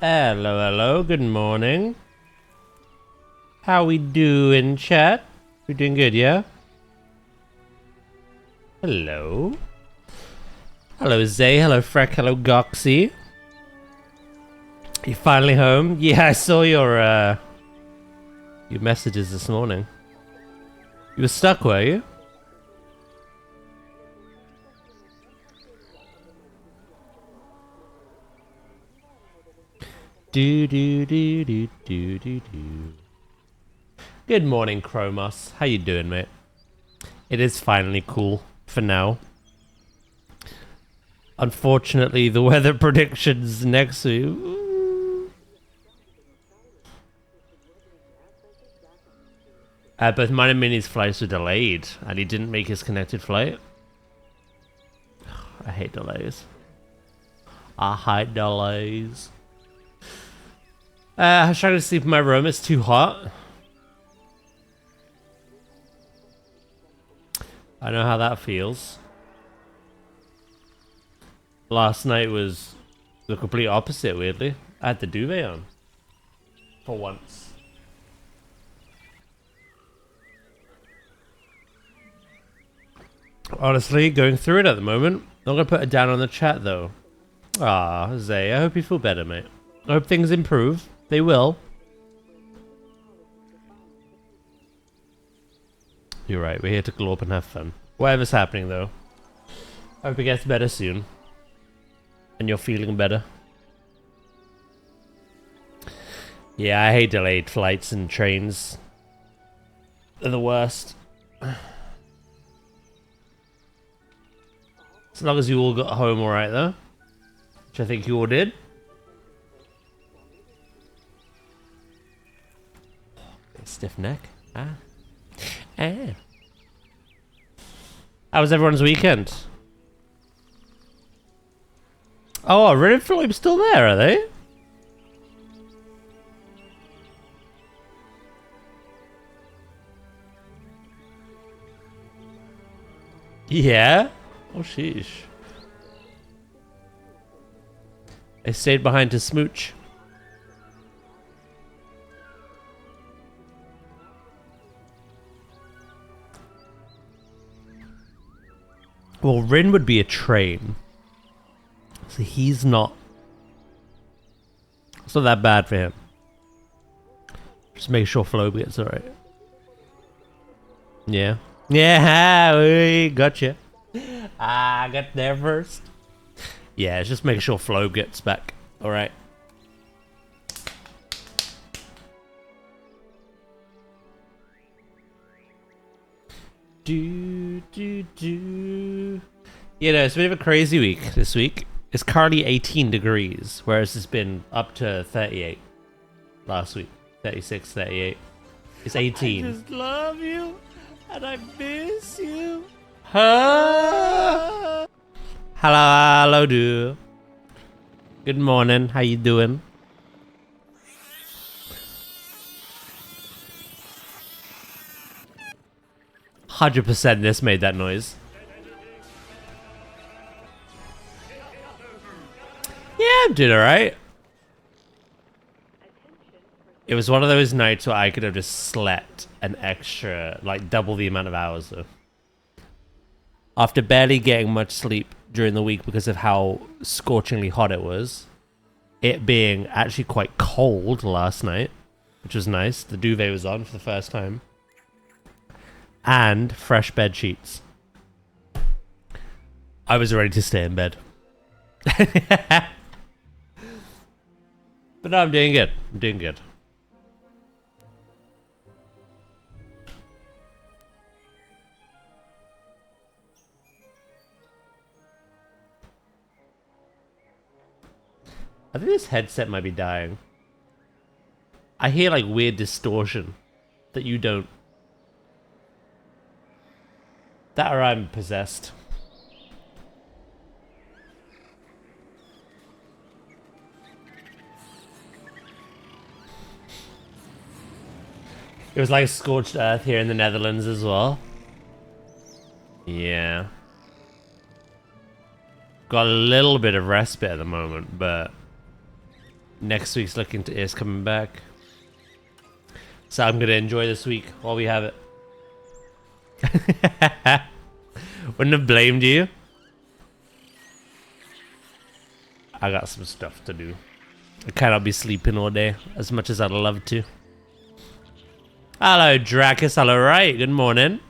Hello, hello, good morning. How we doing, chat? We doing good, yeah? Hello. Hello, Zay. Hello, Freck. Hello, Goxy. You finally home? Yeah, I saw your messages this morning. You were stuck, were you? Do do do do do do do. Good morning, Chromos. How you doing, mate? It is finally cool for now. Unfortunately, the weather predictions next week. But mine and Minnie's flights were delayed, and he didn't make his connected flight. I hate delays. I hate delays. I was trying to sleep in my room. It's too hot. I know how that feels. Last night was the complete opposite, weirdly. I had the duvet on. For once. Honestly, going through it at the moment. I'm gonna put it down on the chat, though. Ah, Zay, I hope you feel better, mate. I hope things improve. They will. You're right, we're here to glow up and have fun. Whatever's happening, though. I hope it gets better soon. And you're feeling better. Yeah, I hate delayed flights and trains. They're the worst. As long as you all got home alright, though. Which I think you all did. Stiff neck. Ah. Ah. How was everyone's weekend? Oh, Red and Philip's still there, are they? Yeah? Oh, sheesh. I stayed behind to smooch. Well, Rin would be a train. So he's not... It's not that bad for him. Just make sure Flobe gets alright. Yeah. Yeah, we gotcha. I got there first. Yeah, just make sure Flobe gets back. Alright. Do, do, do. You know, it's a bit of a crazy week this week. It's currently 18 degrees, whereas it's been up to 38 last week. 36, 38. It's 18. I just love you, and I miss you. Huh? Hello, dude. Good morning. How you doing? %, this made that noise. Yeah, I'm doing alright. It was one of those nights where I could have just slept an extra, like double the amount of hours though. After barely getting much sleep during the week because of how scorchingly hot it was. It being actually quite cold last night, which was nice. The duvet was on for the first time. And fresh bed sheets. I was ready to stay in bed. But no, I'm doing good. I'm doing good. I think this headset might be dying. I hear like weird distortion that you don't. That or I'm possessed. It was like scorched earth here in the Netherlands as well. Yeah. Got a little bit of respite at the moment, but Next week's looking to is coming back. So I'm gonna enjoy this week while we have it. Wouldn't have blamed you. I got some stuff to do. I cannot be sleeping all day as much as I'd love to. Hello, Dracus. Hello, right. Good morning.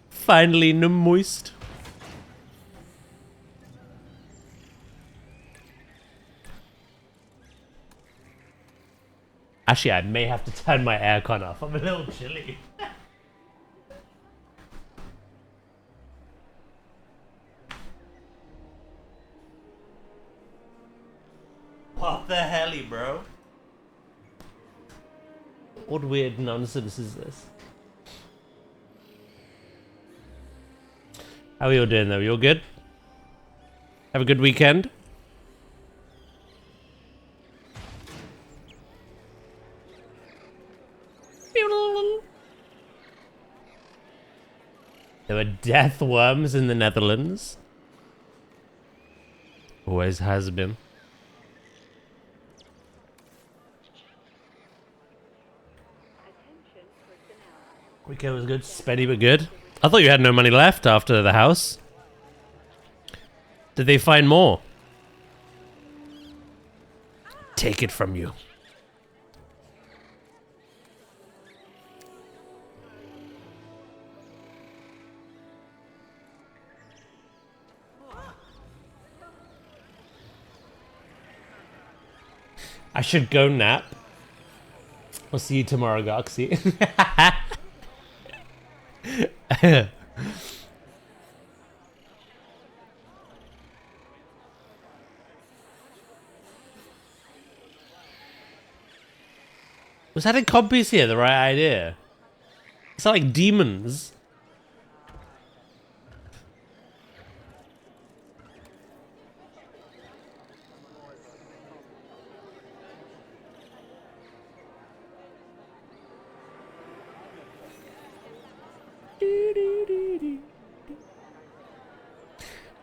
Finally, no moist. Actually, I may have to turn my aircon off. I'm a little chilly. What the helly, bro? What weird nonsense is this? How are you all doing though? You all good? Have a good weekend? There were death worms in the Netherlands. Always has been. Weekend was good. Spenny but good. I thought you had no money left after the house. Did they find more? Take it from you. I should go nap. I'll see you tomorrow, Goxie. Was having compies here the right idea? It's not like demons.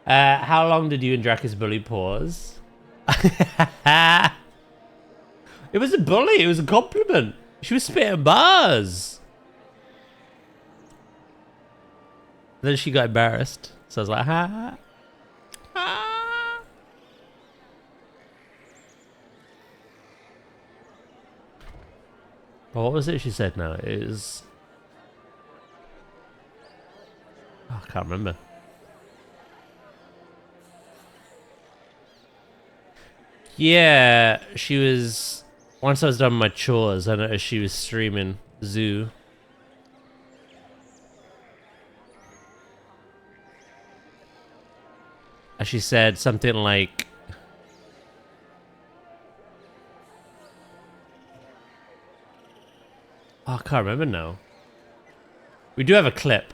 How long did you and Dracus bully pause? It was a bully. It was a compliment. She was spitting bars. Then she got embarrassed. So I was like, ha. Ha. Well, what was it she said now? It is... Oh, I can't remember. Yeah, she was... Once I was done my chores, I noticed she was streaming Zoo. And she said something like... Oh, I can't remember now. We do have a clip.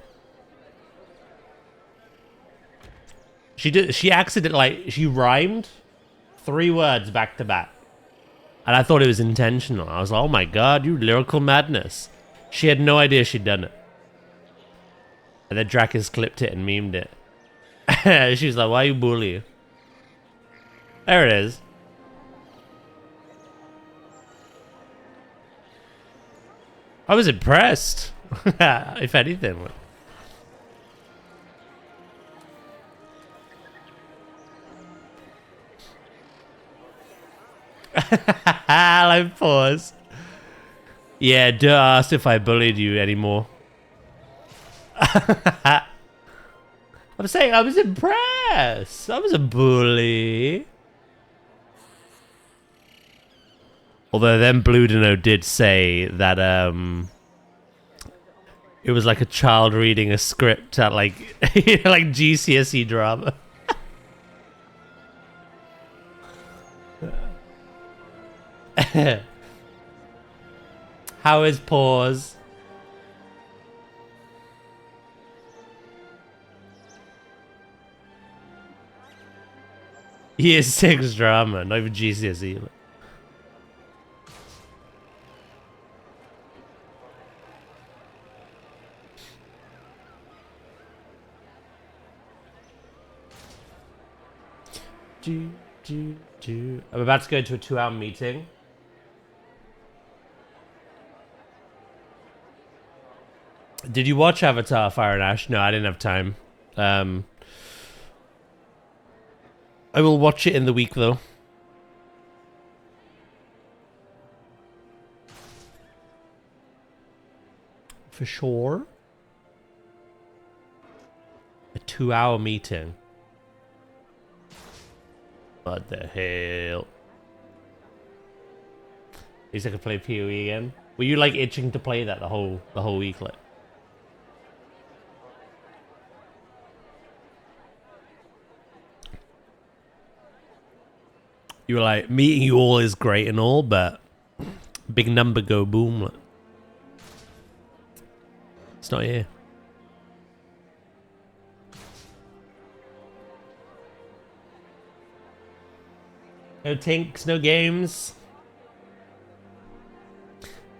She accidentally, like, she rhymed 3 words back to back. And I thought it was intentional. I was like, oh my god, you lyrical madness. She had no idea she'd done it. And then Dracus clipped it and memed it. She was like, why you bully? There it is. I was impressed. If anything. I'll pause. Yeah, don't ask if I bullied you anymore. I'm saying I was impressed. I was a bully. Although then Bludino did say that it was like a child reading a script at like like GCSE drama. How is pause? Year 6 drama, not even GCSE. I'm about to go into a 2-hour meeting. Did you watch Avatar: Fire and Ash? No, I didn't have time. I will watch it in the week though. For sure. A 2-hour meeting. What the hell? At least I could play PoE again. Were you like itching to play that the whole week? Like, you were like, meeting you all is great and all, but big number go boom. Like, it's not here. No tinks, no games.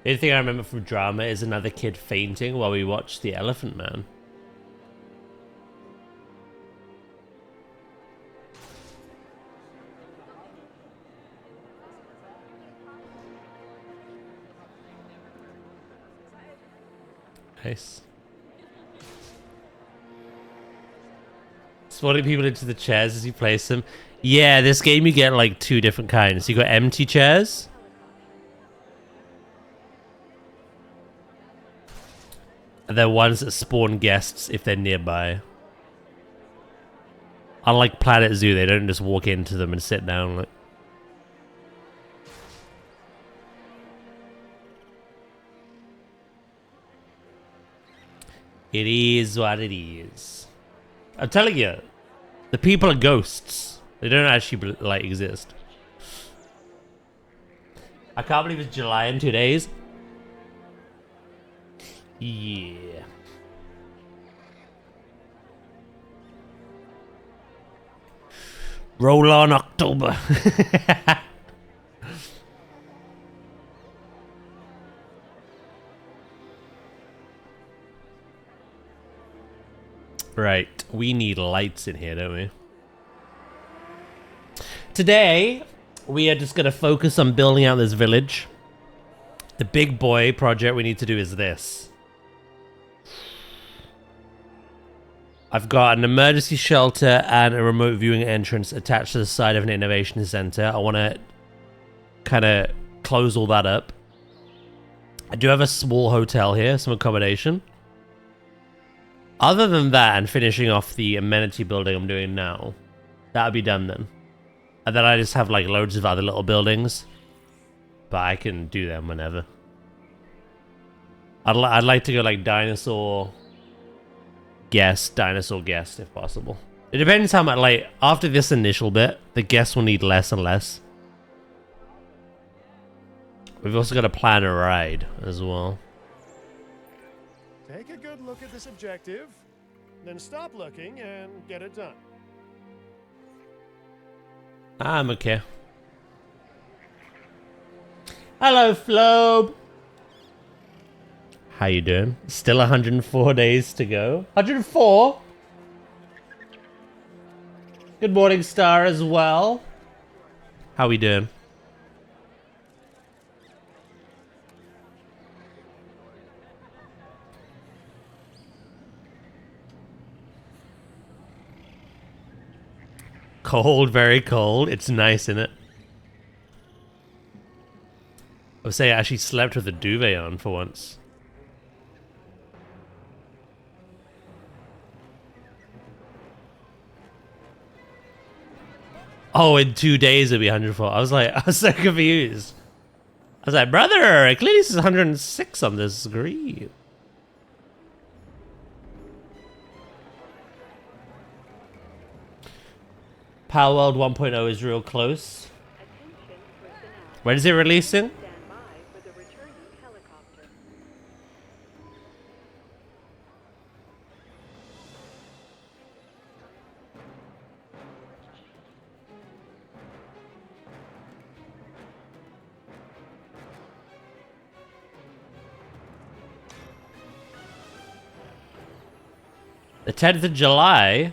The only thing I remember from drama is another kid fainting while we watched The Elephant Man. Nice. Spawning people into the chairs as you place them. Yeah, this game you get like 2 different kinds. You got empty chairs. And they're ones that spawn guests if they're nearby. Unlike Planet Zoo, they don't just walk into them and sit down. Like. It is what it is. I'm telling you, the people are ghosts. They don't actually like exist. I can't believe it's July in 2 days. Yeah. Roll on October. Right, we need lights in here, don't we? Today, we are just going to focus on building out this village. The big boy project we need to do is this. I've got an emergency shelter and a remote viewing entrance attached to the side of an innovation center. I want to kind of close all that up. I do have a small hotel here, some accommodation. Other than that, and finishing off the amenity building I'm doing now, that'll be done then. And then I just have like loads of other little buildings, but I can do them whenever. I'd like to go like dinosaur guest if possible. It depends how much, like, after this initial bit, the guests will need less and less. We've also got to plan a ride as well. Take a good look at this objective, then stop looking and get it done. I'm okay. Hello, Flobe. How you doing? Still 104 days to go. 104? Good morning, Star, as well. How we doing? Cold, very cold. It's nice, isn't it? I would say I actually slept with a duvet on for once. Oh, in 2 days it'll be 104. I was so confused. I was like, brother, clearly this is 106 on this screen. Power World 1.0 is real close. When is it releasing? The 10th of July.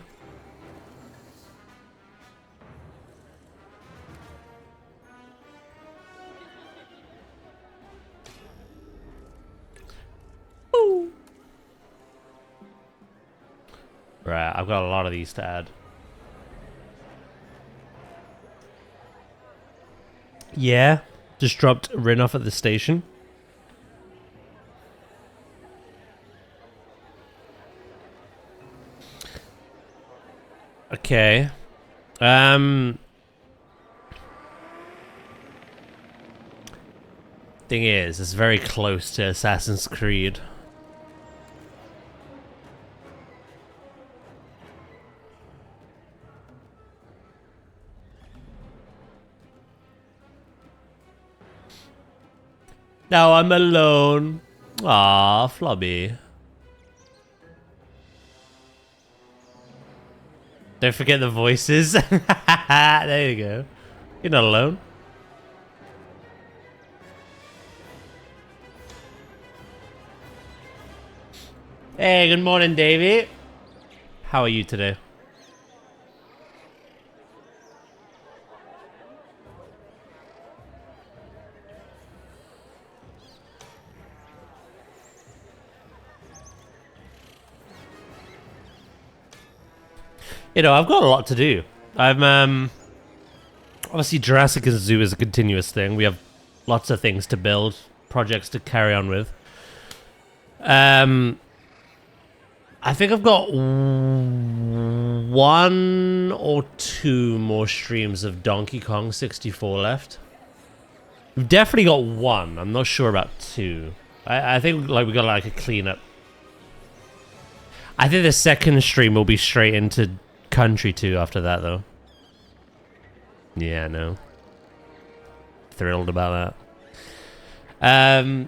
Right, I've got a lot of these to add. Yeah, just dropped Rin off at the station. Okay. Thing is, it's very close to Assassin's Creed. Now I'm alone. Ah, Flubby. Don't forget the voices. There you go. You're not alone. Hey, good morning, Davey. How are you today? You know, I've got a lot to do. I'm obviously Jurassic Zoo is a continuous thing. We have lots of things to build, projects to carry on with. I think I've got one or two more streams of Donkey Kong 64 left. We've definitely got one. I'm not sure about two. I think like we got like a cleanup. I think the second stream will be straight into Country 2 after that, though. Yeah, I know. Thrilled about that.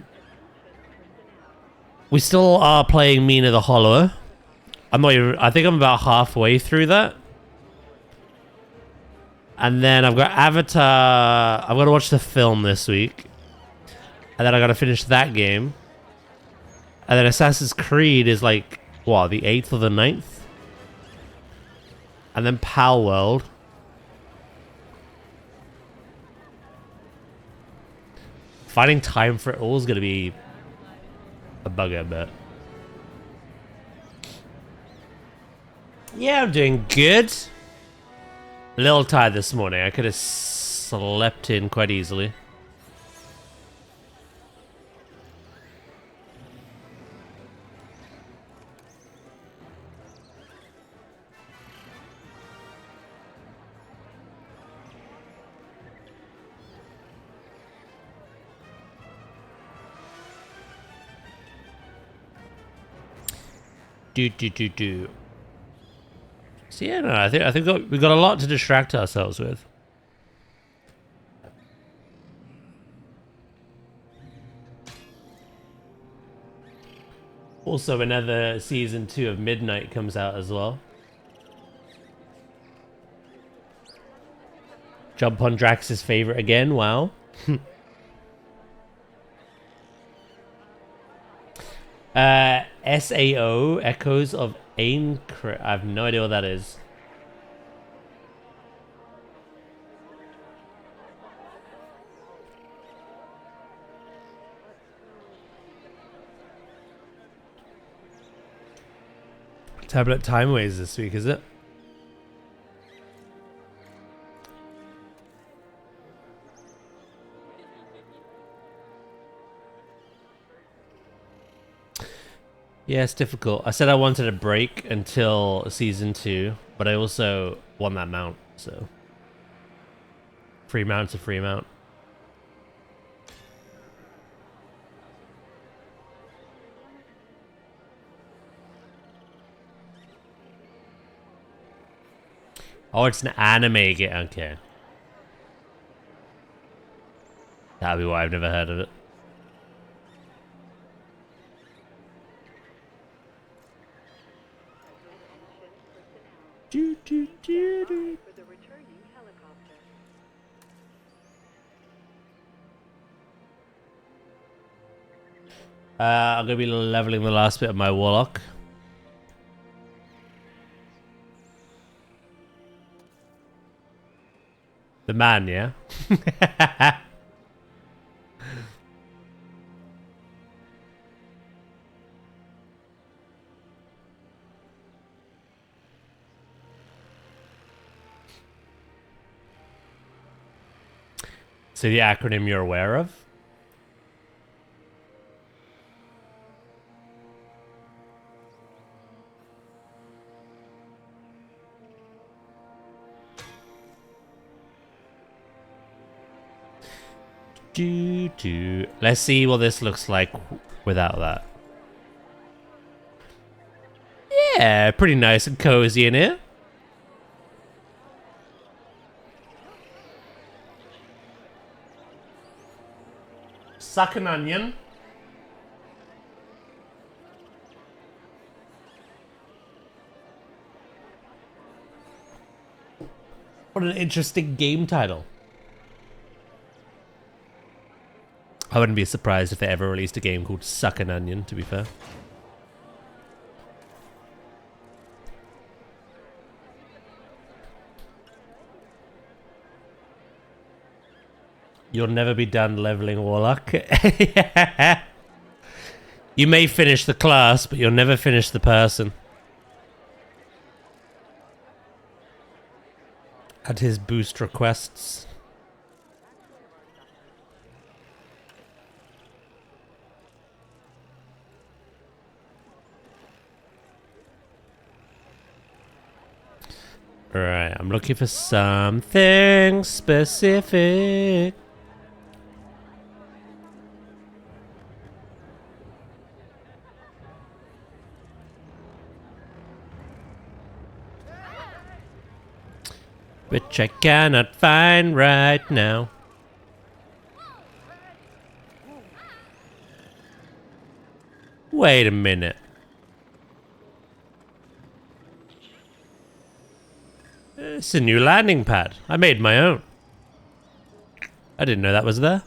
We still are playing Mina the Hollower. I think I'm about halfway through that. And then I've got Avatar. I've got to watch the film this week. And then I got to finish that game. And then Assassin's Creed is like, what, the 8th or the 9th? And then Pal World. Finding time for it all is going to be a bugger, but... Yeah, I'm doing good. A little tired this morning. I could have slept in quite easily. Do. So yeah, no, I think we got a lot to distract ourselves with. Also, another season 2 of Midnight comes out as well. Jump on Drax's favorite again. Wow. SAO Echoes of Aincrest. I have no idea what that is. Tablet Timeways this week, is it? Yeah, it's difficult. I said I wanted a break until season 2, but I also won that mount, so free mount's a free mount. Oh, it's an anime game. Okay. That'd be why I've never heard of it. I'm gonna be leveling the last bit of my warlock. The man, yeah? So the acronym you're aware of? Let's see what this looks like without that. Yeah, pretty nice and cozy in here. Suck an onion. What an interesting game title. I wouldn't be surprised if they ever released a game called Suck an Onion, to be fair. You'll never be done leveling Warlock. You may finish the class, but you'll never finish the person. Add his boost requests. Alright, I'm looking for something specific. Which I cannot find right now. Wait a minute. It's a new landing pad. I made my own. I didn't know that was there.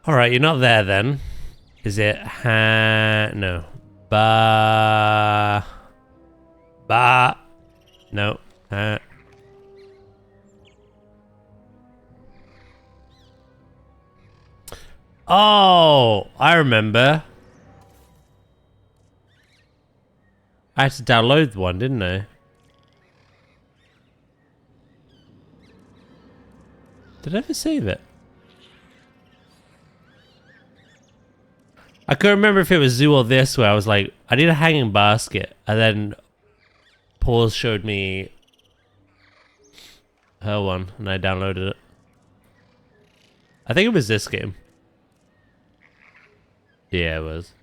Alright, you're not there then. Is it no. Ba. No. Oh, I remember. I had to download one, didn't I? Did I ever save it? I couldn't remember if it was Zoo or this, where I was like, I need a hanging basket, and then Paul showed me her one, and I downloaded it. I think it was this game. Yeah, it was.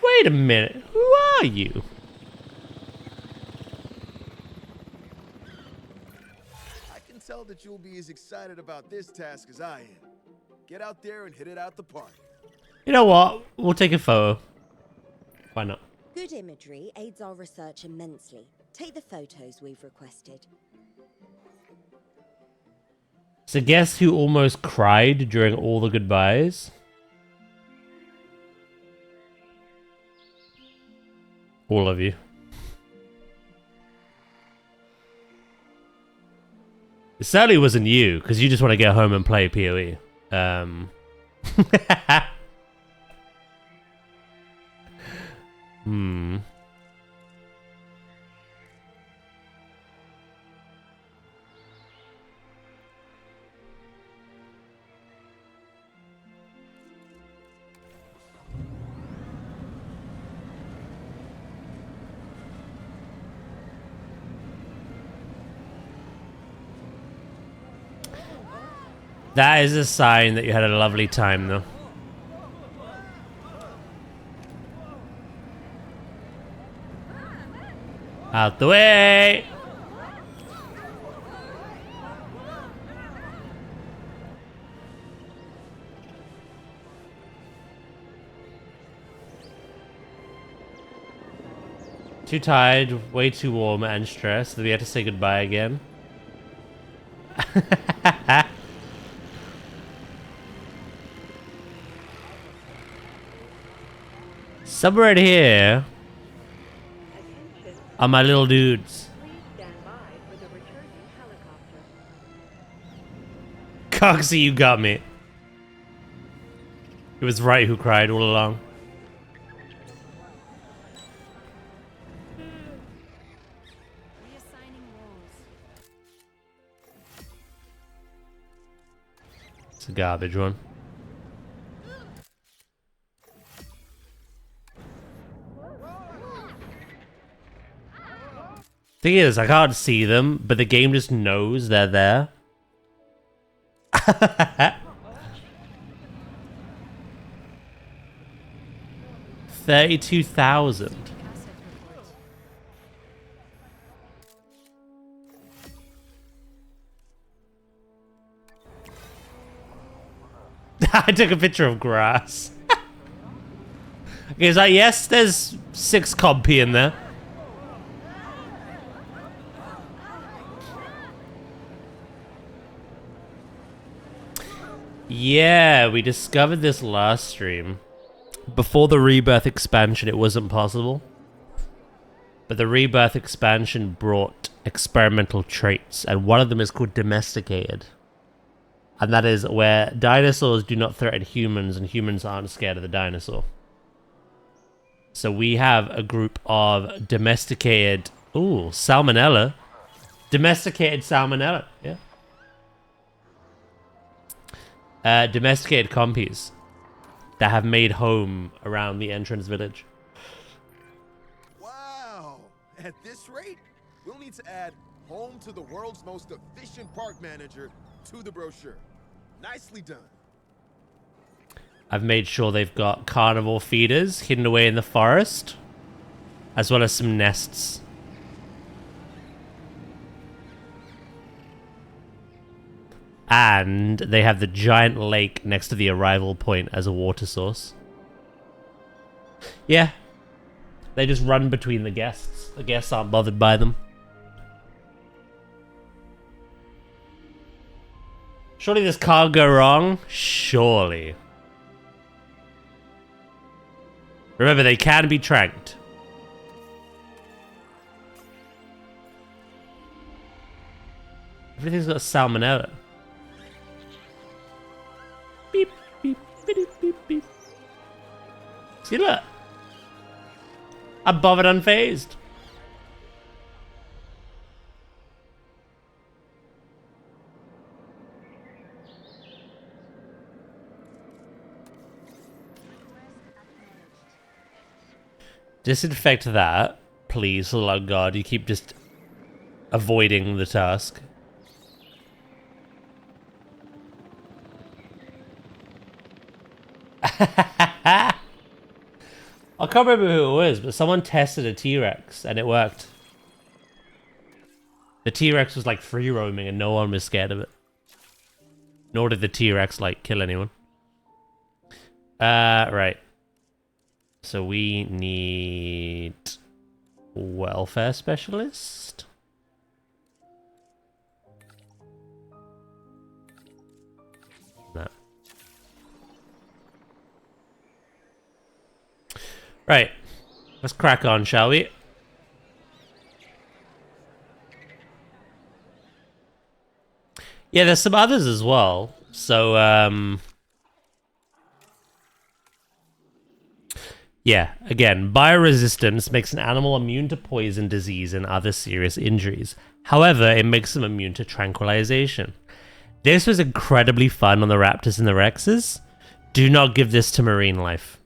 Wait a minute, who are you? I can tell that you'll be as excited about this task as I am. Get out there and hit it out the park. You know what? We'll take a photo. Why not? Good imagery aids our research immensely. Take the photos we've requested. So guess who almost cried during all the goodbyes? All of you. It certainly wasn't you, because you just want to get home and play PoE. That is a sign that you had a lovely time, though. Out the way! Too tired, way too warm and stressed that we had to say goodbye again. Somewhere in here are my little dudes. Coxie, you got me. It was right who cried all along. It's a garbage one. Thing is, I can't see them, but the game just knows they're there. 32,000. I took a picture of grass. Okay, he's like, yes, there's 6 compy in there. Yeah, we discovered this last stream. Before the Rebirth expansion, it wasn't possible. But the Rebirth expansion brought experimental traits, and one of them is called Domesticated. And that is where dinosaurs do not threaten humans, and humans aren't scared of the dinosaur. So we have a group of domesticated... Ooh, salmonella. Domesticated salmonella, yeah. Domesticated compies that have made home around the entrance village. Wow! At this rate, we'll need to add home to the world's most efficient park manager to the brochure. Nicely done. I've made sure they've got carnivore feeders hidden away in the forest, as well as some nests. And they have the giant lake next to the arrival point as a water source. Yeah. They just run between the guests. The guests aren't bothered by them. Surely this can't go wrong? Surely. Remember, they can be tracked. Everything's got salmonella. Beep, beep, beep, beep, beep. See, look. I'm bothered unfazed. Disinfect that, please, for the love of God. You keep just avoiding the task. I can't remember who it was, but someone tested a T-Rex and it worked. The T-Rex was like free roaming and no one was scared of it. Nor did the T-Rex like kill anyone. Right. So we need welfare specialist. No. Right. Let's crack on, shall we? Yeah, there's some others as well. So, yeah, again, bioresistance makes an animal immune to poison, disease, and other serious injuries. However, it makes them immune to tranquilization. This was incredibly fun on the Raptors and the Rexes. Do not give this to marine life.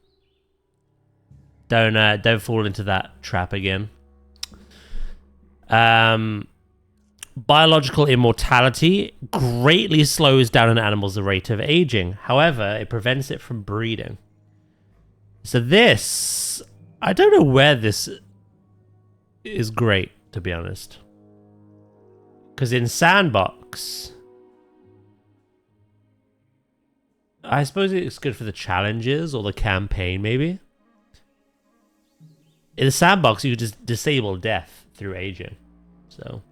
Don't fall into that trap again. Biological immortality greatly slows down an animal's rate of aging. However, it prevents it from breeding. So this, I don't know where this is great, to be honest. Because in Sandbox, I suppose it's good for the challenges or the campaign, maybe. In the Sandbox, you just disable death through aging. So,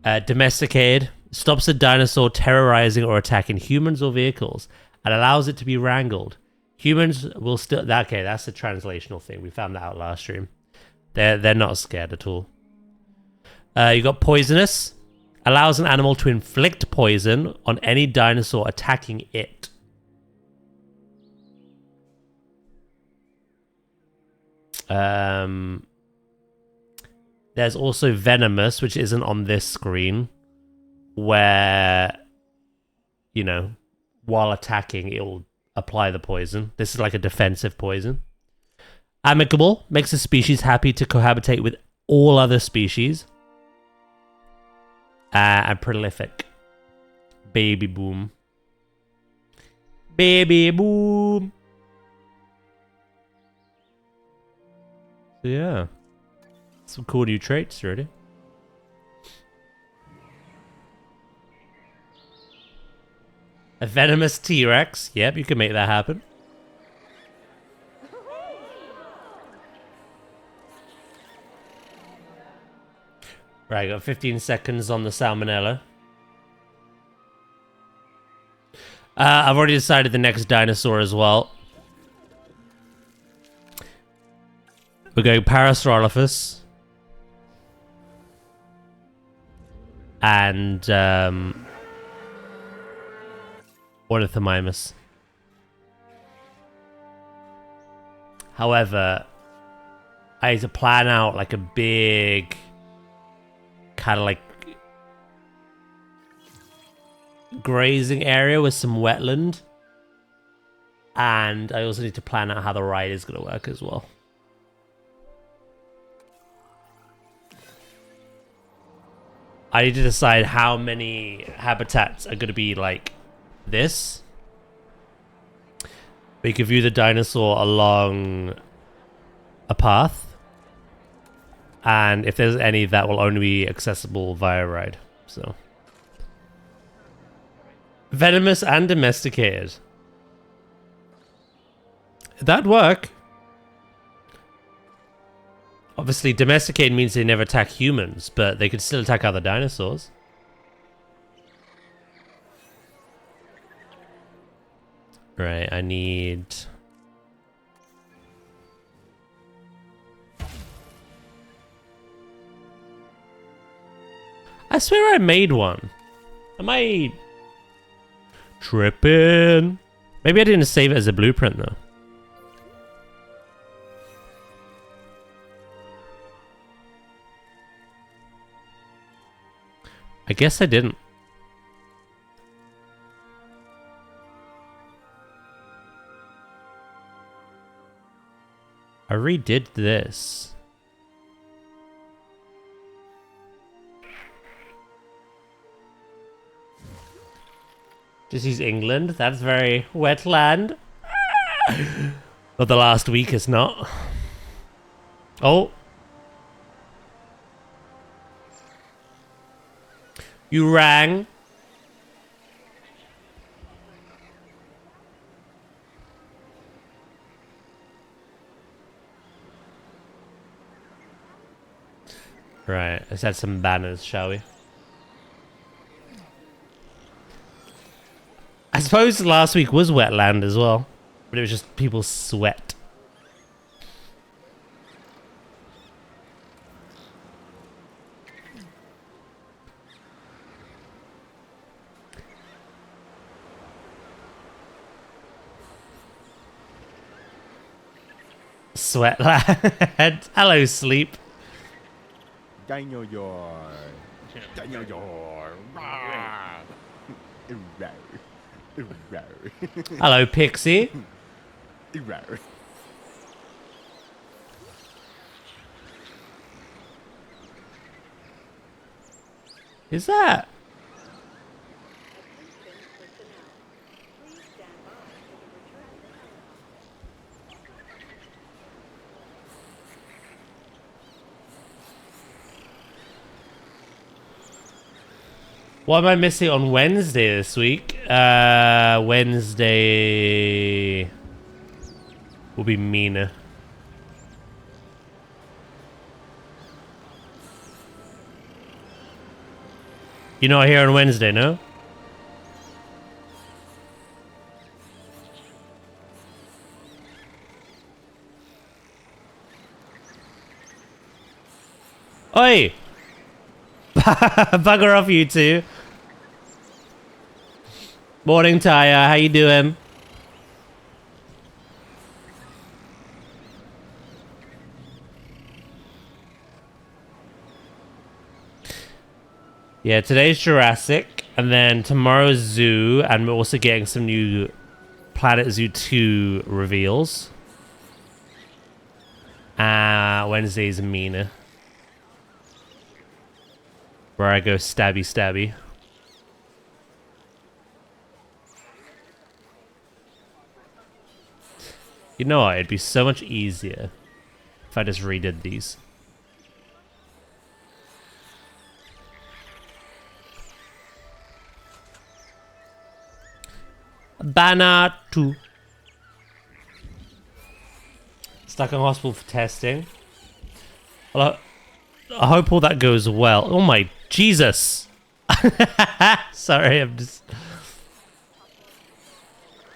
domesticated stops a dinosaur terrorizing or attacking humans or vehicles and allows it to be wrangled. Humans will still... Okay, that's a translational thing. We found that out last stream. They're not scared at all. You got poisonous. Allows an animal to inflict poison on any dinosaur attacking it. There's also venomous, which isn't on this screen, where you know, while attacking, it will apply the poison. This is like a defensive poison. Amicable makes a species happy to cohabitate with all other species. And prolific. Baby boom. Baby boom. So yeah. Some cool new traits already. A venomous T-Rex. Yep, you can make that happen. Right, got 15 seconds on the salmonella. I've already decided the next dinosaur as well. We're going Parasaurolophus. And Ornithomimus. However, I need to plan out like a big kind of like grazing area with some wetland. And I also need to plan out how the ride is going to work as well. I need to decide how many habitats are going to be like this. We can view the dinosaur along a path. And if there's any, that will only be accessible via ride. So, venomous and domesticated. That'd work. Obviously, domesticated means they never attack humans, but they could still attack other dinosaurs. Right, I need... I swear I made one. Am I tripping? Maybe I didn't save it as a blueprint though. I guess I didn't. I redid this. Just use England. That's very wetland. But the last week is not. Oh. You rang. Right, let's add some banners, shall we? I suppose last week was wetland as well, but it was just people's sweat. Sweatland. Hello, sleep. Daniel Yor. Daniel Yor. Hello, Pixie. Is that? What am I missing on Wednesday this week? Wednesday will be Mina. You're not here on Wednesday, no? Oi! Bugger off, you two. Morning, Taya. How you doing? Yeah, today's Jurassic. And then tomorrow's Zoo, and we're also getting some new Planet Zoo 2 reveals. Wednesday's Mina, where I go stabby stabby. You know what? It'd be so much easier if I just redid these. Banner 2. Stuck in hospital for testing. Well, I hope all that goes well. Oh my Jesus! Sorry, I'm just...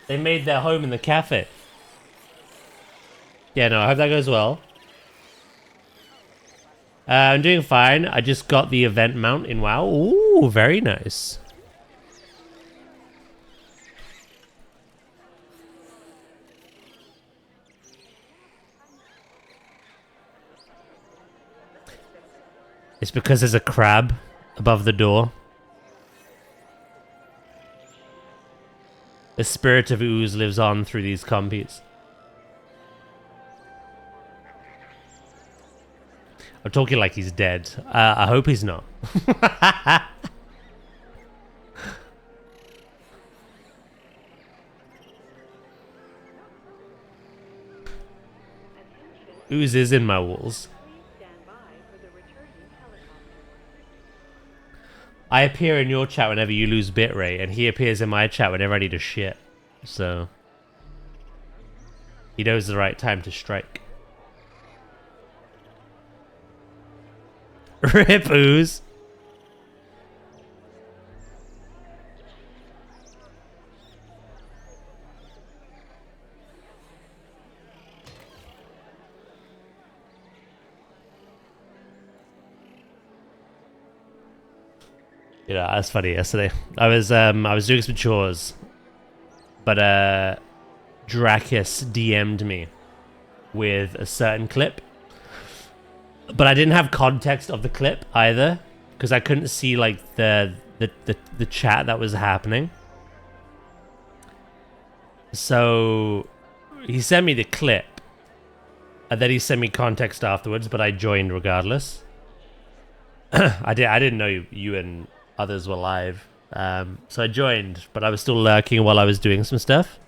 They made their home in the cafe. Yeah, no, I hope that goes well. I'm doing fine. I just got the event mount in WoW. Ooh, very nice. It's because there's a crab above the door. The spirit of ooze lives on through these compies. I'm talking like he's dead. I hope he's not. Ooze is in my walls. I appear in your chat whenever you lose bitrate, and he appears in my chat whenever I need a shit. So he knows the right time to strike. Rip Ooze. Yeah, that's funny. Yesterday, I was doing some chores, but Dracus DM'd me with a certain clip, but I didn't have context of the clip either because I couldn't see like the chat that was happening. So he sent me the clip, and then he sent me context afterwards. But I joined regardless. I didn't know you and others were live, so I joined, but I was still lurking while I was doing some stuff.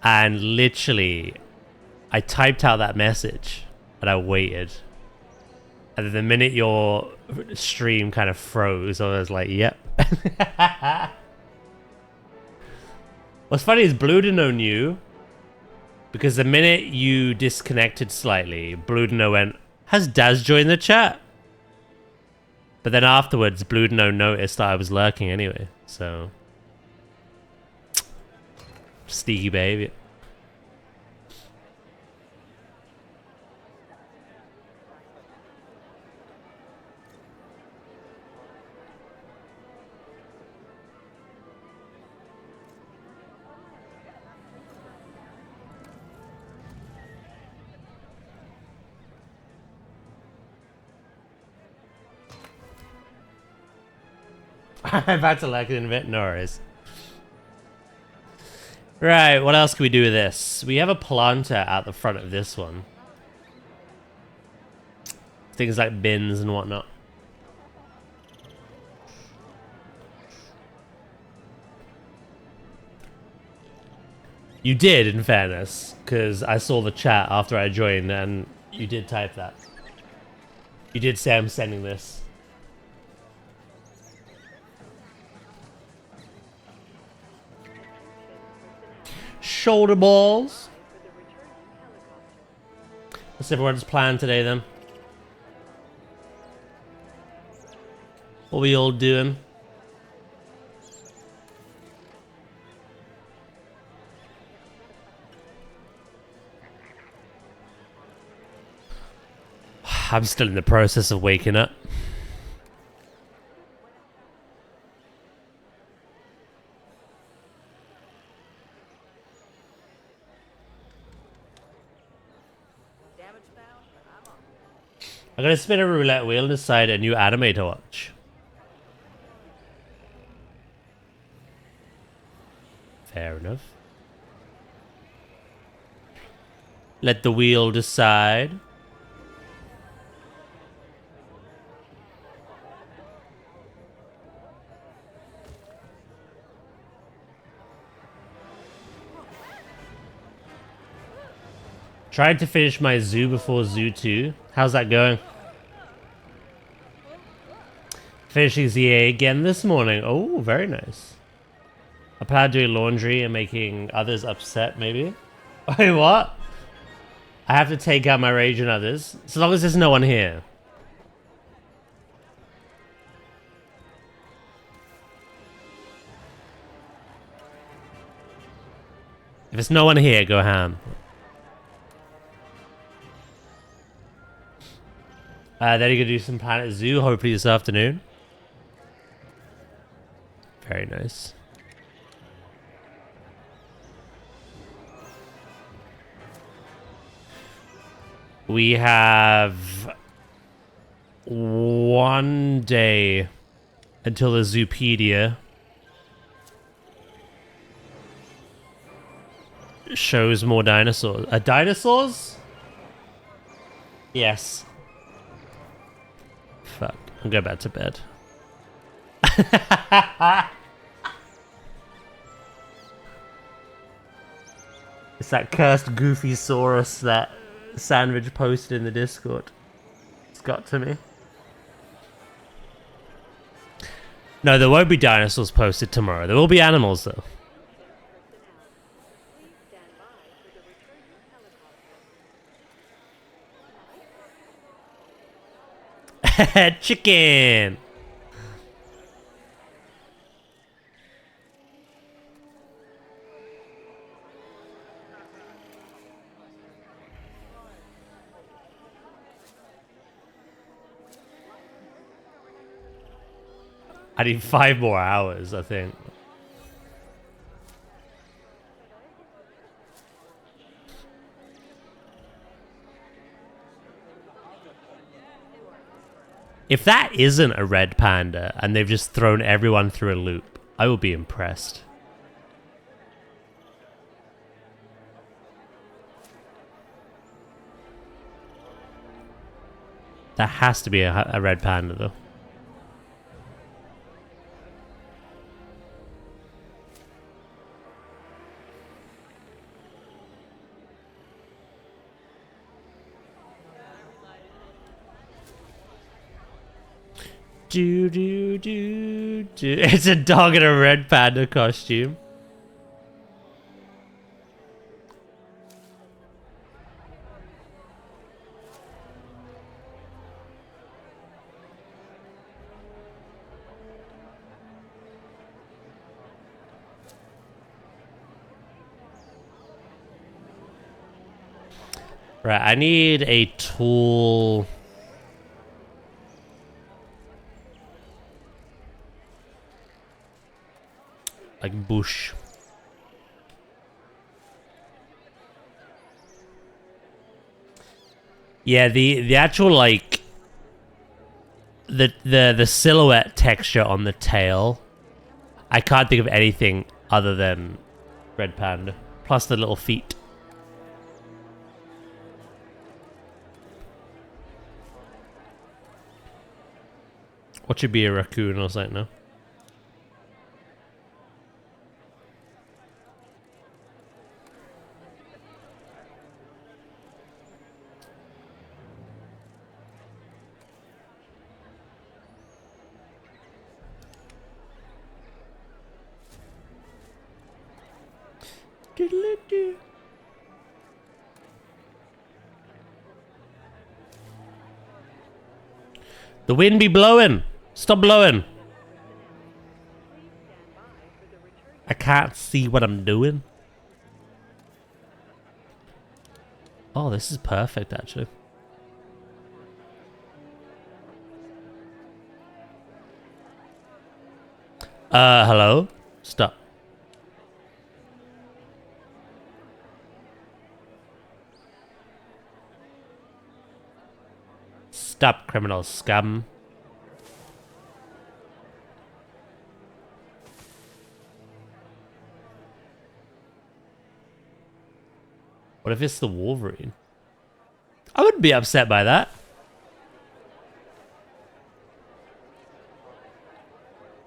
And literally, I typed out that message, and I waited. And then the minute your stream kind of froze, I was like, "Yep." What's funny is Bludino knew, because the minute you disconnected slightly, Bludino went, "Has Daz joined the chat?" But then afterwards, Bludino noticed that I was lurking anyway, so... Sneaky baby. I'm about to like it in a bit. No worries. Right, what else can we do with this? We have a planter at the front of this one. Things like bins and whatnot. You did, in fairness, because I saw the chat after I joined and you did type that. You did say I'm sending this. Shoulder balls. What's everyone's plan today then? What are we all doing? I'm still in the process of waking up. I'm gonna spin a roulette wheel and decide a new anime to watch. Fair enough. Let the wheel decide. Tried to finish my zoo before Zoo 2. How's that going? Finishing ZA again this morning. Oh, very nice. I plan on doing laundry and making others upset, maybe. Wait, what? I have to take out my rage on others. So long as there's no one here. If there's no one here, go ham. Then you're gonna do some Planet Zoo, hopefully this afternoon. Very nice. We have 1 day until the Zoopedia shows more dinosaurs. Dinosaurs? Yes. Fuck. I'll go back to bed. It's that cursed goofy saurus that Sandwich posted in the Discord. It's got to me. No, there won't be dinosaurs posted tomorrow. There will be animals, though. Chicken! I need 5 more hours, I think. If that isn't a red panda and they've just thrown everyone through a loop, I will be impressed. That has to be a red panda, though. Do do do do. It's a dog in a red panda costume. Right, I need a tool. Like bush. Yeah, the actual like the silhouette texture on the tail. I can't think of anything other than red panda. Plus the little feet. What should be a raccoon or something, no? The wind be blowing. Stop blowing. I can't see what I'm doing. Oh, this is perfect, actually. Hello? Stop. Stop, criminal scum. What if it's the Wolverine? I wouldn't be upset by that.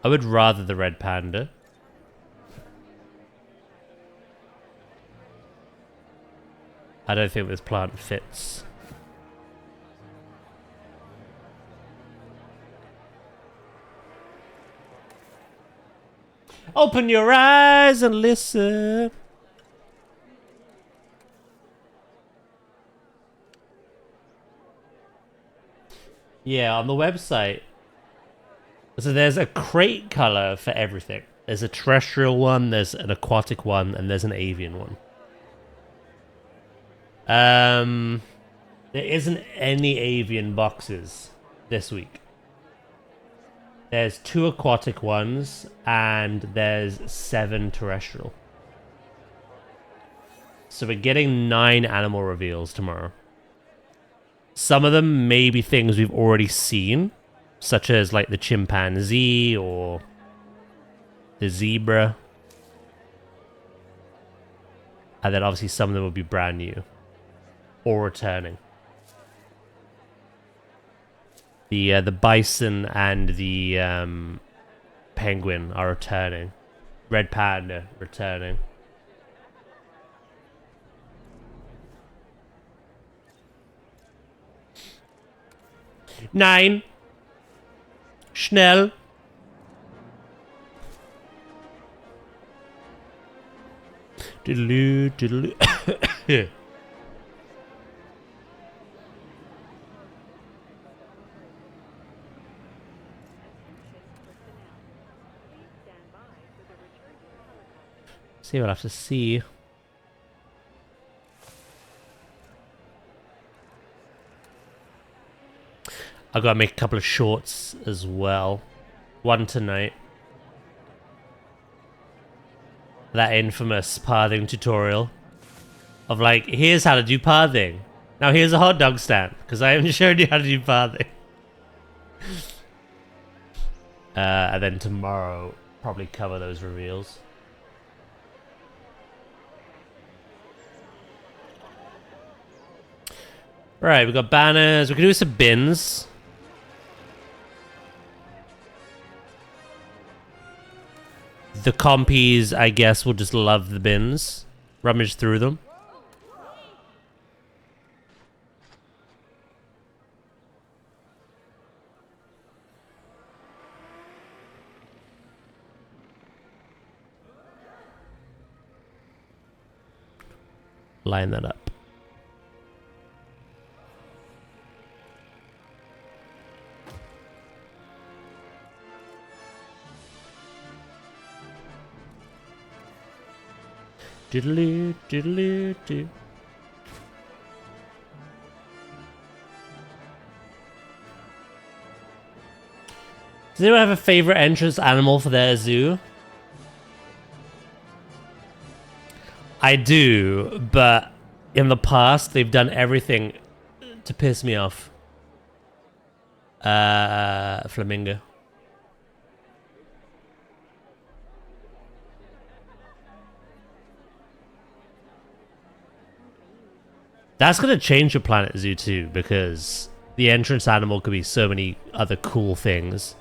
I would rather the red panda. I don't think this plant fits. Open your eyes and listen. Yeah, on the website. So there's a crate color for everything. There's a terrestrial one, there's an aquatic one, and there's an avian one. There isn't any avian boxes this week. There's 2 aquatic ones, and there's 7 terrestrial. So we're getting 9 animal reveals tomorrow. Some of them may be things we've already seen, such as like the chimpanzee or the zebra. And then obviously some of them will be brand new or returning. The bison and the penguin are returning. Red panda returning. Nine. Schnell. Diddle-oo, diddle-oo. See, we'll have to see. I've got to make a couple of shorts as well. One tonight. That infamous pathing tutorial. Of like, here's how to do pathing. Now here's a hot dog stand. Because I haven't shown you how to do pathing. And then tomorrow, probably cover those reveals. Right, we've got banners. We can do some bins. The compies, I guess, will just love the bins. Rummage through them. Line that up. Diddly, diddly, doo. Does anyone have a favorite entrance animal for their zoo? I do, but in the past they've done everything to piss me off. Flamingo. That's going to change your Planet Zoo too, because the entrance animal could be so many other cool things.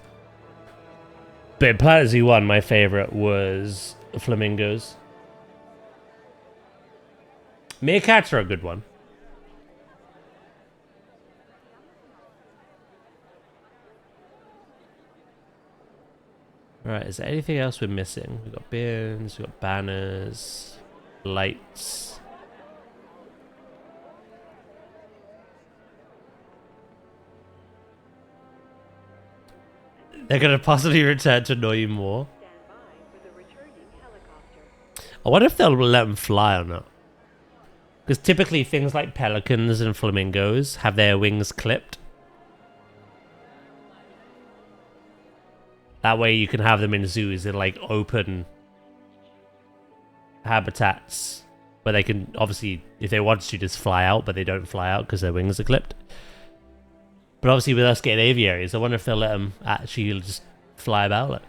But in Planet Zoo 1, my favorite was flamingos. Meerkats are a good one. Alright, is there anything else we're missing? We've got bins, we've got banners, lights. They're going to possibly return to annoy you more. I wonder if they'll let them fly or not. Because typically things like pelicans and flamingos have their wings clipped. That way you can have them in zoos in like open habitats. Where they can, obviously, if they want to, just fly out, but they don't fly out because their wings are clipped. But obviously with us getting aviaries, I wonder if they'll let them actually just fly about. Like,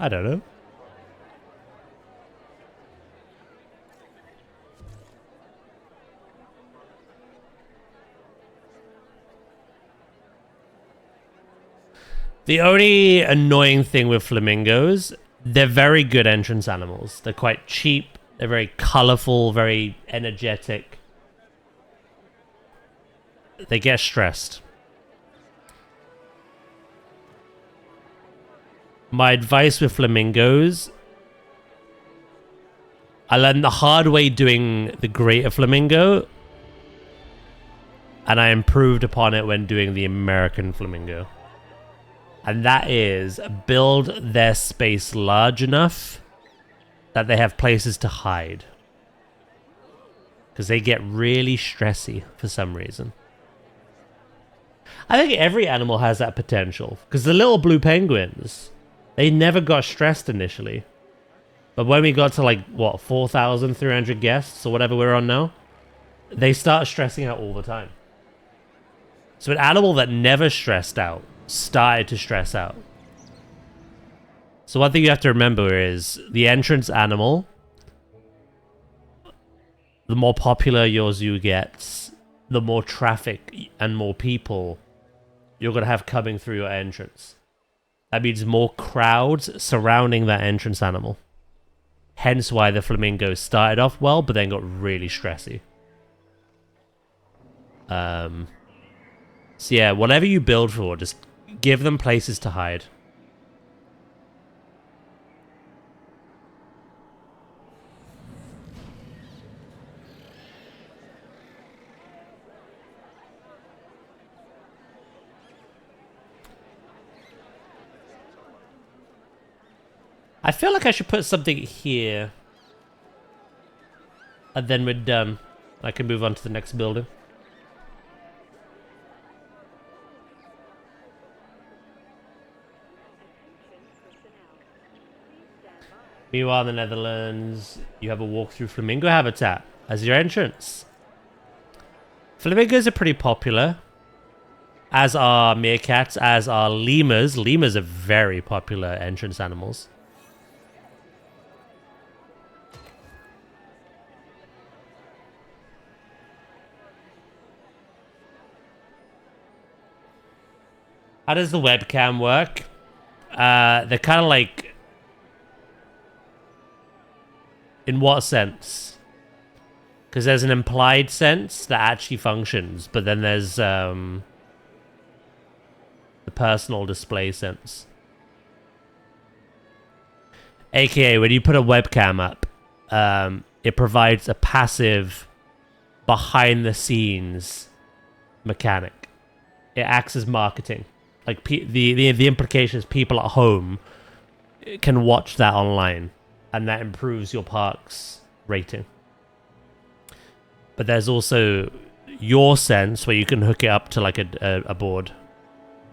I don't know. The only annoying thing with flamingos, they're very good entrance animals. They're quite cheap. They're very colorful, very energetic. They get stressed. My advice with flamingos, I learned the hard way doing the greater flamingo, and I improved upon it when doing the American flamingo. And that is build their space large enough that they have places to hide. Because they get really stressy for some reason. I think every animal has that potential. Because the little blue penguins, they never got stressed initially. But when we got to like, what, 4,300 guests or whatever we're on now, they start stressing out all the time. So an animal that never stressed out started to stress out. So one thing you have to remember is the entrance animal, the more popular your zoo gets, the more traffic and more people you're going to have coming through your entrance. That means more crowds surrounding that entrance animal. Hence why the flamingos started off well, but then got really stressy. So yeah, whatever you build for, just give them places to hide. I feel like I should put something here. And then we're done. I can move on to the next building. Meanwhile, in the Netherlands, you have a walk through flamingo habitat as your entrance. Flamingos are pretty popular, as are meerkats, as are lemurs. Lemurs are very popular entrance animals. How does the webcam work? They're kind of like... In what sense? Because there's an implied sense that actually functions, but then there's the personal display sense. AKA, when you put a webcam up, it provides a passive behind-the-scenes mechanic. It acts as marketing. Like the implication is people at home can watch that online. And that improves your park's rating. But there's also your sense where you can hook it up to like a board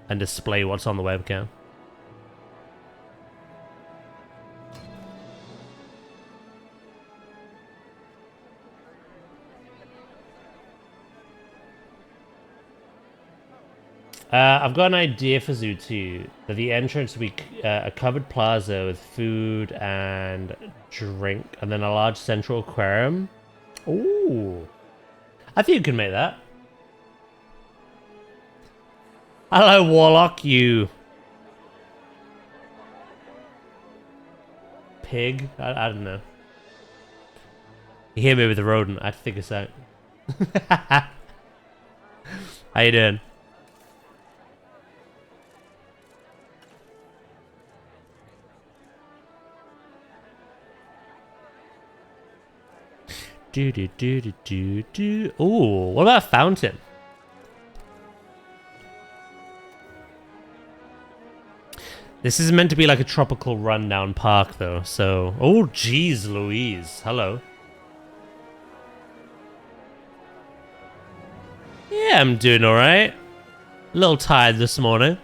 and display what's on the webcam. I've got an idea for Zoo 2. That the entrance will be a covered plaza with food and drink, and then a large central aquarium. Ooh. I think you can make that. Hello, Warlock, you pig. I don't know. You hear me with the rodent. I have to think this out. How you doing? Ooh, what about a fountain? This is meant to be like a tropical rundown park, though, so... Oh, jeez Louise. Hello. Yeah, I'm doing alright. A little tired this morning.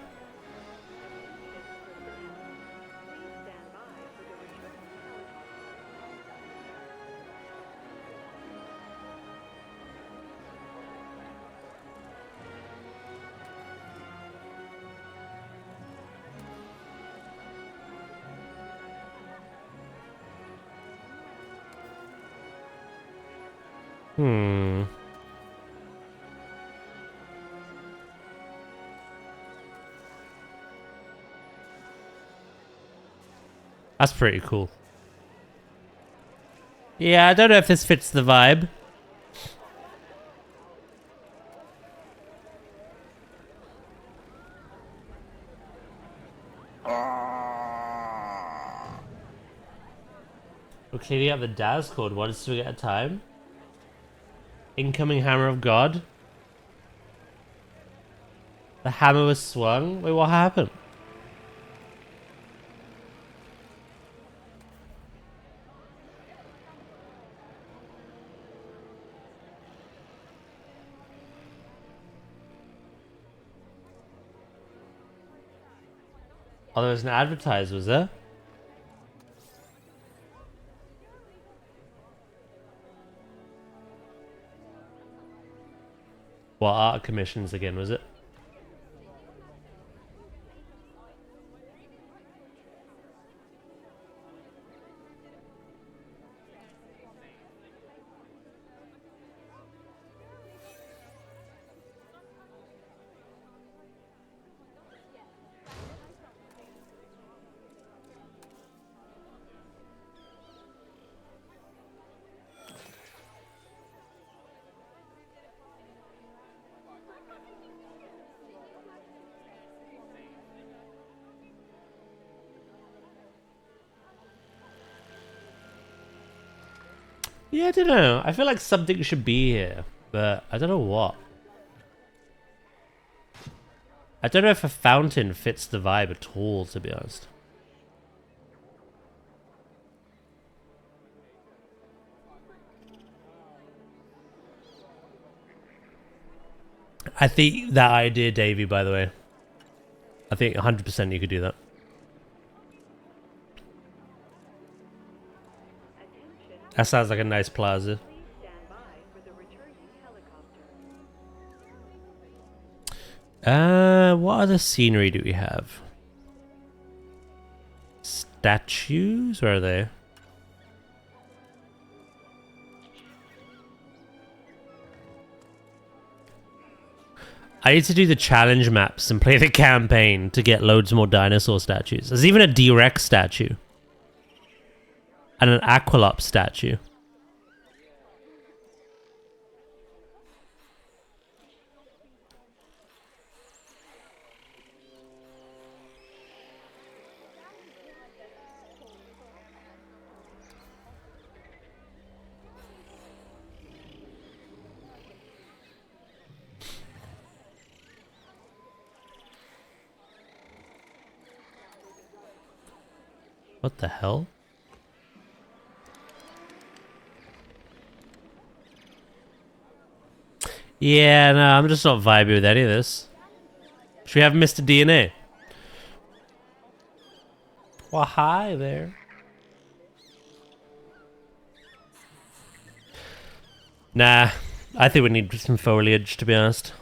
That's pretty cool. Yeah, I don't know if this fits the vibe. We're cleaning up the Daz code. What is we get a time? Incoming Hammer of God. The hammer was swung. Wait, what happened? Oh, there was an advertiser, was there? What art commissions again, was it? Yeah, I don't know. I feel like something should be here, but I don't know what. I don't know if a fountain fits the vibe at all, to be honest. I think that idea, Davey, by the way. I think 100% you could do that. That sounds like a nice plaza. What other scenery do we have? Statues? Where are they? I need to do the challenge maps and play the campaign to get loads more dinosaur statues. There's even a D-Rex statue. And an Aqualops statue. What the hell? Yeah, no, I'm just not vibing with any of this. Should we have Mr. DNA? Well, hi there. Nah, I think we need some foliage, to be honest.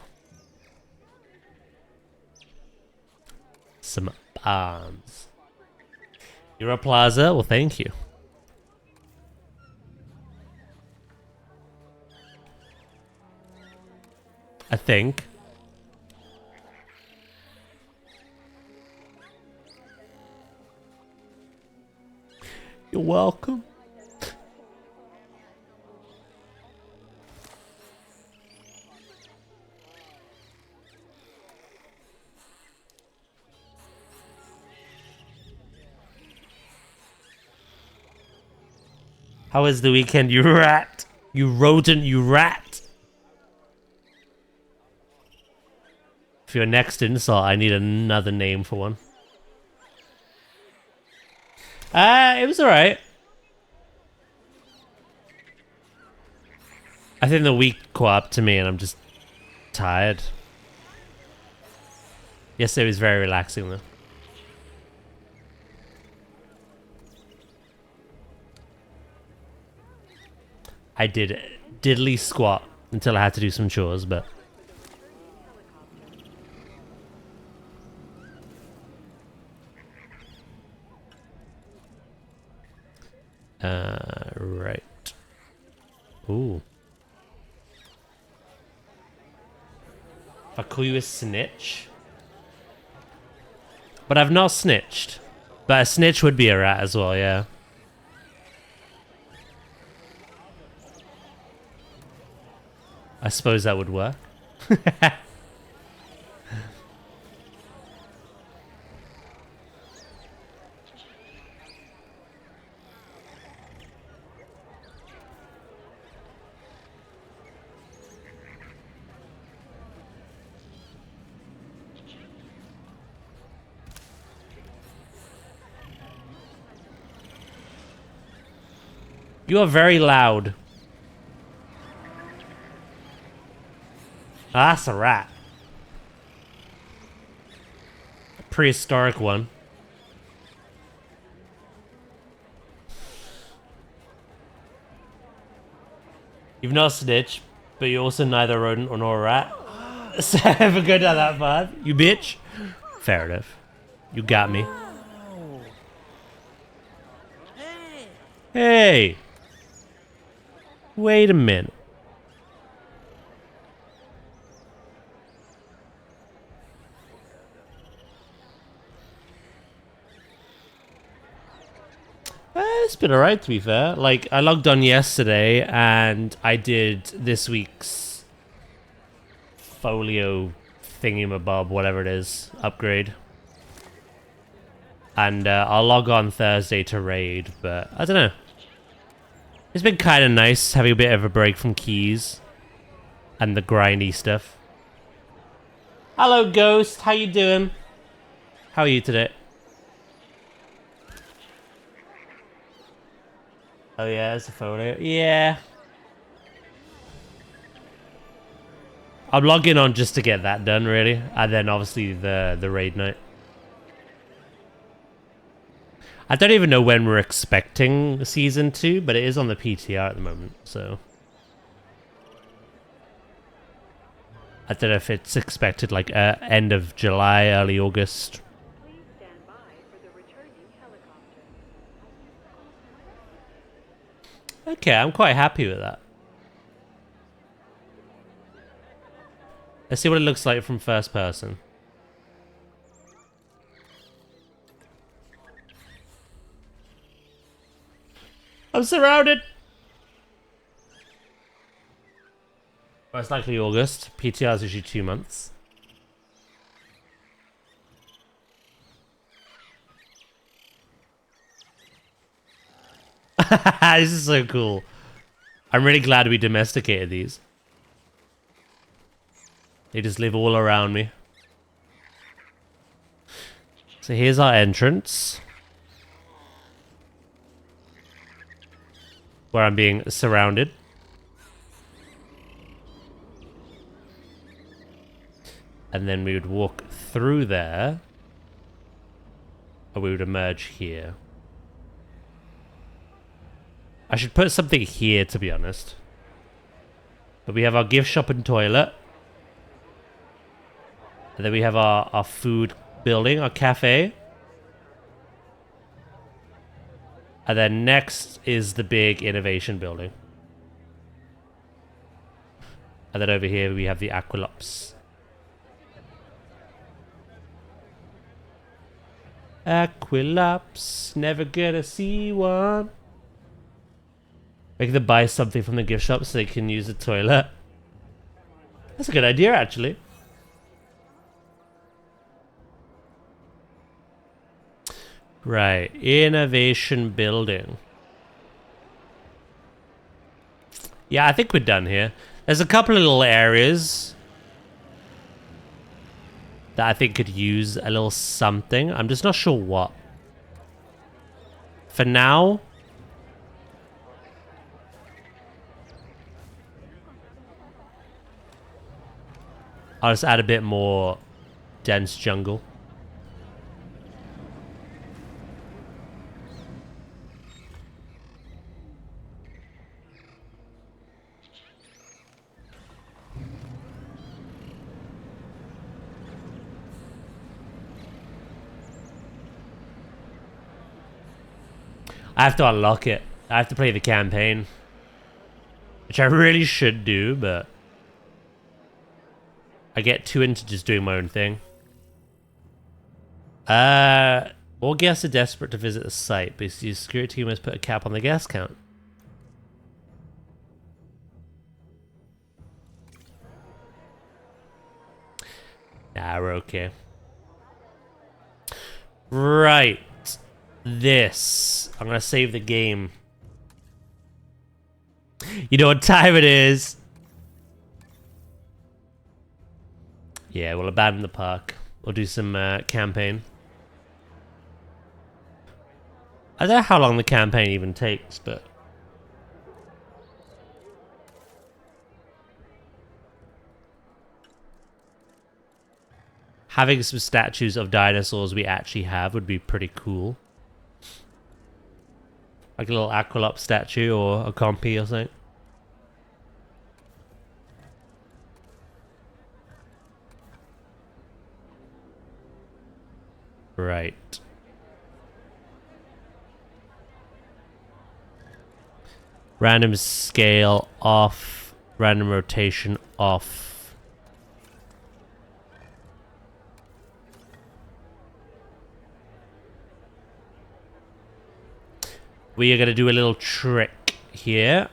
Some palms. You're a plaza? Well, thank you. I think. You're welcome. How was the weekend, you rat? You rodent, you rat. For your next insult, I need another name for one. It was alright. I think the week caught up to me and I'm just tired. Yesterday was very relaxing though. I did diddly squat until I had to do some chores, but... right. Ooh. If I call you a snitch? But I've not snitched. But a snitch would be a rat as well, yeah. I suppose that would work. You are very loud. Ah, that's a rat. A prehistoric one. You've not snitched, but you're also neither a rodent nor a rat. So ever go down that path, you bitch. Fair enough. You got me. Hey! Wait a minute. It's been alright, to be fair. Like, I logged on yesterday and I did this week's folio thingamabob, whatever it is, upgrade. And I'll log on Thursday to raid, but I don't know. It's been kind of nice having a bit of a break from keys and the grindy stuff. Hello, Ghost. How you doing? How are you today? Oh yeah, it's a photo. Yeah. I'm logging on just to get that done, really. And then obviously the raid night. I don't even know when we're expecting season 2, but it is on the PTR at the moment, so. I don't know if it's expected like end of July, early August. Please stand by for the returning helicopter. Okay, I'm quite happy with that. Let's see what it looks like from first person. I'm surrounded! Most likely August. PTR is usually 2 months. This is so cool. I'm really glad we domesticated these. They just live all around me. So here's our entrance. Where I'm being surrounded. And then we would walk through there. Or we would emerge here. I should put something here, to be honest. But we have our gift shop and toilet. And then we have our food building, our cafe. And then next is the big innovation building. And then over here we have the Aquilops. Aquilops, never gonna see one. Make them buy something from the gift shop so they can use the toilet. That's a good idea, actually. Right, innovation building. Yeah, I think we're done here. There's a couple of little areas that I think could use a little something. I'm just not sure what. For now, I'll just add a bit more dense jungle. I have to unlock it. I have to play the campaign. Which I really should do, but I get too into just doing my own thing. All guests are desperate to visit the site, but the security team must put a cap on the guest count. Nah, we're okay. Right. This. I'm gonna save the game. You know what time it is? Yeah, we'll abandon the park. We'll do some campaign. I don't know how long the campaign even takes, but... having some statues of dinosaurs we actually have would be pretty cool. Like a little Aqualop statue or a compy or something. Right. Random scale off. Random rotation off. We are going to do a little trick here.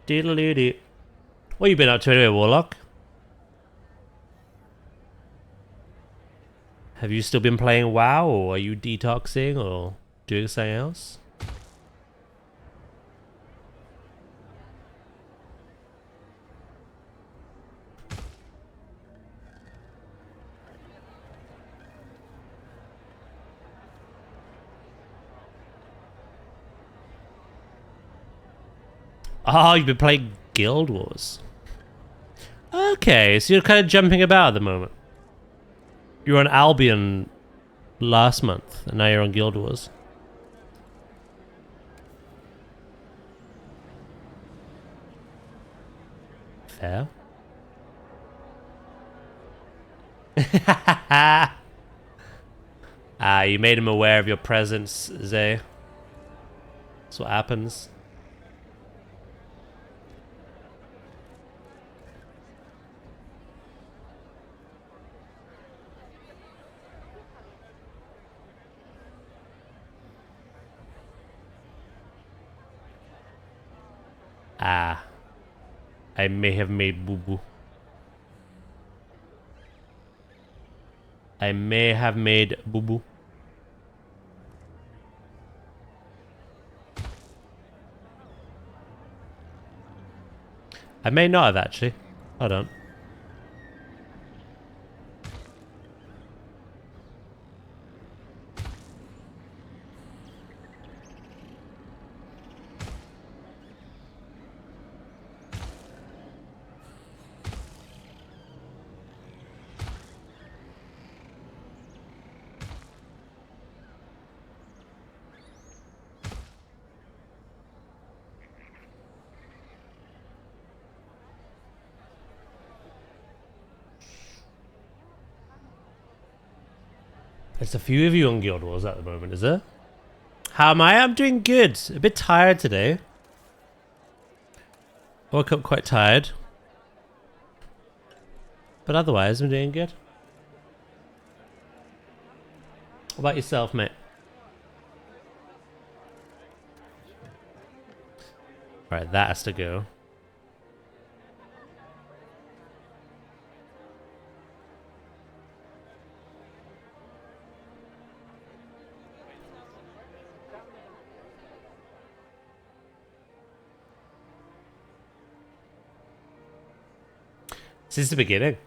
Diddle-doo-doo. What have you been up to anyway, Warlock? Have you still been playing WoW, or are you detoxing, or doing something else? Oh, you've been playing Guild Wars. Okay, so you're kind of jumping about at the moment. You were on Albion last month, and now you're on Guild Wars. Fair. You made him aware of your presence, Zay. That's what happens. I may have made boo-boo. I may have made boo-boo. I may not have actually. Hold on. There's a few of you on Guild Wars at the moment, is there? How am I? I'm doing good. A bit tired today. Woke up quite tired. But otherwise, I'm doing good. What about yourself, mate? Alright, that has to go. Since the beginning.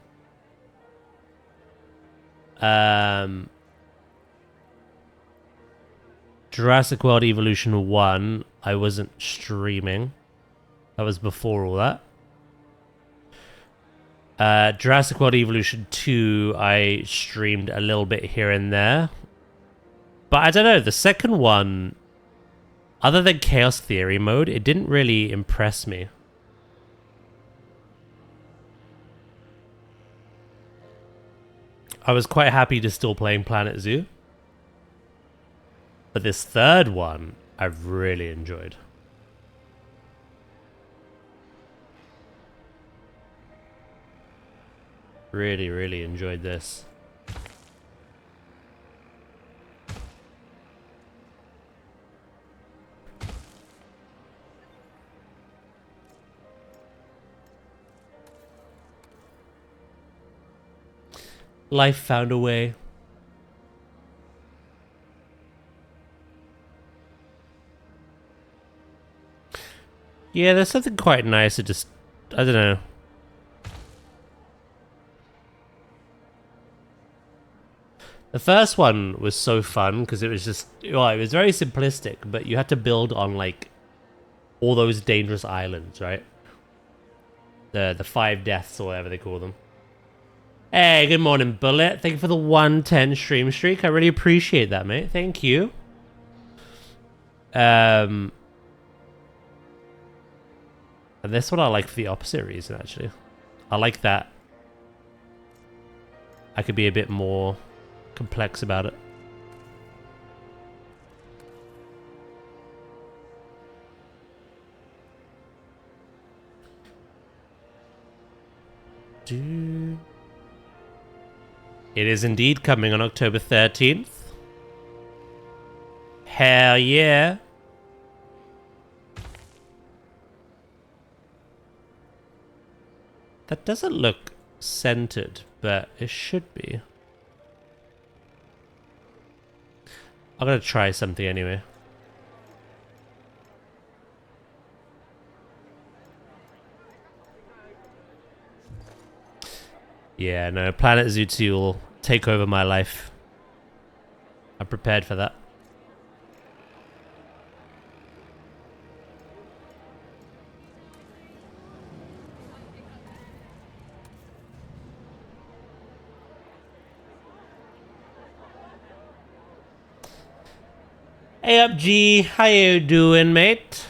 Jurassic World Evolution 1, I wasn't streaming. That was before all that. Jurassic World Evolution 2, I streamed a little bit here and there. But I don't know, the second one, other than Chaos Theory mode, it didn't really impress me. I was quite happy to still playing Planet Zoo. But this third one, I've really enjoyed. Really, really enjoyed this. Life found a way. Yeah, there's something quite nice to just, I don't know. The first one was so fun because it was just, well, it was very simplistic, but you had to build on like all those dangerous islands, right? The 5 deaths or whatever they call them. Hey, good morning, Bullet. Thank you for the 110 stream streak. I really appreciate that, mate. Thank you. And this one I like for the opposite reason, actually. I like that I could be a bit more complex about it. It is indeed coming on October 13th. Hell yeah. That doesn't look centered, but it should be. I'm gonna try something anyway. Yeah, no, Planet Zoo 2 will take over my life. I'm prepared for that. Hey up, G. How you doing, mate?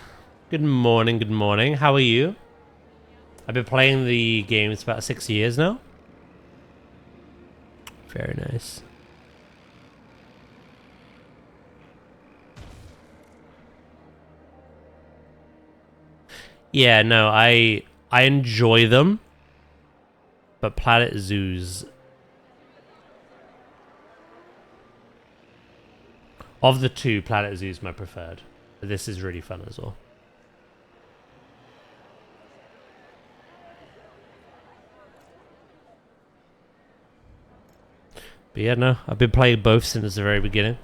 Good morning, good morning. How are you? I've been playing the games about 6 years now. Very nice. Yeah, no, I enjoy them, but Planet Zoos, of the two, Planet Zoo is my preferred. But this is really fun as well. But yeah, no, I've been playing both since the very beginning.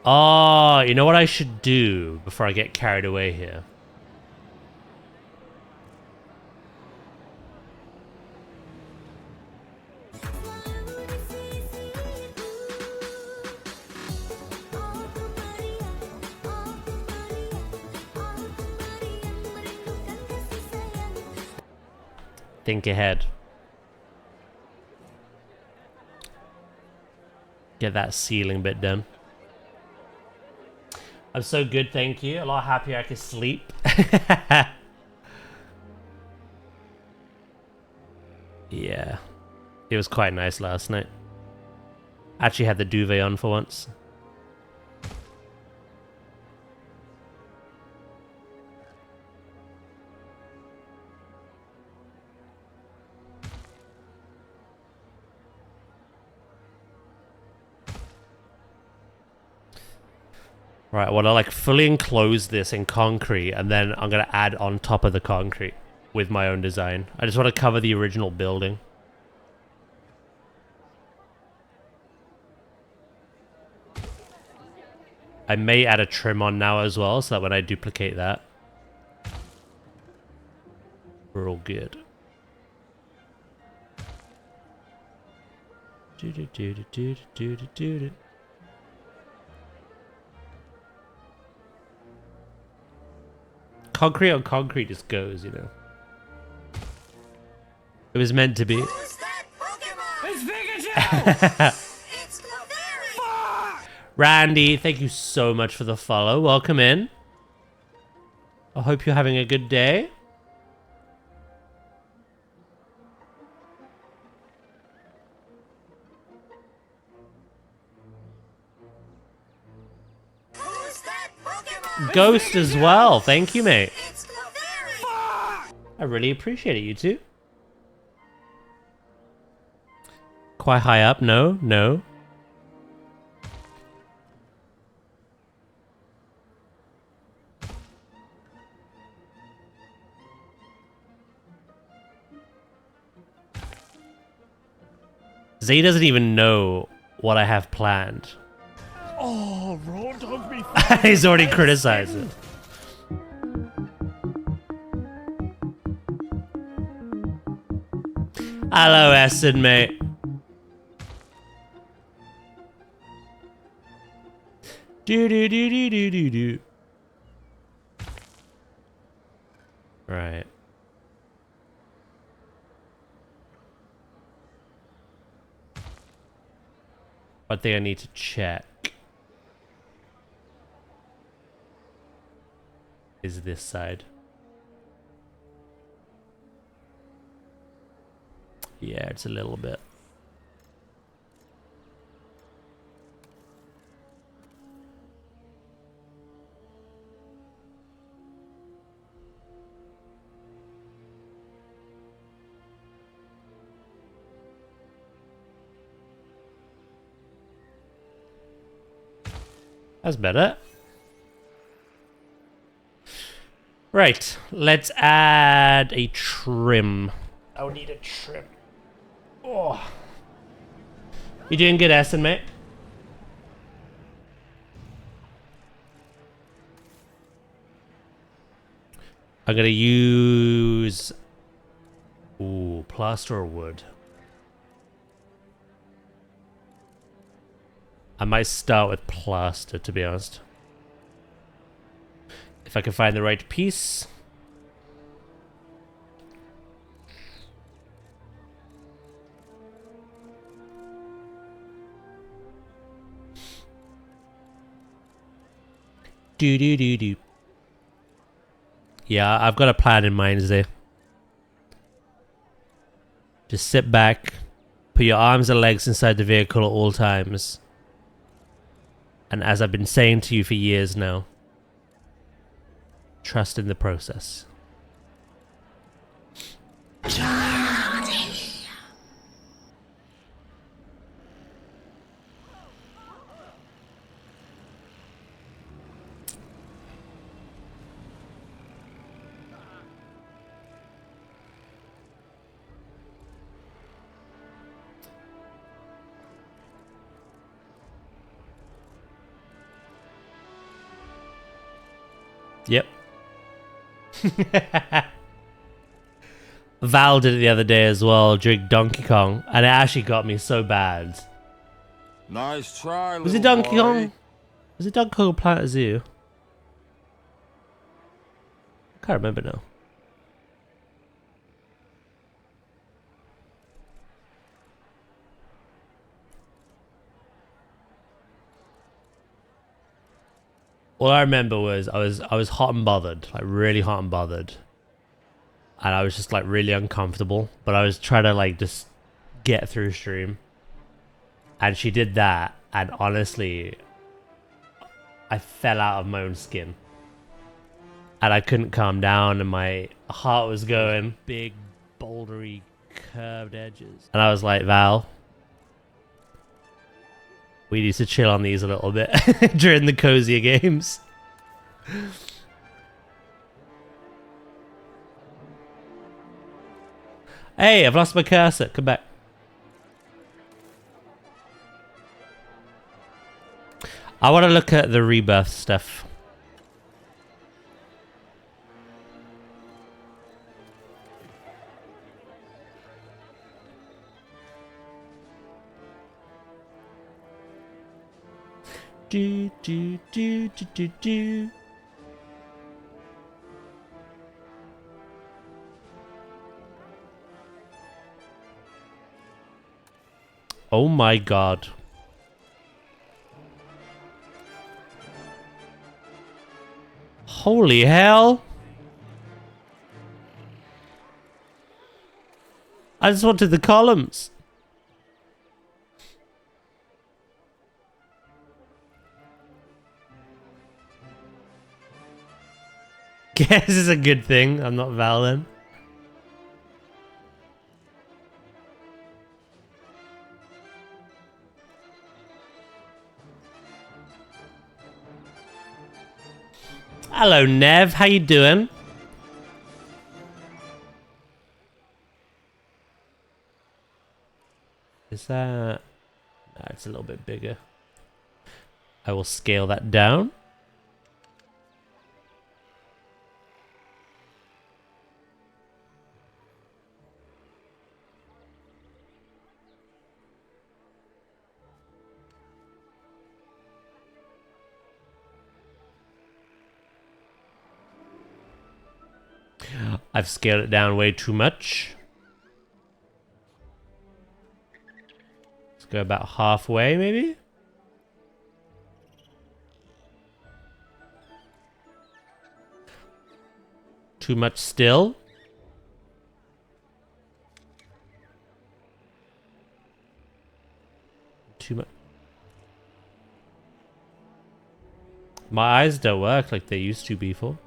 Oh, you know what I should do before I get carried away here? Think ahead. Get that ceiling bit done. I'm so good, thank you. A lot happier I could sleep. Yeah. It was quite nice last night. Actually had the duvet on for once. Right, I want to like fully enclose this in concrete, and then I'm going to add on top of the concrete with my own design. I just want to cover the original building. I may add a trim on now as well, so that when I duplicate that, we're all good. Concrete on concrete just goes, you know. It was meant to be. Who's that Pokemon? It's Clefairy! Randy, thank you so much for the follow. Welcome in. I hope you're having a good day. Ghost as well. Thank you, mate. It's Cloveri. I really appreciate it, you two. Quite high up. No, no. Z doesn't even know what I have planned. Oh, Road Dog me. He's already criticized it. Hello, Essen, mate. Do do do do do do do. Right. One thing I need to check is this side. Yeah, it's a little bit. That's better. Right, let's add a trim. I would need a trim. Oh. You doing good, Aston, mate? I'm gonna use... Ooh, plaster or wood? I might start with plaster, to be honest. If I can find the right piece. Do do do do. Yeah, I've got a plan in mind, Zay. Just sit back, put your arms and legs inside the vehicle at all times. And as I've been saying to you for years now, trust in the process. Yep. Val did it the other day as well during Donkey Kong, and it actually got me so bad. Nice try, Was it little Donkey boy. Kong? Was it Donkey Kong Planet Zoo? I can't remember now. All I remember was I was hot and bothered, like really hot and bothered. And I was just like really uncomfortable, but I was trying to like just get through stream. And she did that, and honestly, I fell out of my own skin. And I couldn't calm down, and my heart was going. Big, bouldery, curved edges. And I was like, Val, we need to chill on these a little bit during the cozier games. Hey, I've lost my cursor. Come back. I want to look at the rebirth stuff. Do do do do do do. Oh my god. Holy hell. I just wanted the columns. guess is a good thing. I'm not Val then. Hello, Nev. How you doing? Is that... No, it's a little bit bigger. I will scale that down. I've scaled it down way too much. Let's go about halfway, maybe? Too much still? Too much. My eyes don't work like they used to before.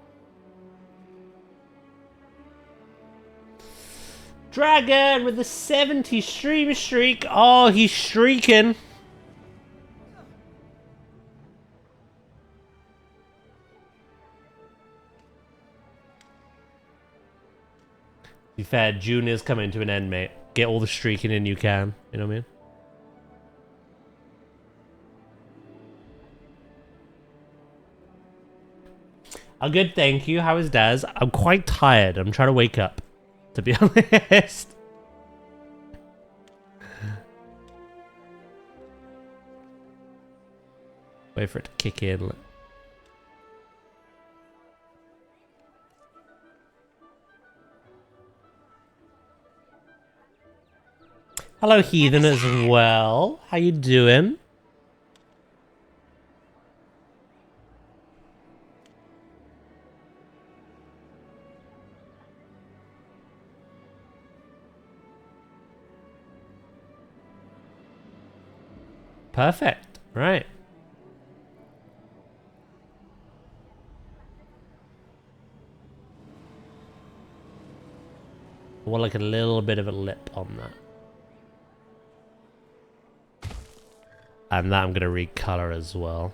Dragon with the 70 stream streak. Oh, he's streaking. To be fair, June is coming to an end, mate. Get all the streaking in you can. You know what I mean? A good, thank you. How is Daz? I'm quite tired. I'm trying to wake up, to be honest. Wait for it to kick in. Hello, Heathen, as well. How you doing? Perfect. Right. I want like a little bit of a lip on that. And that I'm going to recolor as well.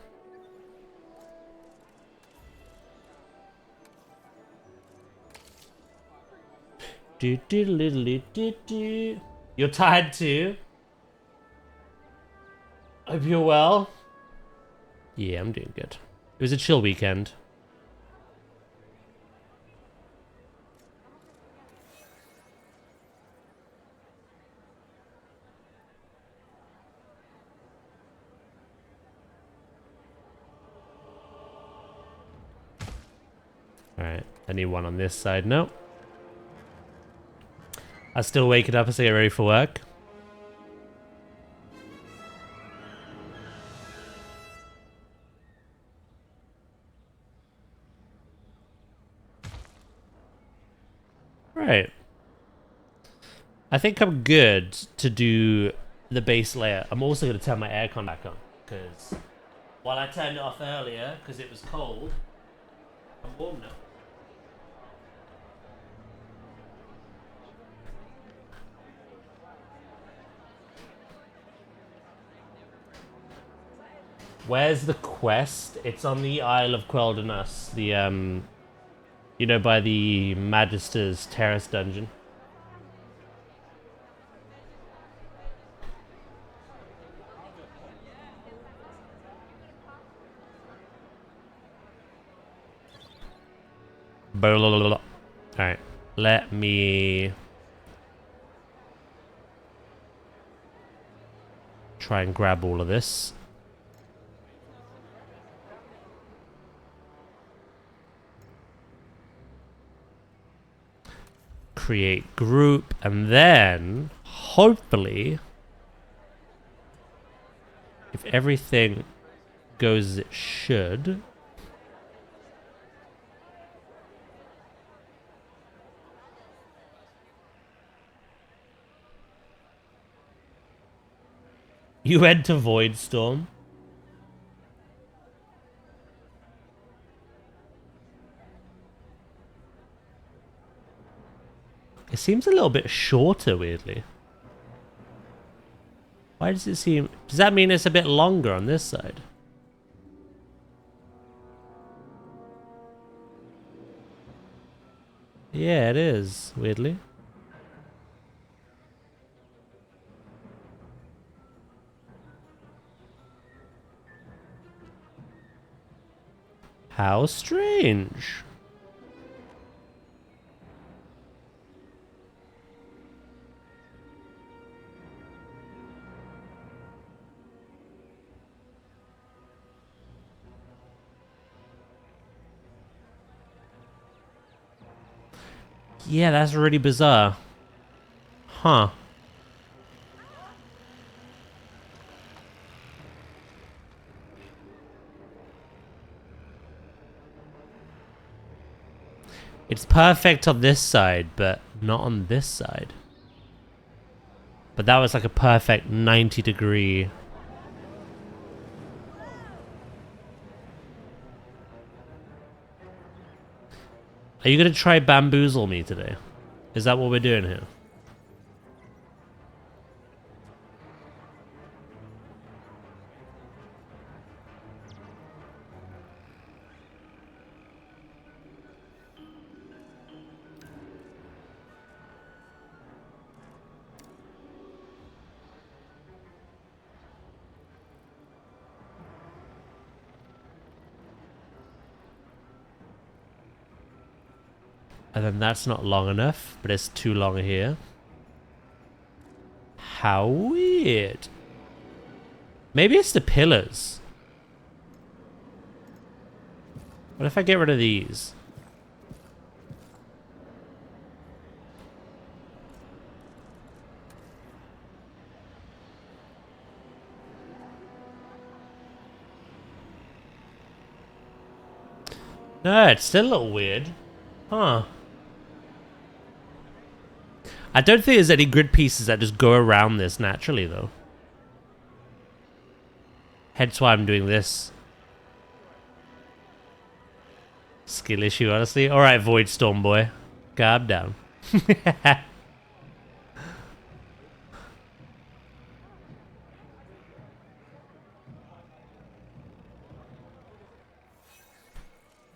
Do do do do do do. You're tired too? Hope you're well. Yeah, I'm doing good. It was a chill weekend. Alright, I need one on this side. Nope. I'm still waking up as I get ready for work. Right. I think I'm good to do the base layer. I'm also going to turn my aircon back on, because while I turned it off earlier because it was cold, I'm warm now. Where's the quest? It's on the Isle of Quel'Danas, the you know, by the Magister's Terrace dungeon. Alright, let me try and grab all of this. Create group, and then hopefully, if everything goes as it should, you head to Voidstorm. It seems a little bit shorter, weirdly. Why does it seem... Does that mean it's a bit longer on this side? Yeah, it is, weirdly. How strange. Yeah, that's really bizarre. Huh. It's perfect on this side, but not on this side. But that was like a perfect 90-degree. Are you going to try bamboozle me today? Is that what we're doing here? And then that's not long enough, but it's too long here. How weird. Maybe it's the pillars. What if I get rid of these? No, it's still a little weird. Huh. I don't think there's any grid pieces that just go around this naturally, though. Hence why I'm doing this. Skill issue, honestly. Alright, Void Storm boy. Calm down. Yeah,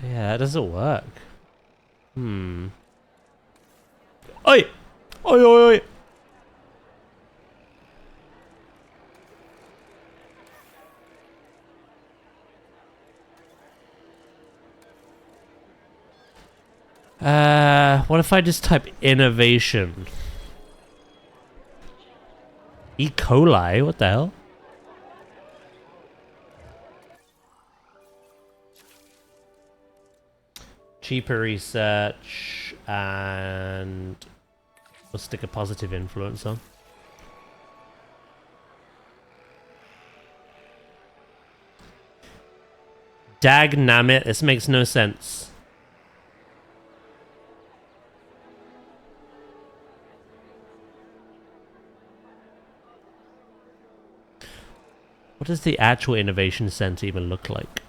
that doesn't work. Oi! Oi, oi, oi! What if I just type innovation? E. coli? What the hell? Cheaper research, and we'll stick a positive influence on. Dagnammit, this makes no sense. What does the actual innovation center even look like?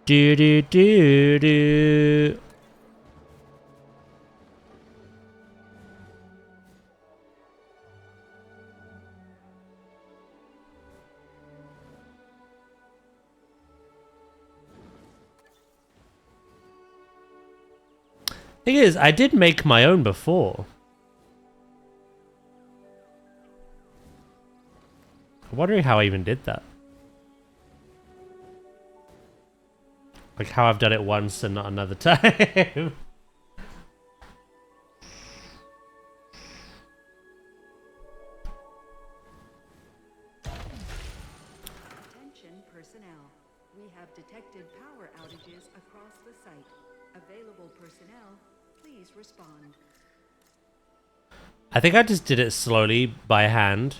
Do do do do. Thing is, I did make my own before. I'm wondering how I even did that. Like how I've done it once and not another time. Attention personnel. We have detected power outages across the site. Available personnel, please respond. I think I just did it slowly by hand.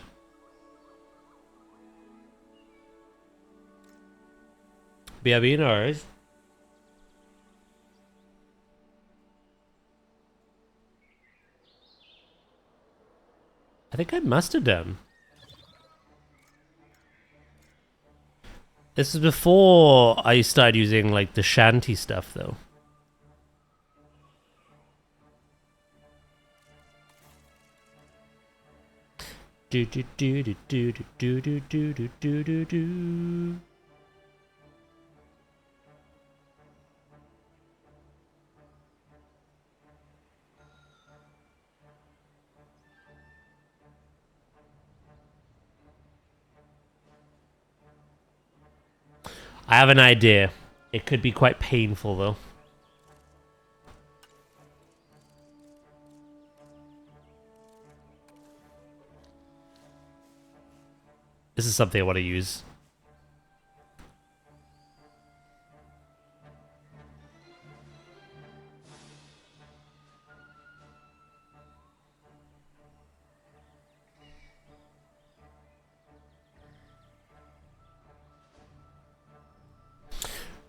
BRB, no worries. I think I must have done. This is before I started using like the shanty stuff though. Do do do do do do do do do do do do. I have an idea. It could be quite painful though. This is something I want to use.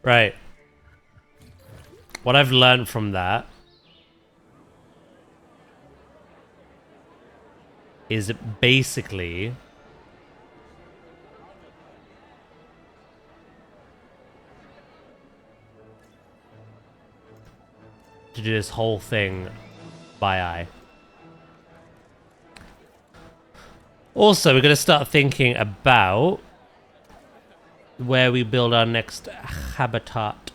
Right. What I've learned from that is basically to do this whole thing by eye. Also, we're going to start thinking about where we build our next habitat.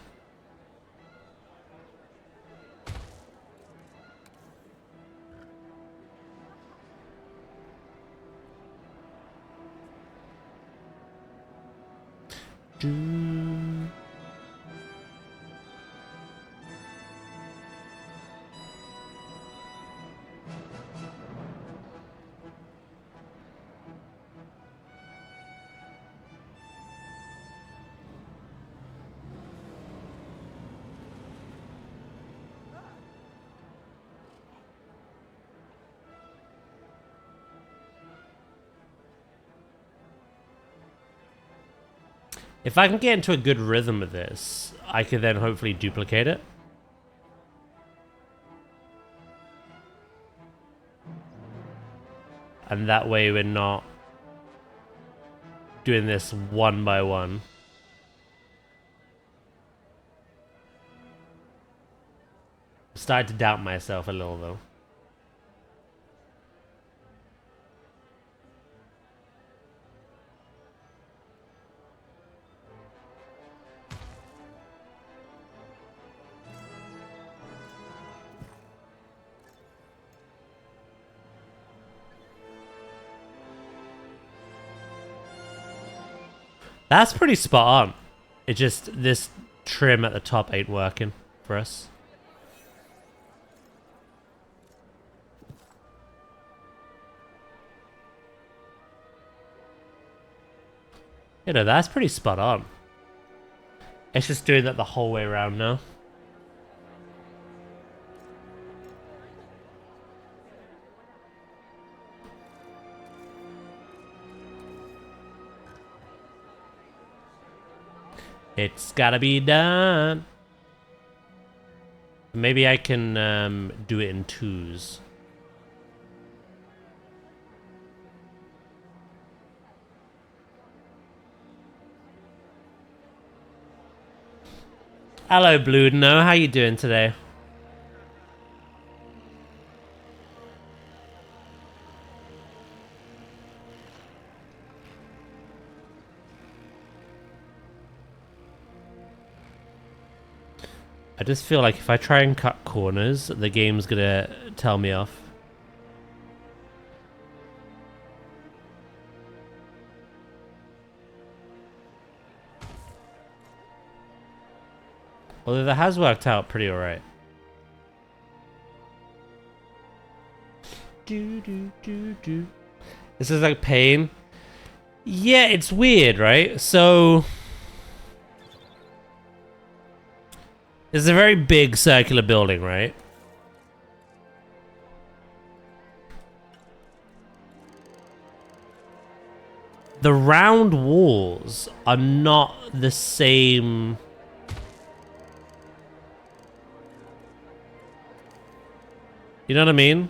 If I can get into a good rhythm of this, I can then hopefully duplicate it. And that way we're not doing this one by one. I'm starting to doubt myself a little though. That's pretty spot on. It just, this trim at the top ain't working for us. You know, that's pretty spot on. It's just doing that the whole way around now. It's gotta be done. Maybe I can do it in twos. Hello, Bludno. How you doing today? I just feel like if I try and cut corners, the game's gonna tell me off. Although that has worked out pretty alright. This is like pain. Yeah, it's weird, right? So it's a very big circular building, right? The round walls are not the same. You know what I mean?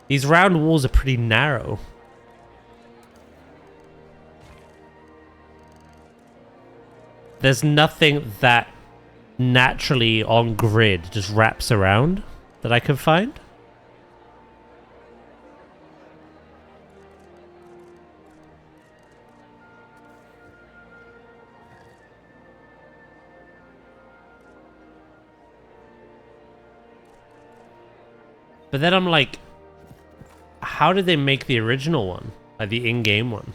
These round walls are pretty narrow. There's nothing that naturally on grid just wraps around that I can find. But then I'm like, how did they make the original one? Like the in-game one?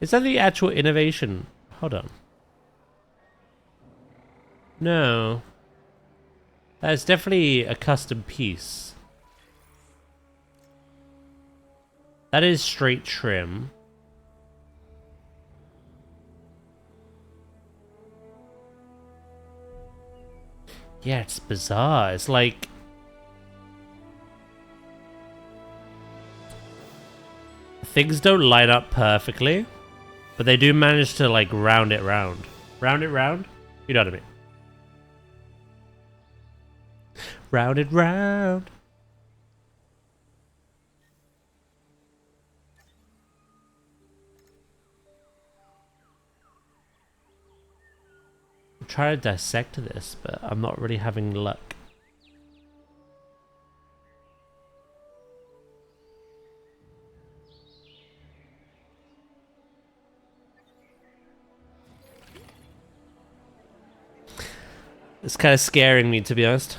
Is that the actual innovation? Hold on. No. That's definitely a custom piece. That is straight trim. Yeah, it's bizarre. It's like... things don't line up perfectly. But they do manage to, like, round it round. Round it round? You know what I mean. Round it round. I'm trying to dissect this, but I'm not really having luck. It's kind of scaring me, to be honest.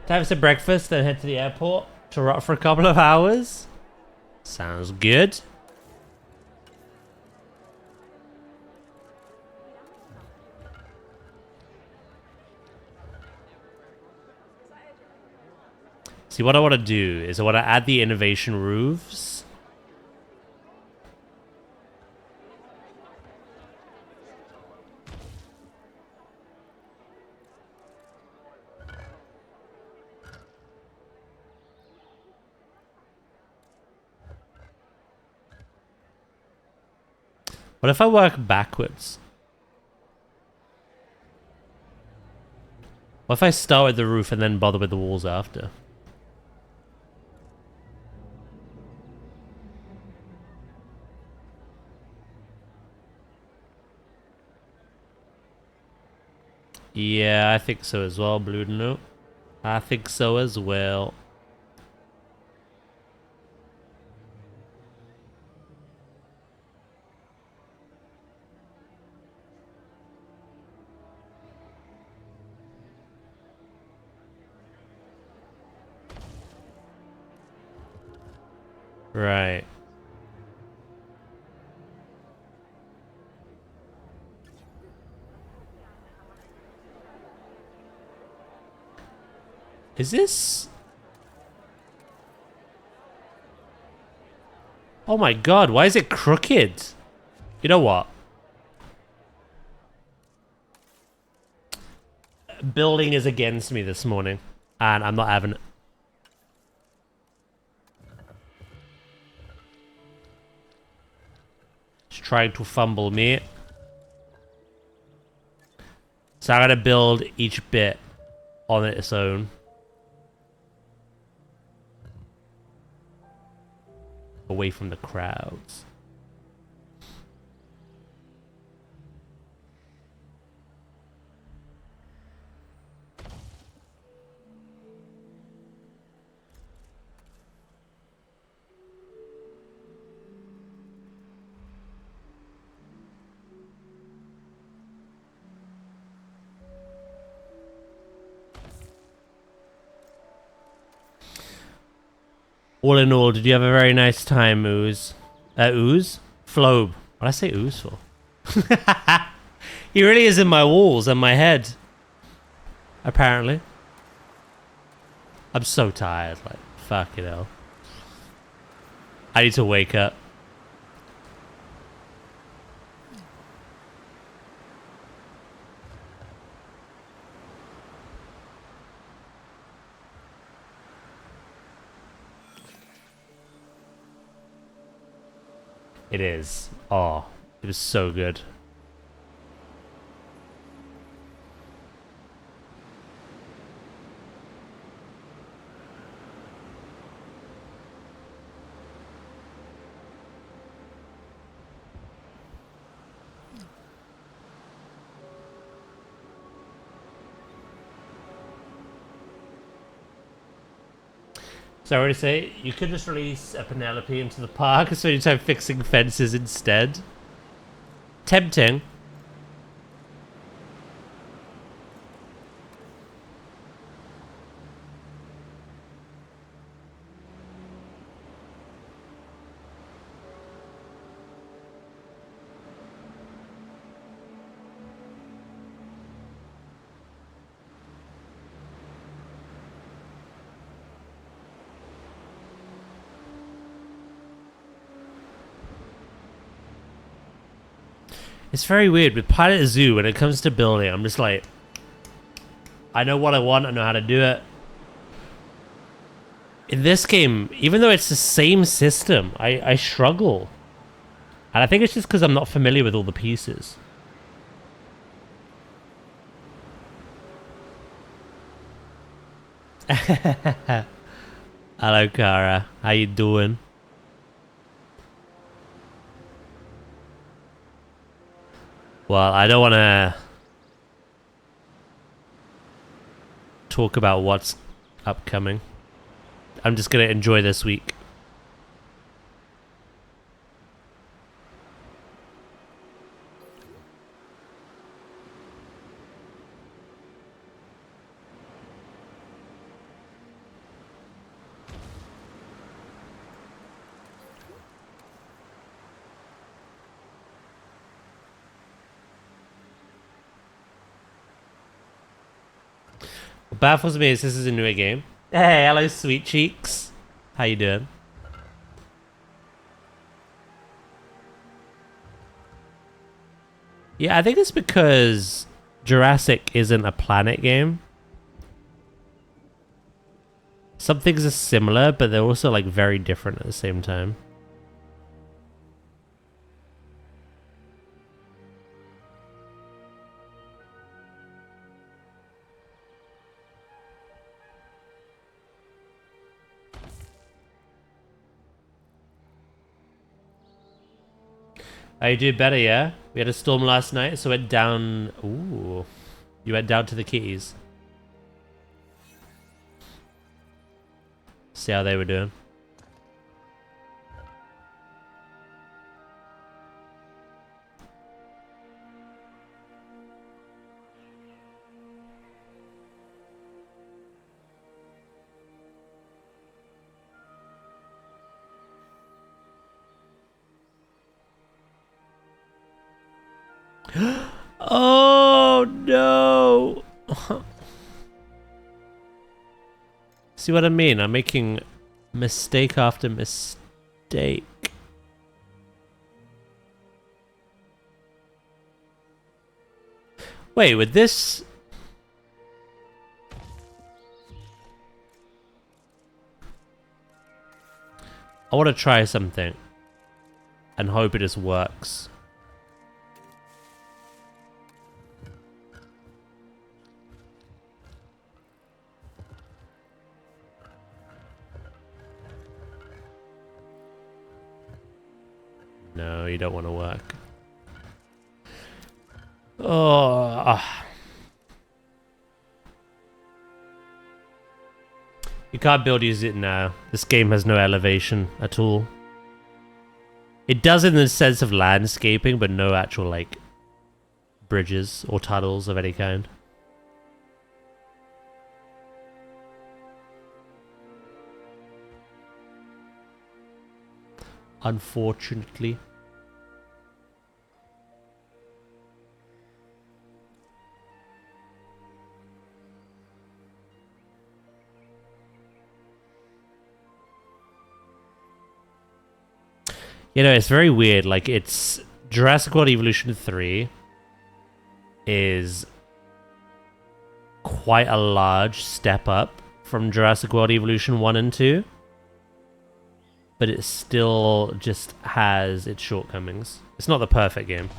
Time for some breakfast, then head to the airport to rot for a couple of hours. Sounds good. See, what I want to do is I want to add the innovation roofs. What if I work backwards? What if I start with the roof and then bother with the walls after? Yeah, I think so as well, Blue Note. I think so as well. Right. Is this... Oh my god, why is it crooked? You know what? Building is against me this morning, and I'm not having it. It's trying to fumble me. So I'm gonna build each bit on its own. Away from the crowds. All in all, did you have a very nice time, Ooze? Ooze? Flobe. What did I say Ooze for? He really is in my walls and my head. Apparently. I'm so tired. Like, fucking hell. I need to wake up. It is. Oh, it was so good. So I already say you could just release a Penelope into the park so you time fixing fences instead. Tempting. It's very weird with Pilot Zoo when it comes to building. I'm just like, I know what I want. I know how to do it. In this game, even though it's the same system, I struggle. And I think it's just because I'm not familiar with all the pieces. Hello, Kara. How you doing? Well, I don't want to talk about what's upcoming. I'm just going to enjoy this week. What baffles me is this is a newer game. Hey, hello, sweet cheeks. How you doing? Yeah, I think it's because Jurassic isn't a planet game. Some things are similar, but they're also like very different at the same time. You do better, yeah? We had a storm last night, so went down... Ooh. You went down to the Keys. See how they were doing. Oh no! See what I mean? I'm making mistake after mistake. Wait, with this... I want to try something and hope it just works. No, you don't want to work. Oh. You can't build use it now. This game has no elevation at all. It does in the sense of landscaping, but no actual, like, bridges or tunnels of any kind. Unfortunately. You know, it's very weird. Like, it's Jurassic World Evolution 3 is quite a large step up from Jurassic World Evolution 1 and 2. But it still just has its shortcomings. It's not the perfect game.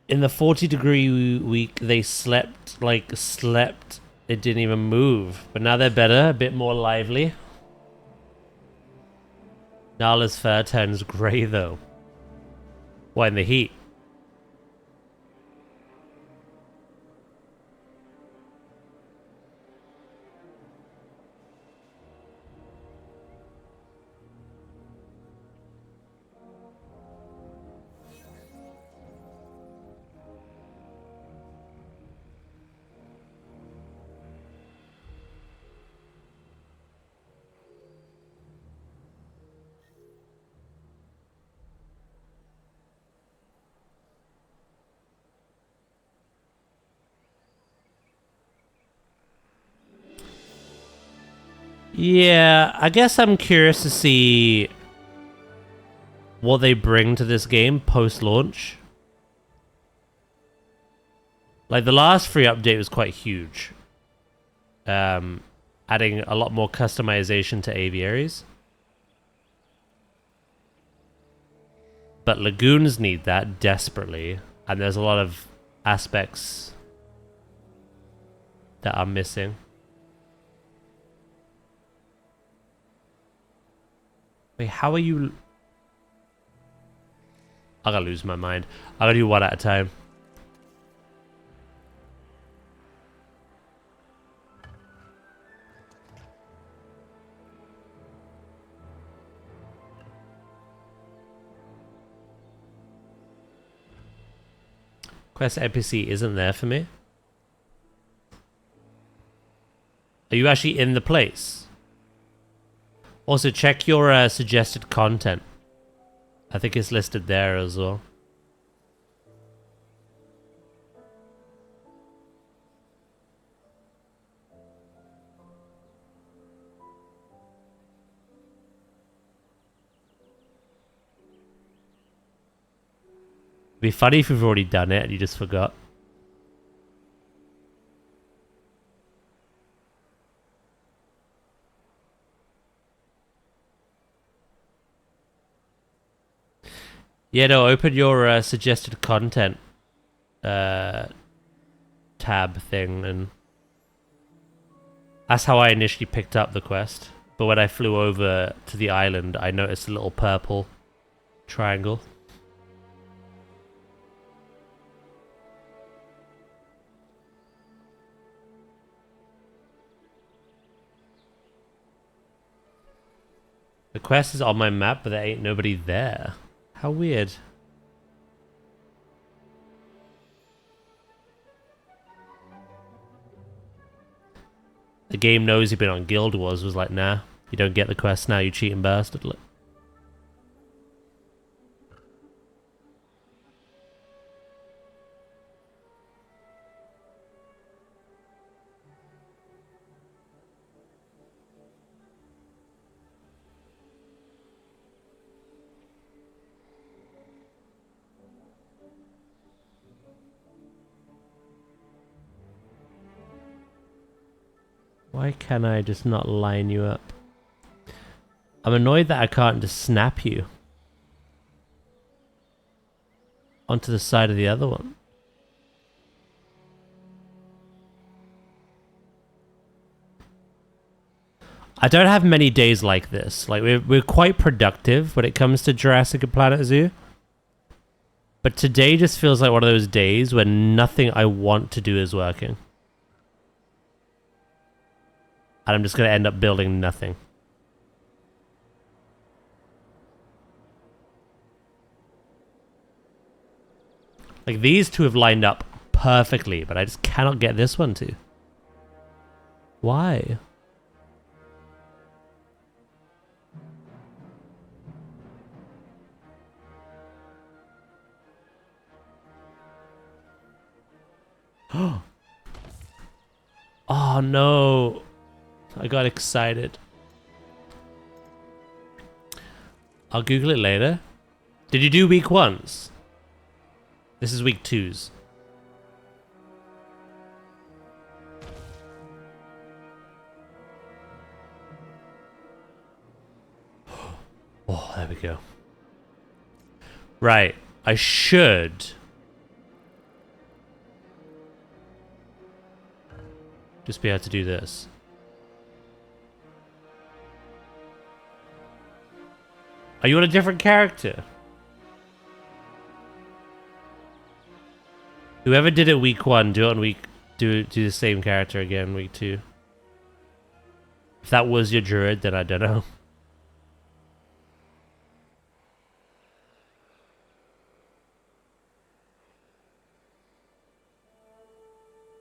In the 40-degree week, they slept. It didn't even move. But now they're better, a bit more lively. Nala's fur turns grey, though. Why, in the heat? Yeah, I guess I'm curious to see what they bring to this game post-launch. Like, the last free update was quite huge. Adding a lot more customization to aviaries. But lagoons need that desperately. And there's a lot of aspects that are missing. Wait, how are you... I gotta lose my mind. I gotta do one at a time. Quest NPC isn't there for me. Are you actually in the place? Also, check your suggested content. I think it's listed there as well. It'd be funny if you've already done it and you just forgot. Yeah, no, open your suggested content tab thing, and that's how I initially picked up the quest. But when I flew over to the island, I noticed a little purple triangle. The quest is on my map, but there ain't nobody there. How weird. The game knows you've been on Guild Wars, was like, nah, you don't get the quest now, you cheating bastard. Look. Why can I just not line you up? I'm annoyed that I can't just snap you onto the side of the other one. I don't have many days like this. Like, we're quite productive when it comes to Jurassic and Planet Zoo. But today just feels like one of those days where nothing I want to do is working. And I'm just going to end up building nothing. Like, these two have lined up perfectly, but I just cannot get this one to. Why? Oh no. I got excited. I'll Google it later. Did you do week 1s? This is week 2s. Oh, there we go. Right. I should just be able to do this. Are you on a different character? Whoever did it week 1, do it on do the same character again week 2. If that was your druid, then I don't know.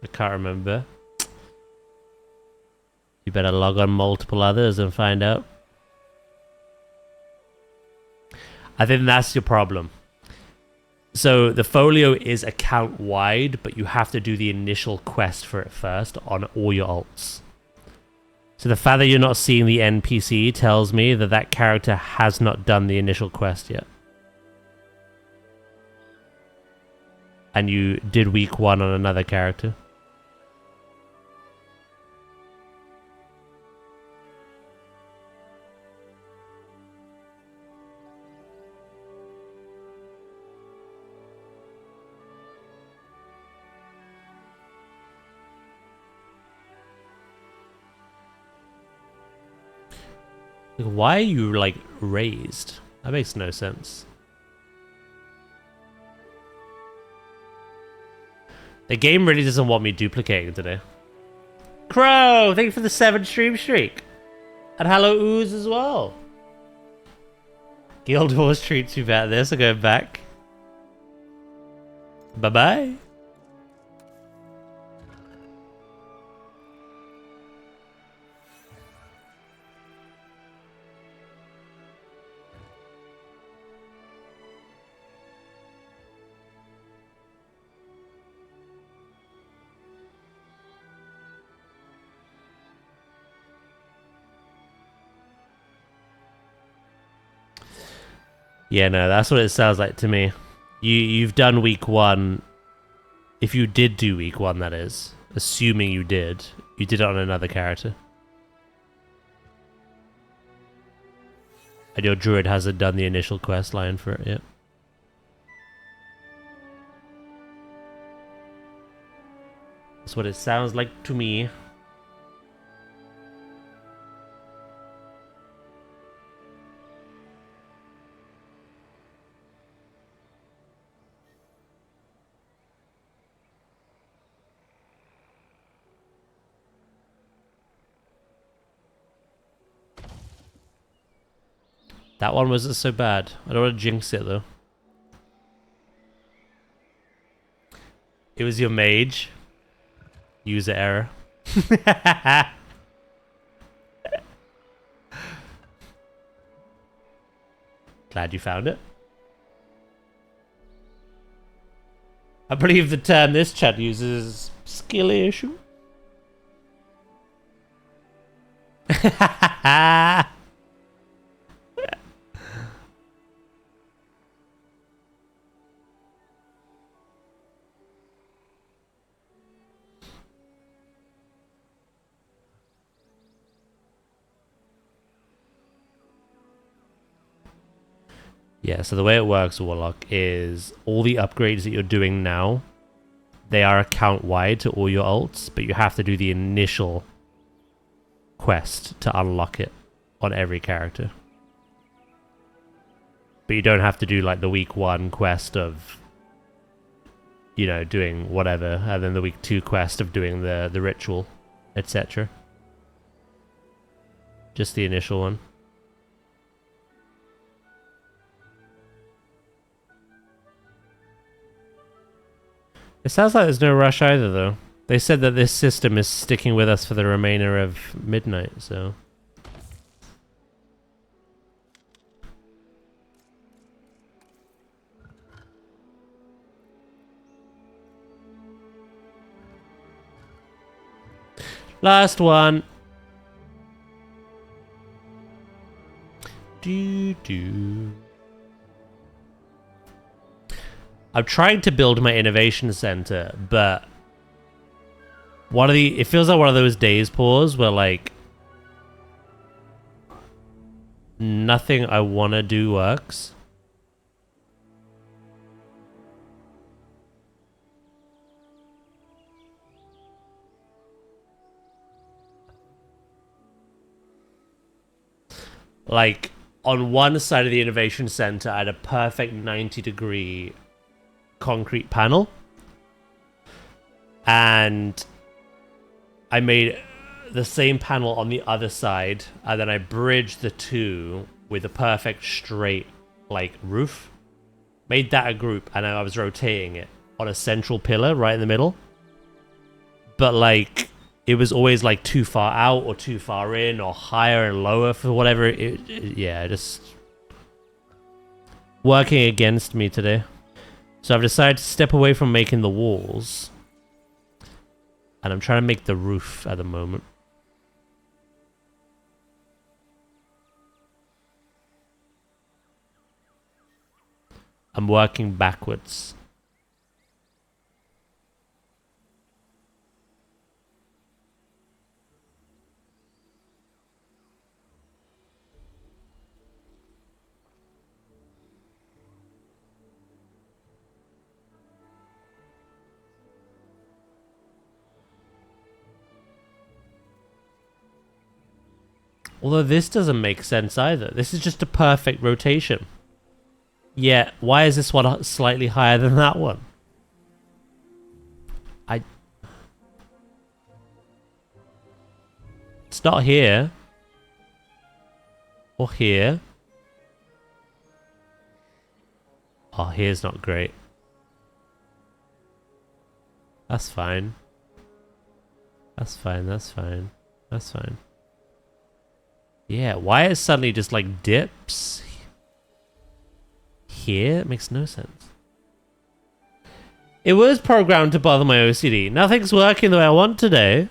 I can't remember. You better log on multiple others and find out. I think that's your problem. So the folio is account wide, but you have to do the initial quest for it first on all your alts. So the fact that you're not seeing the NPC tells me that that character has not done the initial quest yet. And you did week 1 on another character. Why are you, like, raised? That makes no sense. The game really doesn't want me duplicating today. Crow! Thank you for the 7 stream streak. And hello, Ooze, as well. Guild Wars treats you better. This, I'm going back. Bye-bye. Yeah, no, that's what it sounds like to me. You've done week 1. If you did do week 1, that is. Assuming you did it on another character. And your druid hasn't done the initial quest line for it yet. That's what it sounds like to me. That one wasn't so bad. I don't want to jinx it, though. It was your mage. User error. Glad you found it. I believe the term this chat uses is skill issue. Yeah, so the way it works, Warlock, is all the upgrades that you're doing now, they are account-wide to all your alts, but you have to do the initial quest to unlock it on every character. But you don't have to do, like, the week 1 quest of you know, doing whatever, and then the week 2 quest of doing the ritual, etc. Just the initial one. It sounds like there's no rush either, though. They said that this system is sticking with us for the remainder of midnight, so... Last one. I'm trying to build my innovation center, but it feels like one of those days, pause, where like nothing I want to do works. Like, on one side of the innovation center, I had a perfect 90-degree concrete panel. And I made the same panel on the other side, and then I bridged the two with a perfect straight, like, roof. Made that a group, and I was rotating it on a central pillar right in the middle. But, like... it was always like too far out or too far in or higher and lower for whatever. Yeah, just working against me today. So I've decided to step away from making the walls. And I'm trying to make the roof at the moment. I'm working backwards. Although this doesn't make sense either. This is just a perfect rotation. Yeah, why is this one slightly higher than that one? It's not here. Or here. Oh, here's not great. That's fine. That's fine, that's fine. That's fine. Yeah, why it suddenly just like dips here? It makes no sense. It was programmed to bother my OCD. Nothing's working the way I want today.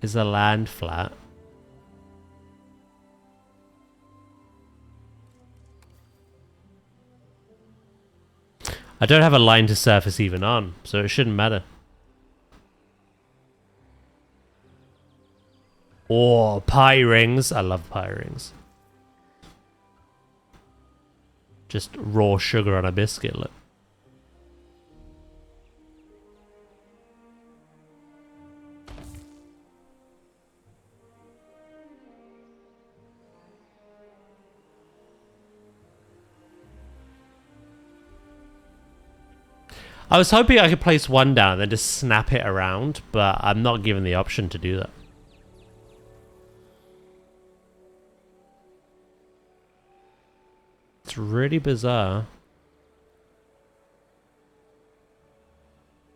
Is the land flat? I don't have a line to surface even on, so it shouldn't matter. Oh, pie rings. I love pie rings. Just raw sugar on a biscuit, look. I was hoping I could place one down and then just snap it around, but I'm not given the option to do that. It's really bizarre.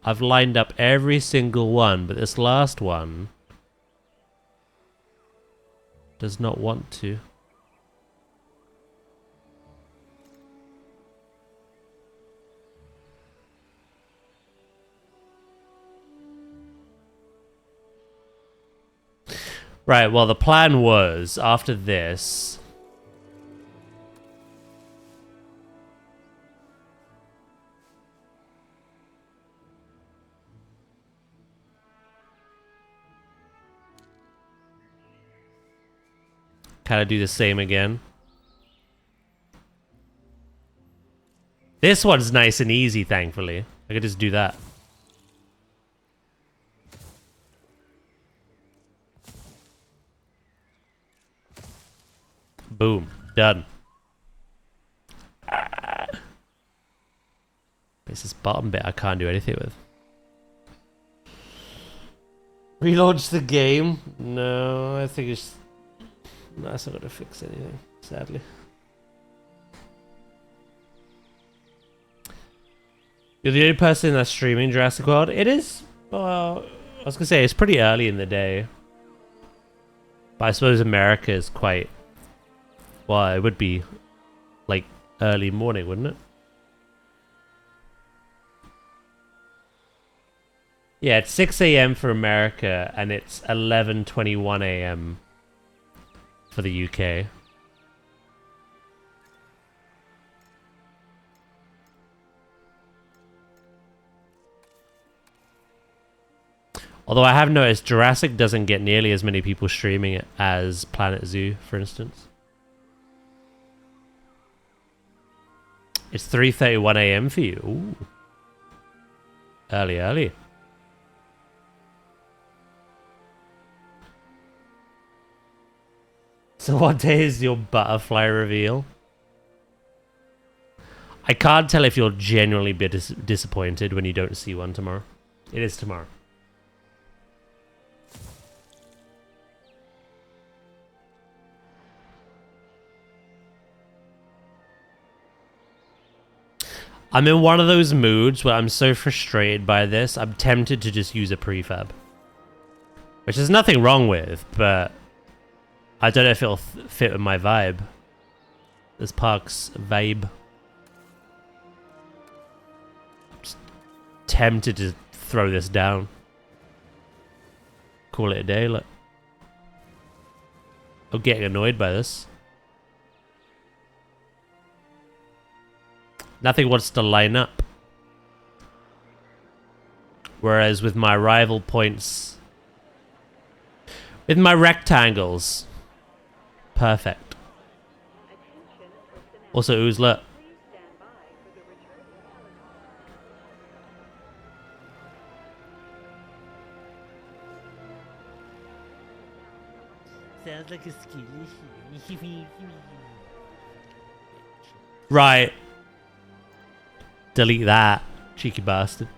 I've lined up every single one, but this last one does not want to. Right, well, the plan was, after this... kind of do the same again. This one's nice and easy, thankfully. I could just do that. Boom. Done. It's this bottom bit I can't do anything with. Relaunch the game? No, I think it's... No, that's not going to fix anything, sadly. You're the only person that's streaming Jurassic World? It is... Well, I was going to say, it's pretty early in the day. But I suppose America is quite... Well, it would be, like, early morning, wouldn't it? Yeah, it's 6 a.m. for America, and it's 11:21 a.m. for the UK. Although I have noticed Jurassic doesn't get nearly as many people streaming it as Planet Zoo, for instance. It's 3:31 a.m. for you. Ooh. Early, early. So what day is your butterfly reveal? I can't tell if you'll genuinely be disappointed when you don't see one tomorrow. It is tomorrow. I'm in one of those moods where I'm so frustrated by this, I'm tempted to just use a prefab. Which there's nothing wrong with, but I don't know if it'll fit with my vibe. This park's vibe. I'm just tempted to throw this down. Call it a day, look. I'm getting annoyed by this. Nothing wants to line up. Whereas with my rival points... With my rectangles... Perfect. Also, Oozler. Sounds like a skilly. Right. Delete that, cheeky bastard.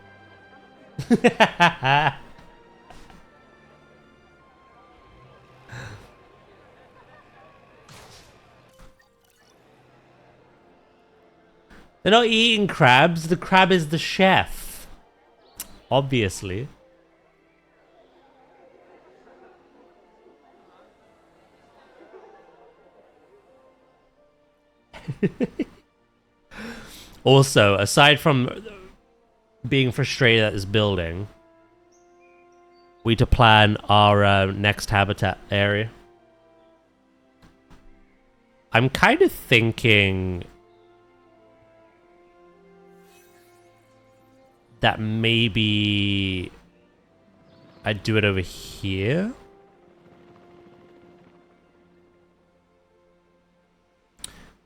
They're not eating crabs. The crab is the chef. Obviously. Also, aside from being frustrated at this building, we need to plan our next habitat area. I'm kind of thinking that maybe I'd do it over here.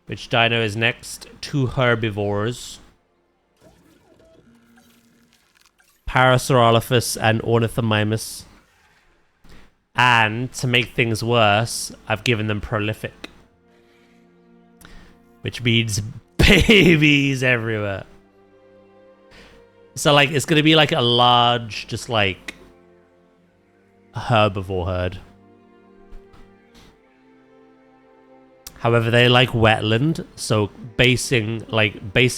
Which dino is next? 2 herbivores. Parasaurolophus and Ornithomimus. And, to make things worse, I've given them prolific. Which means babies everywhere. So, like, it's going to be like a large, just like, herbivore herd. However, they like wetland, so basing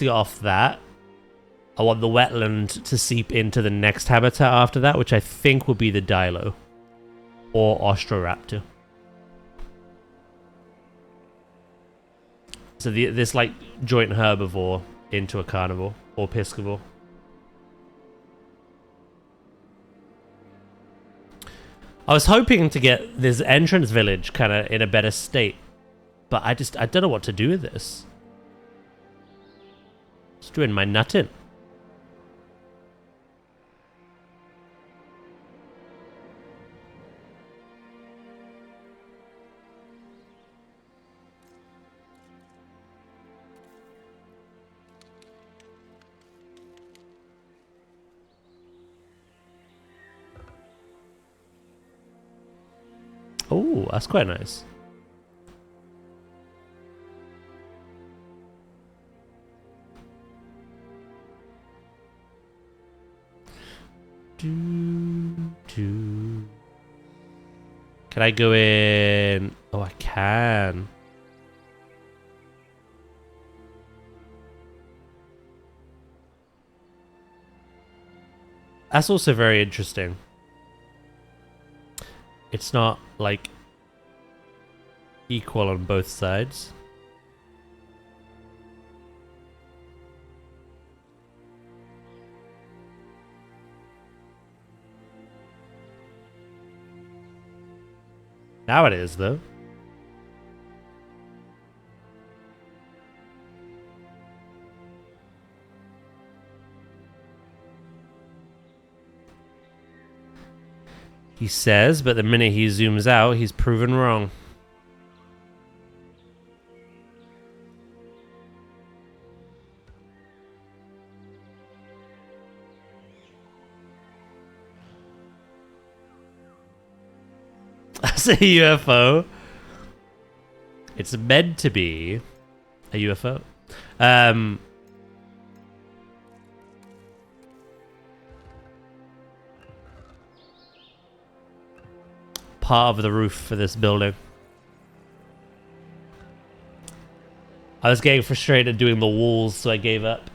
off that, I want the wetland to seep into the next habitat after that, which I think will be the Dilo or Ostroraptor. So this like joint herbivore into a carnivore or piscivore. I was hoping to get this entrance village kind of in a better state. But I don't know what to do with this. Just doing my nutting. Oh, that's quite nice. Can I go in? Oh, I can. That's also very interesting. It's not like equal on both sides. Now it is, though. He says, but the minute he zooms out, he's proven wrong. That's a UFO. It's meant to be a UFO. Part of the roof for this building. I was getting frustrated doing the walls, so I gave up.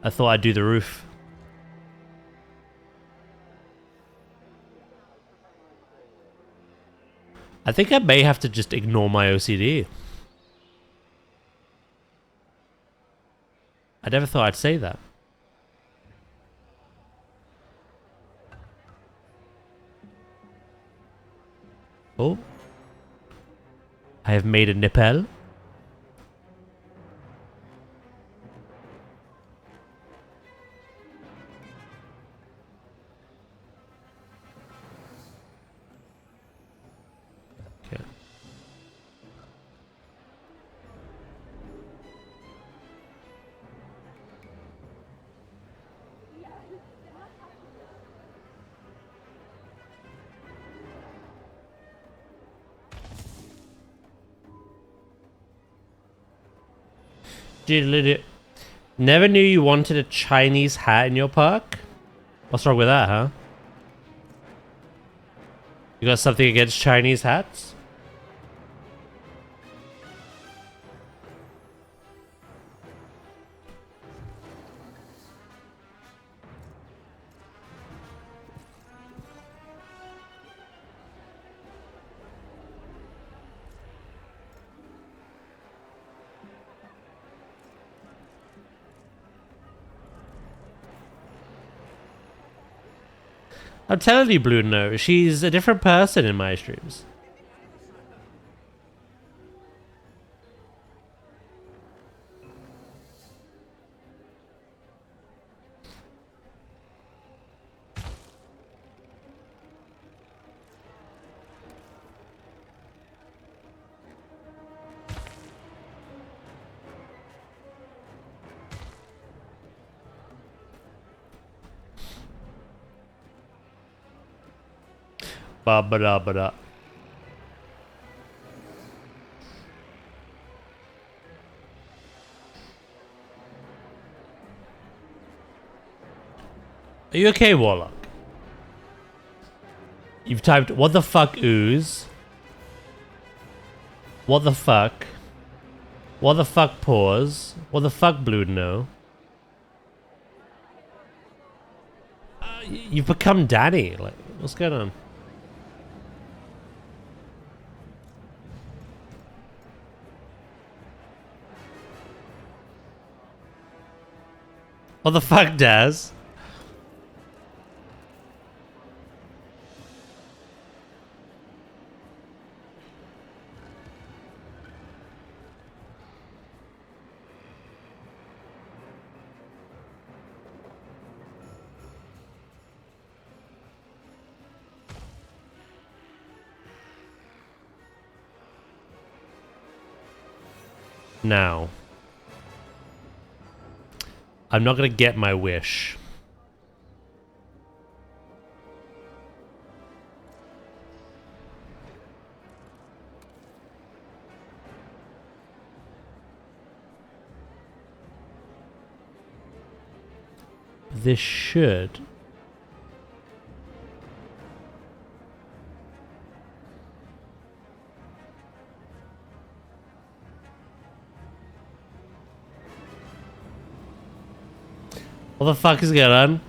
I thought I'd do the roof. I think I may have to just ignore my OCD. I never thought I'd say that. Oh. I have made a nipple. Okay. Never knew you wanted a Chinese hat in your park? What's wrong with that, huh? You got something against Chinese hats? I'm telling you, Blue No, she's a different person in my streams. Ba-ba-da-ba-da. Are you okay, Warlock? You've typed, what the fuck, ooze? What the fuck? What the fuck, pause? What the fuck, Blue No? You've become Danny. Like, what's going on? What the fuck, Daz? Now, I'm not gonna get my wish. This should. What the fuck is going on?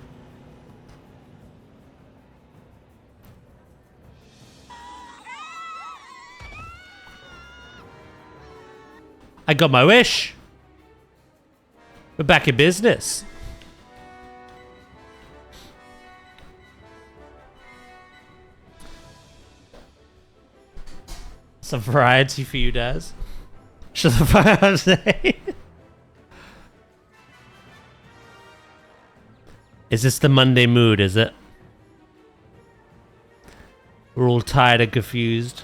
I got my wish. We're back in business. Some variety for you, Daz. Shut the fuck up, say. Is this the Monday mood, is it? We're all tired and confused.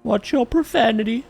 Watch your profanity.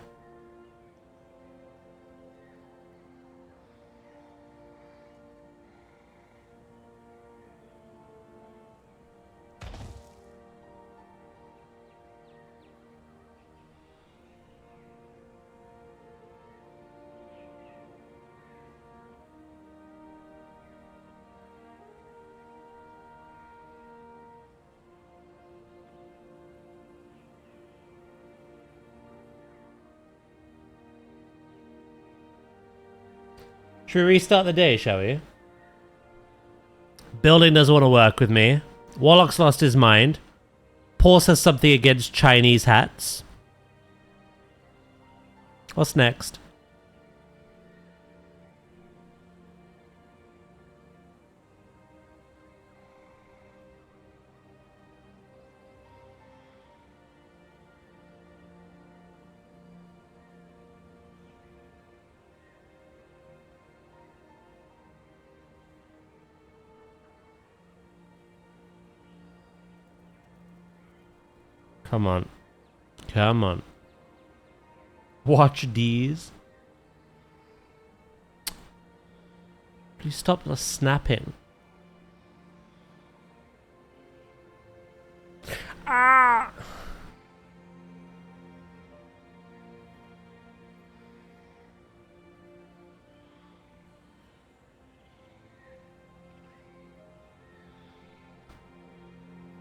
Should we restart the day, shall we? Building doesn't want to work with me. Warlock's lost his mind. Paul says something against Chinese hats. What's next? Come on. Come on. Watch these. Please stop the snapping. Ah!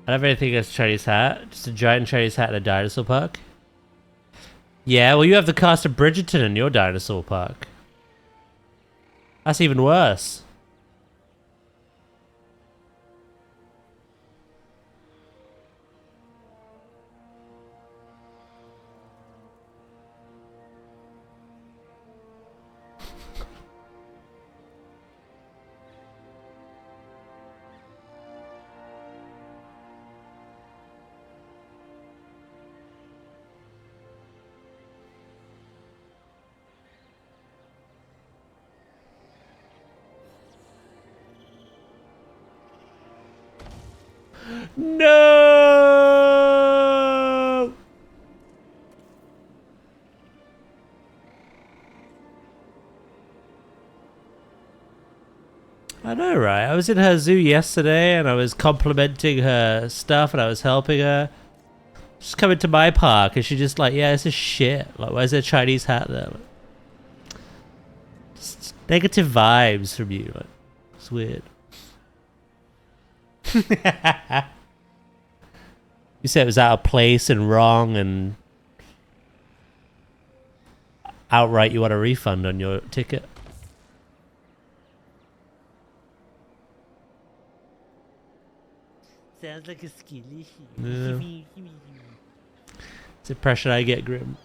I don't have anything against Chinese hat. Just a giant Chinese hat in a dinosaur park. Yeah, well, you have the cast of Bridgerton in your dinosaur park. That's even worse. No! I know, right? I was in her zoo yesterday and I was complimenting her stuff and I was helping her. She's coming to my park and she's just like, yeah, this is shit. Like, where's there a Chinese hat there? Like, just negative vibes from you. Like, it's weird. You said it was out of place and wrong and outright you want a refund on your ticket. Sounds like a skilly. Yeah. It's the impression I get, Grim.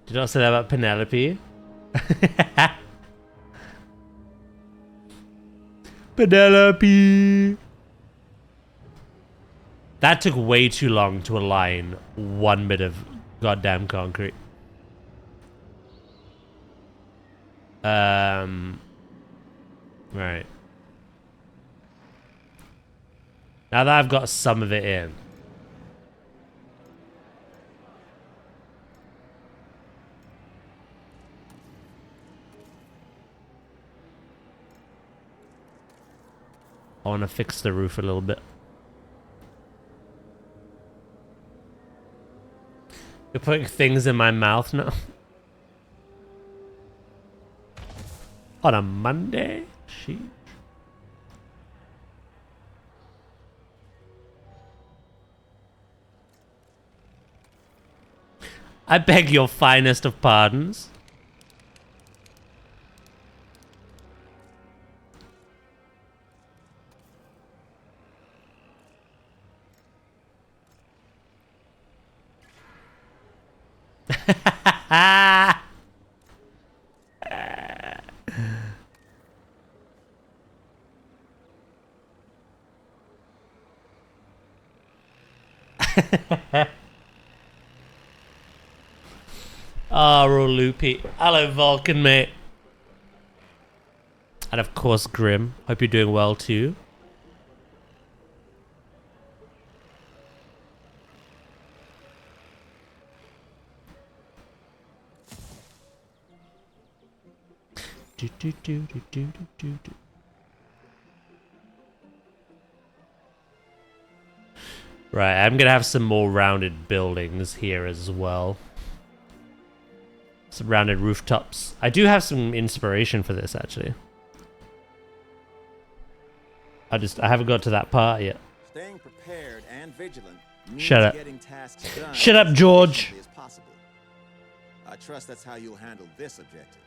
Did you not say that about Penelope? Penelope! That took way too long to align 1 bit of goddamn concrete. Right. Now that I've got some of it in. want to fix the roof a little bit. You're putting things in my mouth now. On a Monday? Sheesh. I beg your finest of pardons. Ah, oh, loopy. Hello, Vulcan, mate. And of course, Grim. Hope you're doing well too. Right, I'm gonna have some more rounded buildings here as well. Some rounded rooftops. I do have some inspiration for this, actually. I haven't got to that part yet. Staying prepared and vigilant means Shut up. getting tasks done Shut up, George. as possible. I trust that's how you'll handle this objective.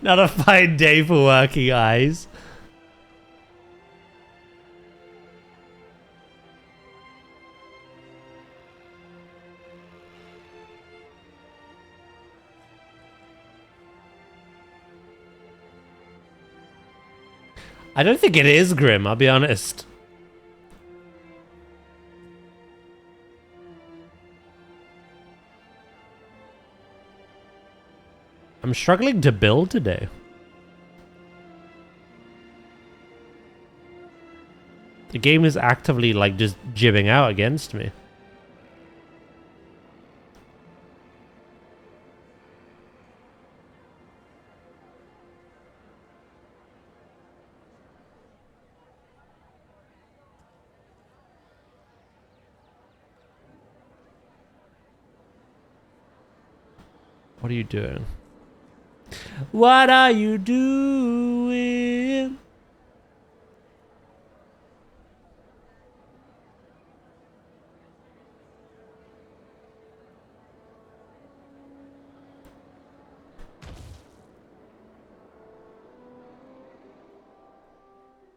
Not a fine day for working eyes. I don't think it is Grim, I'll be honest. I'm struggling to build today. The game is actively like just jibbing out against me. What are you doing? What are you doing?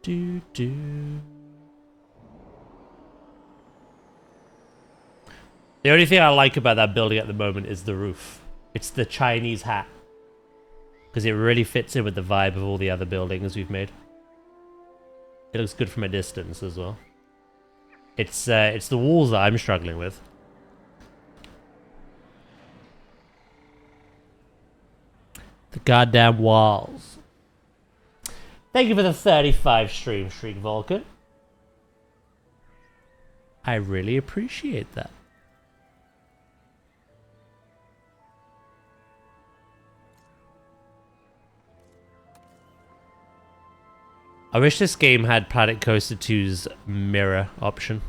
Do do. The only thing I like about that building at the moment is the roof. It's the Chinese hat. Because it really fits in with the vibe of all the other buildings we've made. It looks good from a distance as well. It's the walls that I'm struggling with. The goddamn walls. Thank you for the 35 stream, Vulcan. I really appreciate that. I wish this game had Planet Coaster 2's mirror option.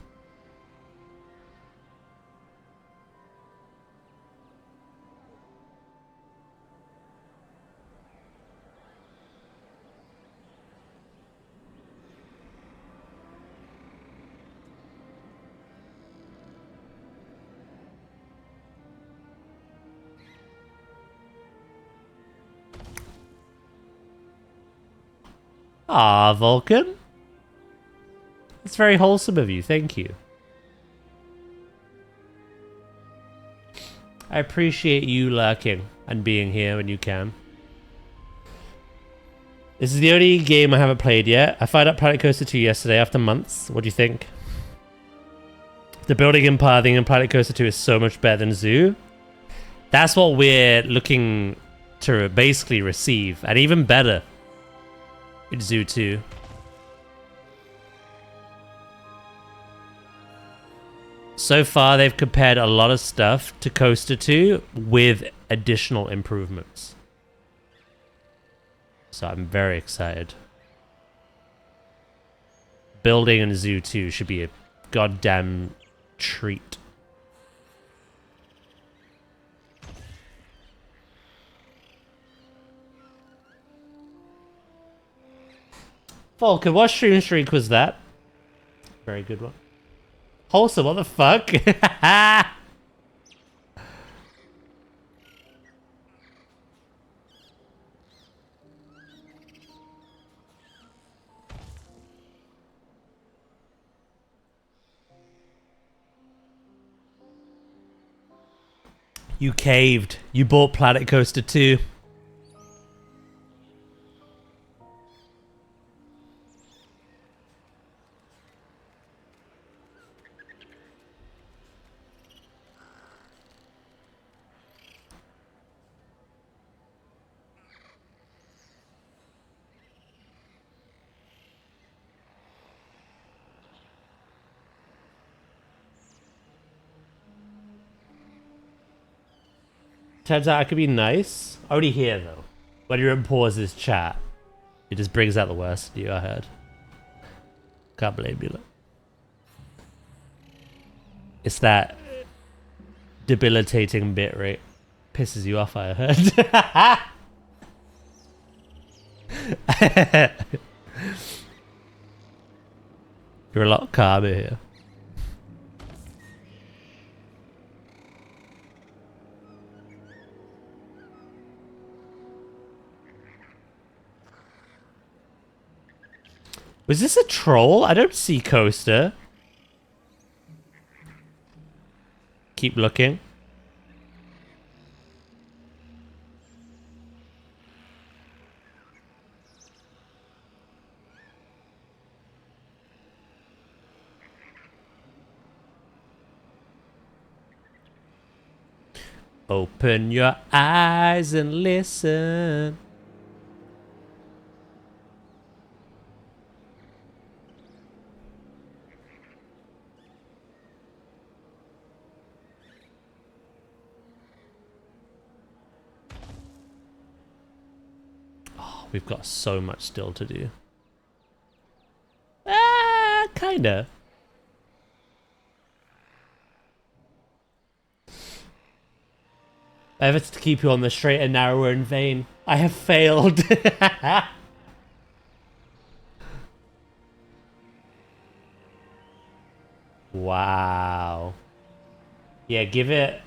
Ah, Vulcan. It's very wholesome of you, thank you. I appreciate you lurking and being here when you can. This is the only game I haven't played yet. I fired up Planet Coaster 2 yesterday after months. What do you think? The building and pathing in Planet Coaster 2 is so much better than Zoo. That's what we're looking to basically receive. And even better in Zoo 2. So far, they've compared a lot of stuff to Coaster 2 with additional improvements. So I'm very excited. Building in Zoo 2 should be a goddamn treat. Volker, what stream streak was that? Very good one. Wholesome, what the fuck? You caved. You bought Planet Coaster 2. Turns out I could be nice. Only here, though. When you're in pauses chat, it just brings out the worst of you, I heard. Can't blame you, look. It's that debilitating bitrate. Pisses you off, I heard. You're a lot calmer here. Was this a troll? I don't see Coaster. Keep looking. Open your eyes and listen. We've got so much still to do. Kinda. Efforts to keep you on the straight and narrow were in vain. I have failed. Wow. Yeah, give it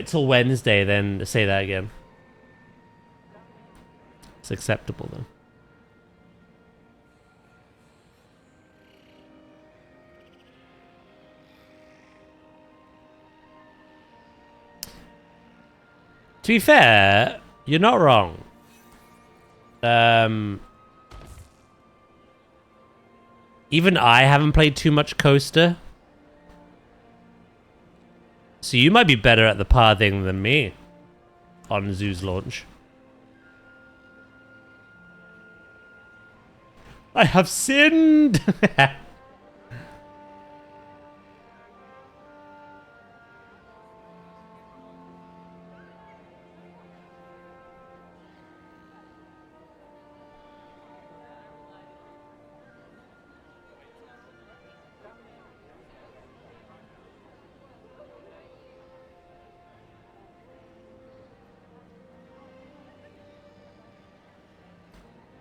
till Wednesday, then say that again. It's acceptable though. To be fair, you're not wrong. Even I haven't played too much Coaster. So you might be better at the pathing than me on Zoo's launch. I have sinned!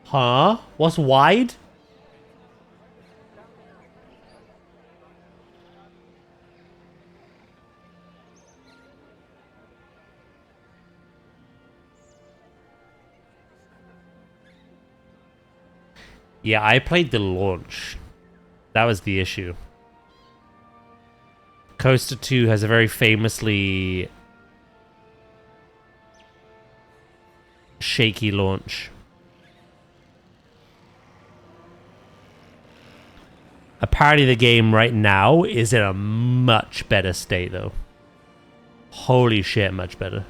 Huh? What's wide? Yeah, I played the launch. That was the issue. Coaster 2 has a very famously shaky launch. Apparently the game right now is in a much better state though. Holy shit, much better.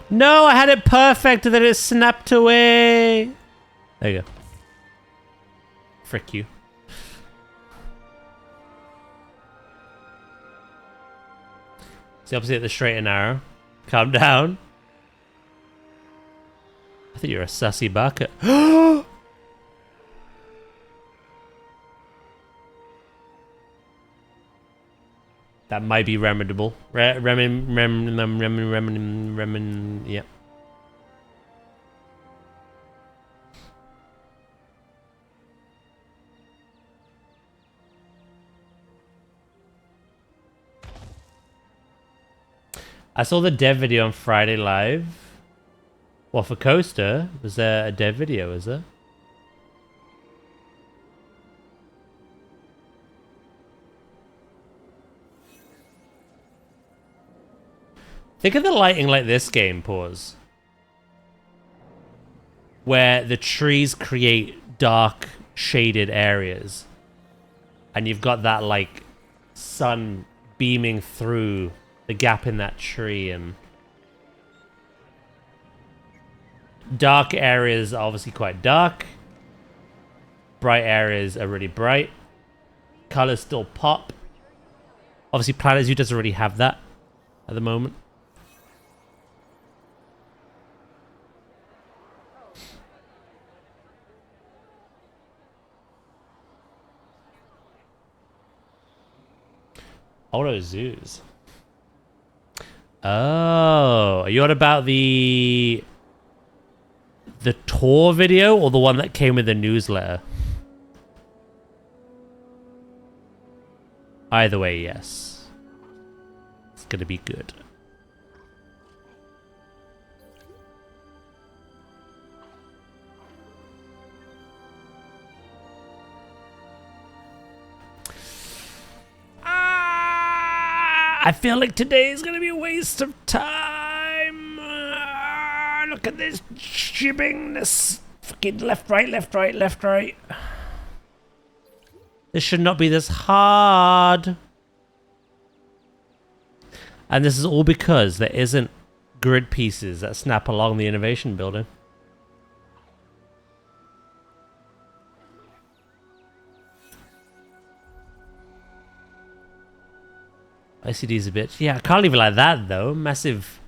No, I had it perfect and then it snapped away. There you go. Frick you. It's the opposite of the straight and narrow. Calm down. I think you're a sassy baka. That might be remediable. Yep. I saw the dev video on Friday Live. Well, for Coaster, was there a dev video, is there? Think of the lighting like this game, pause. Where the trees create dark, shaded areas. And you've got that, like, sun beaming through the gap in that tree, and dark areas are obviously quite dark. Bright areas are really bright. Colors still pop. Obviously, Planet Zoo doesn't really have that at the moment. Oh, those zoos. Oh, are you on about the tour video or the one that came with the newsletter? Either way, yes. It's gonna be good. I feel like today is gonna be a waste of time. Look at this jibbing, this fucking left, right, left, right, left, right. This should not be this hard. And this is all because there isn't grid pieces that snap along the innovation building. ICD's a bitch. Yeah, I can't leave it like that though. Massive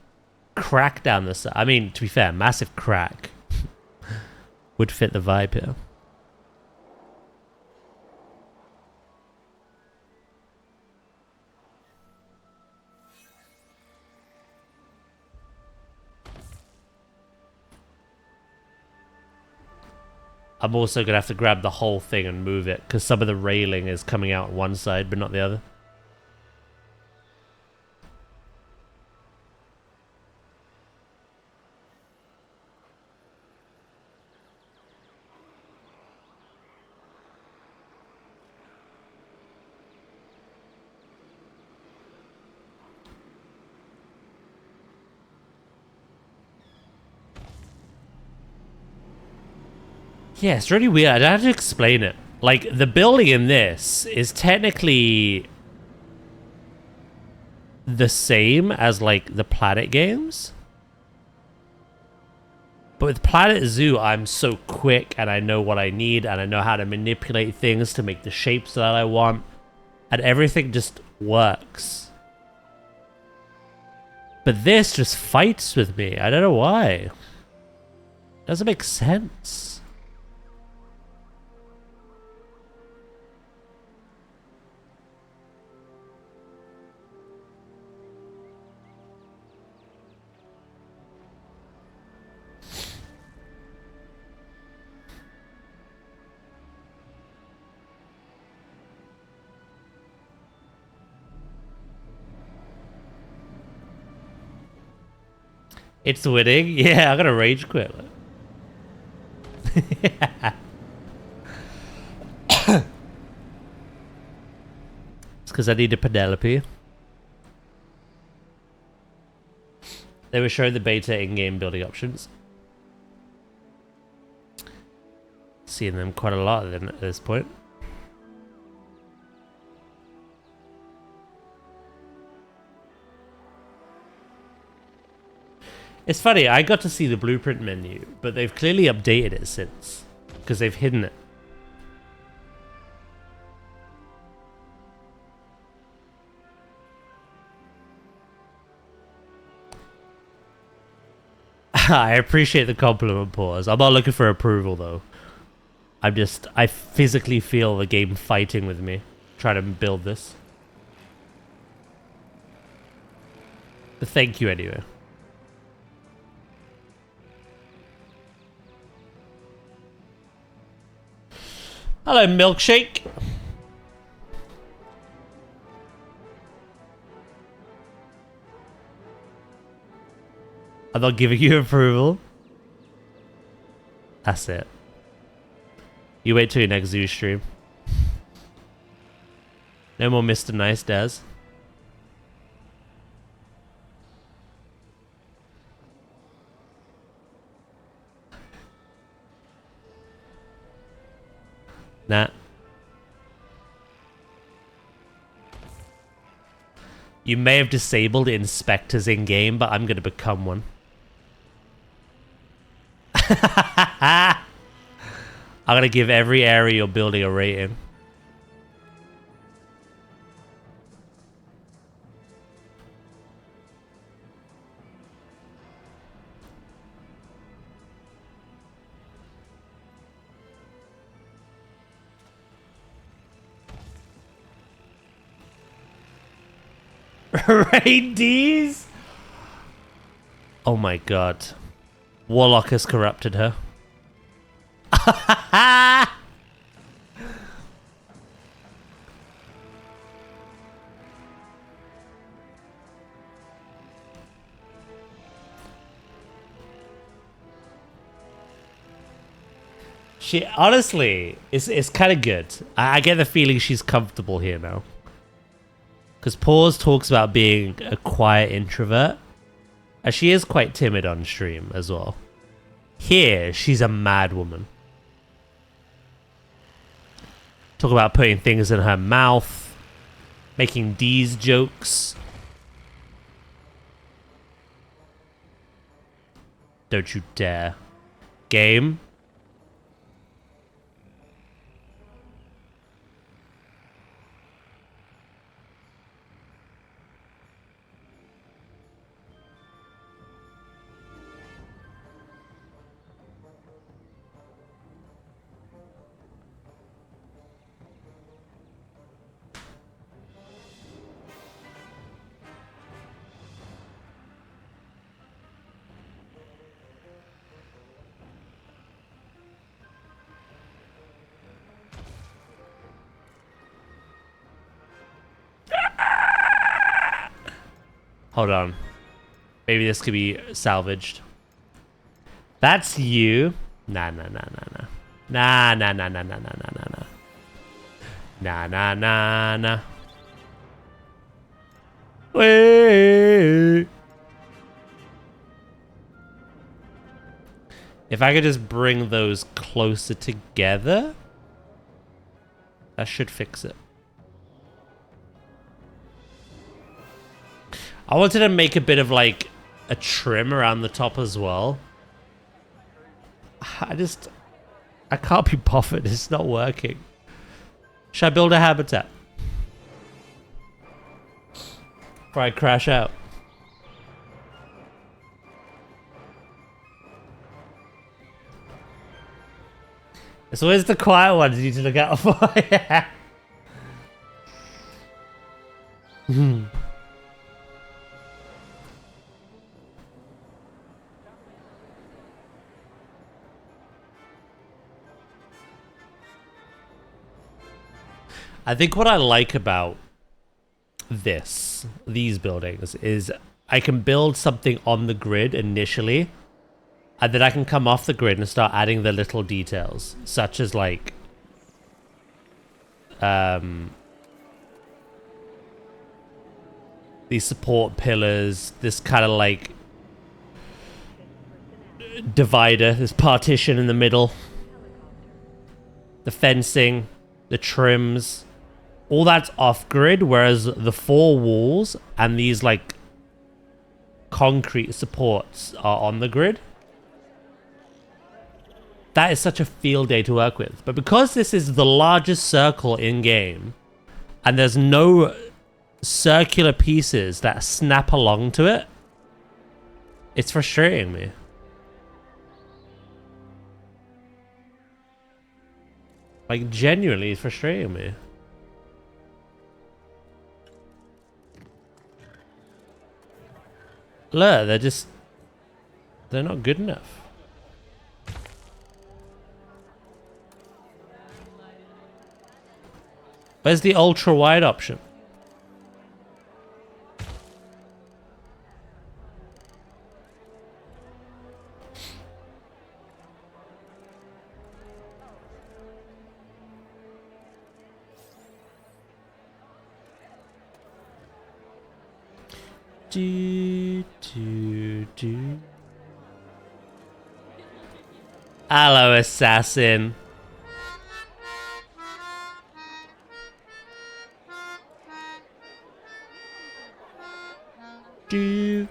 crack down the side. I mean, to be fair, massive crack would fit the vibe here. I'm also gonna have to grab the whole thing and move it because some of the railing is coming out one side but not the other. Yeah, it's really weird. I have to explain it. Like, the building in this is technically the same as, like, the Planet games. But with Planet Zoo, I'm so quick and I know what I need and I know how to manipulate things to make the shapes that I want. And everything just works. But this just fights with me. I don't know why. It doesn't make sense. It's winning? Yeah, I'm gonna rage quit. It's because I need a Penelope. They were showing the beta in-game building options. Seeing them quite a lot then at this point. It's funny, I got to see the blueprint menu, but they've clearly updated it since, because they've hidden it. I appreciate the compliment, Pause. I'm not looking for approval, though. I physically feel the game fighting with me, trying to build this. But thank you anyway. Hello, Milkshake. I'm not giving you approval. That's it. You wait till your next zoo stream. No more Mr. Nice, Daz. Nah. You may have disabled inspectors in game, but I'm gonna become one. I'm gonna give every area you're building a rating. Raid D's? Oh my god. Warlock has corrupted her. She honestly it's kind of good. I get the feeling she's comfortable here now. Because Pause talks about being a quiet introvert. And she is quite timid on stream as well. Here, she's a mad woman. Talk about putting things in her mouth. Making D's jokes. Don't you dare. Game. Hold on. Maybe this could be salvaged. That's you. Nah, nah, nah, nah, nah. Nah, nah, nah, nah, nah, nah, nah, nah, nah. Nah, nah, nah, nah. Wait. If I could just bring those closer together, that should fix it. I wanted to make a bit of like a trim around the top as well. I can't be bothered. It's not working. Should I build a habitat? Before I crash out. It's always the quiet ones you need to look out for. Yeah. I think what I like about these buildings, is I can build something on the grid initially, and then I can come off the grid and start adding the little details, such as like, these support pillars, this kind of like divider, this partition in the middle. The fencing, the trims, all that's off-grid, whereas the four walls and these, like, concrete supports are on the grid. That is such a field day to work with. But because this is the largest circle in-game, and there's no circular pieces that snap along to it, it's frustrating me. Like, genuinely, it's frustrating me. Look, they're not good enough. Where's the ultra wide option? Do, do, do. Hello, assassin. Do.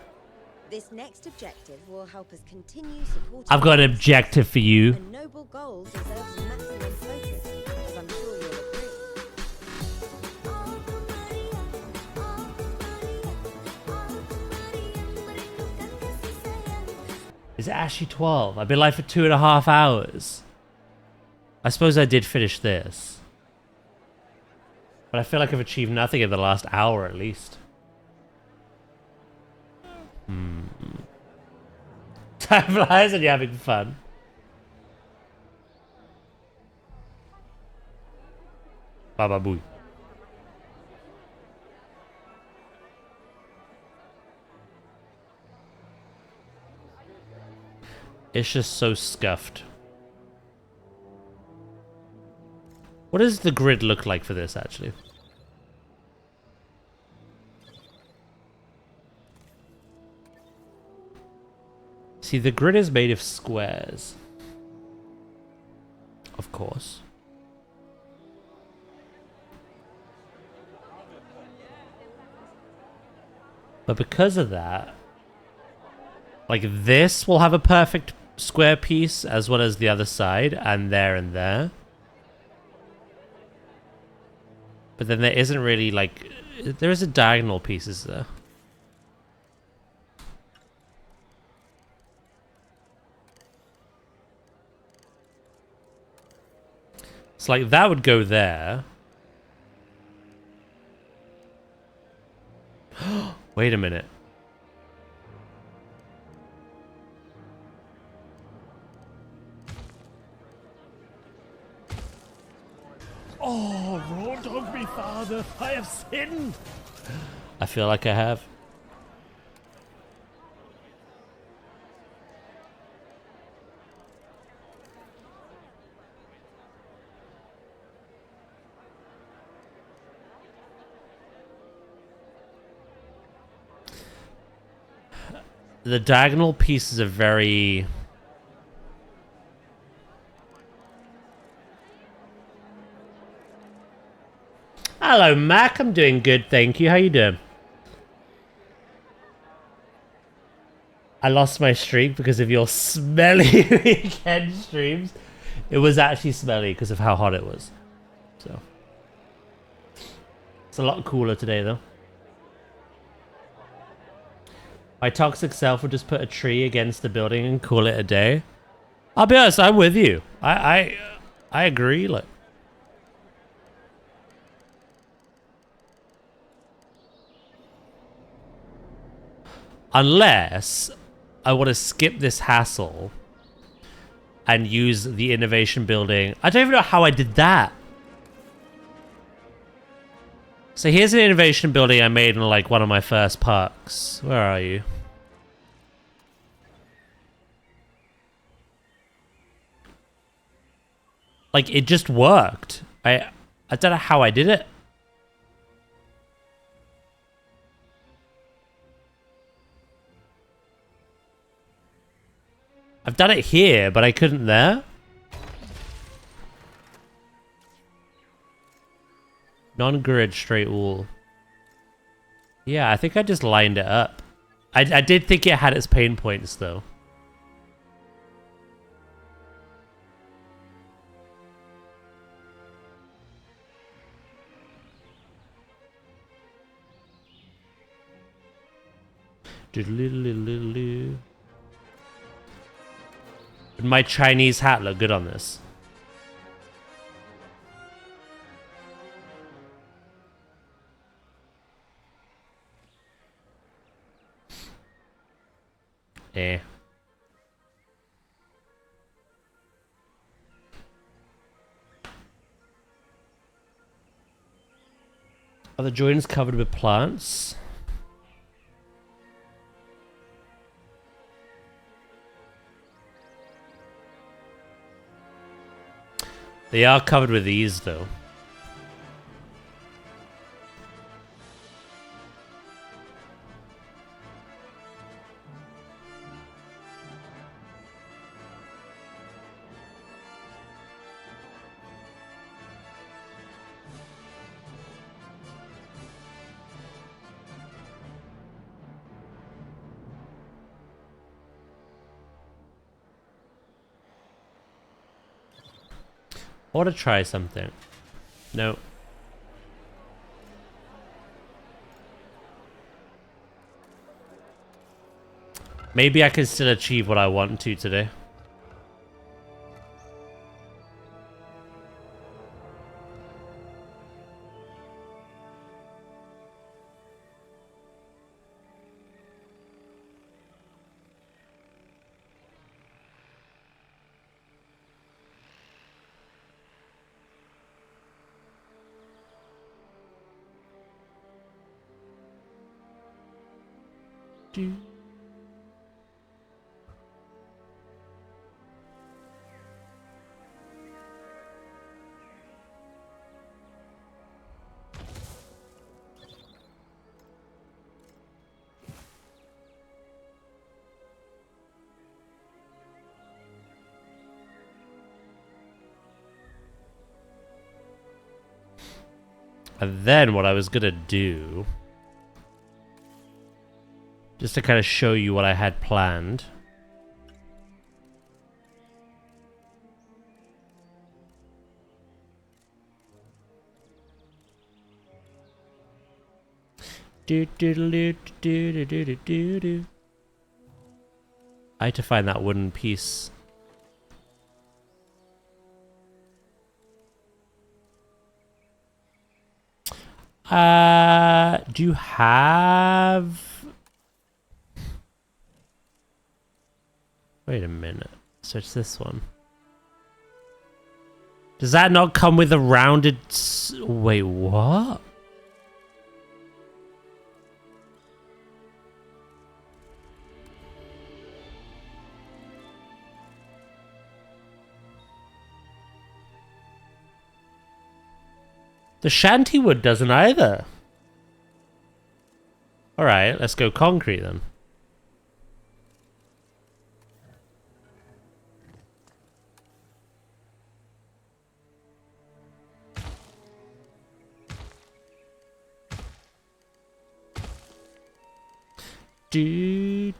This next objective will help us continue supporting. I've got an objective for you. A noble goal deserves maximum focus, as I'm sure you'll agree. Is it actually 12? I've been live for 2.5 hours. I suppose I did finish this. But I feel like I've achieved nothing in the last hour at least. Time flies and you're having fun. Baba booey. It's just so scuffed. What does the grid look like for this, actually? See, the grid is made of squares. Of course. But because of that, like, this will have a perfect square piece as well as the other side, and there. But then there isn't really, like, there is a diagonal pieces there. It's like that would go there. Wait a minute. Oh, wrong of me, Father. I have sinned. I feel like I have. The diagonal pieces are very... Hello, Mac. I'm doing good, thank you. How you doing? I lost my streak because of your smelly weekend streams. It was actually smelly because of how hot it was. So it's a lot cooler today, though. My toxic self would just put a tree against the building and call it a day. I'll be honest, I'm with you. I agree. Like, unless I want to skip this hassle and use the innovation building. I don't even know how I did that. So here's an innovation building I made in like one of my first parks. Where are you? Like, it just worked. I don't know how I did it. I've done it here, but I couldn't there. Non-grid straight wall. Yeah, I think I just lined it up. I did think it had its pain points, though. Would my Chinese hat look good on this? Eh. Are the joints covered with plants? They are covered with these, though. I want to try something. No. Maybe I can still achieve what I want to today. And then what I was gonna do, just to kind of show you what I had planned. I had to find that wooden piece. Do you have... Wait a minute. So it's this one. Does that not come with a rounded... Wait, what? The shantywood doesn't either. Alright, let's go concrete then. Do.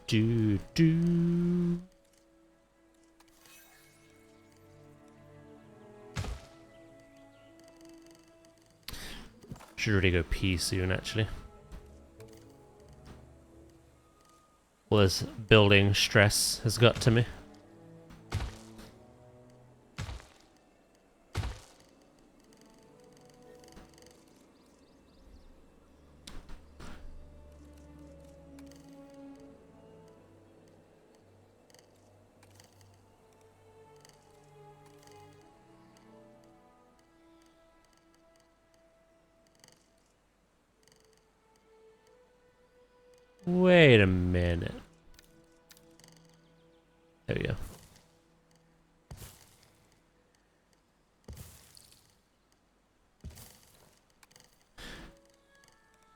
Should really go pee soon, actually. All this building stress has got to me. Wait a minute. There we go.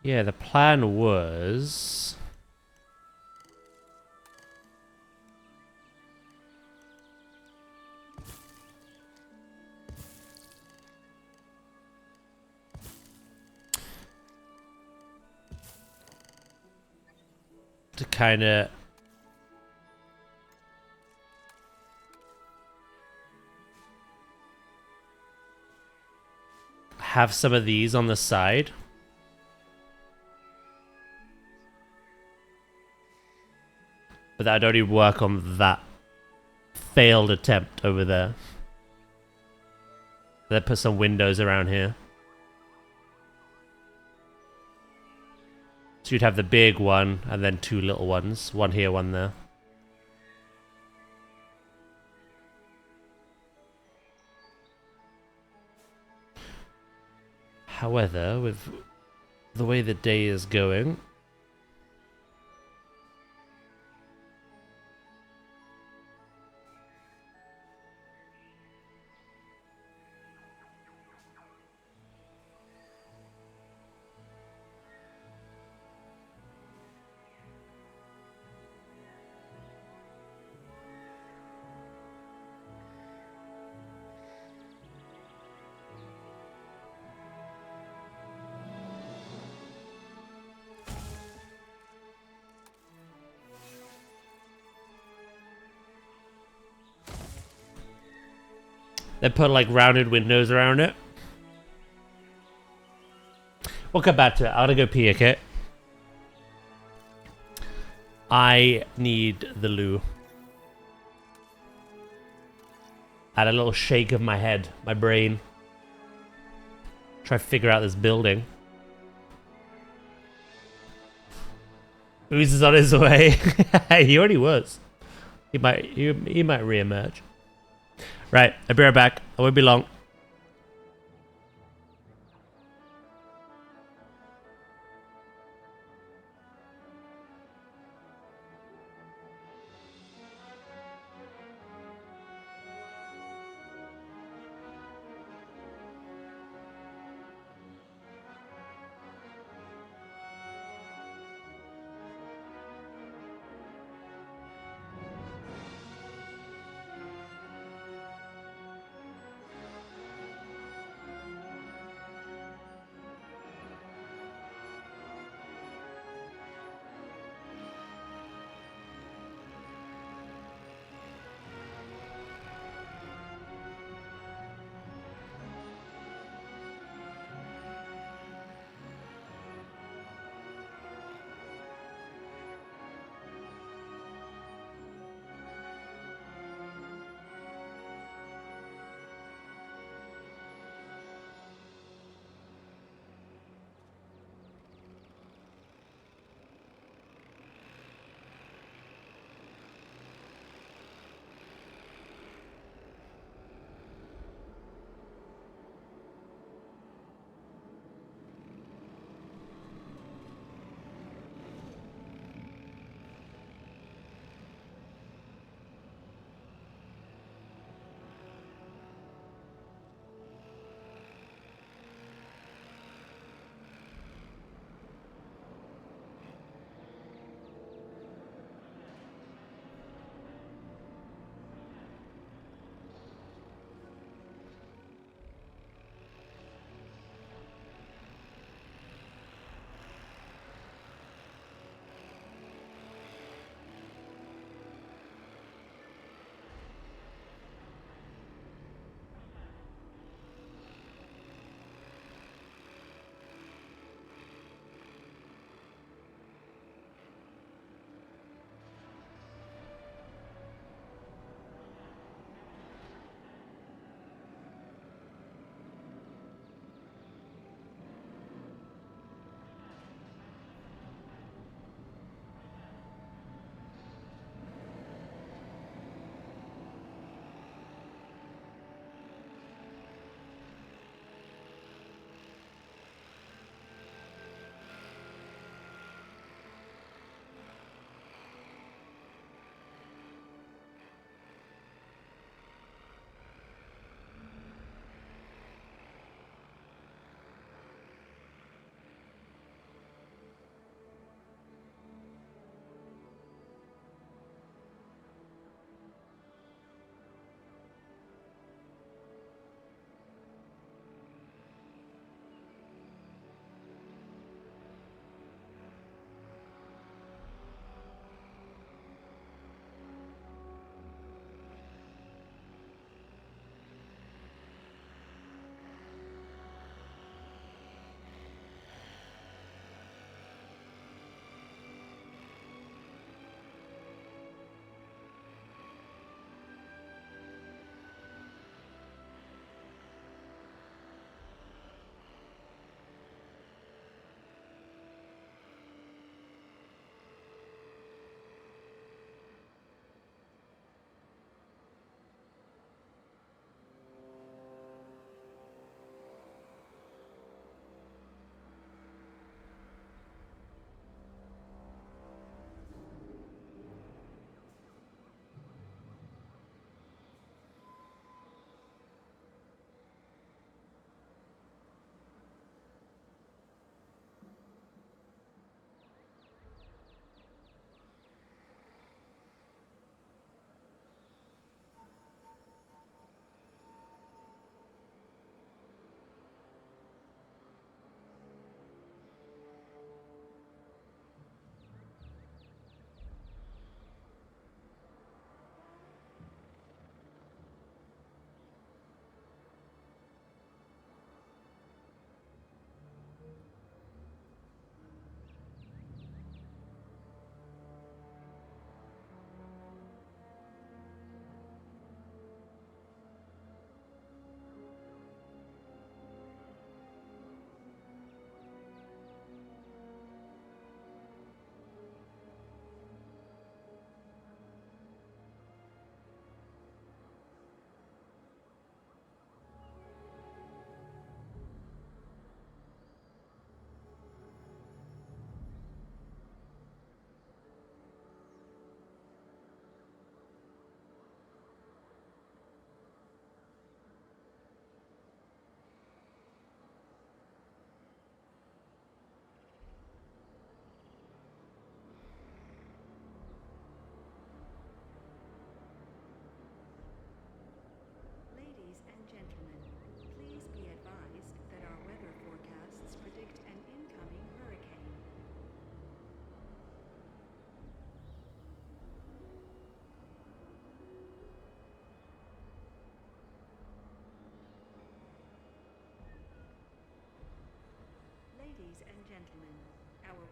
Yeah, the plan was... to kind of have some of these on the side. But that'd only work on that failed attempt over there. Then put some windows around here. So you'd have the big one and then two little ones. One here, one there. However, with the way the day is going, they put like rounded windows around it. We'll come back to it. I gotta go pee, okay? I need the loo. I had a little shake of my head, my brain. Try to figure out this building. Ooze is on his way. He already was. He might re-emerge. Right, I'll be right back. I won't be long.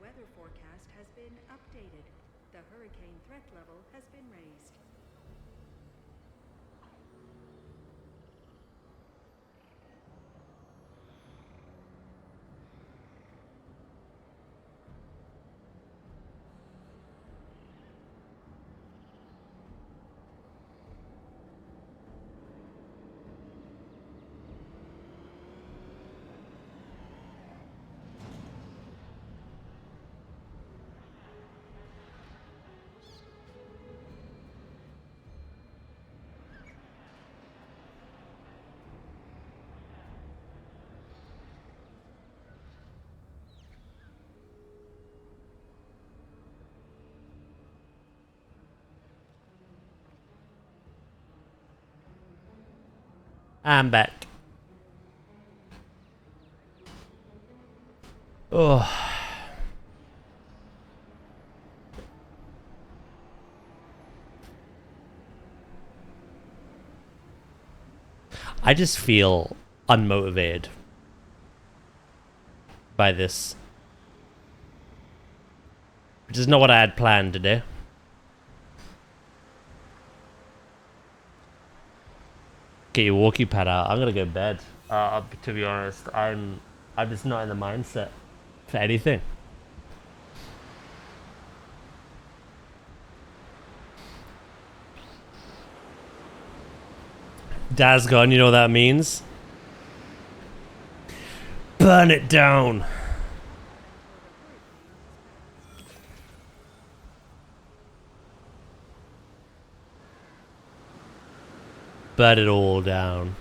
weather forecast has been updated. The hurricane threat level has been raised. I'm back. Oh. I just feel unmotivated by this. Which is not what I had planned today. Get your walkie pad out. I'm gonna go to bed. To be honest, I'm just not in the mindset for anything. Dad's gone. You know what that means? Burn it down. Burn it all down.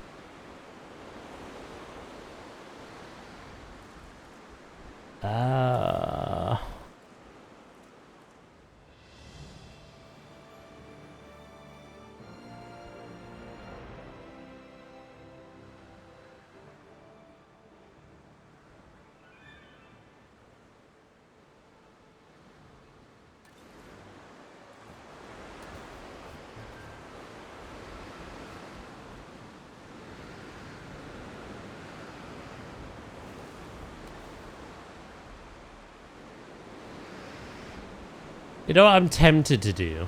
You know what I'm tempted to do?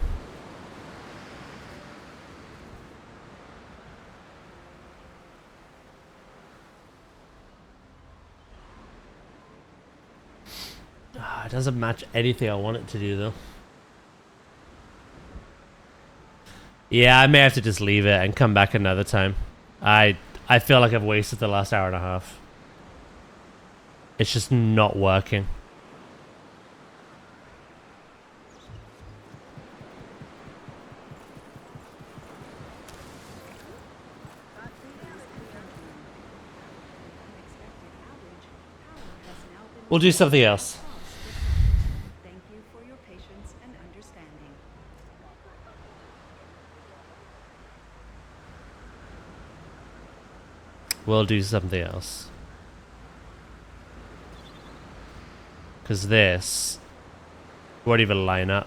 It doesn't match anything I want it to do, though. Yeah, I may have to just leave it and come back another time. I feel like I've wasted the last hour and a half. It's just not working. We'll do something else. Thank you for your patience and understanding. We'll do something else. Because this won't even line up.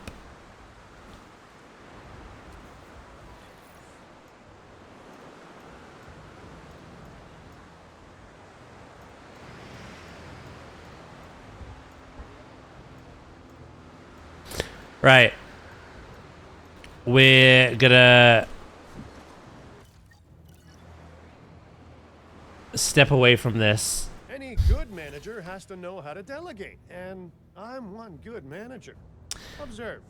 Right. We're gonna step away from this. Any good manager has to know how to delegate, and I'm one good manager. Observe.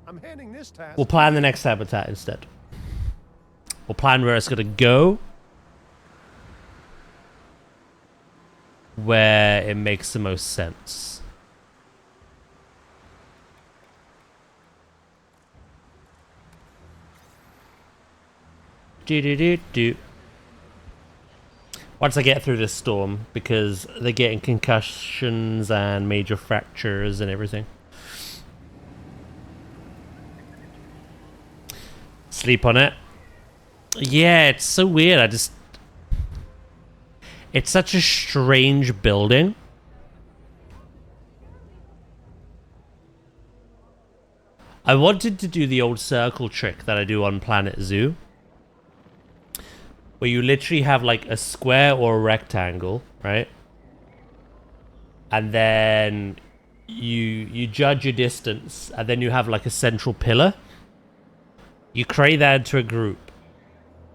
I'm handing this task. We'll plan the next habitat instead. We'll plan where it's gonna go. Where it makes the most sense. Do. Once I get through this storm, because they're getting concussions and major fractures and everything. Sleep on it. Yeah, it's so weird. It's such a strange building. I wanted to do the old circle trick that I do on Planet Zoo, where you literally have like a square or a rectangle, right? And then you judge your distance, and then you have like a central pillar. You create that into a group.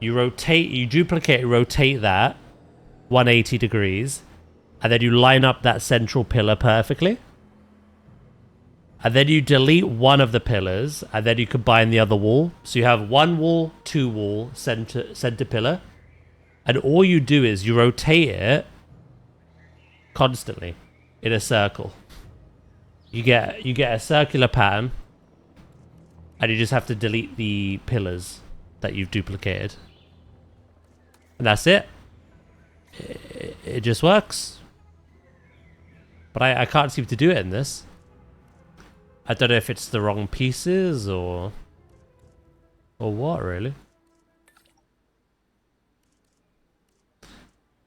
You rotate, you duplicate, rotate that 180 degrees, and then you line up that central pillar perfectly. And then you delete one of the pillars, and then you combine the other wall. So you have one wall, two wall, center pillar. And all you do is you rotate it constantly in a circle. You get a circular pattern, and you just have to delete the pillars that you've duplicated. And that's it. It just works. But I can't seem to do it in this. I don't know if it's the wrong pieces or what, really.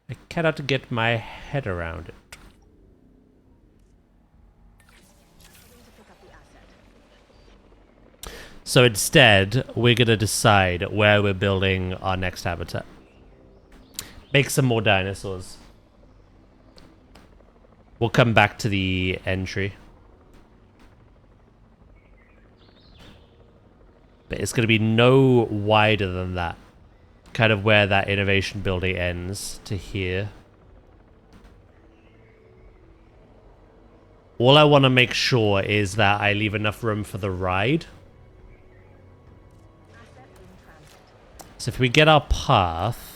I cannot get my head around it. So instead, we're going to decide where we're building our next habitat. Make some more dinosaurs. We'll come back to the entry. But it's going to be no wider than that. Kind of where that innovation building ends to here. All I want to make sure is that I leave enough room for the ride. So if we get our path...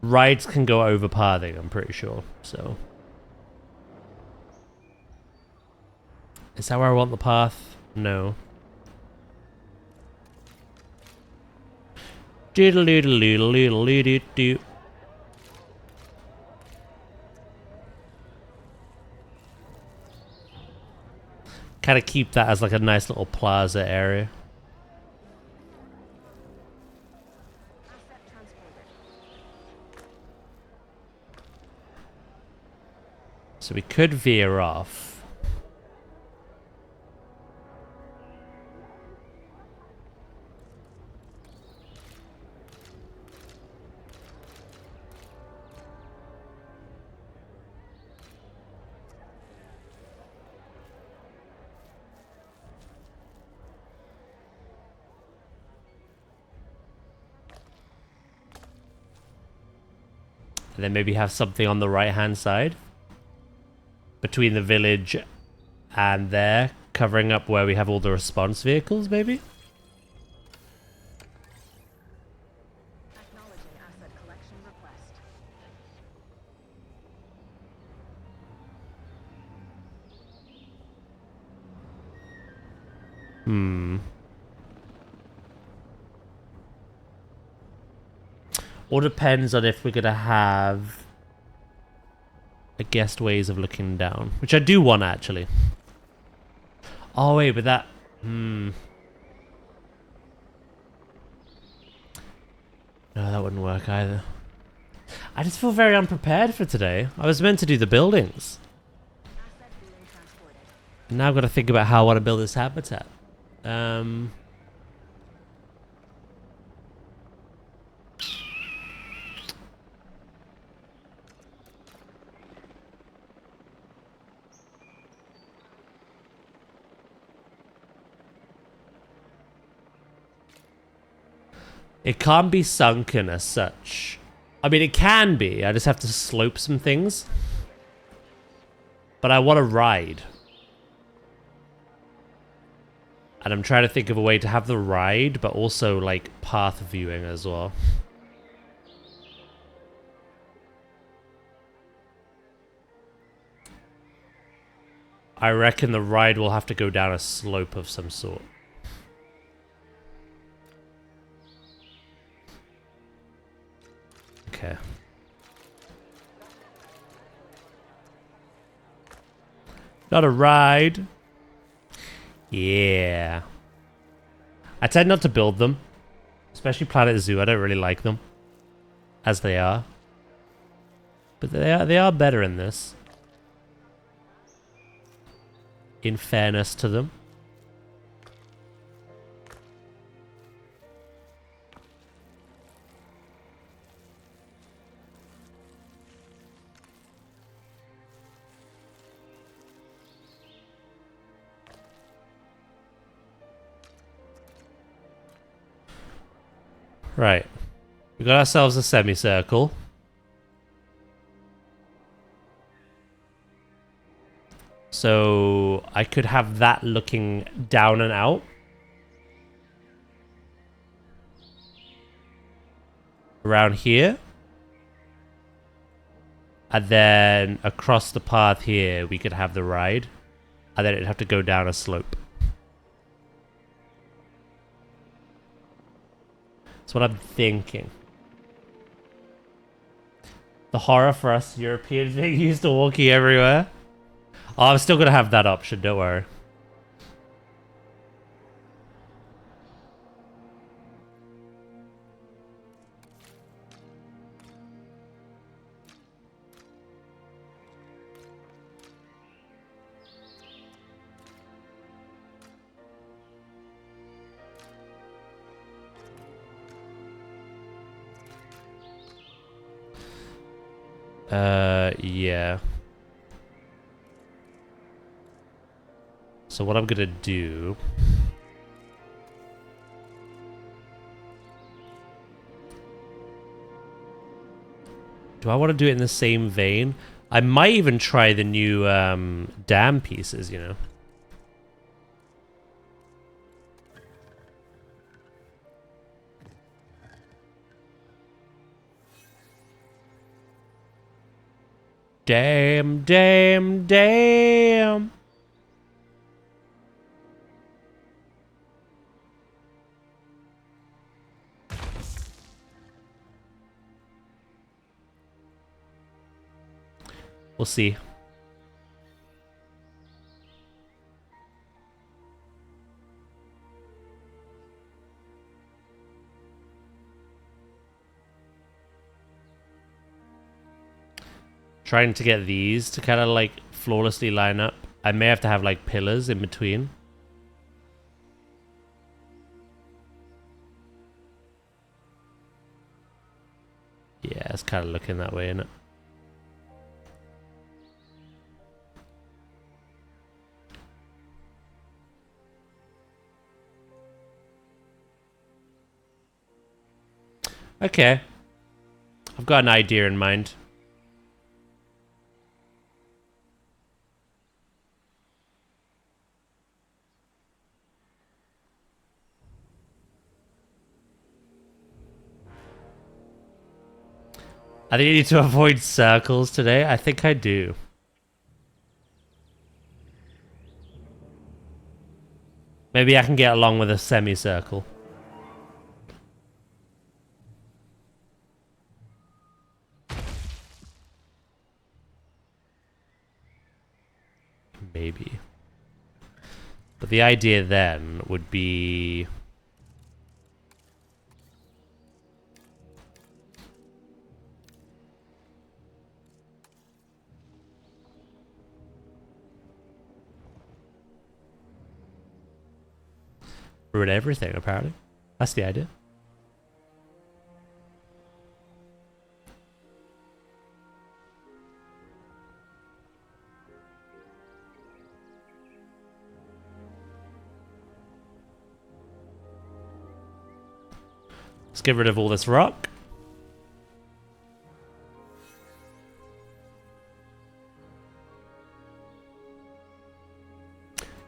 rides can go over pathing, I'm pretty sure, so... Is that where I want the path? No. Doodle doodle doodle doodle doodle doodle. Kind of keep that as like a nice little plaza area. So we could veer off. And then maybe have something on the right hand side. Between the village and there, covering up where we have all the response vehicles, maybe? Acknowledging asset collection request. All depends on if we're gonna have a guest ways of looking down, which I do want actually. Oh wait, but that no, that wouldn't work either. I just feel very unprepared for today. I was meant to do the buildings. Asset being transported. And now I've got to think about how I want to build this habitat. It can't be sunken as such. I mean, it can be. I just have to slope some things. But I want to ride. And I'm trying to think of a way to have the ride, but also, like, path viewing as well. I reckon the ride will have to go down a slope of some sort. Okay. Not a ride. Yeah. I tend not to build them. Especially Planet Zoo. I don't really like them. As they are. But they are better in this. In fairness to them. Right. We got ourselves a semicircle. So I could have that looking down and out. Around here. And then across the path here, we could have the ride. And then it'd have to go down a slope. That's what I'm thinking. The horror for us Europeans being used to walking everywhere. Oh, I'm still going to have that option, don't worry. Yeah. So what I'm gonna do... Do I want to do it in the same vein? I might even try the new dam pieces, you know. Damn, damn, damn. We'll see. Trying to get these to kind of like flawlessly line up. I may have to have like pillars in between. Yeah, it's kind of looking that way, isn't it? Okay. I've got an idea in mind. I think I need to avoid circles today. I think I do. Maybe I can get along with a semicircle. Maybe. But the idea then would be... ruin everything, apparently. That's the idea. Let's get rid of all this rock.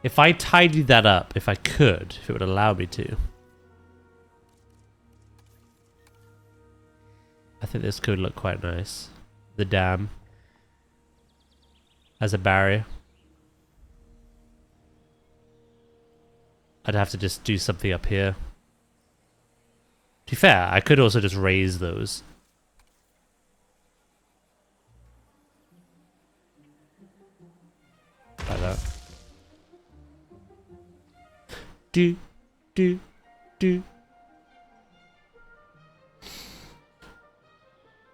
If I tidied that up, if I could, if it would allow me to. I think this could look quite nice. The dam. As a barrier. I'd have to just do something up here. To be fair, I could also just raise those. Like that. Do.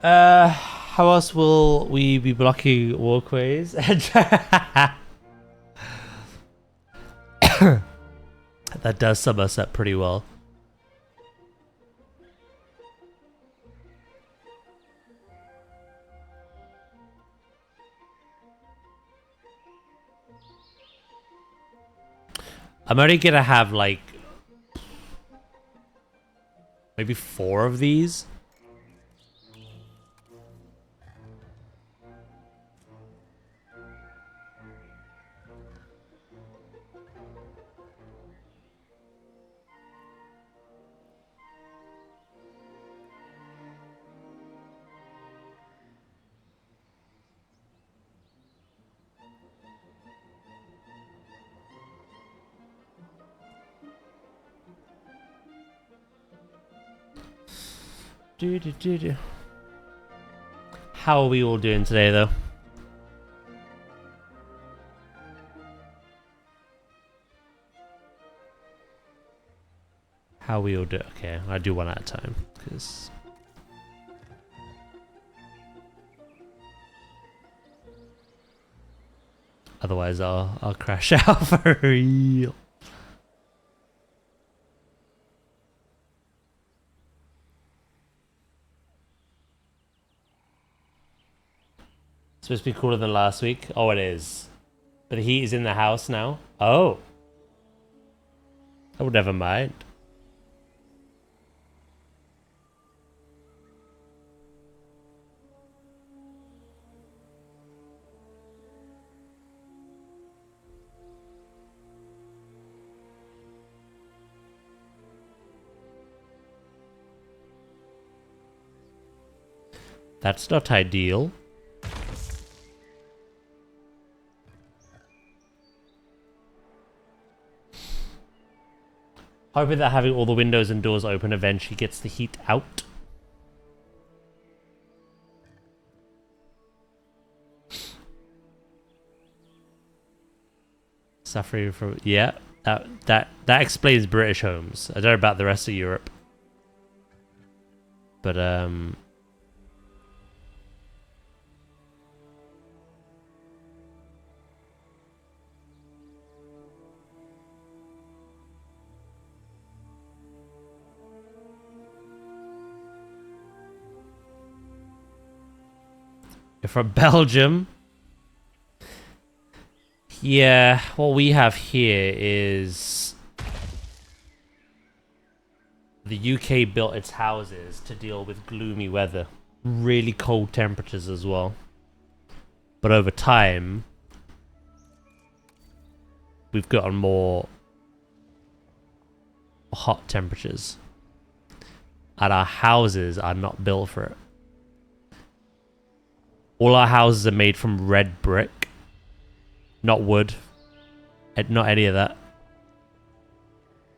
How else will we be blocking walkways? That does sum us up pretty well. I'm only gonna have like Maybe 4 of these? How are we all doing today, though? How we all do? Okay, I do one at a time because otherwise I'll crash out for real. Supposed to be cooler than last week. Oh, it is. But the heat is in the house now. Oh. Oh, never mind. That's not ideal. Hoping that having all the windows and doors open eventually gets the heat out. Suffering from... Yeah, that explains British homes. I don't know about the rest of Europe. But, you're from Belgium? Yeah, what we have here is... the UK built its houses to deal with gloomy weather. Really cold temperatures as well. But over time, we've gotten more hot temperatures. And our houses are not built for it. All our houses are made from red brick. Not wood. Not any of that.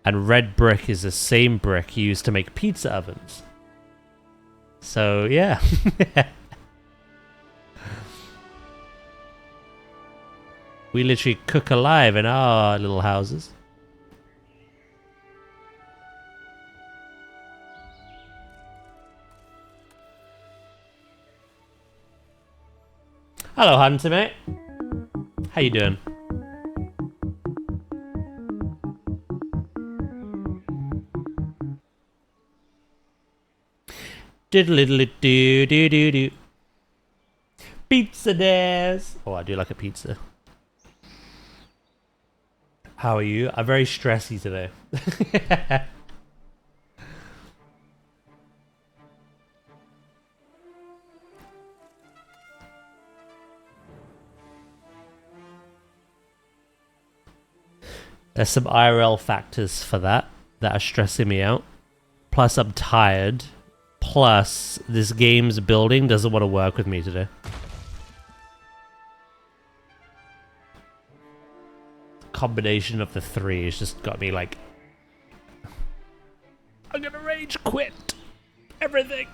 And red brick is the same brick used to make pizza ovens. So, yeah. We literally cook alive in our little houses. Hello, Hunter, mate. How you doing? Diddle-diddle-doo-doo-doo-doo. Pizza dares. Oh, I do like a pizza. How are you? I'm very stressy today. There's some IRL factors for that are stressing me out. Plus, I'm tired. Plus, this game's building doesn't want to work with me today. Combination of the three has just got me like... I'm gonna rage quit everything.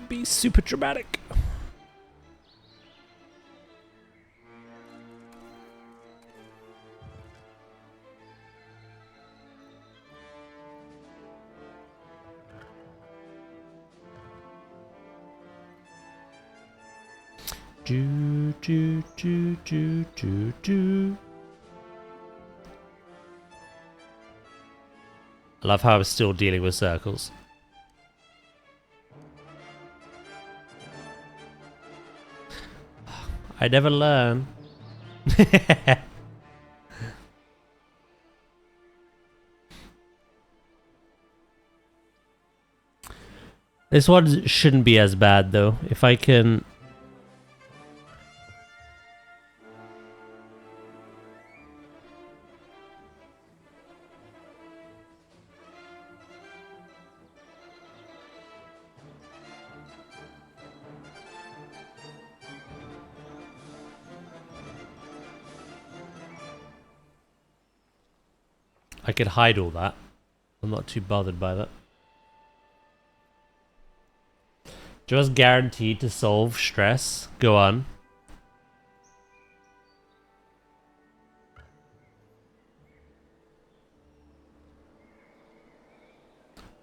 Be super dramatic. Do, do, do, do, do, do. I love how I'm still dealing with circles. I never learn. This one shouldn't be as bad though. If I can... I could hide all that. I'm not too bothered by that. Just guaranteed to solve stress. Go on.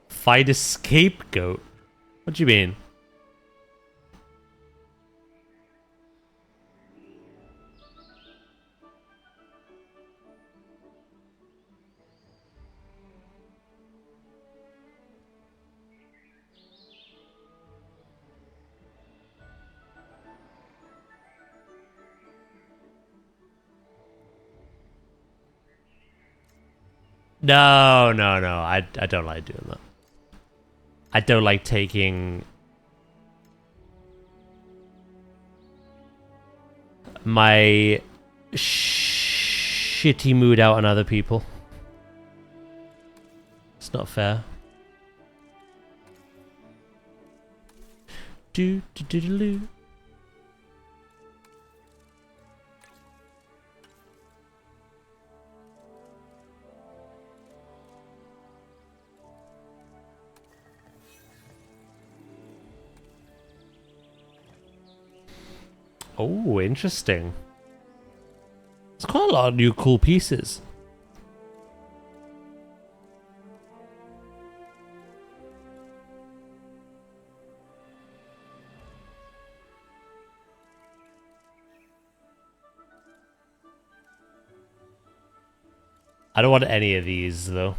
Find a scapegoat? What do you mean? No, no, no. I don't like doing that. I don't like taking my shitty mood out on other people. It's not fair. Do do do do do. Oh, interesting. There's quite a lot of new cool pieces. I don't want any of these, though.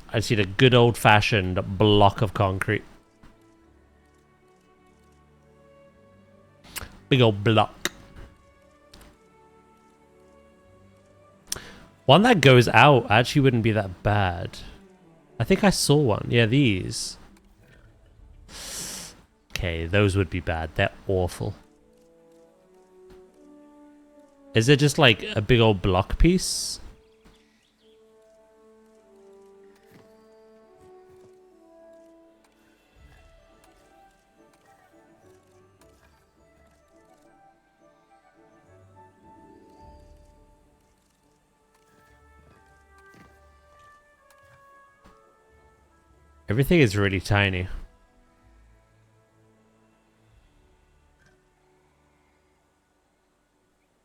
I just need a good old-fashioned block of concrete. Big old block. One that goes out actually wouldn't be that bad. I think I saw one. Yeah, these. Okay, those would be bad. They're awful. Is it just like a big old block piece? Everything is really tiny.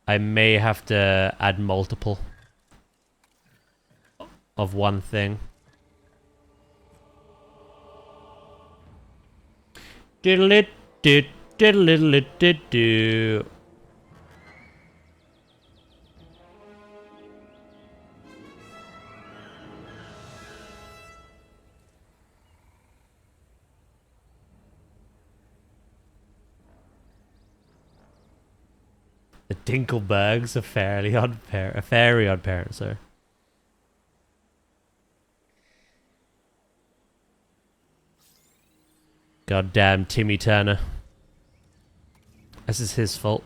I may have to add multiple of one thing. Diddle it, diddle it, do. The Dinkelbergs are fairly odd pair, a very odd parent, sir. Goddamn Timmy Turner. This is his fault.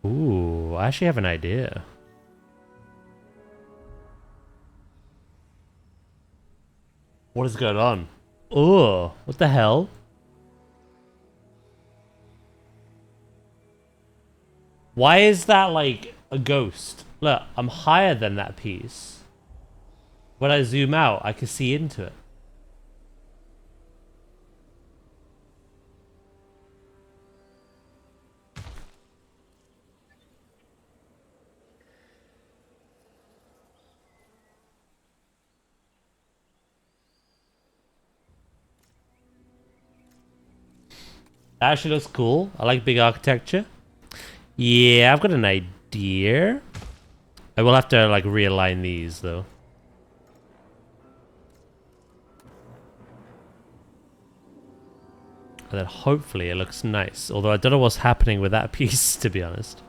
Ooh, I actually have an idea. What is going on? Oh, what the hell? Why is that like a ghost? Look, I'm higher than that piece. When I zoom out, I can see into it. That actually looks cool. I like big architecture. Yeah, I've got an idea. I will have to like realign these though. And then hopefully it looks nice. Although I don't know what's happening with that piece, to be honest.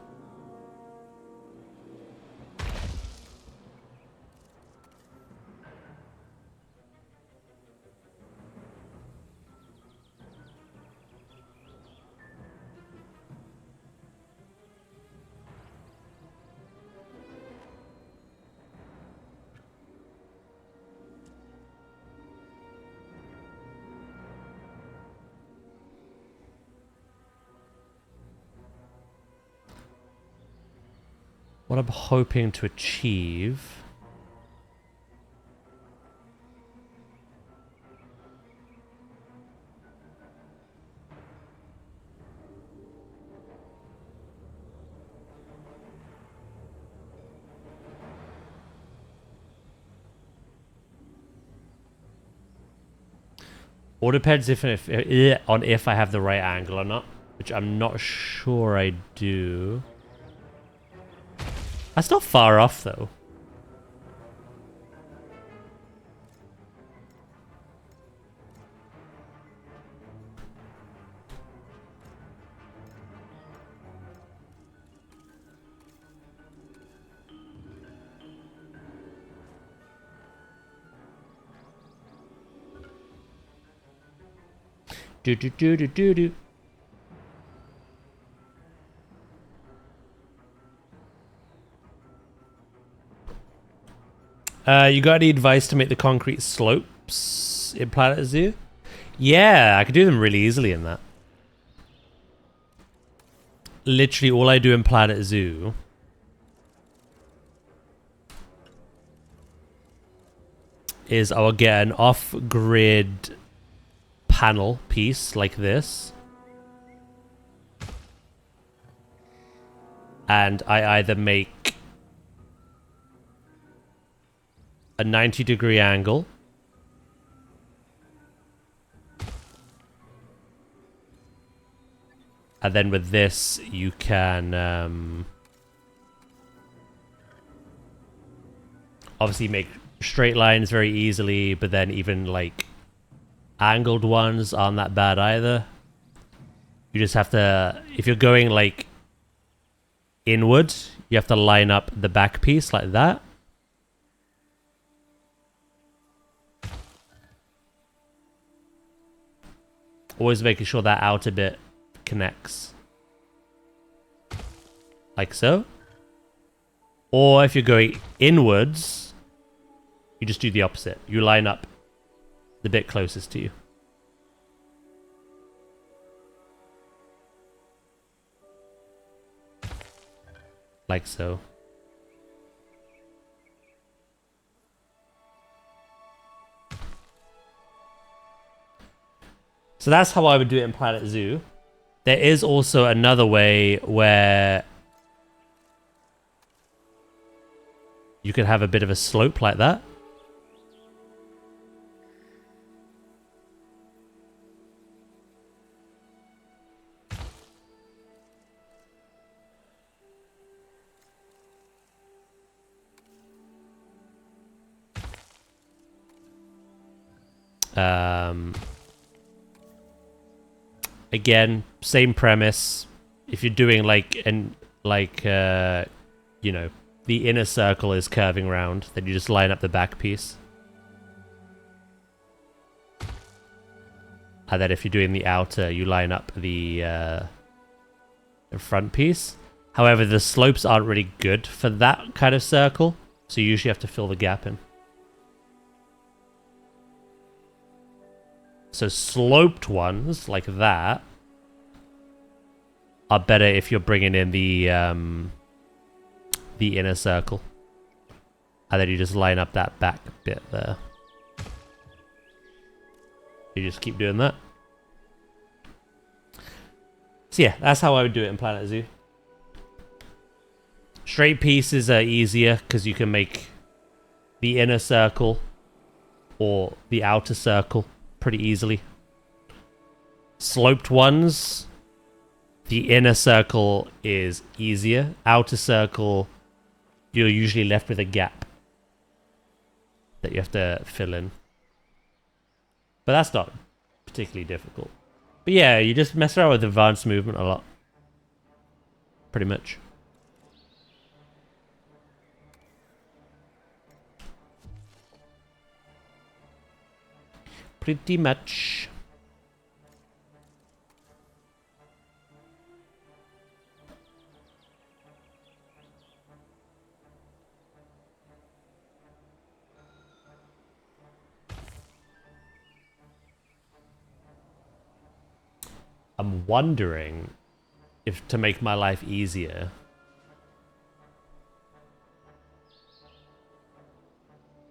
What I'm hoping to achieve... All depends if on if I have the right angle or not, which I'm not sure I do. That's not far off though. Do do do do do do. You got any advice to make the concrete slopes in Planet Zoo? Yeah, I could do them really easily in that. Literally all I do in Planet Zoo is I will get an off-grid panel piece like this. And I either make a 90-degree angle and then with this you can obviously make straight lines very easily, but then even like angled ones aren't that bad either. You just have to, if you're going like inward, you have to line up the back piece like that. Always making sure that outer bit connects. Like so. Or if you're going inwards, you just do the opposite. You line up the bit closest to you. Like so. So that's how I would do it in Planet Zoo. There is also another way where you could have a bit of a slope like that. Again, same premise. If you're doing like you know, the inner circle is curving round, then you just line up the back piece. And then if you're doing the outer, you line up the front piece. However, the slopes aren't really good for that kind of circle, so you usually have to fill the gap in. So sloped ones like that are better if you're bringing in the inner circle, and then you just line up that back bit there. You just keep doing that. So yeah, that's how I would do it in Planet Zoo. Straight pieces are easier because you can make the inner circle or the outer circle pretty easily. Sloped ones, the inner circle is easier. Outer circle, you're usually left with a gap that you have to fill in. But that's not particularly difficult. But yeah, you just mess around with advanced movement a lot. Pretty much. Pretty much. I'm wondering if to make my life easier,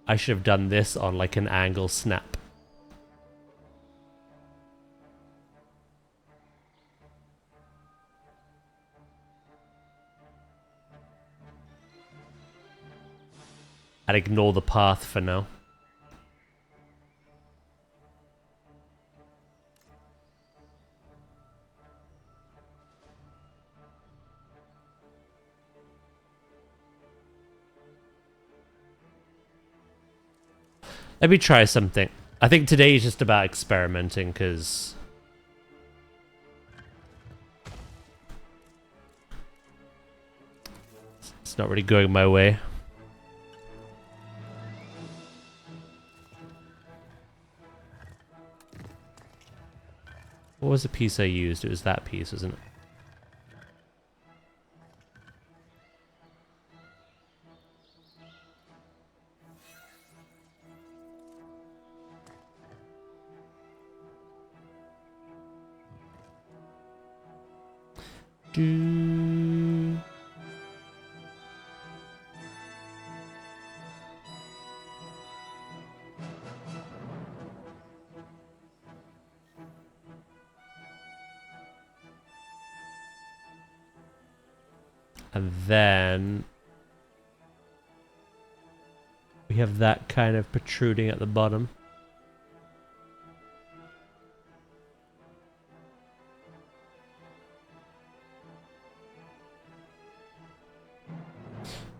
I should have done this on like an angle snap. And ignore the path for now. Let me try something. I think today is just about experimenting, because it's not really going my way. What was the piece I used? It was that piece, wasn't it? And then we have that kind of protruding at the bottom.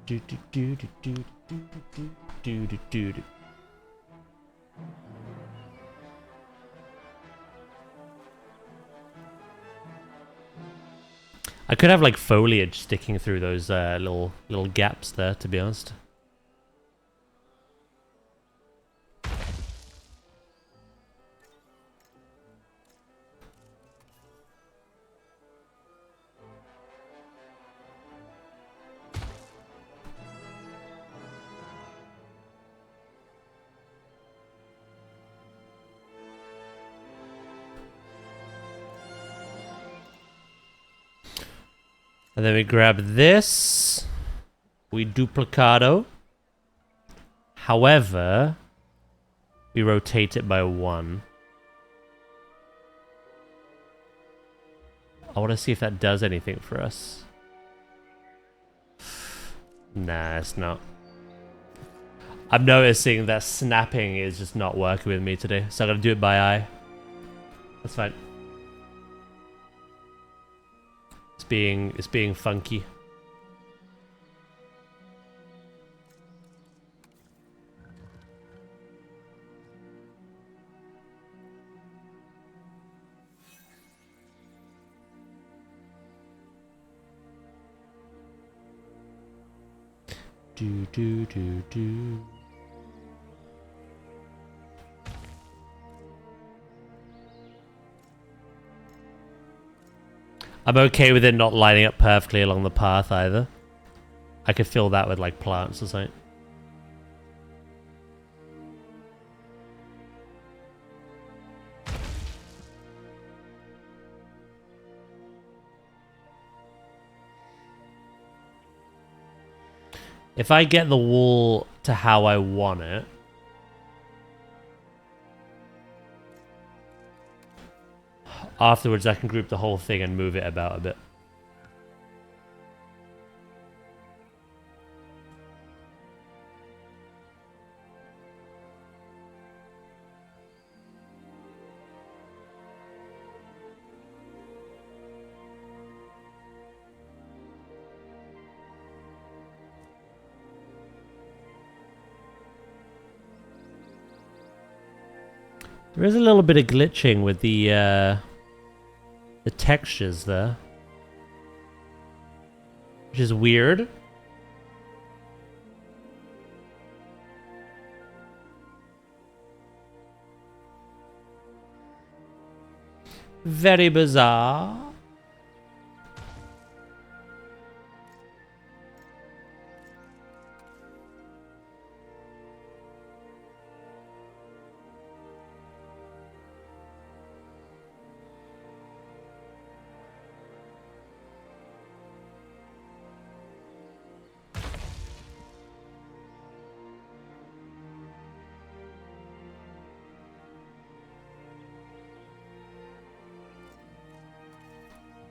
Do do do do do do do do do do do. I could have like foliage sticking through those little gaps there, to be honest. And then we grab this. We duplicado. However, we rotate it by 1. I want to see if that does anything for us. Nah, it's not. I'm noticing that snapping is just not working with me today, so I'm gonna do it by eye. That's fine. It's being funky. Do do do do. I'm okay with it not lining up perfectly along the path either. I could fill that with like plants or something. If I get the wall to how I want it, afterwards I can group the whole thing and move it about a bit. There is a little bit of glitching with the textures there, which is weird. Very bizarre.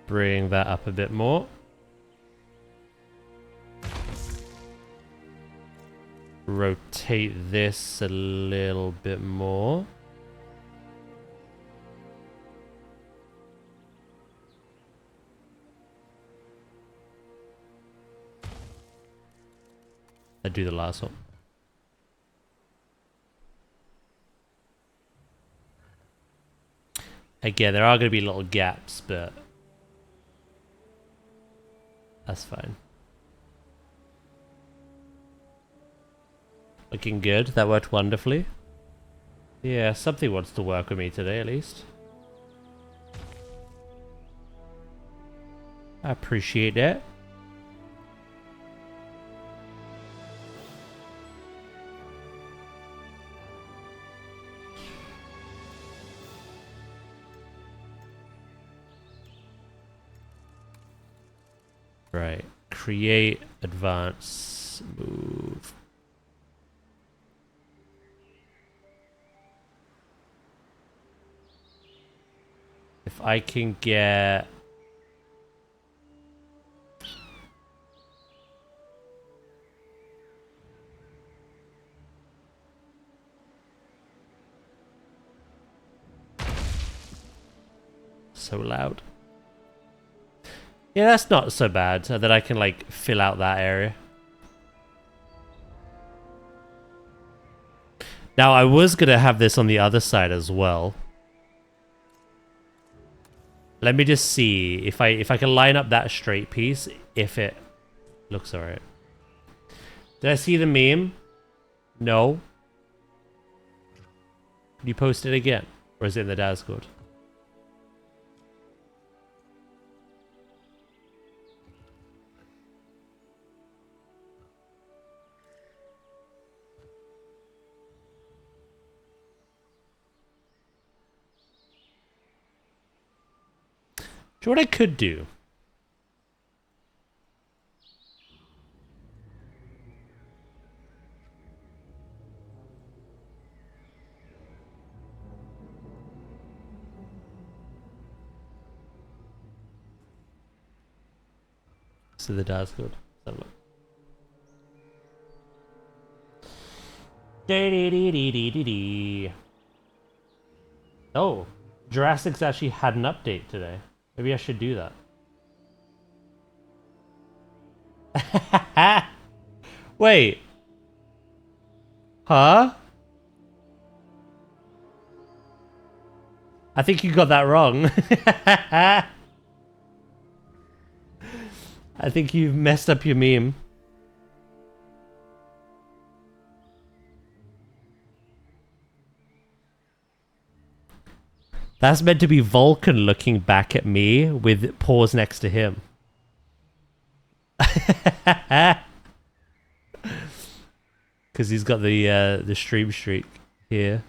Bring that up a bit more. Rotate this a little bit more. I do the last one. Again, there are going to be little gaps, but that's fine. Looking good. That worked wonderfully. Yeah, something wants to work with me today, at least. I appreciate that. Right. Create, advance, move. If I can get... So loud. Yeah, that's not so bad. So that I can like fill out that area. Now I was gonna have this on the other side as well. Let me just see if I can line up that straight piece, if it looks alright. Did I see the meme? No. Can you post it again? Or is it in the Discord? Do you know what I could do? So the Discord. Let's have a look. Oh, Jurassic's actually had an update today. Maybe I should do that. Wait. Huh? I think you got that wrong. I think you've messed up your meme. That's meant to be Vulcan looking back at me with paws next to him. Because he's got the stream streak here.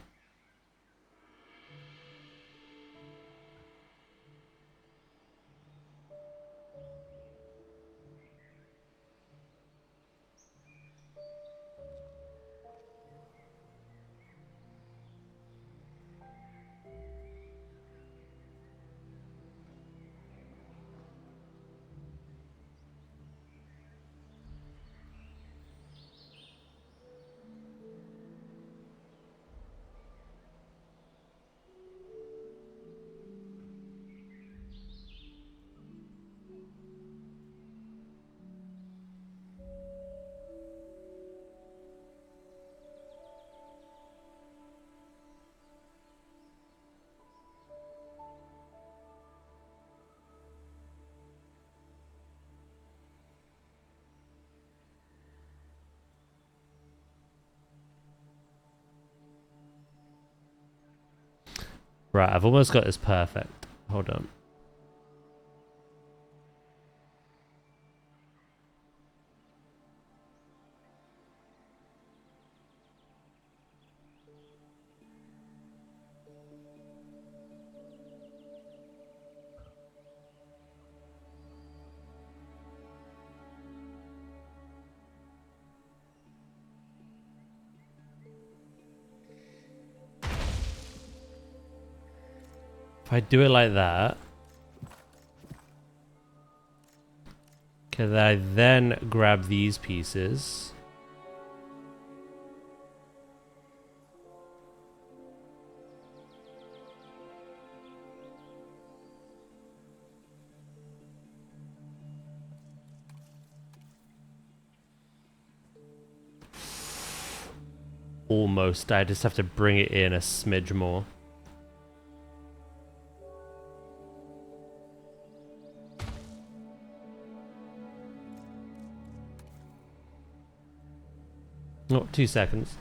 Right, I've almost got this perfect. Hold on. If I do it like that, can I then grab these pieces? Almost. I just have to bring it in a smidge more. Oh, 2 seconds.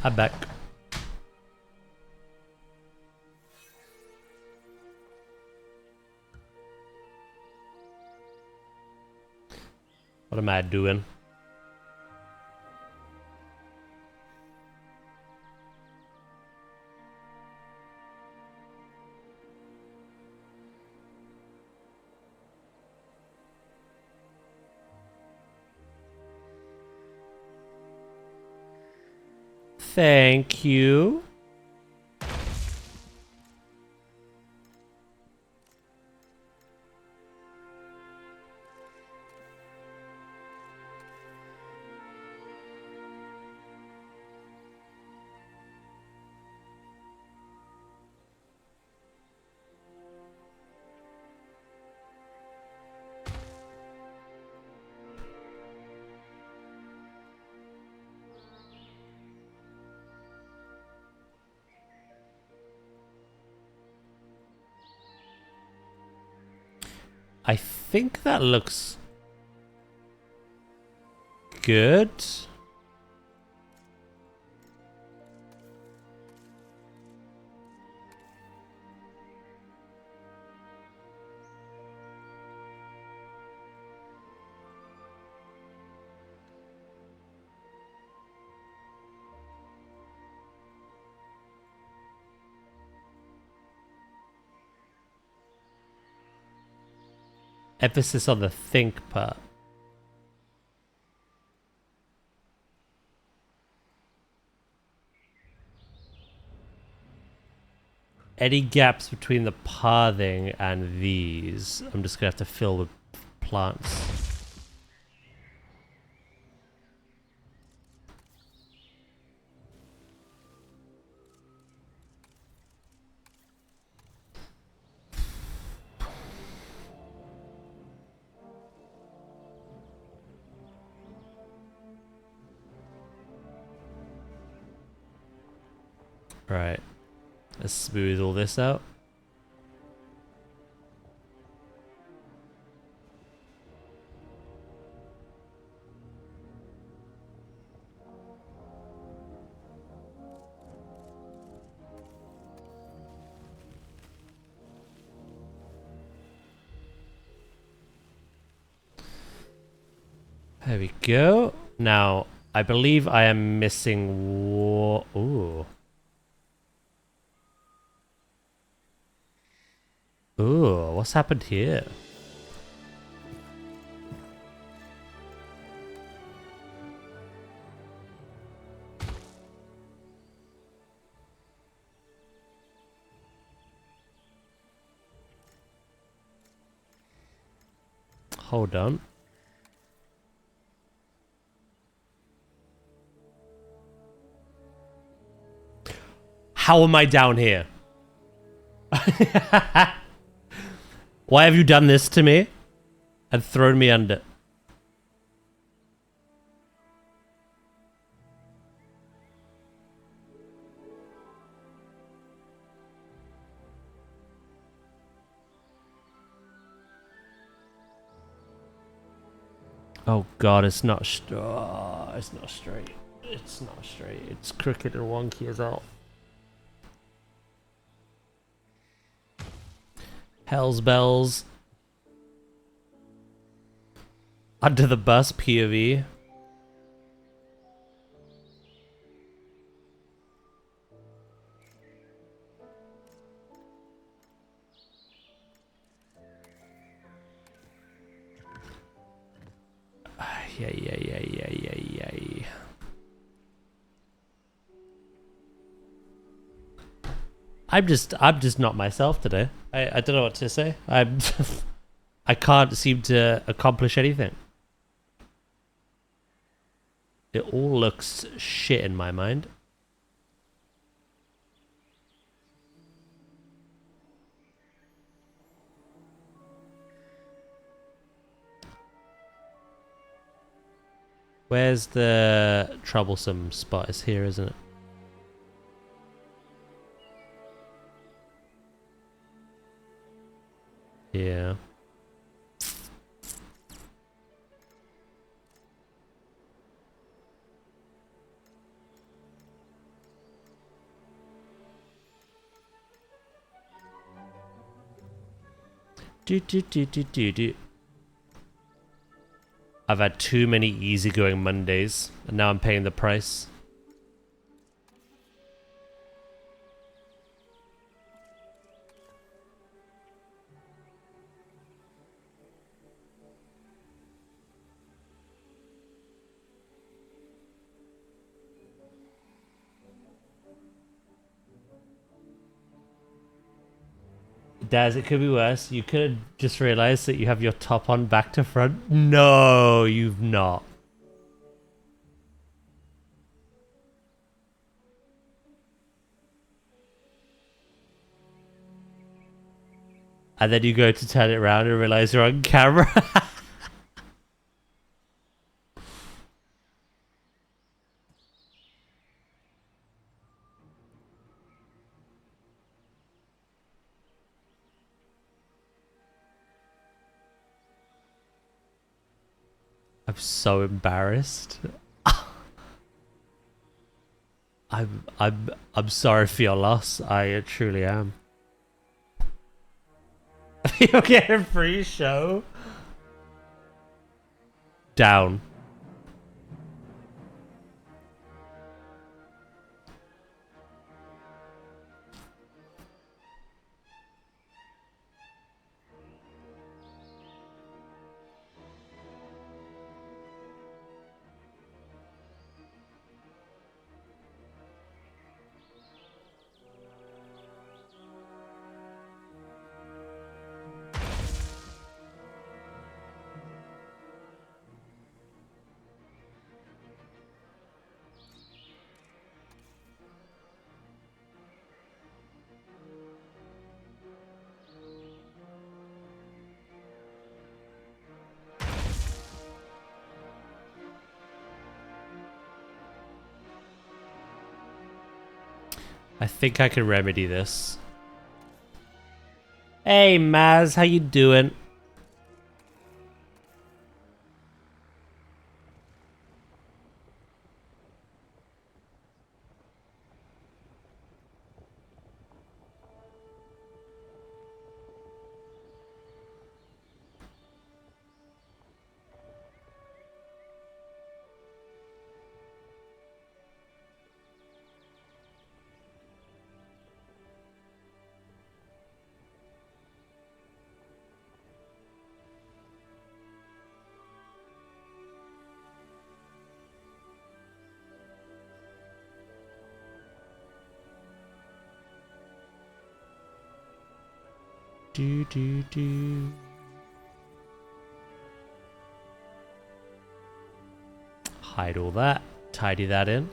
I'm back. What am I doing? Thank you. I think that looks good. Emphasis on the think part. Any gaps between the pathing and these, I'm just gonna have to fill with plants. Right. Let's smooth all this out. There we go. Now, I believe I am missing ooh. Ooh, what's happened here? Hold on. How am I down here? Why have you done this to me? And thrown me under? Oh god, it's not it's not straight. It's not straight. It's crooked and wonky as all. Hell's bells. Under the bus POV. Yeah. I'm just not myself today. I don't know what to say. I can't seem to accomplish anything. It all looks shit in my mind. Where's the troublesome spot? It's here, isn't it? Yeah. Do. I've had too many easygoing Mondays, and now I'm paying the price. Daz, it could be worse. You could have just realized that you have your top on back to front. No, you've not. And then you go to turn it around and realize you're on camera. I'm so embarrassed. I'm sorry for your loss. I truly am. You'll get a free show. Down. I think I can remedy this. Hey Maz, how you doing? Do. Hide all that. Tidy that in.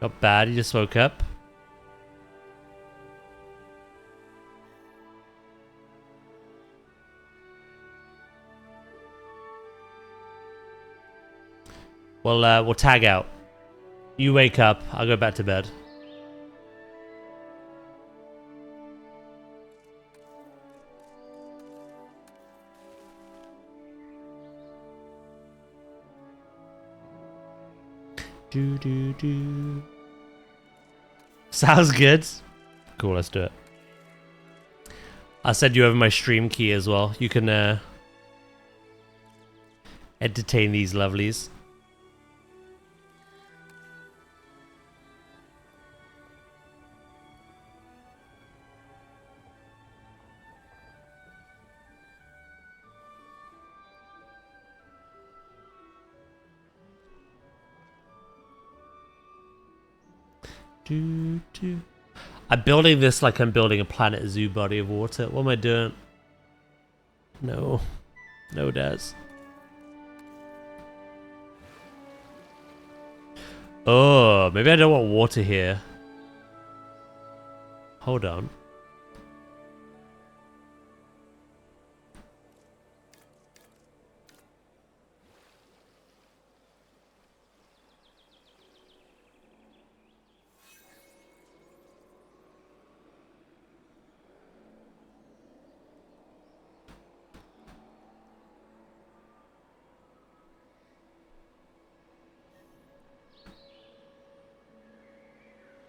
Not bad, you just woke up. We'll tag out. You wake up, I'll go back to bed. Do. Sounds good. Cool, let's do it. I'll send you over my stream key as well. You can entertain these lovelies. Do. I'm building this like I'm building a Planet Zoo body of water. What am I doing? No. No, Daz. Oh, maybe I don't want water here. Hold on.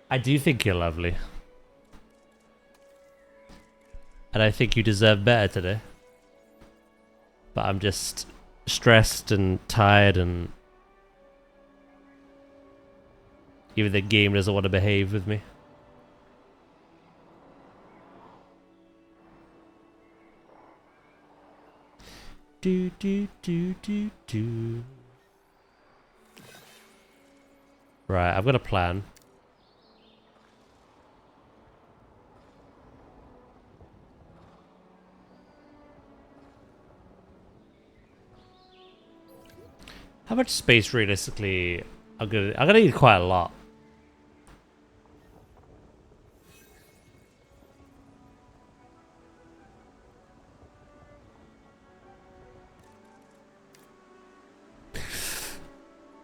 I do think you're lovely. And I think you deserve better today. But I'm just stressed and tired, and even the game doesn't want to behave with me. Do. Right, I've got a plan. How much space realistically? I'm gonna need quite a lot.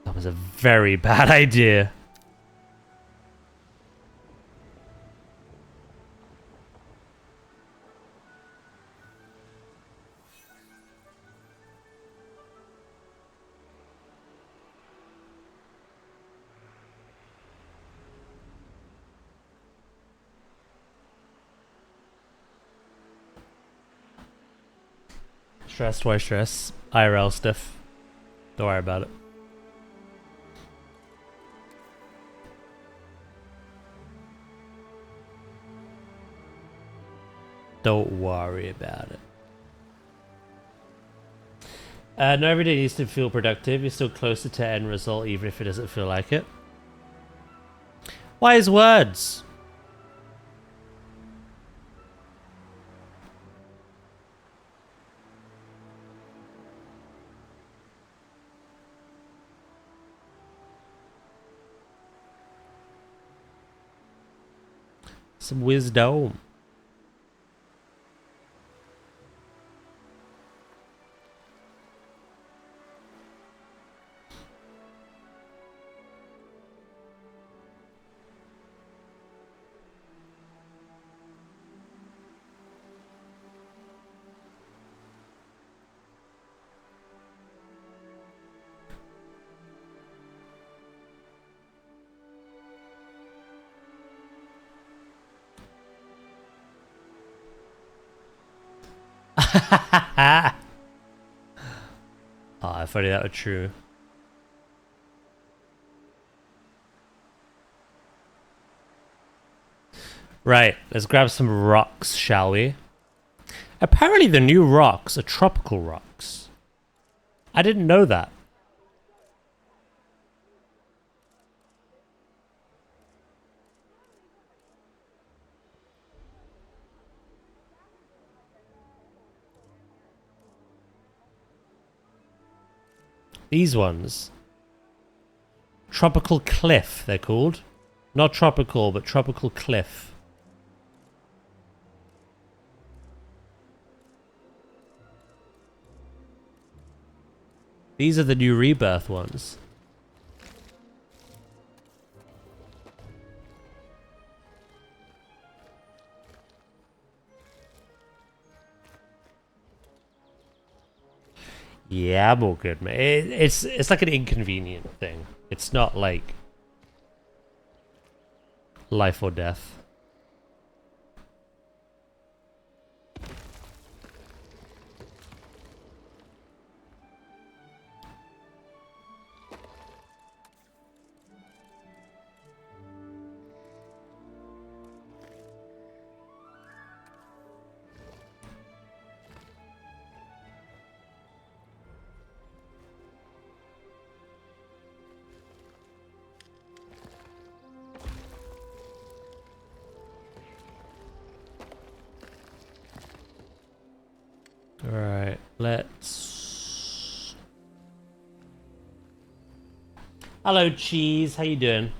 That was a very bad idea. Stress, why stress? IRL stuff. Don't worry about it. Don't worry about it. Not every day needs to feel productive. You're still closer to end result even if it doesn't feel like it. Wise words. Some wisdom. Oh, if only that were true. Right, let's grab some rocks, shall we? Apparently the new rocks are tropical rocks. I didn't know that. These ones. Tropical cliff, they're called. Not tropical, but tropical cliff. These are the new rebirth ones. Yeah, I'm all good, man. It's like an inconvenient thing. It's not like life or death. Alright, let's... Hello, Cheese. How you doing?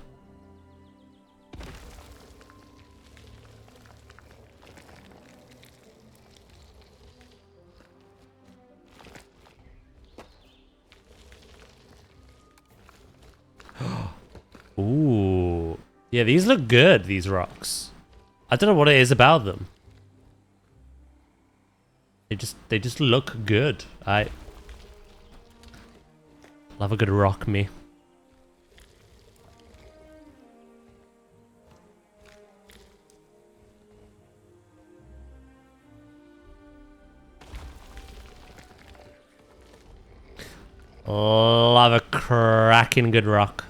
Ooh. Yeah, these look good, these rocks. I don't know what it is about them. They just look good. I love a good rock me. Love a cracking good rock.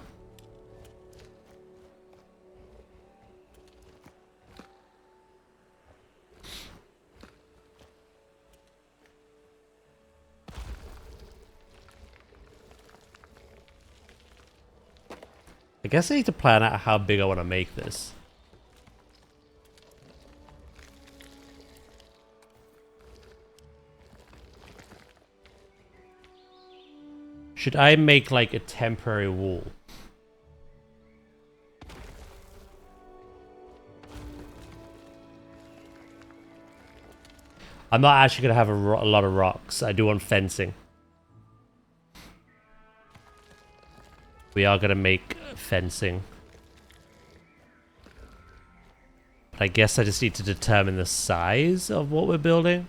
I guess I need to plan out how big I want to make this. Should I make like a temporary wall? I'm not actually going to have a lot of rocks. I do want fencing. We are going to make fencing. But I guess I just need to determine the size of what we're building.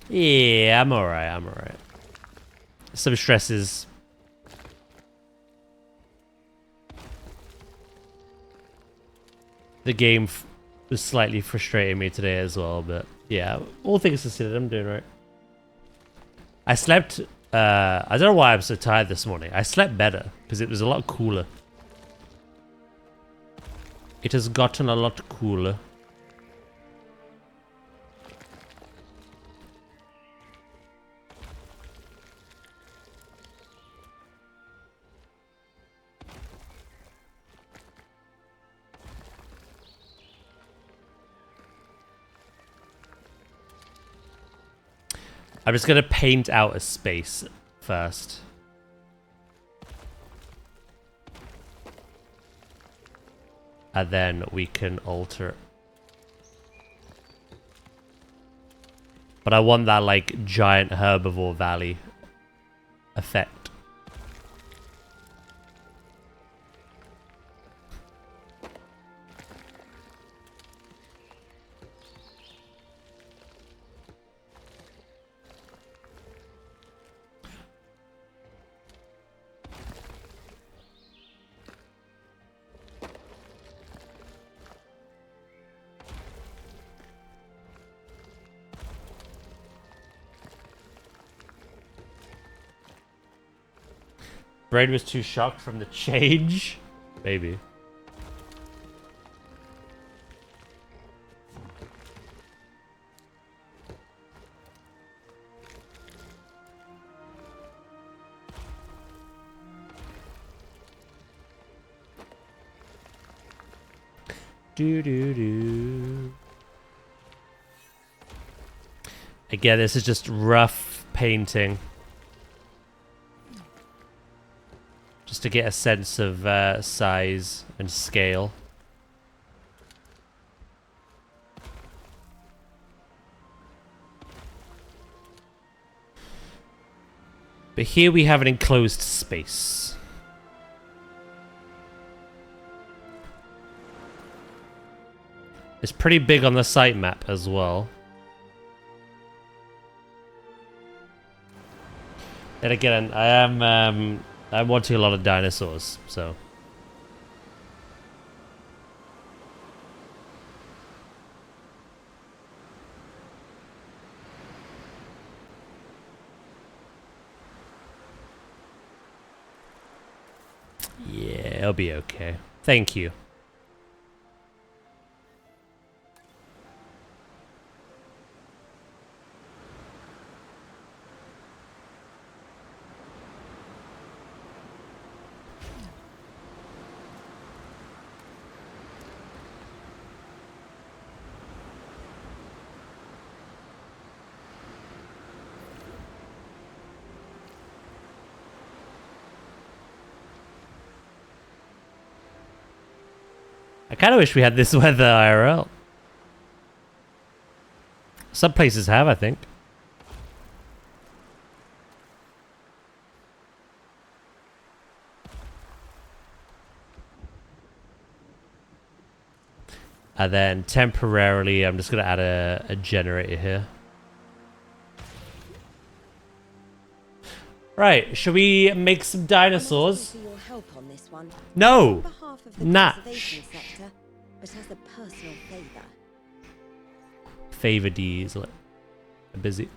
Yeah, I'm alright, I'm alright. Some stresses. The game was slightly frustrating me today as well, but yeah, all things considered, I'm doing right. I slept, I don't know why I'm so tired this morning. I slept better, because it was a lot cooler. It has gotten a lot cooler. I'm just going to paint out a space first. And then we can alter it. But I want that like giant herbivore valley effect. Braid was too shocked from the change. Maybe. Do. Again, this is just rough painting. Just to get a sense of size and scale. But here we have an enclosed space. It's pretty big on the site map as well. And again, I'm watching a lot of dinosaurs, so. Yeah, it'll be okay. Thank you. I kind of wish we had this weather IRL. Some places have, I think. And then temporarily, I'm just going to add a generator here. Right, should we make some dinosaurs? Your help on this one. No! On behalf of the Nah. conservation sector, but as a personal favor. Favor D's like busy.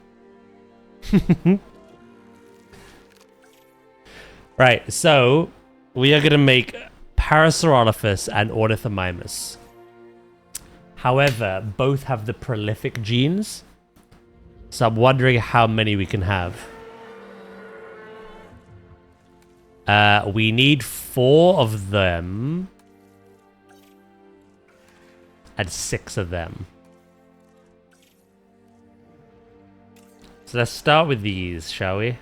Right, so we are gonna make Parasaurolophus and Ornithomimus. However, both have the prolific genes, so I'm wondering how many we can have. We need 4 of them and 6 of them. So let's start with these, shall we?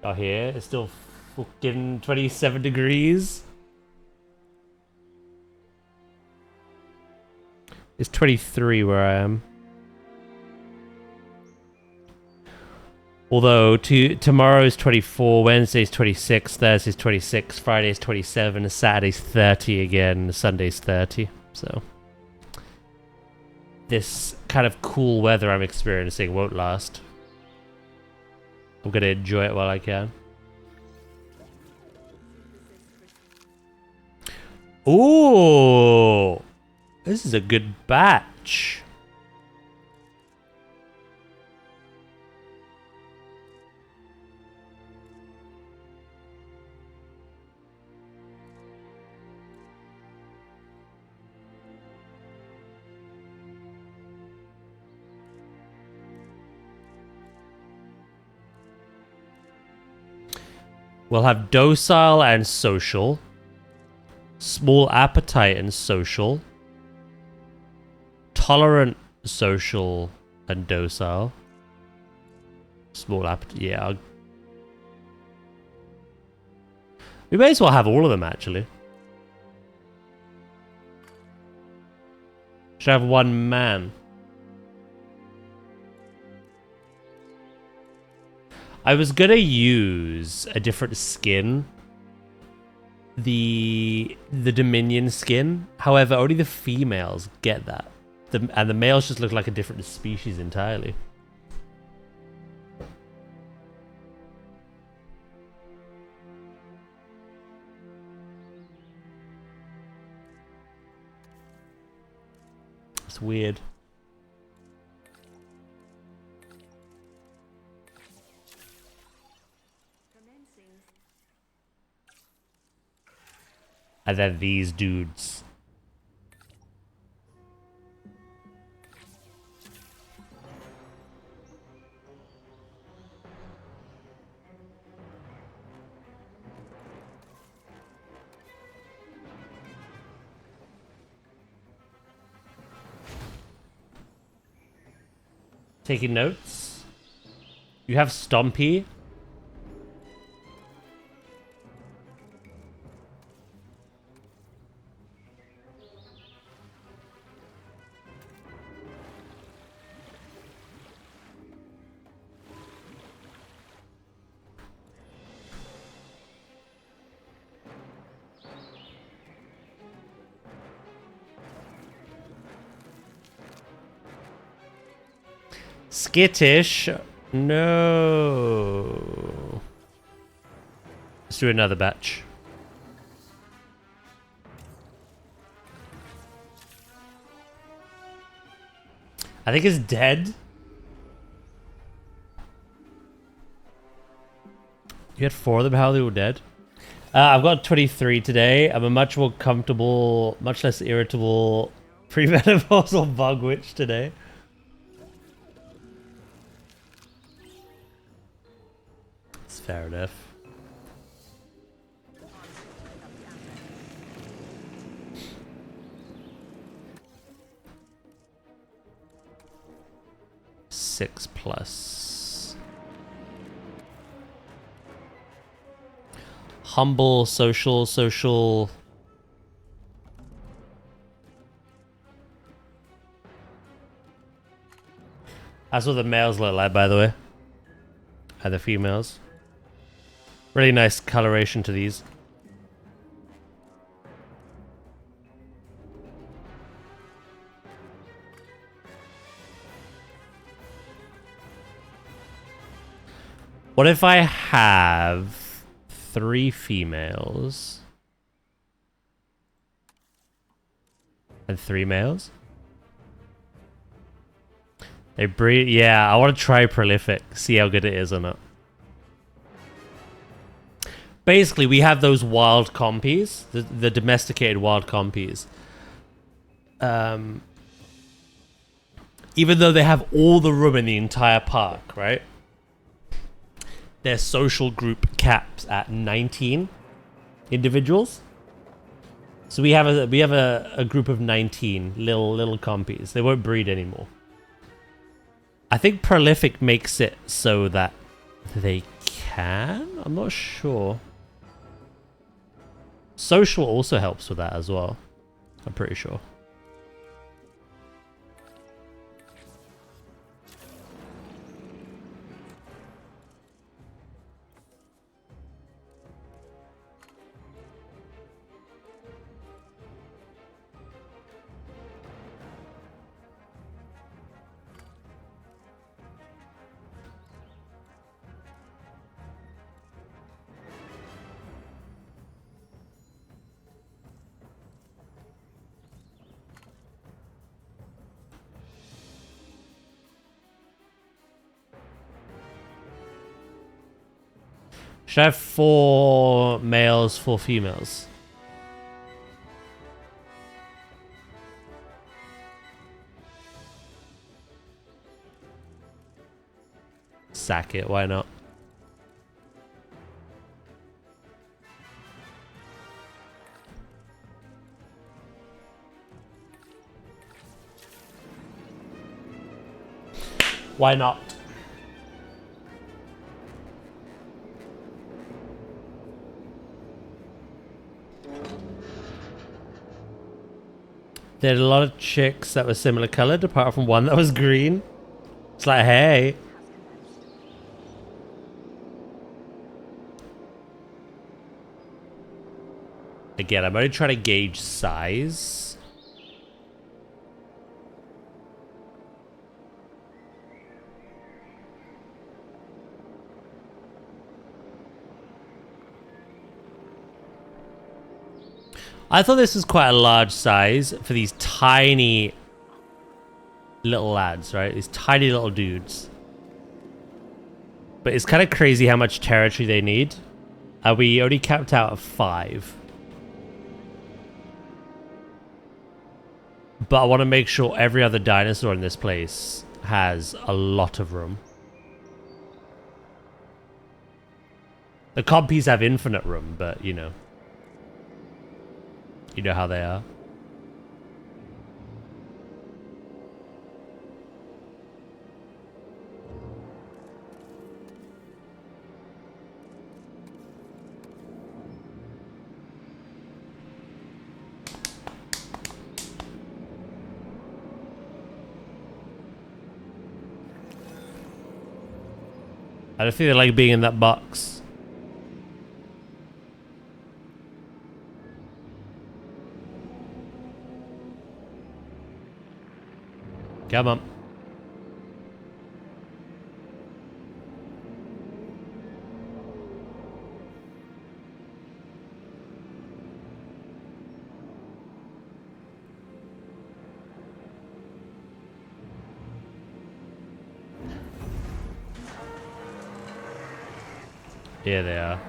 Oh, here it's still fucking 27 degrees. It's 23 where I am. Although tomorrow's 24, Wednesday's 26, Thursday's 26, Friday's 27, Saturday's 30 again, Sunday's 30. So this kind of cool weather I'm experiencing won't last. I'm gonna enjoy it while I can. Ooh! This is a good batch. We'll have docile and social. Small appetite and social. Tolerant, social, and docile. Small appetite, yeah. We may as well have all of them, actually. Should have one man. I was gonna use a different skin. The Dominion skin. However, only the females get that. And the males just look like a different species entirely. It's weird. Commencing. And then these dudes. Taking notes. You have Stompy. Skittish. No. Let's do another batch. I think it's dead. You had 4 of them. How are they all dead? I've got 23 today. I'm a much more comfortable, much less irritable premenopausal bug witch today. It's fair enough. Six plus. Humble, social. That's what the males look like, by the way. And the females. Really nice coloration to these. What if I have 3 females and 3 males? They breed. Yeah, I want to try prolific, see how good it is or not. Basically, we have those wild compies, the domesticated wild compies. Even though they have all the room in the entire park, right? Their social group caps at 19 individuals. So we have a group of 19 little compies. They won't breed anymore. I think prolific makes it so that they can. I'm not sure. Social also helps with that as well. I'm pretty sure. Should I have 4 males, 4 females? Sack it, why not? Why not? There are a lot of chicks that were similar colored, apart from one that was green. It's like, hey. Again, I'm only trying to gauge size. I thought this was quite a large size for these tiny little lads, right? These tiny little dudes. But it's kind of crazy how much territory they need. We only capped out at 5. But I want to make sure every other dinosaur in this place has a lot of room. The compies have infinite room, but you know. You know how they are. I don't think they like being in that box. Come on. Yeah, they are.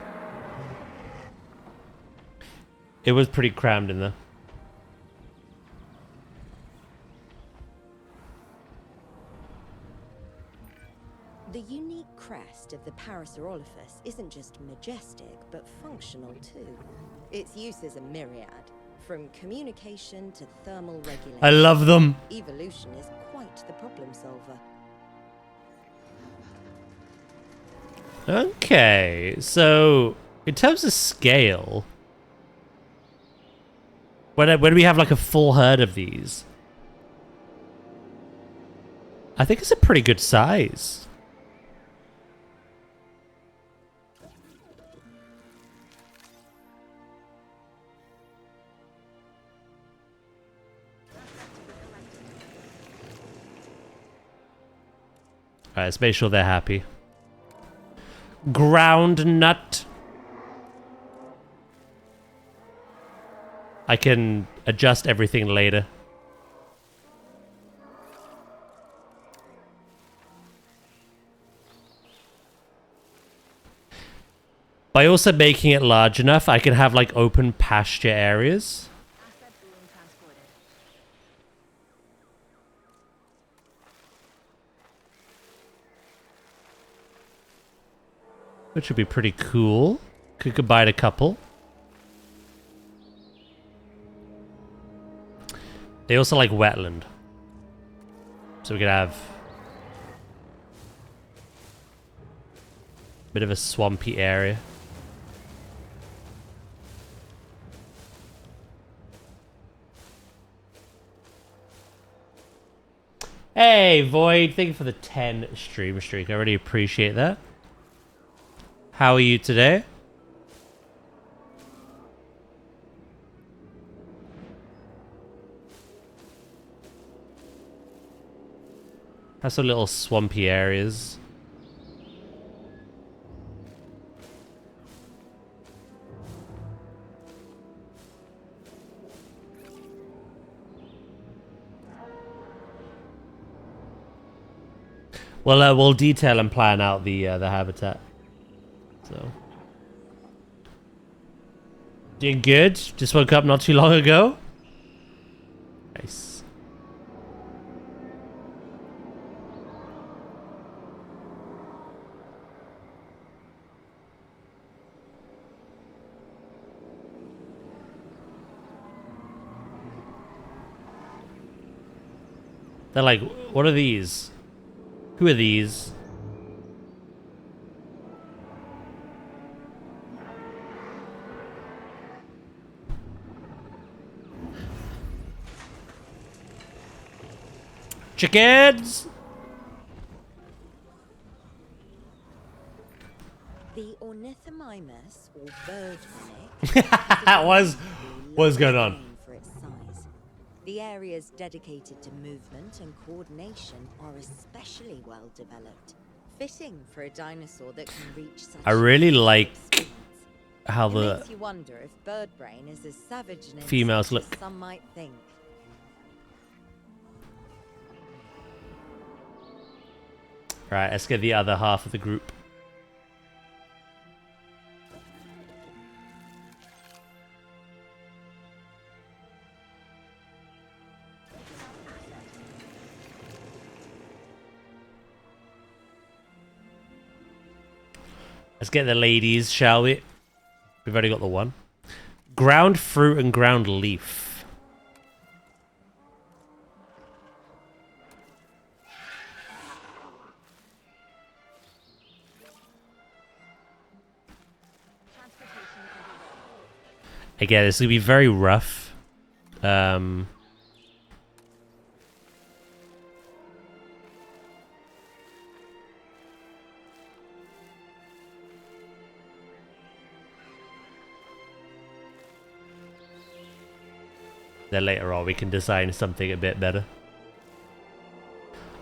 It was pretty crammed in there. The unique crest of the Parasaurolophus isn't just majestic, but functional too. Its uses are myriad, from communication to thermal regulation. I love them. Evolution is quite the problem solver. Okay, so in terms of scale, when we have like a full herd of these, I think it's a pretty good size. Alright, let's make sure they're happy. Ground nut. I can adjust everything later. By also making it large enough, I can have like open pasture areas. Asset being transported. Which would be pretty cool. Could combine a couple. They also like wetland. So we could have a bit of a swampy area. Hey, Void, thank you for the 10 stream streak. I really appreciate that. How are you today? Has some little swampy areas. Well, we'll detail and plan out the habitat. So, doing good. Just woke up not too long ago. Nice. They're like, what are these? Who are these? Chickens! The Ornithomimus, or bird mimic, What's going on? for its size. The areas dedicated to movement and coordination are especially well developed, fitting for a dinosaur that can reach such I really like speeds. how It the makes you wonder if bird brain is as savage and females instinct look. as some might think. Right, let's get the other half of the group. Let's get the ladies, shall we? We've already got the one. Ground fruit and ground leaf. Again, this is going to be very rough. Then later on we can design something a bit better.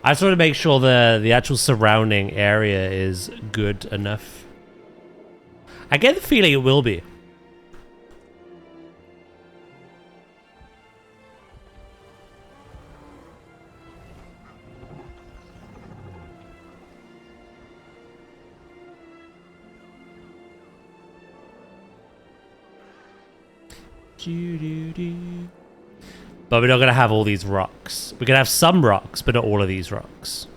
I just want to make sure the actual surrounding area is good enough. I get the feeling it will be. But we're not going to have all these rocks. We're going to have some rocks, but not all of these rocks.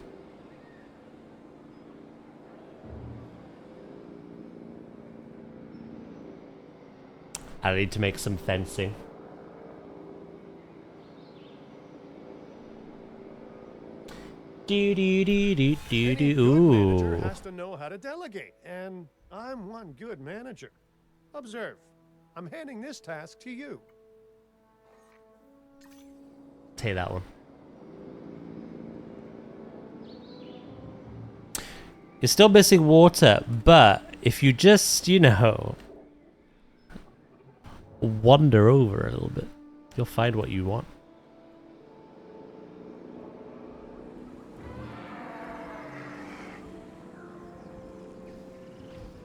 I need to make some fencing. Manager has to know how to delegate, and I'm one good manager. Observe. I'm handing this task to you. Take that one. You're still missing water, but if you just, you know, wander over a little bit, you'll find what you want.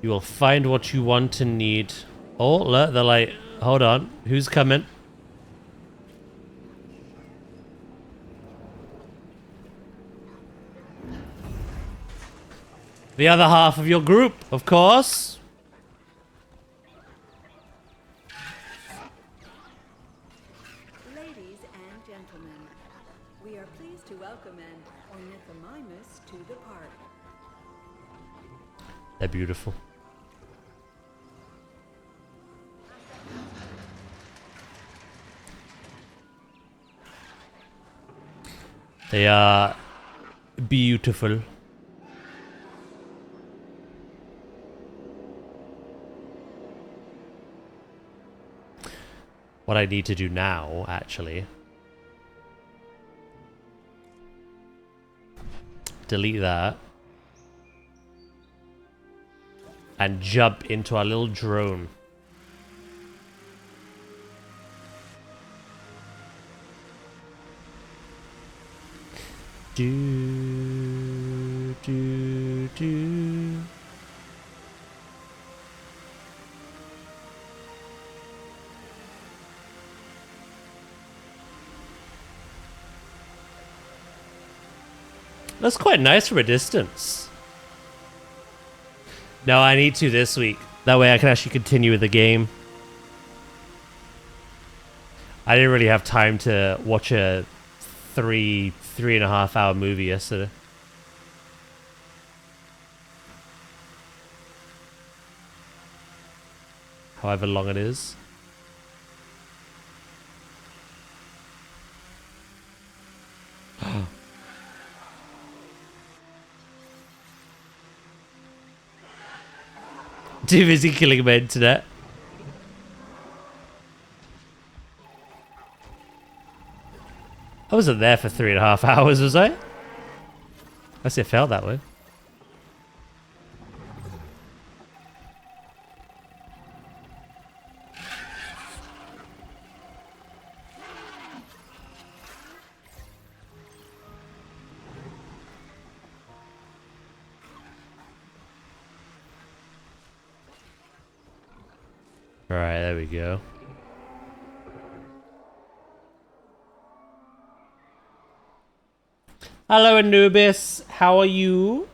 You will find what you want and need. Oh, look, they're like, hold on, who's coming? The other half of your group, of course. Ladies and gentlemen, we are pleased to welcome an ornithomimus to the park. They're beautiful. They are beautiful. What I need to do now, actually, delete that and jump into our little drone. Do, do, do. That's quite nice from a distance. No, I need to this week. That way I can actually continue with the game. I didn't really have time to watch a 3.5 hour movie yesterday. However long it is. Too busy killing my internet. I wasn't there for 3.5 hours, was I? Unless it felt that way. Alright, there we go. Hello Anubis, how are you?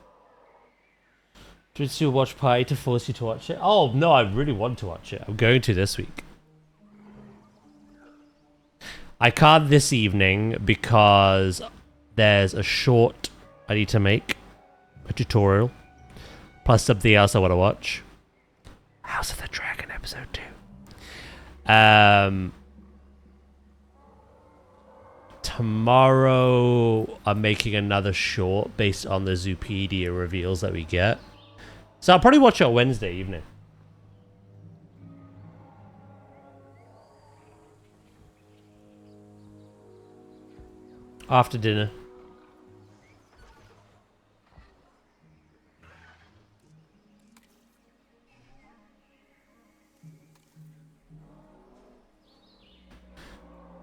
Just do a watch party to force you to watch it? Oh, no, I really want to watch it. I'm going to this week. I can't this evening because there's a short I need to make. A tutorial. Plus something else I want to watch. House of the Dragon episode 2. Tomorrow I'm making another short based on the Zoopedia reveals that we get. So I'll probably watch it on Wednesday evening. After dinner.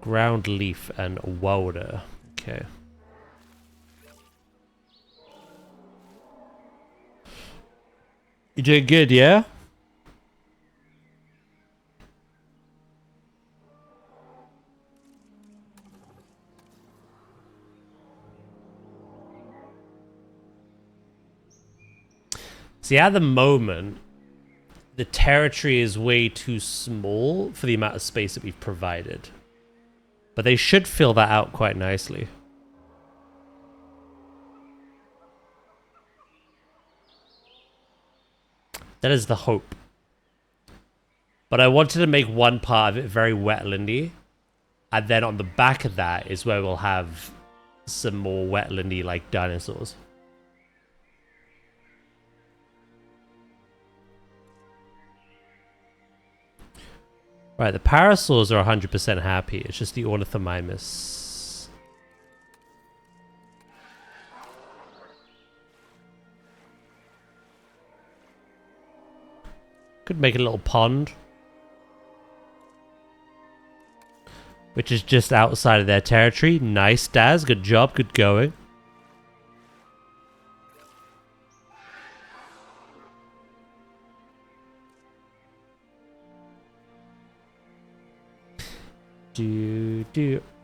Ground leaf and water. Okay. You doing good, yeah? See, at the moment, the territory is way too small for the amount of space that we've provided. But they should fill that out quite nicely. That is the hope. But I wanted to make one part of it very wetlandy. And then on the back of that is where we'll have some more wetlandy like dinosaurs. Right, the parasaurs are 100% happy. It's just the ornithomimus. Could make a little pond. Which is just outside of their territory. Nice, Daz. Good job. Good going.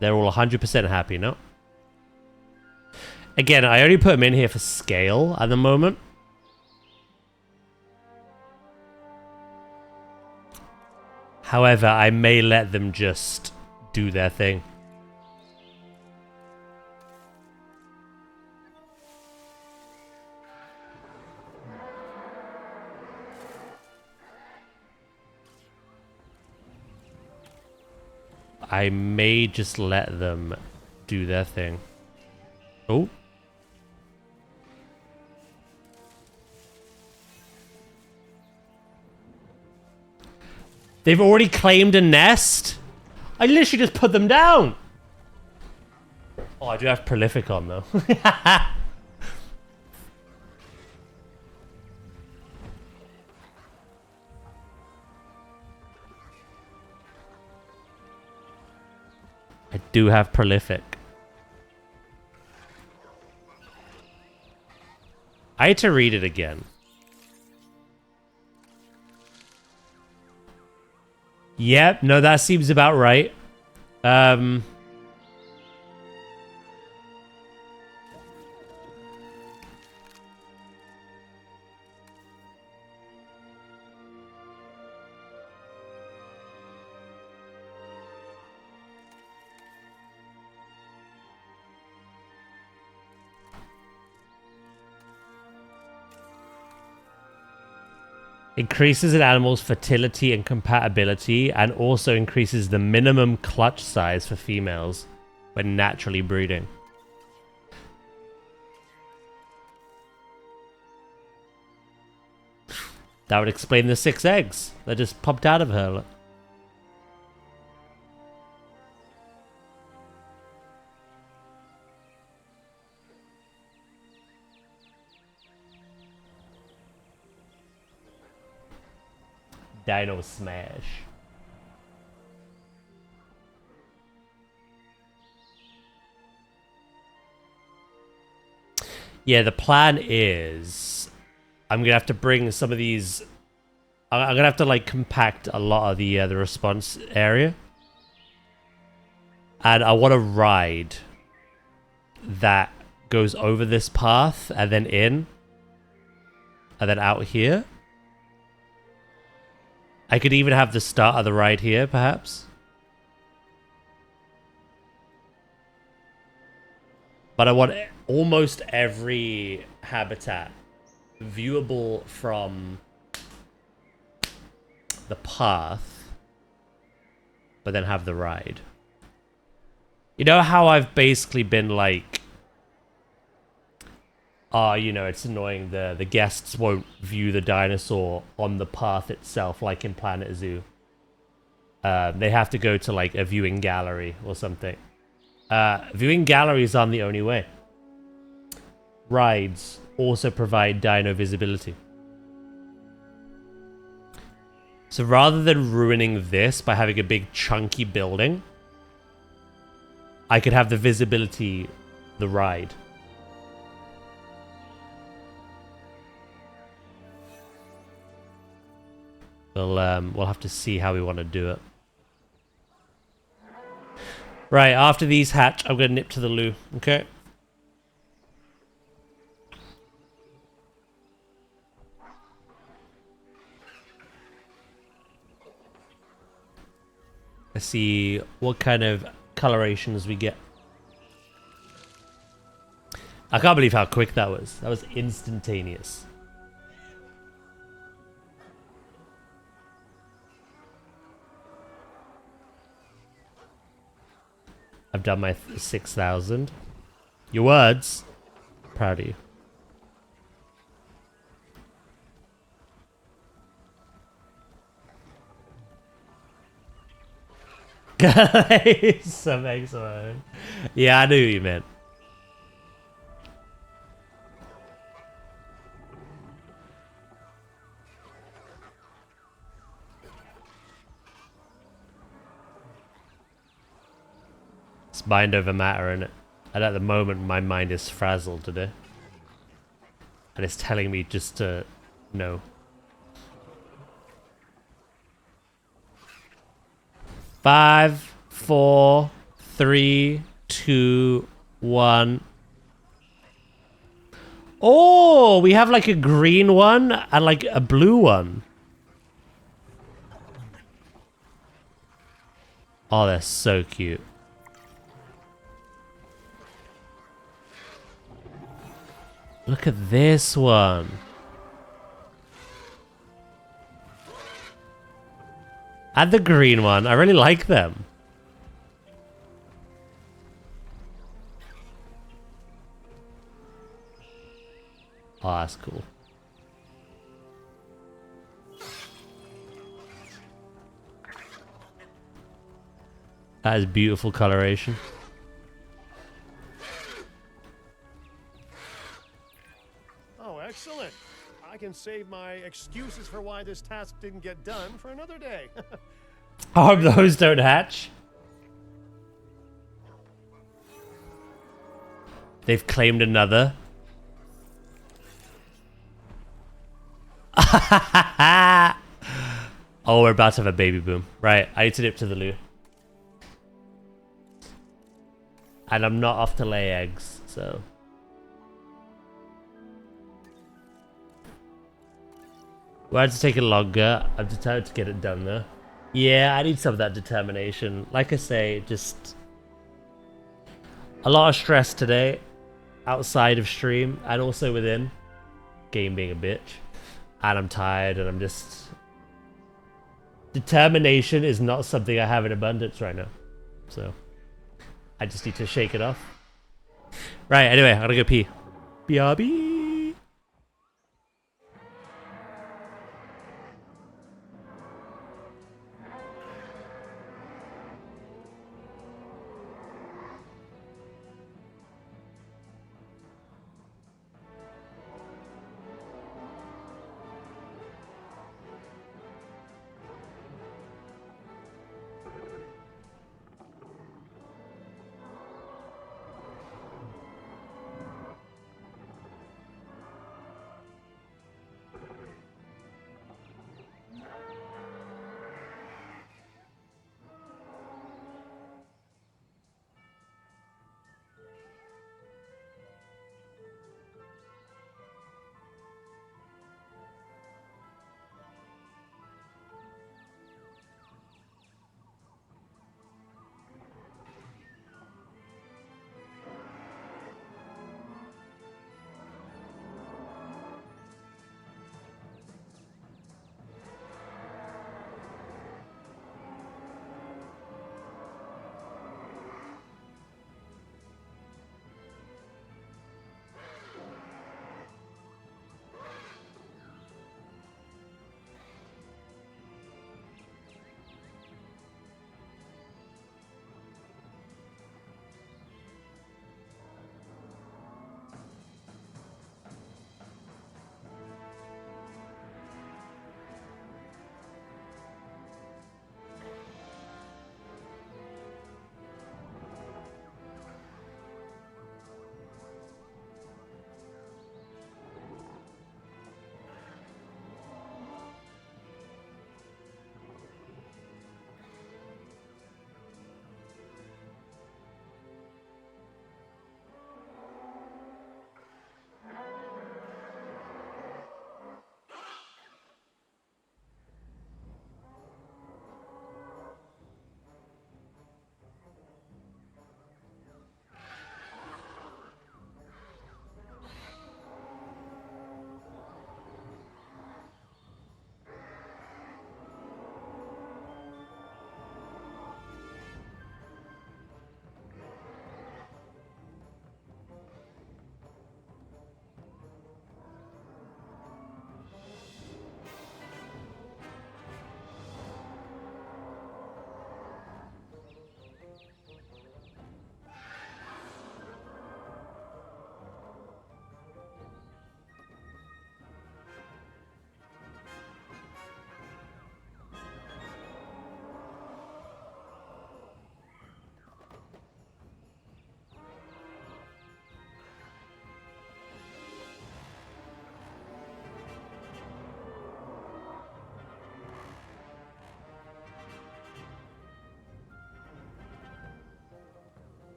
They're all 100% happy, no? Again, I only put them in here for scale at the moment. However, I may let them just do their thing. I may just let them do their thing. Oh. They've already claimed a nest? I literally just put them down. Oh, I do have prolific on though. I do have prolific. I had to read it again. Yep, no, that seems about right. Increases an animal's fertility and compatibility, and also increases the minimum clutch size for females when naturally breeding. That would explain the 6 eggs that just popped out of her. Dino Smash. Yeah, the plan is I'm gonna have to bring some of these. I'm gonna have to like compact a lot of the response area, and I want to ride that goes over this path and then in. And then out here. I could even have the start of the ride here, perhaps. But I want almost every habitat viewable from the path, but then have the ride. You know how I've basically been like, you know, it's annoying, the guests won't view the dinosaur on the path itself, like in Planet Zoo. They have to go to like a viewing gallery or something. Viewing galleries aren't the only way. Rides also provide dino visibility. So rather than ruining this by having a big chunky building, I could have the visibility, the ride. We'll have to see how we want to do it. Right, after these hatch, I'm going to nip to the loo, okay? Let's see what kind of colorations we get. I can't believe how quick that was. That was instantaneous. I've done my 6,000. Your words. Proud of you. Some excellent. Yeah, I knew you meant. It's mind over matter, innit? And at the moment, my mind is frazzled today. And it's telling me just to no. Five, 4, 3, 2, 1. Oh, we have like a green one and like a blue one. Oh, they're so cute. Look at this one. And the green one. I really like them. Oh, that's cool. That is beautiful coloration. Oh, excellent. I can save my excuses for why this task didn't get done for another day. I hope those don't hatch. They've claimed another. Oh, we're about to have a baby boom. Right, I need to dip to the loo. And I'm not off to lay eggs, so... We'll have to take it longer. I'm determined to get it done, though. Yeah, I need some of that determination. Like I say, just... a lot of stress today. Outside of stream, and also within. Game being a bitch. And I'm tired, and I'm just... Determination is not something I have in abundance right now. So... I just need to shake it off. Right, anyway, I gotta go pee. BRB!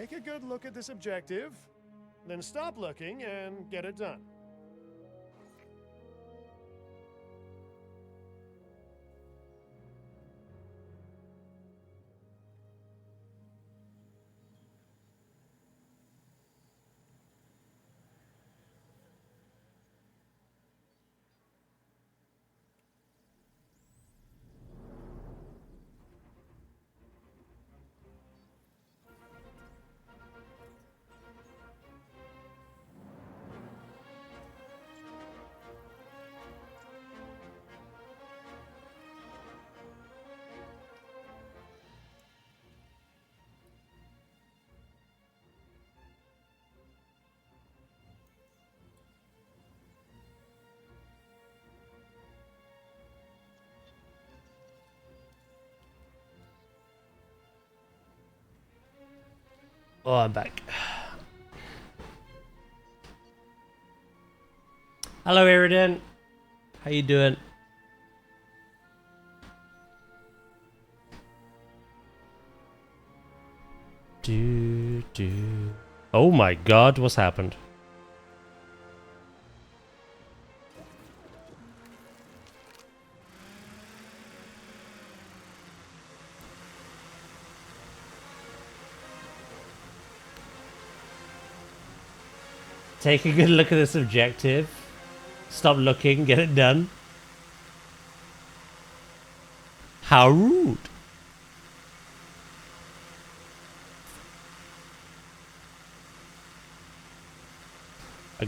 Take a good look at this objective, then stop looking and get it done. Oh, I'm back. Hello, Eridan. How you doing? Oh my god, what's happened? Take a good look at this objective. Stop looking, get it done. How rude.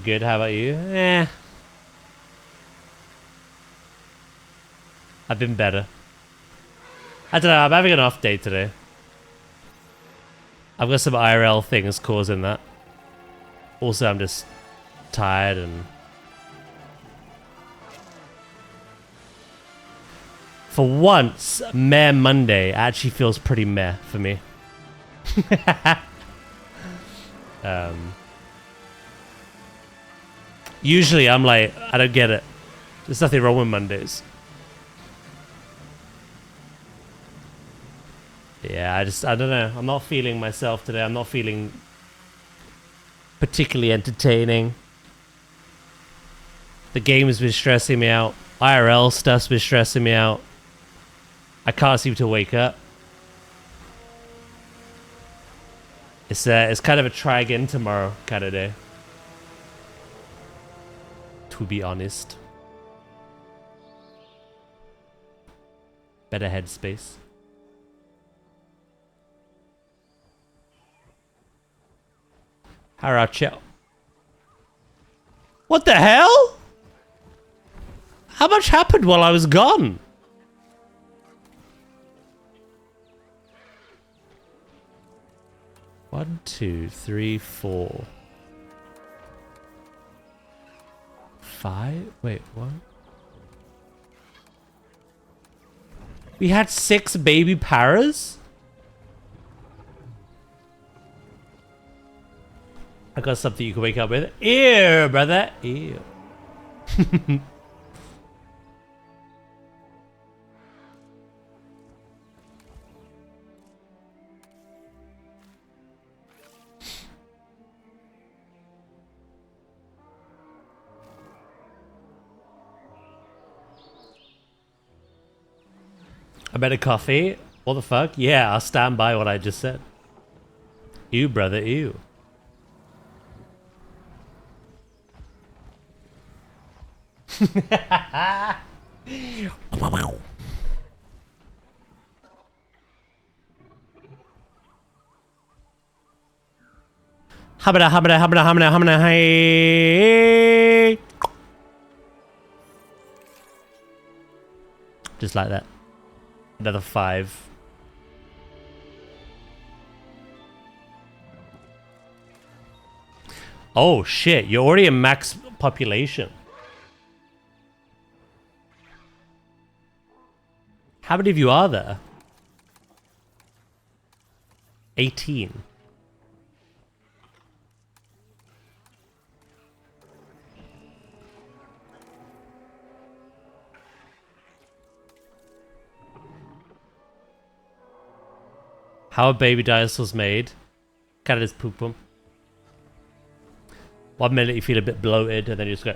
Good, how about you? Eh. I've been better. I don't know, I'm having an off day today. I've got some IRL things causing that. Also, I'm just tired and... For once, Meh Monday actually feels pretty meh for me. Usually I'm like, I don't get it. There's nothing wrong with Mondays. Yeah, I don't know. I'm not feeling myself today. I'm not feeling particularly entertaining. The game's been stressing me out. IRL stuff's been stressing me out. I can't seem to wake up. It's kind of a try again tomorrow kind of day. To be honest. Better headspace. Haracho. What the hell? How much happened while I was gone? One, two, three, four. 5? Wait, what? We had 6 baby paras? I got something you can wake up with. Ew, brother. Ew. I bet a coffee? What the fuck? Yeah, I'll stand by what I just said. Ew, brother, ew. Hamada, hey. Just like that. Another 5. Oh shit, you're already a max population. How many of you are there? 18. How are baby dinosaurs made? Kind of just poop them. 1 minute you feel a bit bloated, and then you just go.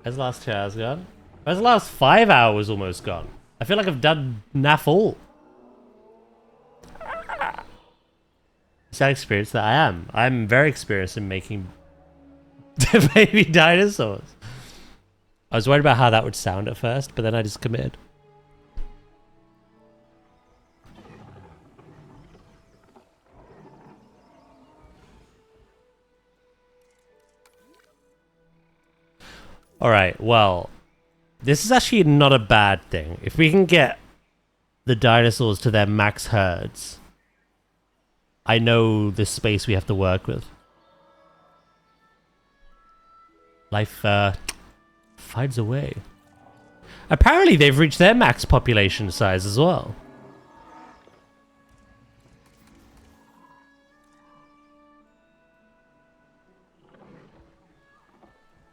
Where's the last 2 hours gone? Where's the last 5 hours almost gone? I feel like I've done naff all. Is that experience that I am? I'm very experienced in making baby dinosaurs. I was worried about how that would sound at first, but then I just committed. Alright, well, this is actually not a bad thing. If we can get the dinosaurs to their max herds, I know the space we have to work with. Life finds a way. Apparently they've reached their max population size as well.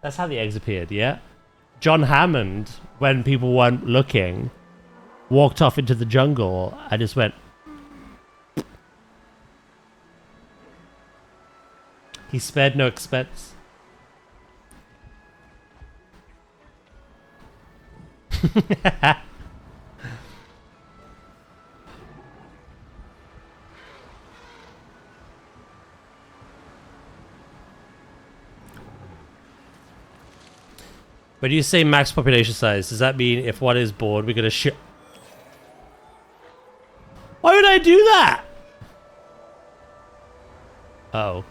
That's how the eggs appeared, yeah? John Hammond, when people weren't looking, walked off into the jungle and just went... He spared no expense. When you say max population size, does that mean if one is bored, we're gonna shit? Why would I do that? Oh.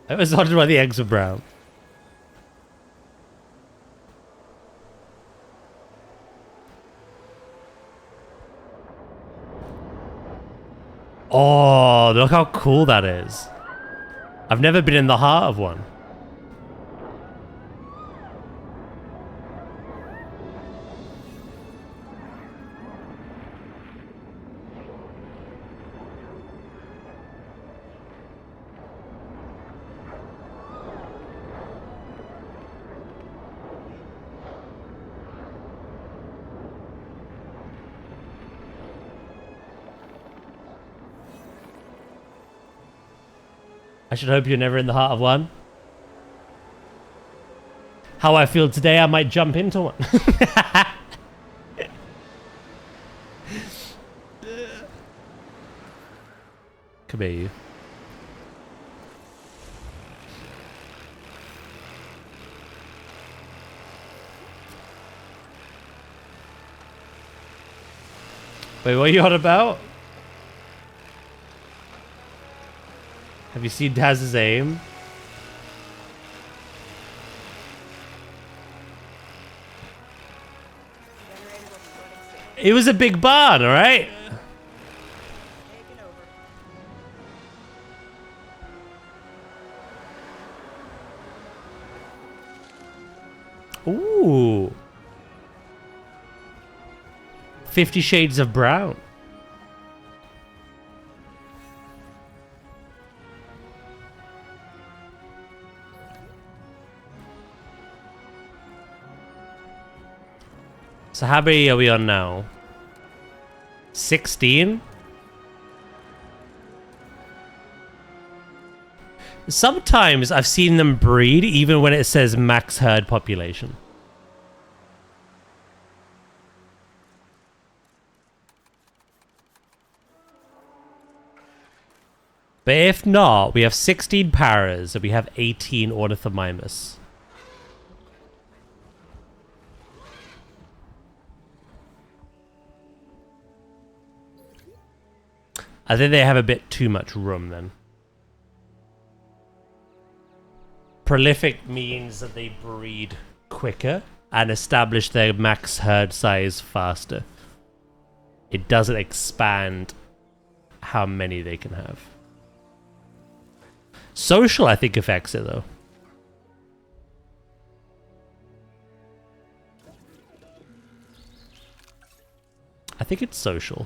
I was wondering why the eggs were brown. Oh, look how cool that is. I've never been in the heart of one. I should hope you're never in the heart of one. How I feel today, I might jump into one. Come here, you. Wait, what are you on about? Have you seen Daz's aim? It was a big barn, alright? Ooh. 50 Shades of Brown. So how many are we on now? 16? Sometimes I've seen them breed even when it says max herd population. But if not, we have 16 paras and we have 18 ornithomimus. I think they have a bit too much room then. Prolific means that they breed quicker and establish their max herd size faster. It doesn't expand how many they can have. Social, I think, affects it though. I think it's social.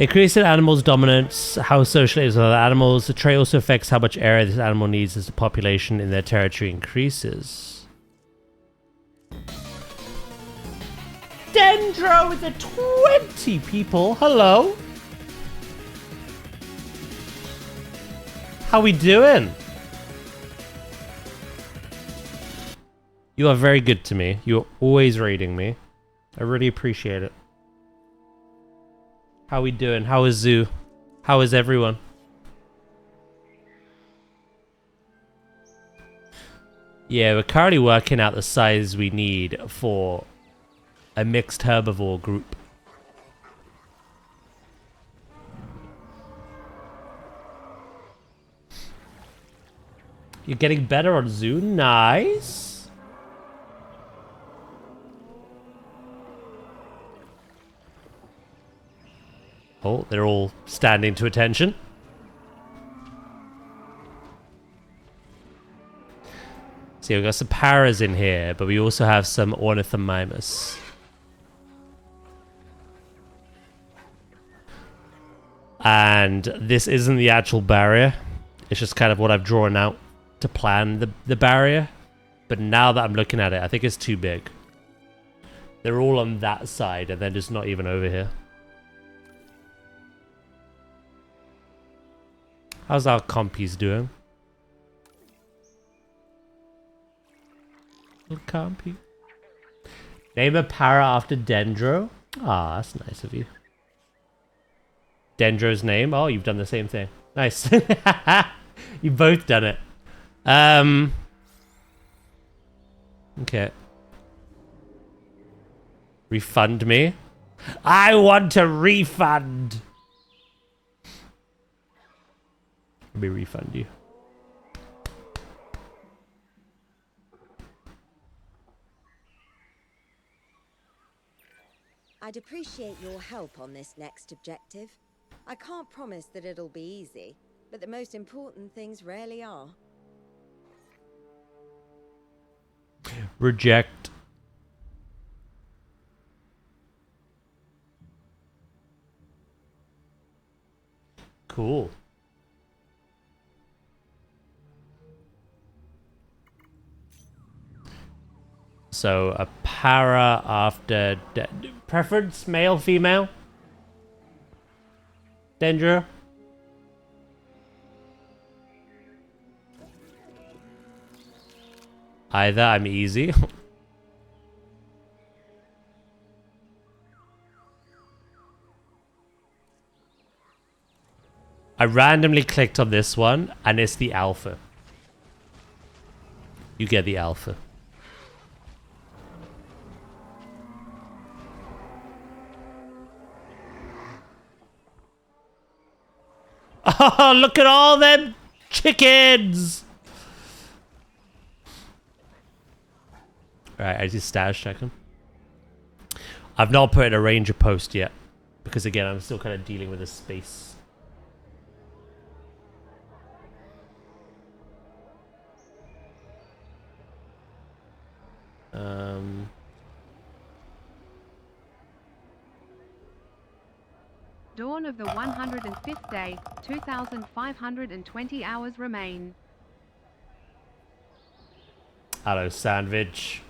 Increase in animals' dominance, how social it is with other animals. The trait also affects how much area this animal needs as the population in their territory increases. Dendro with the 20 people. Hello. How we doing? You are very good to me. You are always raiding me. I really appreciate it. How we doing? How is Zoo? How is everyone? Yeah, we're currently working out the size we need for a mixed herbivore group. You're getting better on Zoo. Nice. Oh, they're all standing to attention. See, we've got some paras in here, but we also have some ornithomimus. And this isn't the actual barrier. It's just kind of what I've drawn out to plan the barrier. But now that I'm looking at it, I think it's too big. They're all on that side, and they're just not even over here. How's our compies doing? Little compy. Name a para after Dendro. Ah, that's nice of you. Dendro's name. Oh, you've done the same thing. Nice. You've both done it. Okay. Refund me. I want a refund. Let me refund you. I'd appreciate your help on this next objective. I can't promise that it'll be easy, but the most important things rarely are. Reject. Cool. So a para after preference male female. Dendro. Either. I'm easy. I randomly clicked on this one and it's the alpha. You get the alpha. Oh, look at all them chickens! Alright, I just status check them. I've not put in a ranger post yet. Because again, I'm still kind of dealing with the space. Dawn of the 105th day, 2,520 hours remain. Hello, sandwich.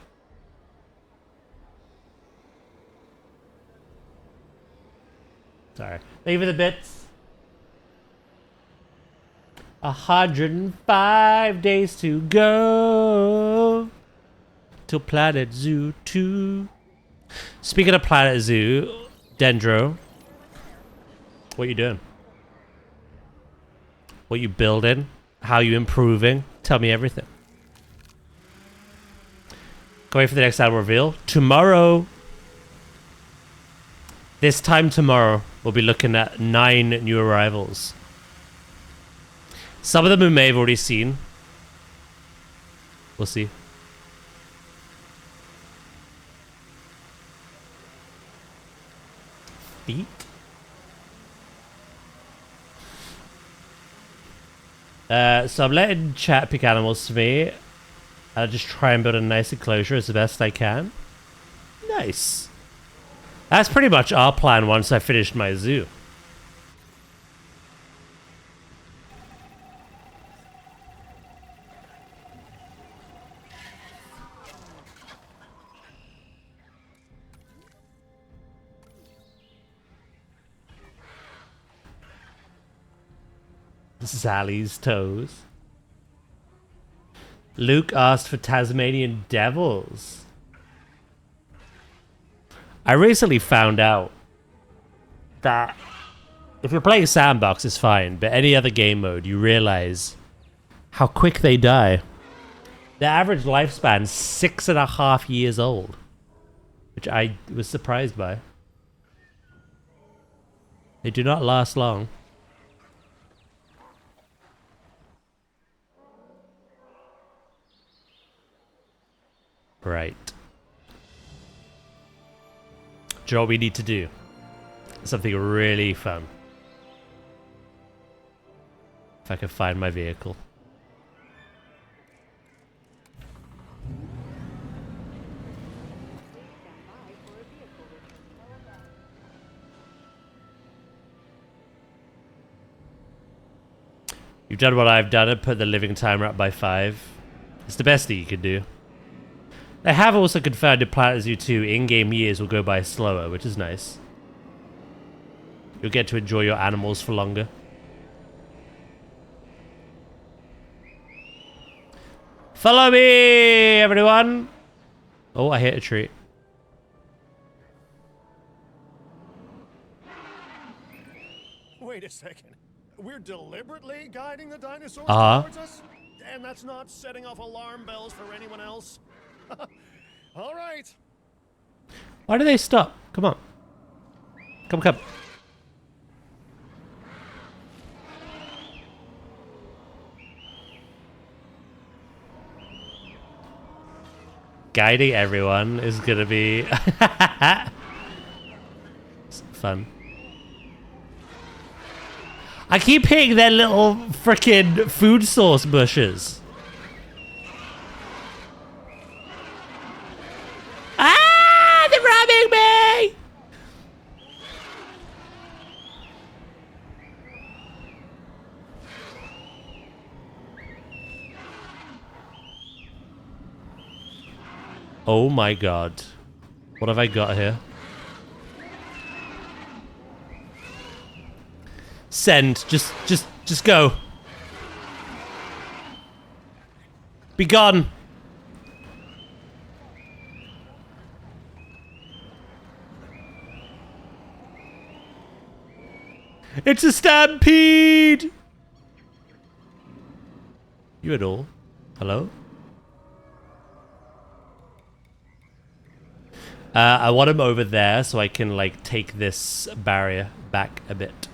Sorry. Leave it the bits. 105 days to go till Planet Zoo 2. Speaking of Planet Zoo, Dendro, what you doing? What you building? How you improving? Tell me everything. Can't wait for the next album reveal. Tomorrow. This time tomorrow, we'll be looking at 9 new arrivals. Some of them we may have already seen. We'll see. Feet? So I'm letting chat pick animals for me. I'll just try and build a nice enclosure as the best I can. Nice. That's pretty much our plan once I finished my zoo. Sally's toes. Luke asked for Tasmanian devils. I recently found out that if you're playing sandbox, it's fine, but any other game mode, you realize how quick they die. The average lifespan is 6.5 years old, which I was surprised by. They do not last long. Right. Do you know what we need to do? Something really fun. If I can find my vehicle. You've done what I've done and put the living timer up by 5. It's the best that you can do. They have also confirmed in Planet Zoo 2 in-game years will go by slower, which is nice. You'll get to enjoy your animals for longer. Follow me, everyone! Oh, I hit a tree. Wait a second. We're deliberately guiding the dinosaurs Uh-huh. towards us? And that's not setting off alarm bells for anyone else? All right. Why do they stop? Come on. Come. Guiding everyone is gonna be fun. I keep hitting their little frickin' food source bushes. Ah! They're robbing me! Oh my god. What have I got here? Send. Just go. Be gone. It's a stampede! You at all? Hello? I want him over there so I can, like, take this barrier back a bit.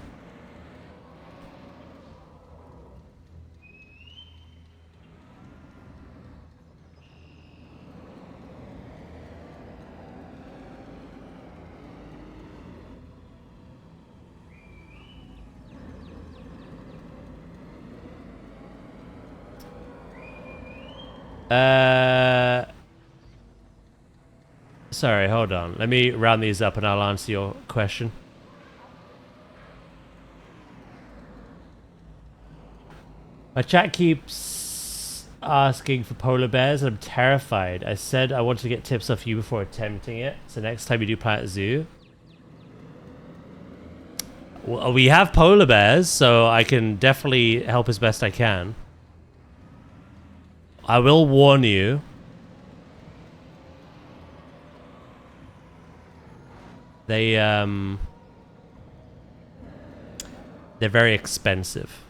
Sorry, hold on. Let me round these up and I'll answer your question. My chat keeps asking for polar bears and I'm terrified. I said I wanted to get tips off you before attempting it. So next time you do Planet Zoo. Well, we have polar bears, so I can definitely help as best I can. I will warn you. They're very expensive.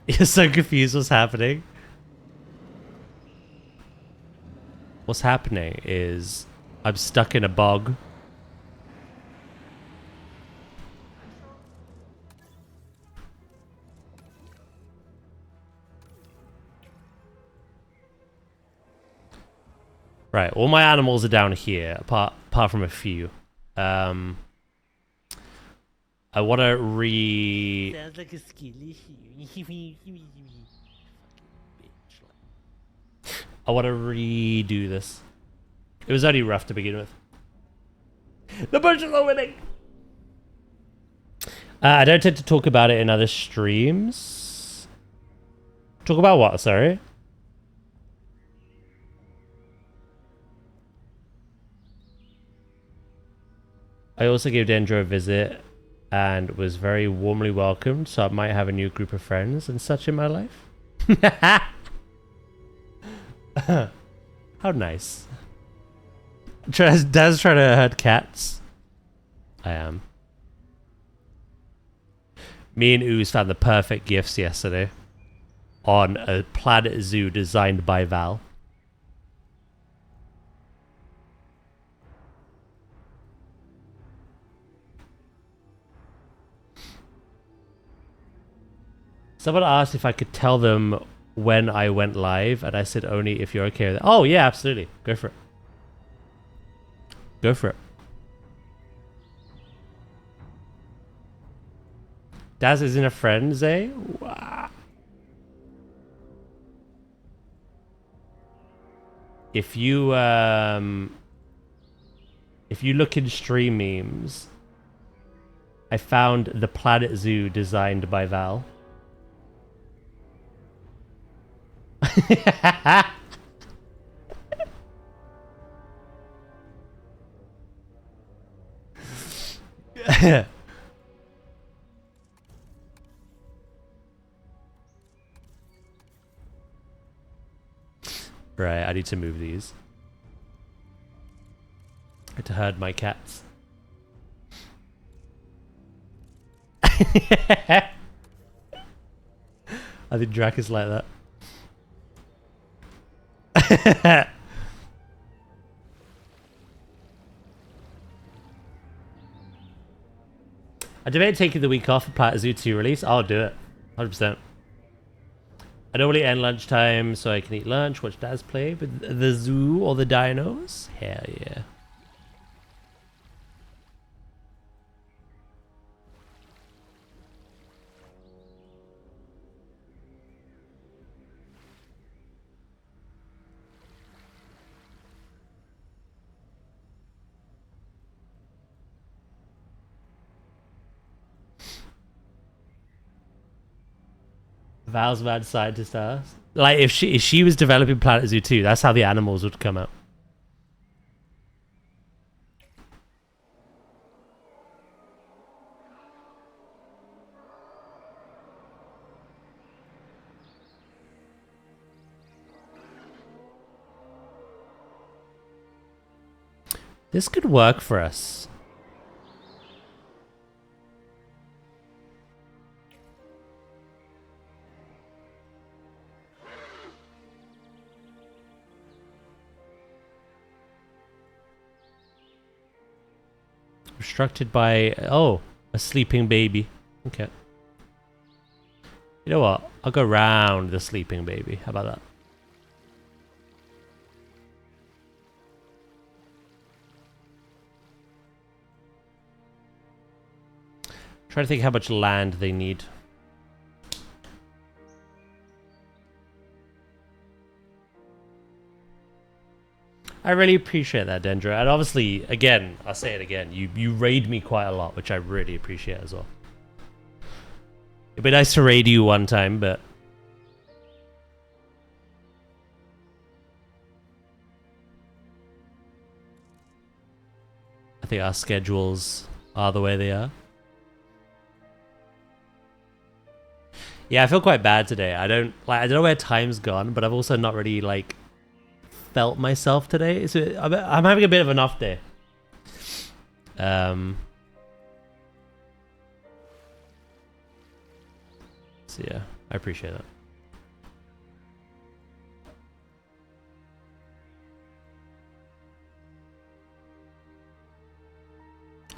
You're so confused what's happening. What's happening is I'm stuck in a bog. Right, all my animals are down here, apart from a few. I want to Sounds like a skilly. I want to redo this. It was only rough to begin with. The bushes are winning! I don't tend to talk about it in other streams. Talk about what, sorry? I also gave Dendro a visit. and was very warmly welcomed, so I might have a new group of friends and such in my life. How nice. Dad's trying to herd cats. I am. Me and Ooze found the perfect gifts yesterday on a Planet Zoo designed by Val. Someone asked if I could tell them when I went live, and I said only if you're okay with it. Oh, yeah, absolutely. Go for it. Go for it. Daz isn't a friend, Zay? Wow. If you look in stream memes, I found the Planet Zoo designed by Val. Right, I need to move these. I had to herd my cats. I think Drac is like that. I debate taking the week off for Planet Zoo 2 release. I'll do it. 100%. I normally end lunchtime so I can eat lunch, watch Daz play with the zoo or the dinos. Hell yeah. Val's mad scientist ass. Like if she was developing Planet Zoo 2, that's how the animals would come out. This could work for us. Obstructed by, oh, a sleeping baby. Okay. You know what? I'll go round the sleeping baby. How about that? Try to think how much land they need. I really appreciate that, Dendra. And obviously, again, I'll say it again, you raid me quite a lot, which I really appreciate as well. It'd be nice to raid you one time, but... I think our schedules are the way they are. Yeah, I feel quite bad today. I don't know where time's gone, but I've also not really, like... felt myself today, so I'm having a bit of an off day. So yeah, I appreciate that.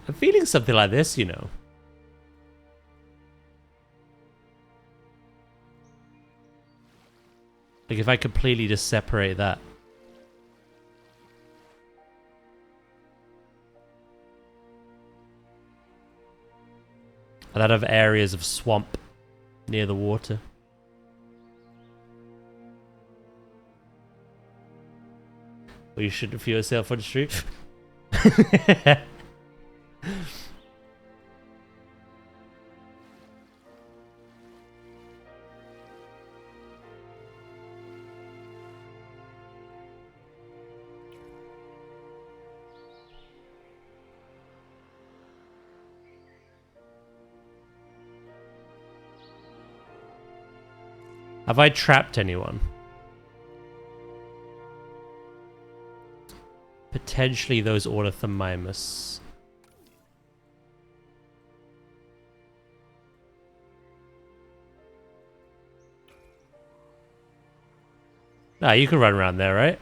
I'm feeling something like this, you know. Like if I completely just separate that. And I'd have areas of swamp near the water. Well, you shouldn't feel yourself on the street. Have I trapped anyone? Potentially those ornithomimus. Nah, you can run around there, right?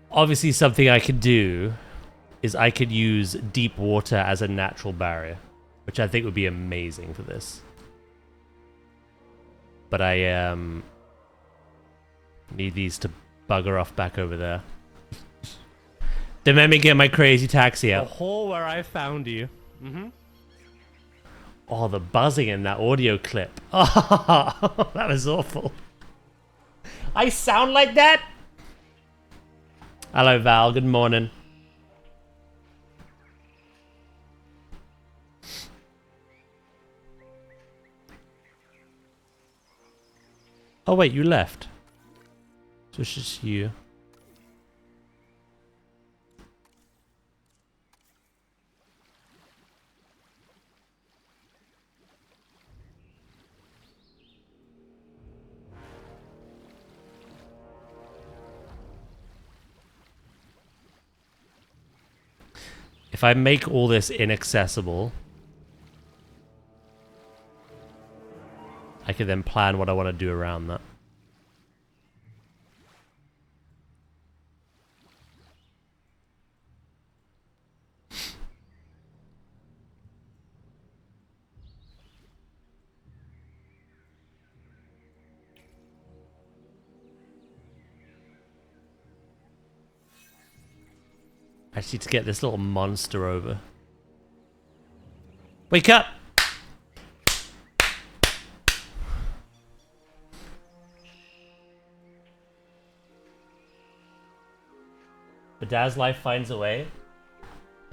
Obviously, something I could do is I could use deep water as a natural barrier, which I think would be amazing for this. But I need these to bugger off back over there. Don't let me get my crazy taxi out. The hole where I found you. Oh, the buzzing in that audio clip. Oh, that was awful. I sound like that? Hello, Val. Good morning. Oh, wait, you left. So it's just you. If I make all this inaccessible, I can then plan what I want to do around that. I just need to get this little monster over. Wake up! But Dad's life finds a way.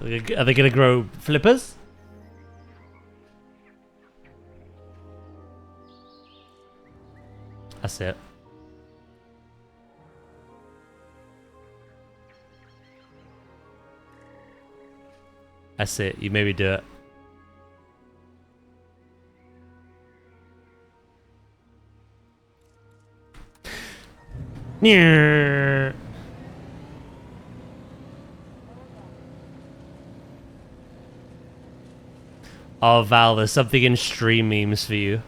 Are they gonna grow flippers? That's it. That's it. You made me do it. Yeah. Oh, Val, there's something in stream memes for you.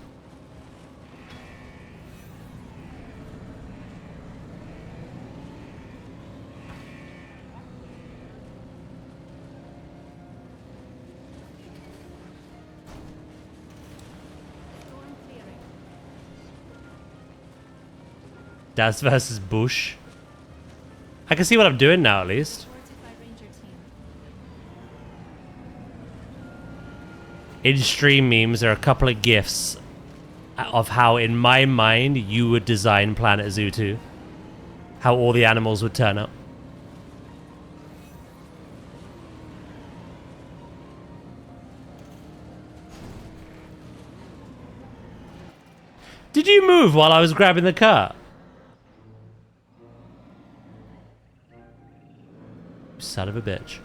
Das versus Bush. I can see what I'm doing now, at least. In stream memes, there are a couple of gifs of how, in my mind, you would design Planet Zoo 2. How all the animals would turn up. Did you move while I was grabbing the car? Son of a bitch.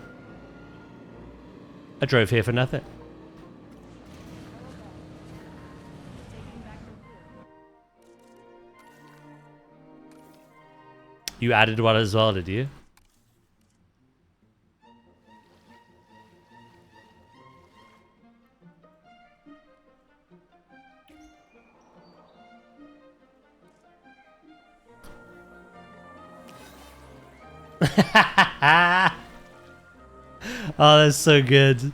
I drove here for nothing. You added one as well, did you? Oh, that's so good.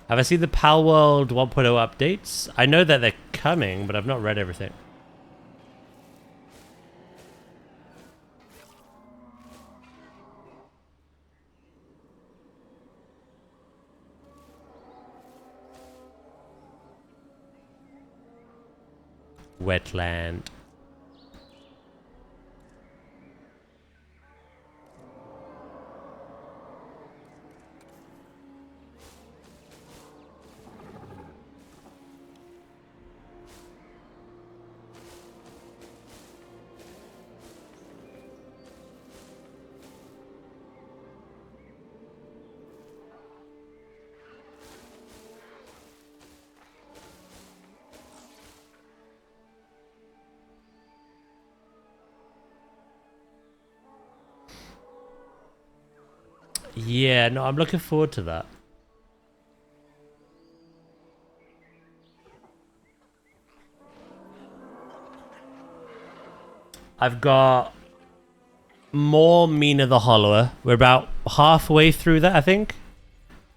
Have I seen the Pal World 1.0 updates? I know that they're coming, but I've not read everything. Wetland. Yeah, no, I'm looking forward to that. I've got more Mina the Hollower. We're about halfway through that, I think.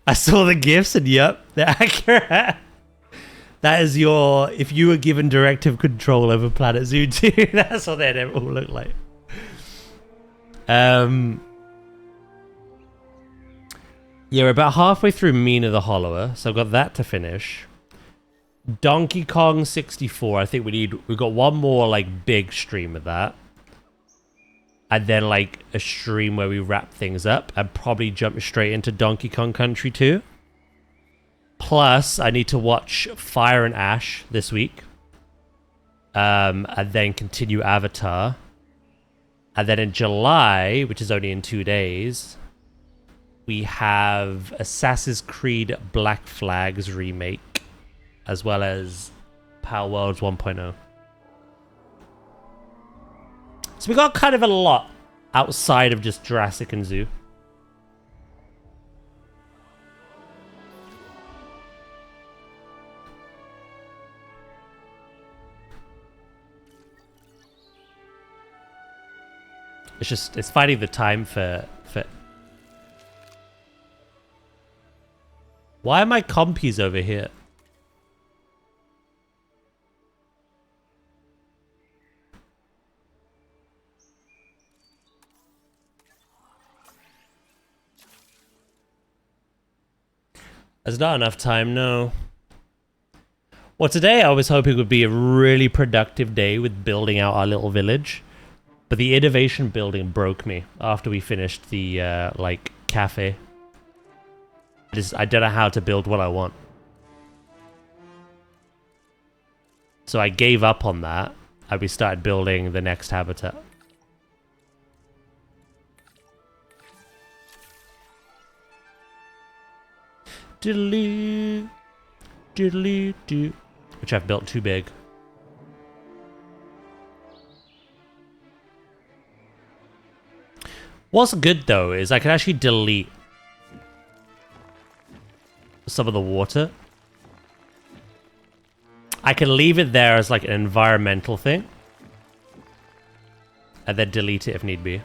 I saw the gifs and yep, they're accurate. That is your, if you were given directive control over Planet Zoo 2, that's what they'd all look like. Yeah, we're about halfway through Mina the Hollower, so I've got that to finish. Donkey Kong 64, I think we've got one more like big stream of that. And then like a stream where we wrap things up and probably jump straight into Donkey Kong Country 2. Plus, I need to watch Fire and Ash this week. And then continue Avatar. And then in July, which is only in 2 days, we have Assassin's Creed Black Flags remake, as well as Power Worlds 1.0. So we got kind of a lot outside of just Jurassic and Zoo. It's finding the time for... Why are my compies over here? There's not enough time, no. Well, today I was hoping it would be a really productive day with building out our little village. But the innovation building broke me after we finished the, like, cafe. I don't know how to build what I want. So I gave up on that, and we started building the next habitat. Diddly, diddly, doo. Which I've built too big. What's good though is I can actually delete some of the water. I can leave it there as like an environmental thing. And then delete it if need be.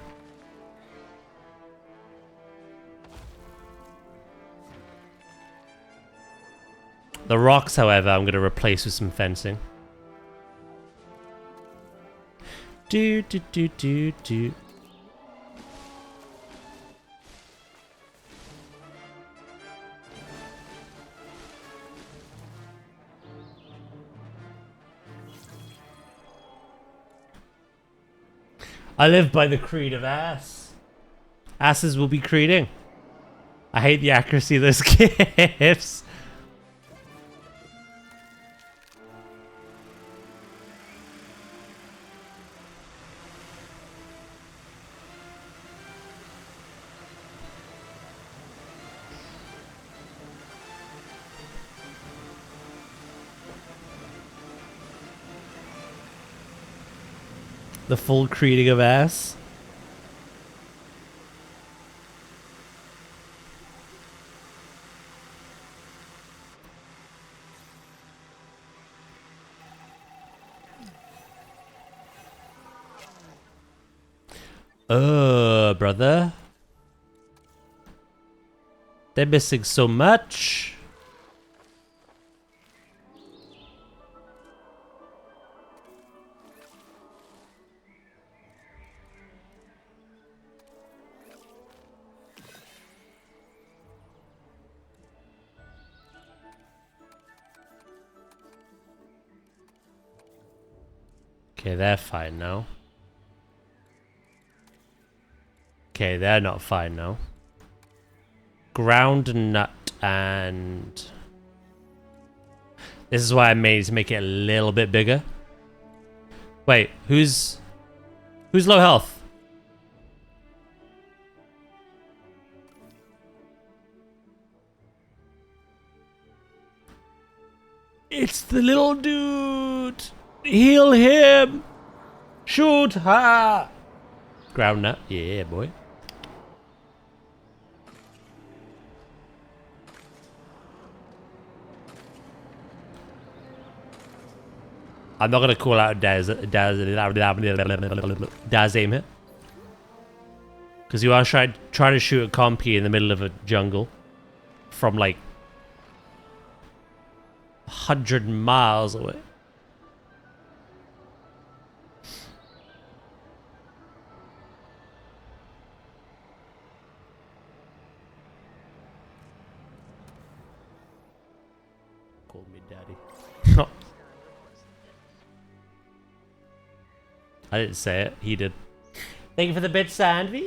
The rocks, however, I'm going to replace with some fencing. Do, do, do, do, do. I live by the creed of ass. Asses will be creeding. I hate the accuracy of those gifts. The full creeding of ass. Brother. They're missing so much. Okay, they're fine now. Okay, they're not fine now. Ground nut and... This is why I made to make it a little bit bigger. Wait, who's low health? It's the little dude. Heal him. Shoot her. Ground nut. Yeah, boy. I'm not gonna call out Daz aim here. Because you are trying to shoot a compy in the middle of a jungle. From like 100 miles away. Call me daddy. I didn't say it, he did. Thank you for the bit sandwich.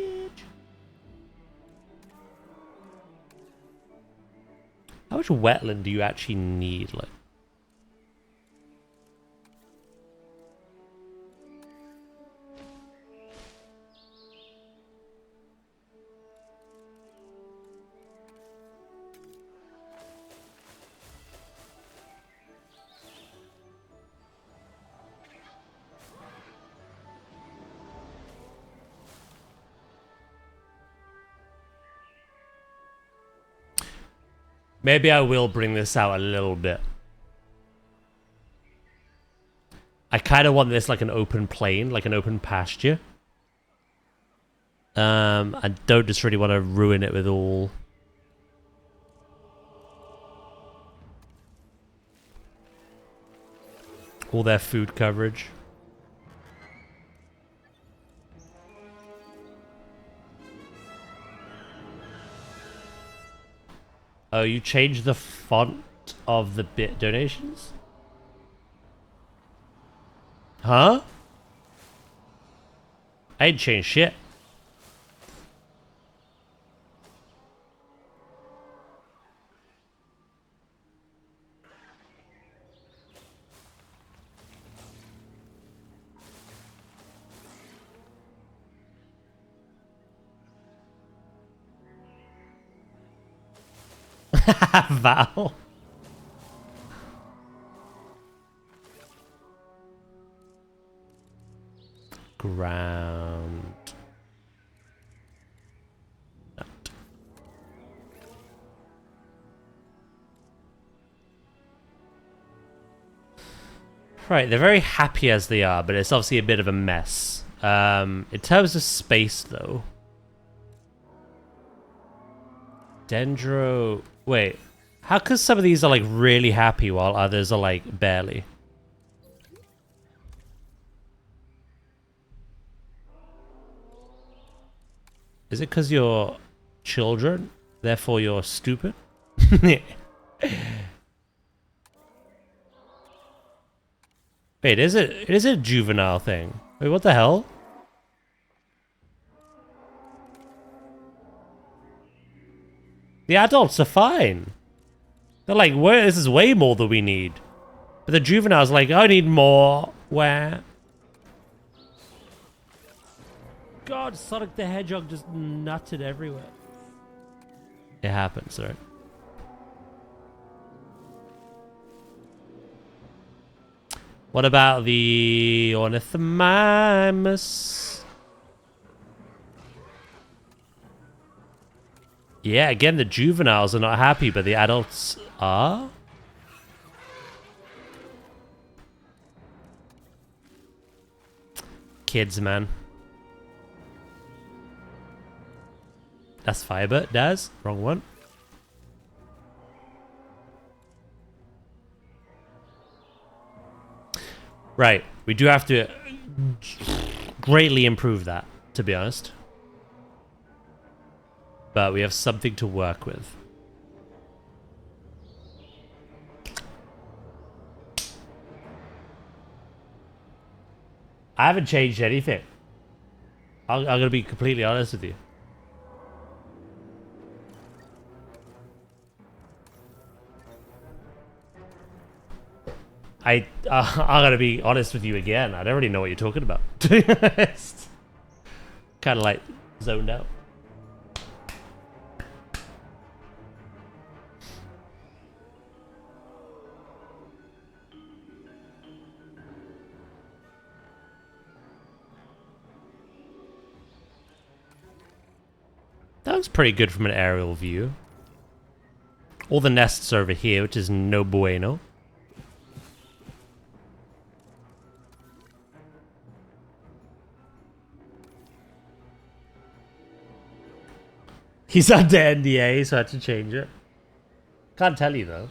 How much wetland do you actually need? Like, maybe I will bring this out a little bit. I kind of want this like an open plain, like an open pasture. I don't just really want to ruin it with all their food coverage. Oh, you changed the font of the bit donations? Huh? I ain't changed shit. Val. Ground. Right, they're very happy as they are, but it's obviously a bit of a mess. In terms of space, though. Dendro... Wait, how come some of these are like really happy while others are like barely? Is it because you're children, therefore you're stupid? Wait, is it a juvenile thing? Wait, what the hell? The adults are fine. They're like, this is way more than we need. But the juvenile's like, I need more. Where? God, Sonic the Hedgehog just nutted everywhere. It happens, right? What about the Ornithomimus? Yeah, again, the juveniles are not happy, but the adults are? Kids, man. That's fiber, Daz. Wrong one. Right, we do have to greatly improve that, to be honest. But we have something to work with. I haven't changed anything. I'm going to be completely honest with you. I'm going to be honest with you again. I don't really know what you're talking about, to be honest. Kind of like zoned out. That looks pretty good from an aerial view. All the nests are over here, which is no bueno. He's under NDA, so I had to change it. Can't tell you though.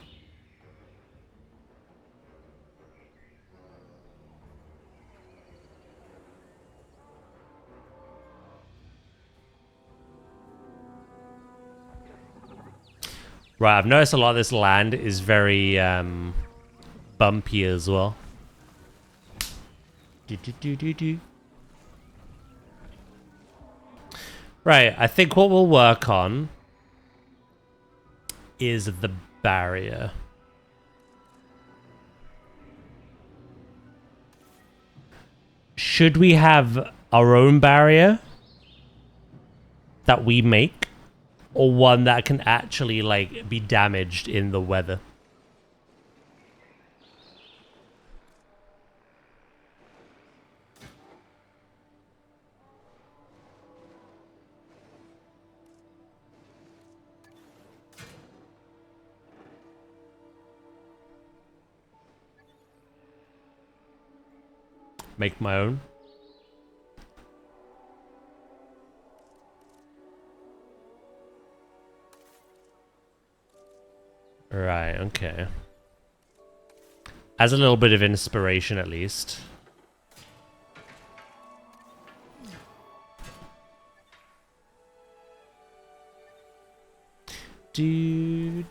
Right, I've noticed a lot of this land is very bumpy as well. Right, I think what we'll work on is the barrier. Should we have our own barrier that we make, or one that can actually like be damaged in the weather? Make my own. Right, okay. As a little bit of inspiration, at least. Do.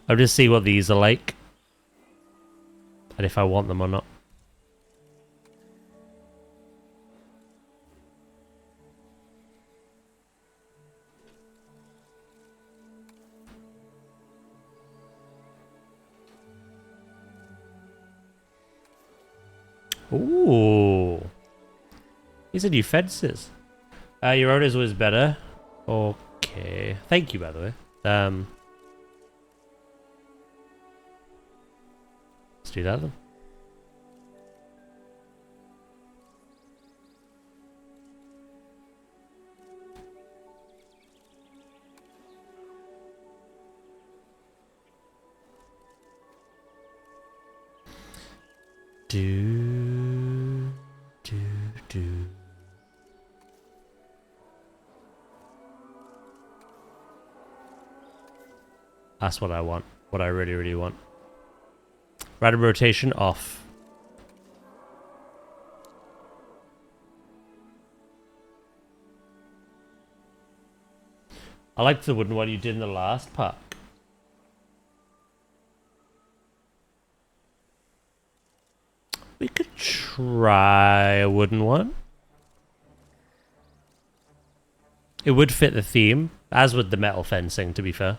I'll just see what these are like. And if I want them or not. Ooh. These are new fences. Your owners was better. Okay. Thank you, by the way. Let's do that then. Do. That's what I want. What I really, really want. Random rotation off. I liked the wooden one you did in the last pack. We could try a wooden one. It would fit the theme, as would the metal fencing, to be fair.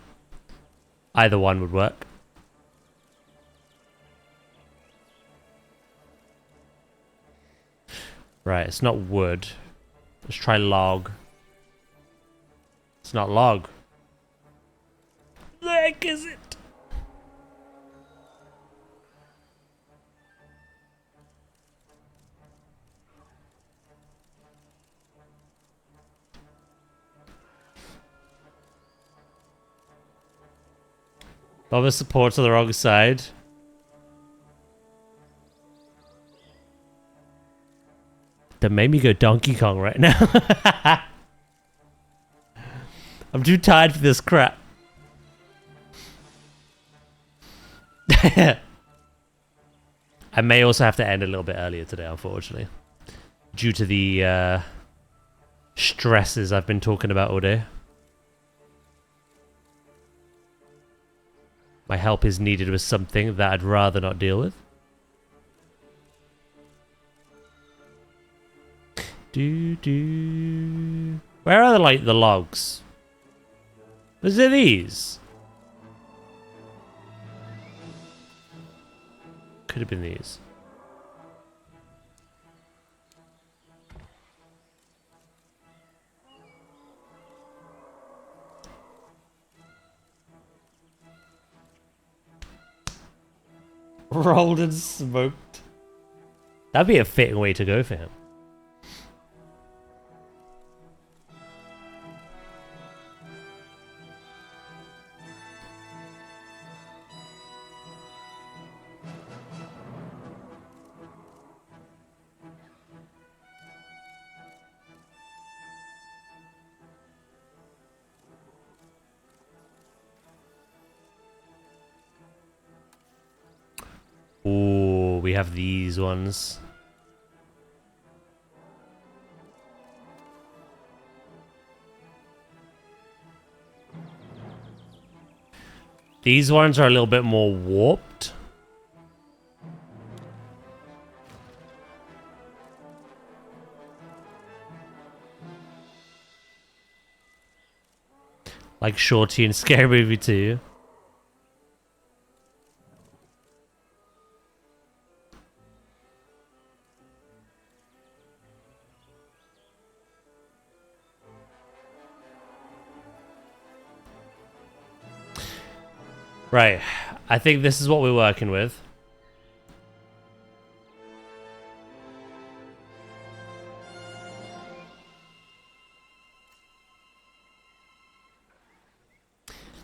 Either one would work. Right, it's not wood. Let's try log. It's not log. The heck is it? Lava supports on the wrong side. That made me go Donkey Kong right now. I'm too tired for this crap. I may also have to end a little bit earlier today, unfortunately. Due to the stresses I've been talking about all day. My help is needed with something that I'd rather not deal with. Where are the logs? Was it these? Could have been these. Rolled and smoked. That'd be a fitting way to go for him. we have these ones. These ones are a little bit more warped. Like Shorty in Scary Movie 2. Right. I think this is what we're working with.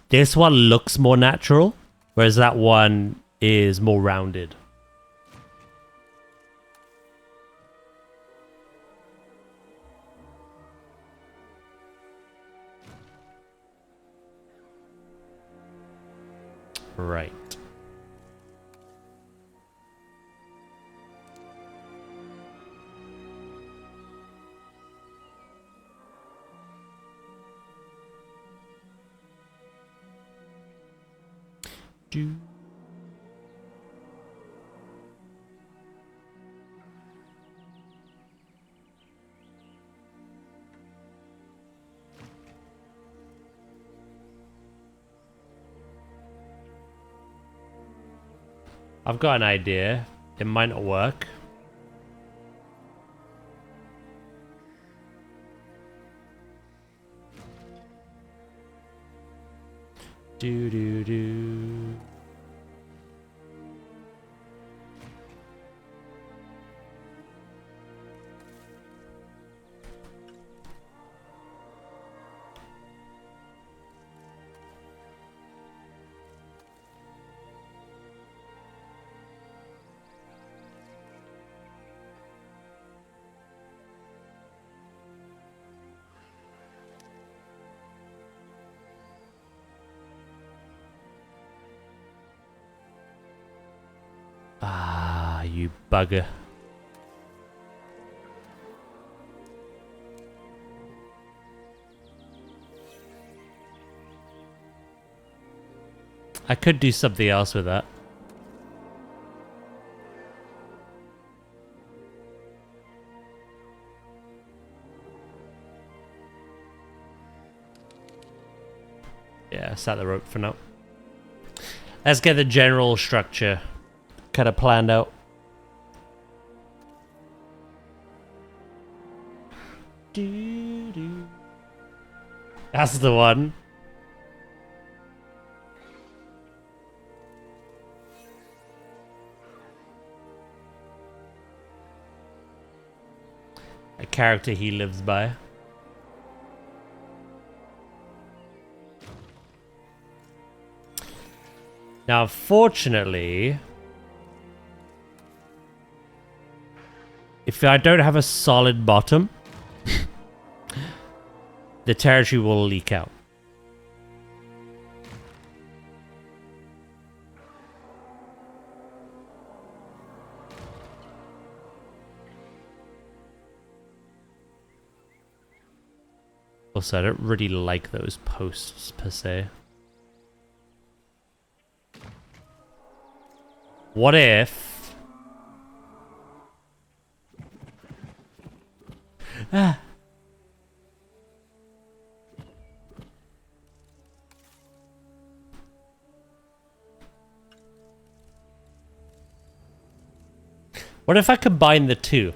This one looks more natural, whereas that one is more rounded. Right. Do. I've got an idea. It might not work. Do do do. Ah, you bugger. I could do something else with that. Yeah, set the rope for now. Let's get the general structure kind of planned out. That's the one. A character he lives by. Now, fortunately, if I don't have a solid bottom, the territory will leak out. Also, I don't really like those posts per se. What if... Ah. What if I combine the two?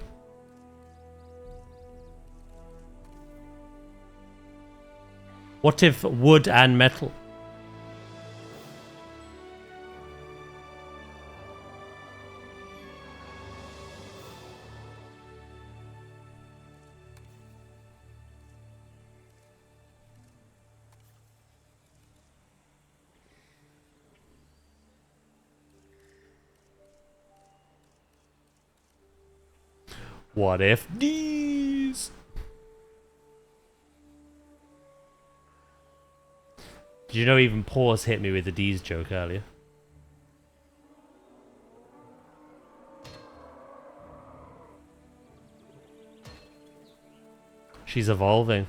What if wood and metal? What if these? Did you know even Pause hit me with the D's joke earlier? She's evolving.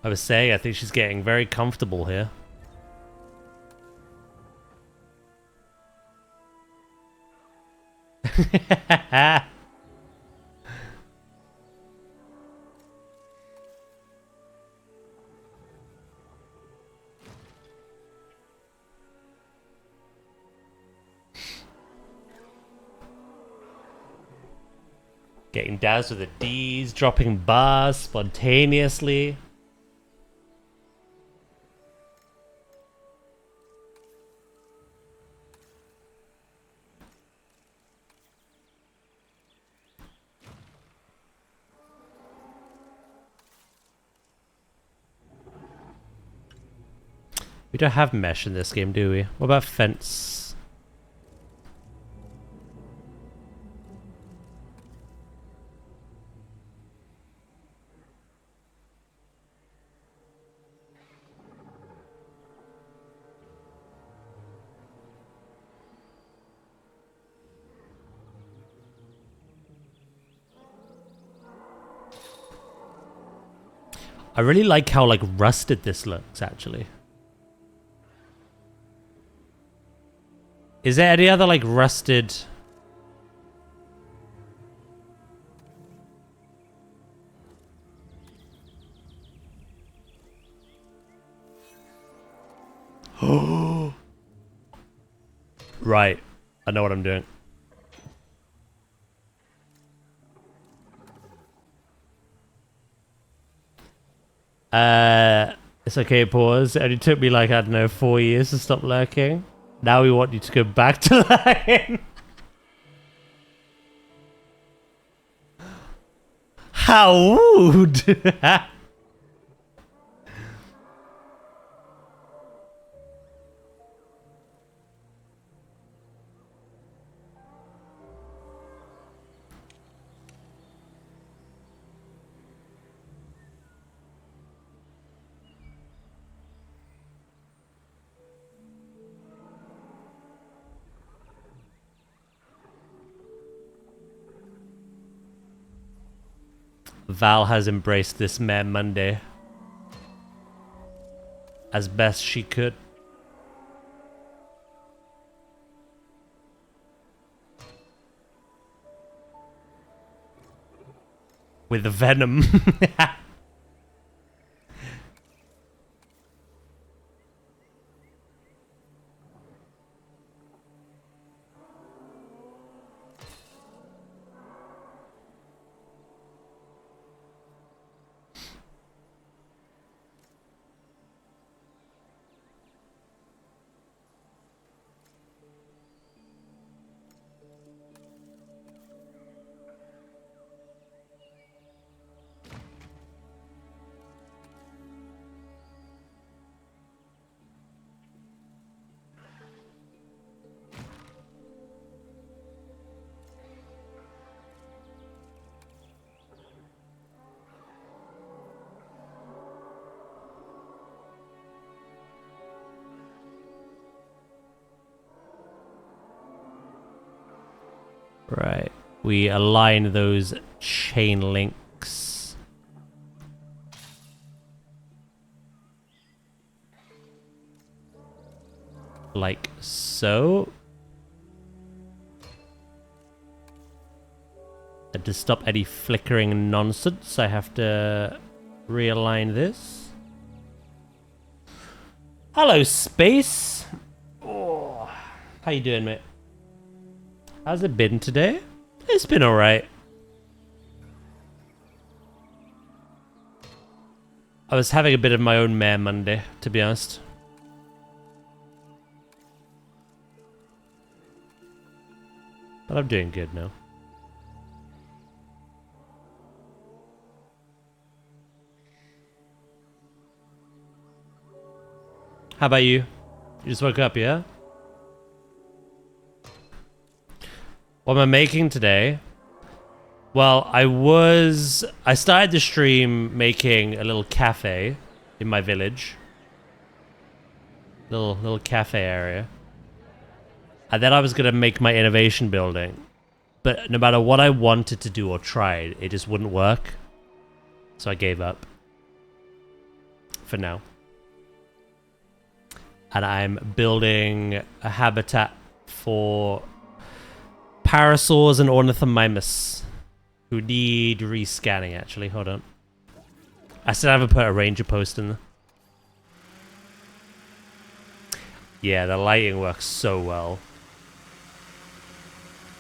I was saying, I think she's getting very comfortable here. Getting doused with the D's, dropping bars spontaneously. We don't have mesh in this game, do we? What about fence? I really like how like rusted this looks, actually. Is there any other like rusted? Oh. Right. I know what I'm doing. It's okay, pause. It only took me like, I don't know, 4 years to stop lurking. Now we want you to go back to lurking. How rude! Val has embraced this Mare Monday as best she could. With the venom. Right. We align those chain links. Like so. And to stop any flickering nonsense, I have to realign this. Hello, space. Oh, how you doing, mate? How's it been today? It's been alright. I was having a bit of my own Mare Monday, to be honest. But I'm doing good now. How about you? You just woke up, yeah? What am I making today? Well, I started the stream making a little cafe in my village. Little cafe area. And then I was gonna make my innovation building. But no matter what I wanted to do or tried, it just wouldn't work. So I gave up. For now. And I'm building a habitat for parasaurs and ornithomimus who need rescanning, actually. Hold on. I still haven't put a ranger post in there. Yeah, the lighting works so well.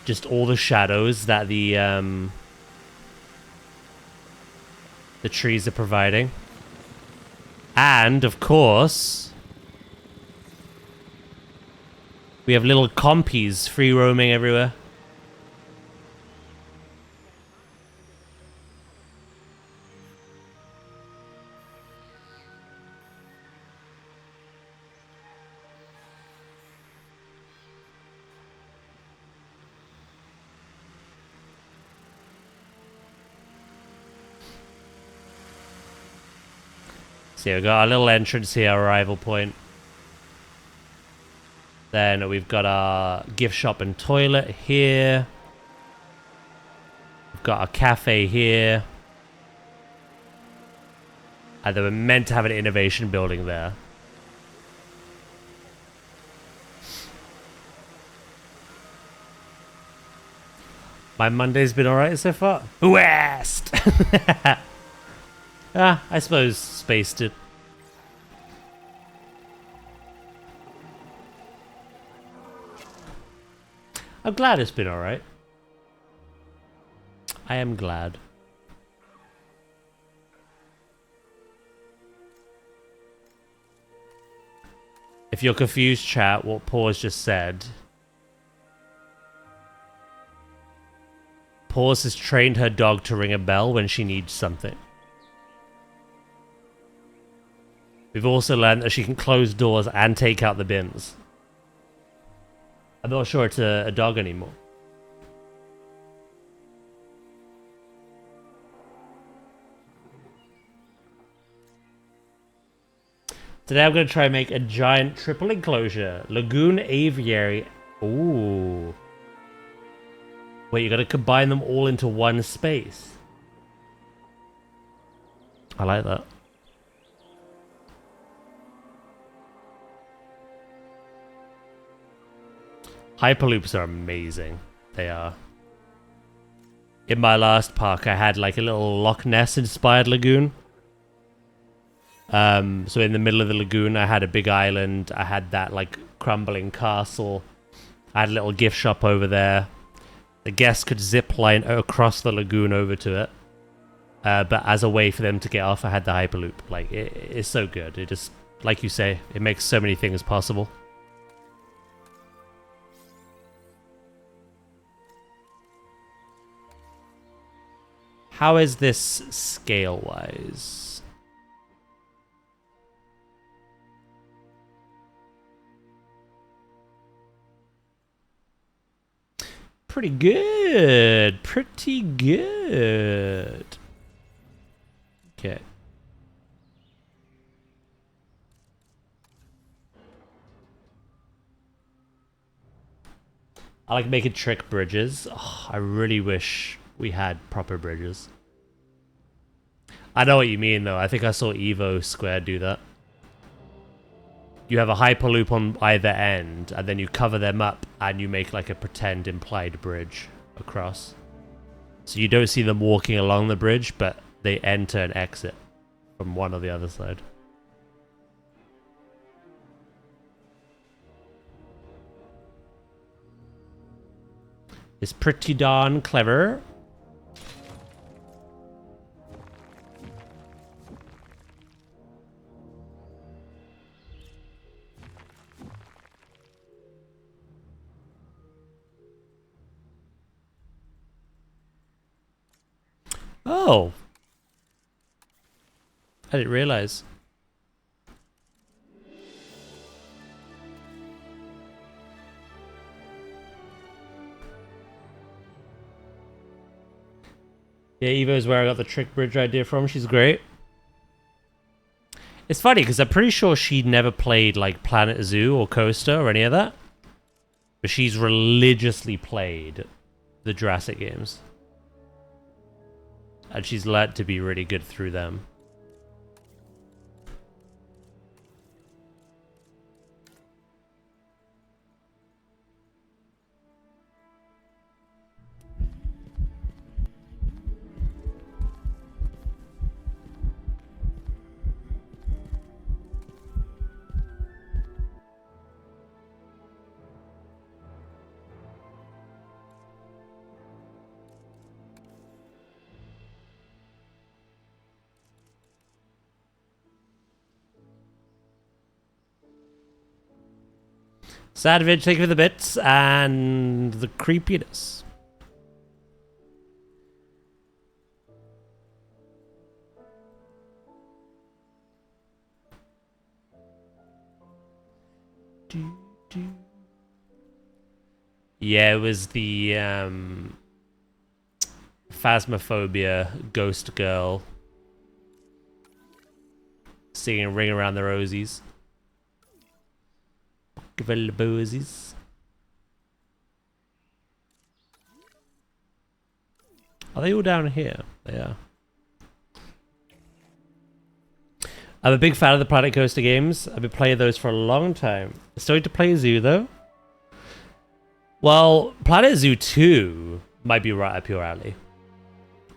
Just all the shadows that the trees are providing. And, of course, we have little compies free roaming everywhere. So we've got our little entrance here, our arrival point. Then we've got our gift shop and toilet here. We've got our cafe here. And then we're meant to have an innovation building there. My Monday's been alright so far. West! I suppose space did. I'm glad it's been alright. I am glad. If you're confused, chat, what Paws just said. Paws has trained her dog to ring a bell when she needs something. We've also learned that she can close doors and take out the bins. I'm not sure it's a dog anymore. Today I'm going to try and make a giant triple enclosure. Lagoon aviary. Ooh. Wait, you got to combine them all into one space. I like that. Hyperloops are amazing. They are. In my last park, I had like a little Loch Ness inspired lagoon. So in the middle of the lagoon, I had a big island. I had that like crumbling castle. I had a little gift shop over there. The guests could zip line across the lagoon over to it. But as a way for them to get off, I had the Hyperloop. Like, it's so good. It just, like you say, it makes so many things possible. How is this scale-wise? Pretty good. Pretty good. Okay. I like making trick bridges. Oh, I really wish we had proper bridges. I know what you mean, though. I think I saw Evo Square do that. You have a Hyperloop on either end, and then you cover them up, and you make like a pretend implied bridge across. So you don't see them walking along the bridge, but they enter and exit from one or the other side. It's pretty darn clever. Oh. I didn't realize. Yeah, Evo's where I got the trick bridge idea from. She's great. It's funny because I'm pretty sure she never played like Planet Zoo or Coaster or any of that. But she's religiously played the Jurassic games. And she's learnt to be really good through them. Savage, thank you for the bits and the creepiness. Yeah, it was the Phasmophobia Ghost Girl singing Ring Around the Rosies. Give it the boosies. Are they all down here? They are. I'm a big fan of the Planet Coaster games. I've been playing those for a long time. Starting to play Zoo though. Well, Planet Zoo 2 might be right up your alley.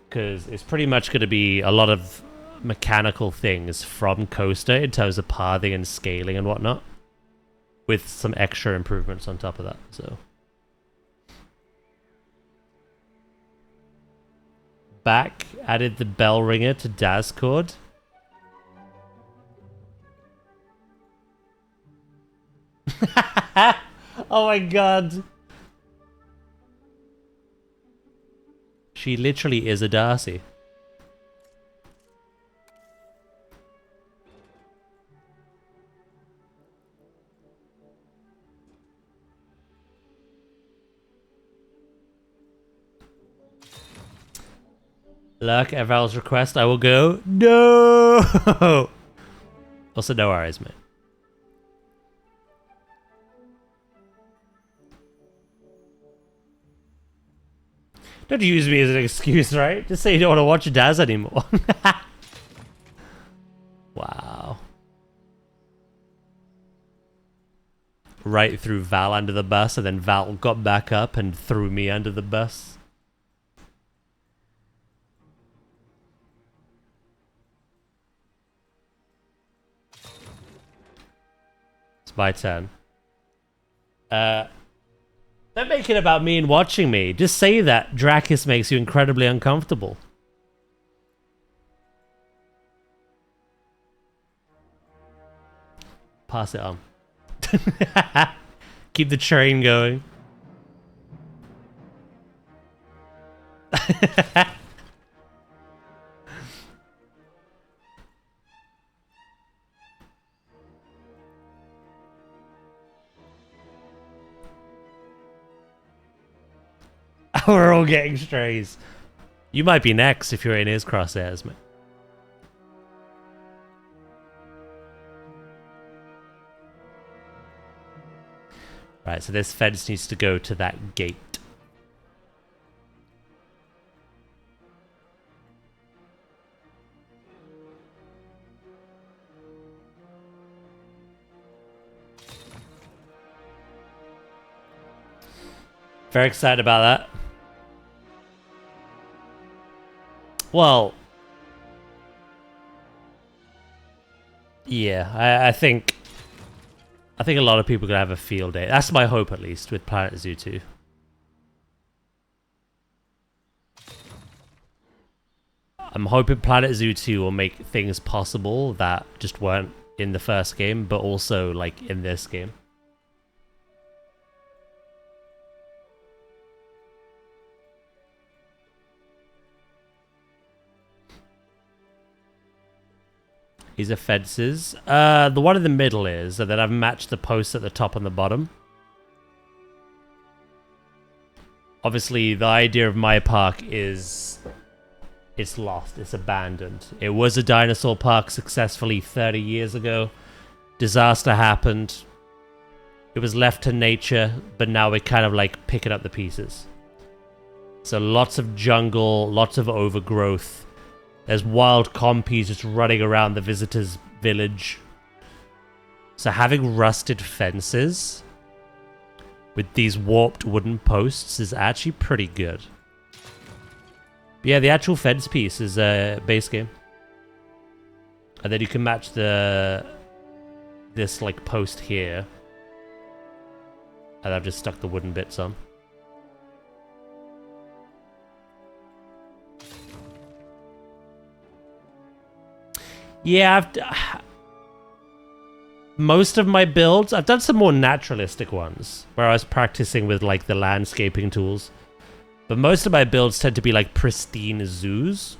Because it's pretty much going to be a lot of mechanical things from Coaster in terms of pathing and scaling and whatnot. With some extra improvements on top of that, so. Back, added the bell ringer to Discord. Oh my god. She literally is a Darcy. Look, at Val's request, I will go. No! Also, no worries, mate. Don't use me as an excuse, right? Just say you don't want to watch Daz anymore. Wow. Right threw Val under the bus, and then Val got back up and threw me under the bus. It's my turn. Don't make it about me and watching me. Just say that Dracus makes you incredibly uncomfortable. Pass it on. Keep the train going. We're all getting strays. You might be next if you're in his crosshairs, mate. Right, so this fence needs to go to that gate. Very excited about that. Well, yeah, I think a lot of people are gonna have a field day. That's my hope, at least, with Planet Zoo 2. I'm hoping Planet Zoo 2 will make things possible that just weren't in the first game, but also like in this game. These are fences. The one in the middle is, and then I've matched the posts at the top and the bottom. Obviously, the idea of my park is it's lost, it's abandoned. It was a dinosaur park successfully 30 years ago. Disaster happened. It was left to nature, but now we're kind of like picking up the pieces. So lots of jungle, lots of overgrowth. There's wild compies just running around the visitors' village. So having rusted fences with these warped wooden posts is actually pretty good. But yeah, the actual fence piece is a base game. And then you can match this like post here. And I've just stuck the wooden bits on. Yeah, most of my builds, I've done some more naturalistic ones where I was practicing with like the landscaping tools. But most of my builds tend to be like pristine zoos.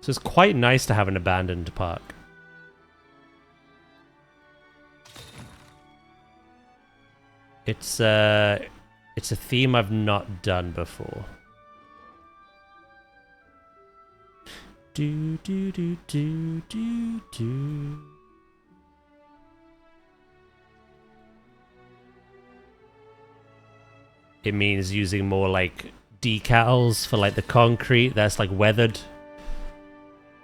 So it's quite nice to have an abandoned park. It's a theme I've not done before. Do do do do do do. It means using more like decals for like the concrete that's like weathered.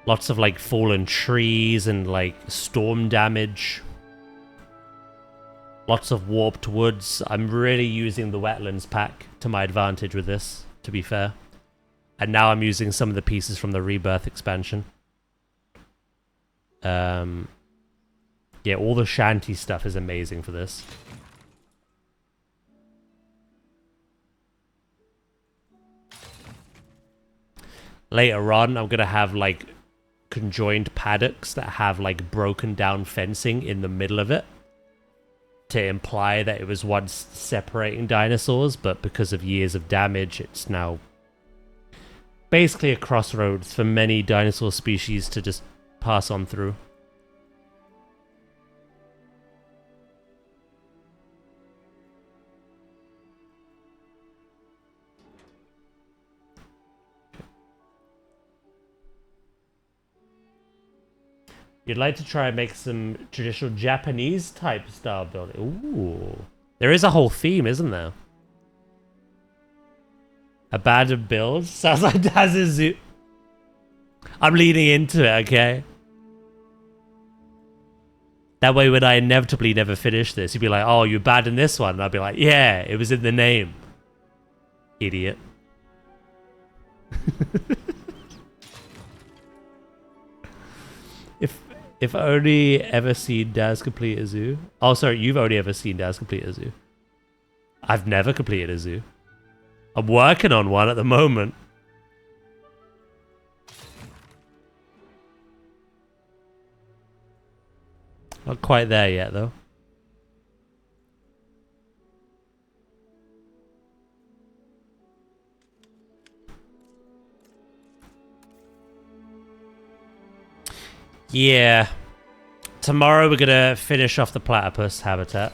Lots of like fallen trees and like storm damage. Lots of warped woods. I'm really using the wetlands pack to my advantage with this, to be fair. And now I'm using some of the pieces from the Rebirth expansion. Yeah, all the shanty stuff is amazing for this. Later on, I'm going to have like conjoined paddocks that have like broken down fencing in the middle of it to imply that it was once separating dinosaurs, but because of years of damage, it's now basically a crossroads for many dinosaur species to just pass on through. You'd like to try and make some traditional Japanese type style building. Ooh. There is a whole theme, isn't there? Abandoned builds? Sounds like Dazuzu. I'm leaning into it, okay? That way when I inevitably never finish this, you'd be like, oh, you abandoned this one. And I'd be like, yeah, it was in the name. Idiot. If only ever seen Daz complete a zoo. Oh, sorry, you've only ever seen Daz complete a zoo. I've never completed a zoo. I'm working on one at the moment. Not quite there yet, though. Yeah. Tomorrow we're gonna finish off the platypus habitat.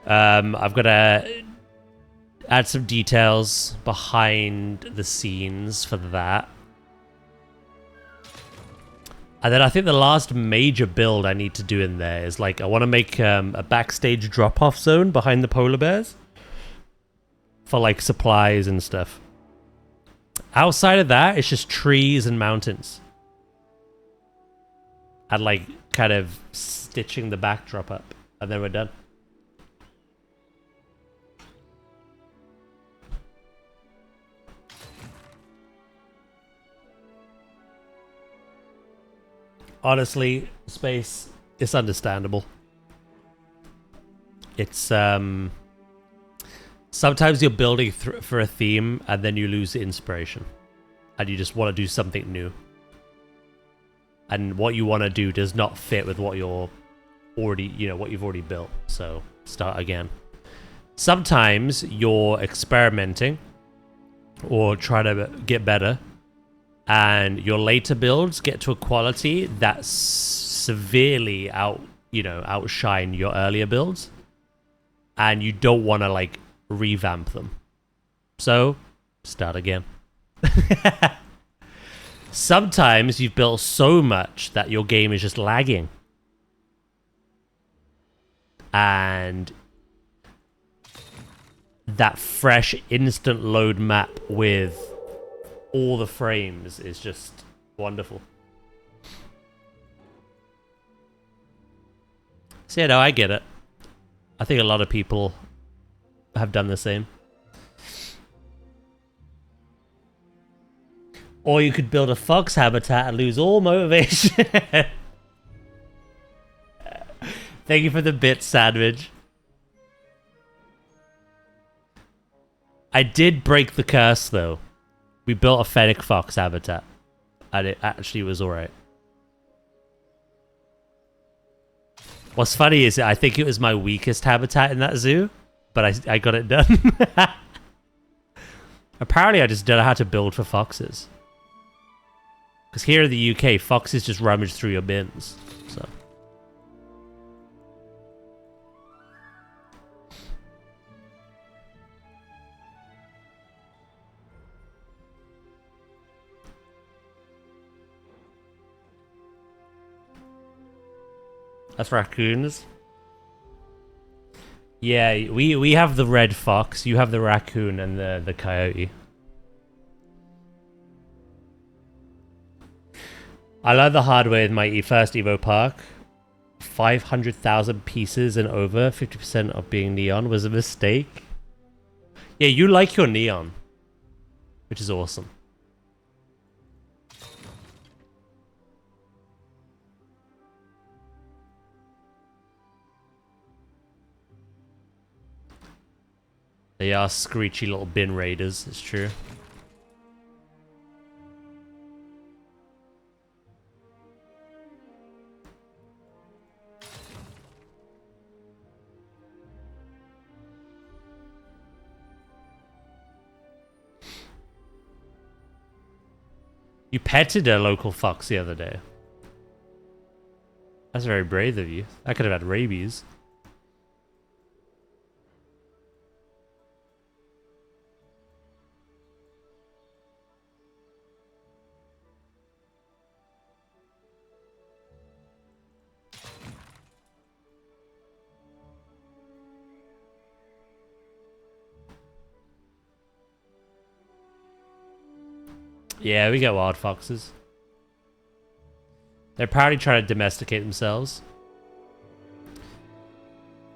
I've got to add some details behind the scenes for that. And then I think the last major build I need to do in there is like I want to make a backstage drop-off zone behind the polar bears for like supplies and stuff. Outside of that, it's just trees and mountains. And like kind of stitching the backdrop up, and then we're done. Honestly, space, it's understandable. It's sometimes you're building for a theme and then you lose the inspiration and you just want to do something new. And what you want to do does not fit with what you're already, what you've already built. So start again. Sometimes you're experimenting or trying to get better, and your later builds get to a quality that severely outshine your earlier builds, and you don't want to like revamp them. So start again. Sometimes you've built so much that your game is just lagging. And that fresh instant load map with all the frames is just wonderful. So yeah, no, I get it. I think a lot of people have done the same. Or you could build a fox habitat and lose all motivation. Thank you for the bit, Sandwich. I did break the curse, though. We built a fennec fox habitat. And it actually was alright. What's funny is I think it was my weakest habitat in that zoo. But I got it done. Apparently I just don't know how to build for foxes. Because here in the UK, foxes just rummage through your bins. So. That's raccoons. Yeah, we have the red fox, you have the raccoon and the coyote. I learned the hard way in my first Evo Park. 500,000 pieces and over 50% of being neon was a mistake. Yeah, you like your neon, which is awesome. They are screechy little bin raiders, it's true. You petted a local fox the other day. That's very brave of you. I could have had rabies. Yeah, we get wild foxes. They're probably trying to domesticate themselves.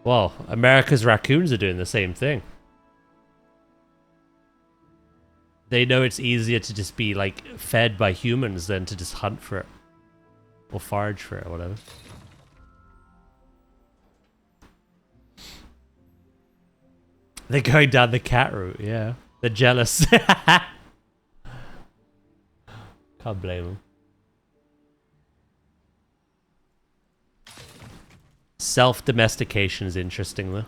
Well, America's raccoons are doing the same thing. They know it's easier to just be, like, fed by humans than to just hunt for it. Or forage for it, or whatever. They're going down the cat route, yeah. They're jealous. Can't blame them. Self-domestication is interesting, though.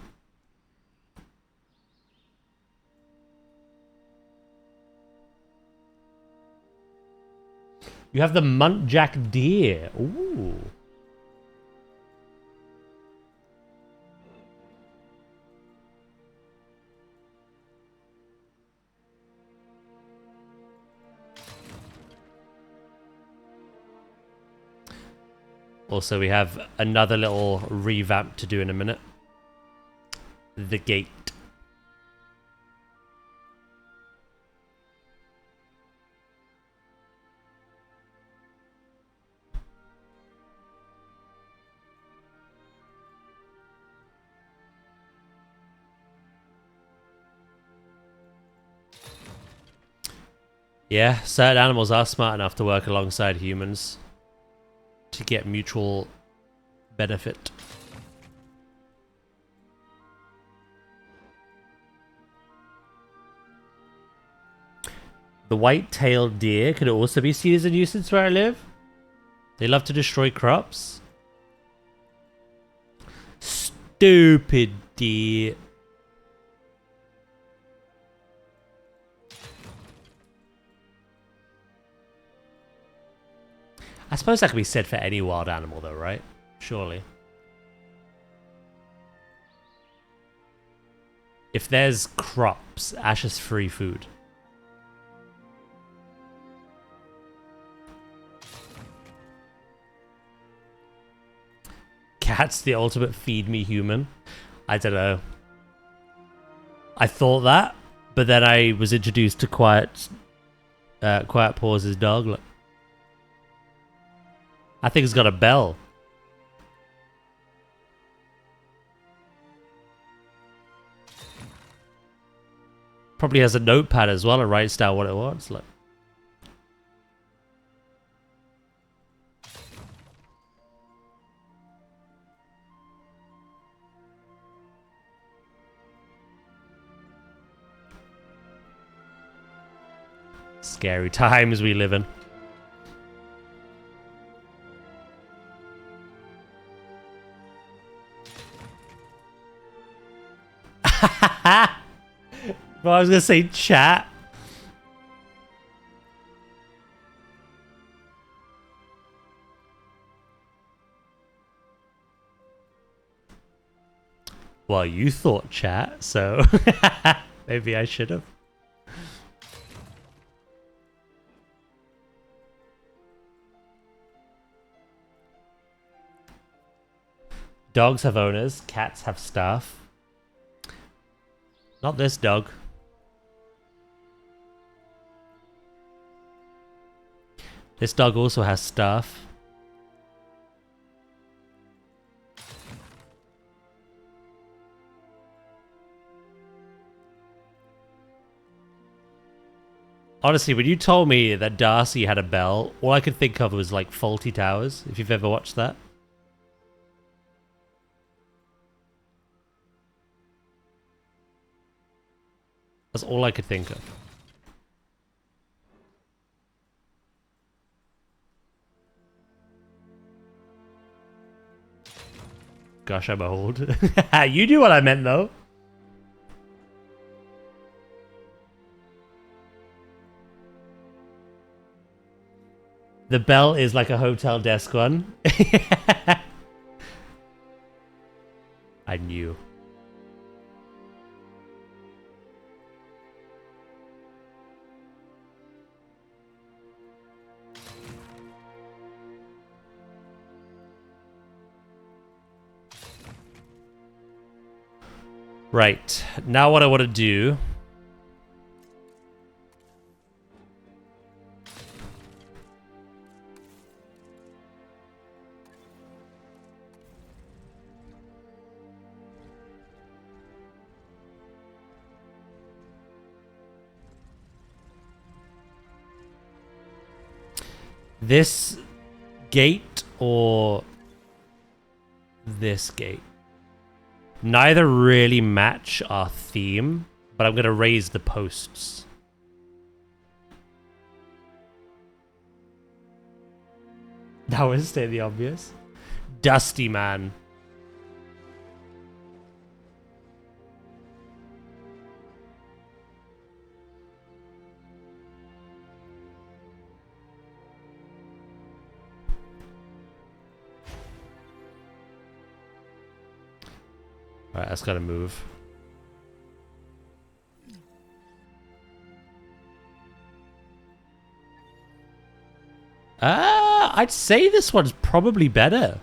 You have the muntjac deer. Ooh. Also, we have another little revamp to do in a minute. The gate. Yeah, certain animals are smart enough to work alongside humans to get mutual benefit. The white-tailed deer could also be seen as a nuisance where I live. They love to destroy crops. Stupid deer. I suppose that could be said for any wild animal though, right? Surely. If there's crops, Ash is free food. Cat's the ultimate feed me human. I don't know. I thought that, but then I was introduced to Quiet Pause's dog. Look. I think it's got a bell. Probably has a notepad as well and writes down what it wants. Look. Scary times we live in. Well, I was gonna say chat. Well, you thought chat, so maybe I should have. Dogs have owners, cats have staff. Not this dog. This dog also has staff. Honestly, when you told me that Darcy had a bell, all I could think of was like Faulty Towers, if you've ever watched that. That's all I could think of. Gosh, I'm old. You knew what I meant, though. The bell is like a hotel desk one. I knew. Right, now what I want to do... This gate or this gate? Neither really match our theme, but I'm going to raise the posts. That was stay the obvious. Dusty man. Alright, that's gotta move. I'd say this one's probably better.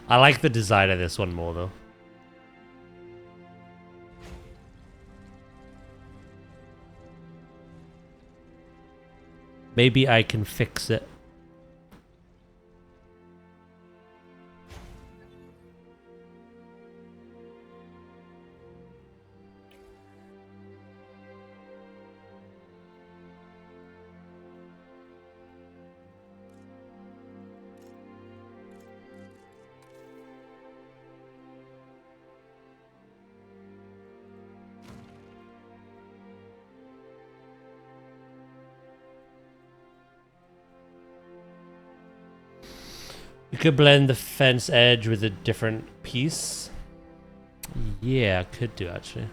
I like the design of this one more, though. Maybe I can fix it. You could blend the fence edge with a different piece. Yeah, I could do actually.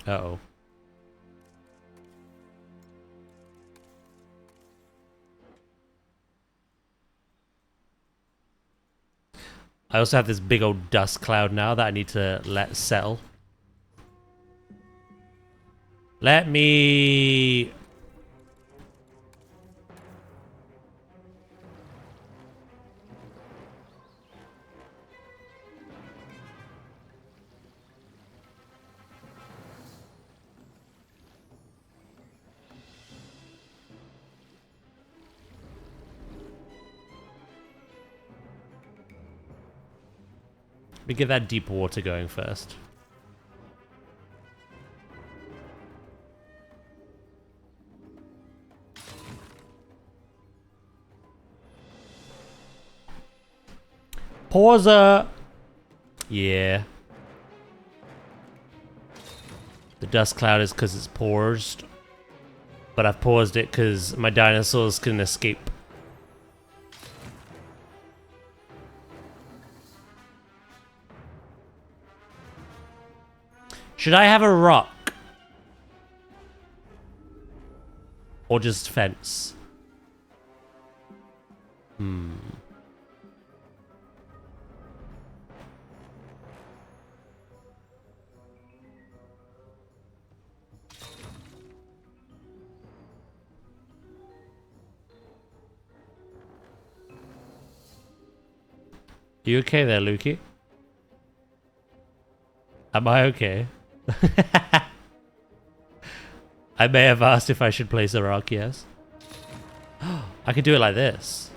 Uh-oh. I also have this big old dust cloud now that I need to let settle. Let me... Let me get that deep water going first. Pauser! Yeah. The dust cloud is because it's paused. But I've paused it because my dinosaurs can escape. Should I have a rock? Or just fence? You okay there, Lukey? Am I okay? I may have asked if I should place a rock, yes. I could do it like this.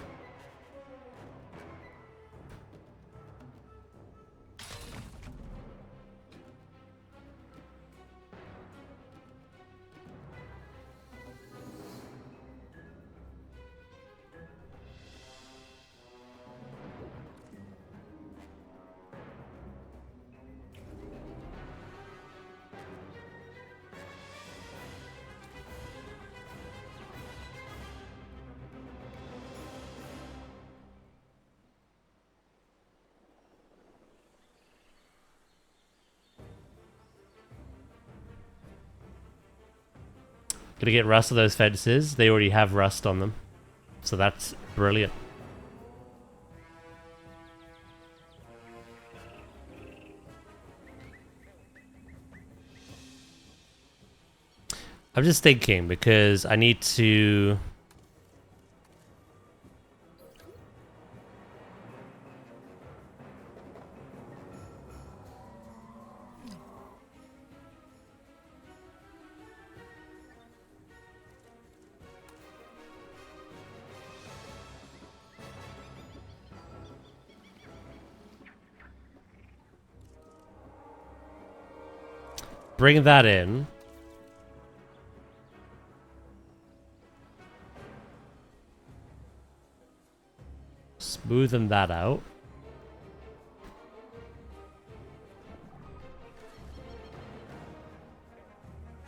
Gonna get rust of those fences. They already have rust on them. So that's brilliant. I'm just thinking because I need to... bring that in. Smoothen that out.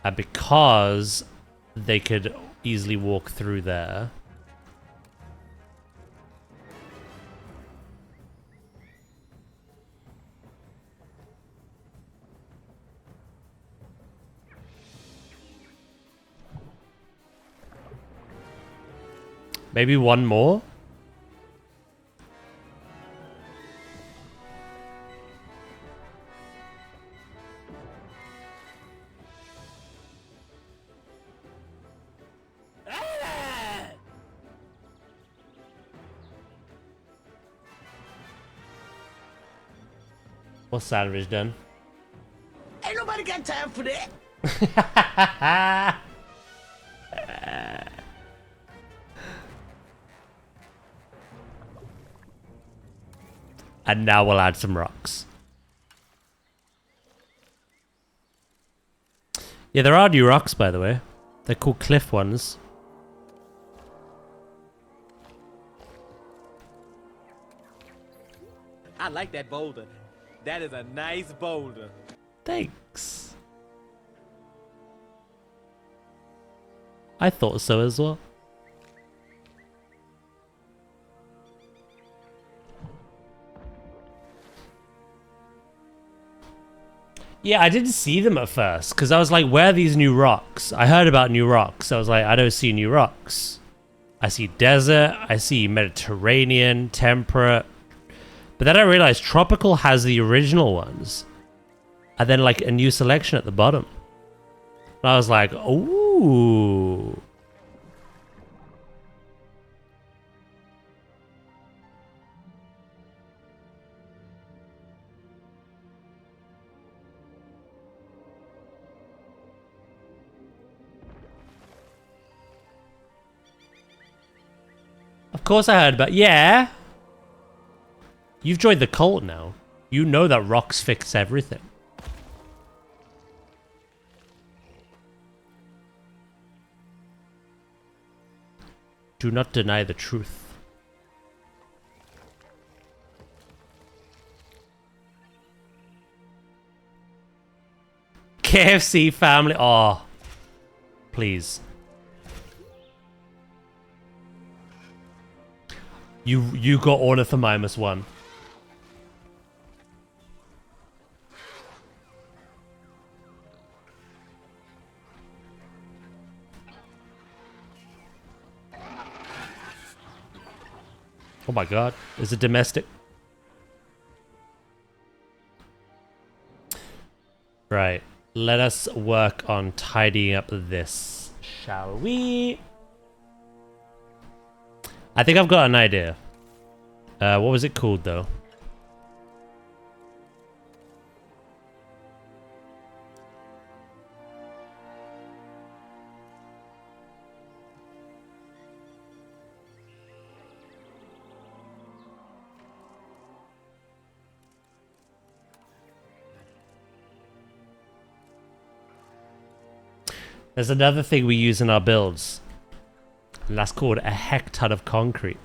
And because they could easily walk through there. Maybe one more? What's sandwich done? Ain't nobody got time for that. And now we'll add some rocks. Yeah, there are new rocks, by the way. They're called cliff ones. I like that boulder. That is a nice boulder. Thanks. I thought so as well. Yeah, I didn't see them at first because I was like, where are these new rocks? I heard about new rocks. I was like, I don't see new rocks. I see desert. I see Mediterranean, temperate, But then I realized Tropical has the original ones. And then like a new selection at the bottom. And I was like, ooh. Of course I heard about, yeah. You've joined the cult now. You know that rocks fix everything. Do not deny the truth. KFC family. Oh, please. You got Ornithomimus 1. Oh my god, is it domestic? Right, let us work on tidying up this, shall we? I think I've got an idea. What was it called though? There's another thing we use in our builds. And that's called a heck ton of concrete.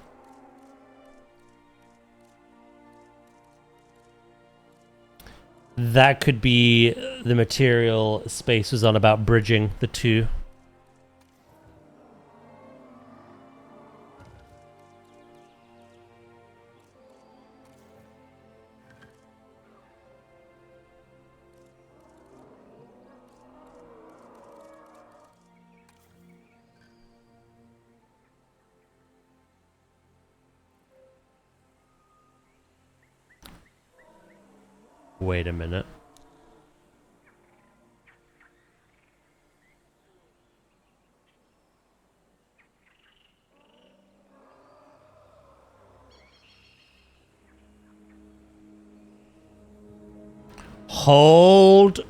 That could be the material Space was on about bridging the two. Wait a minute. Hold.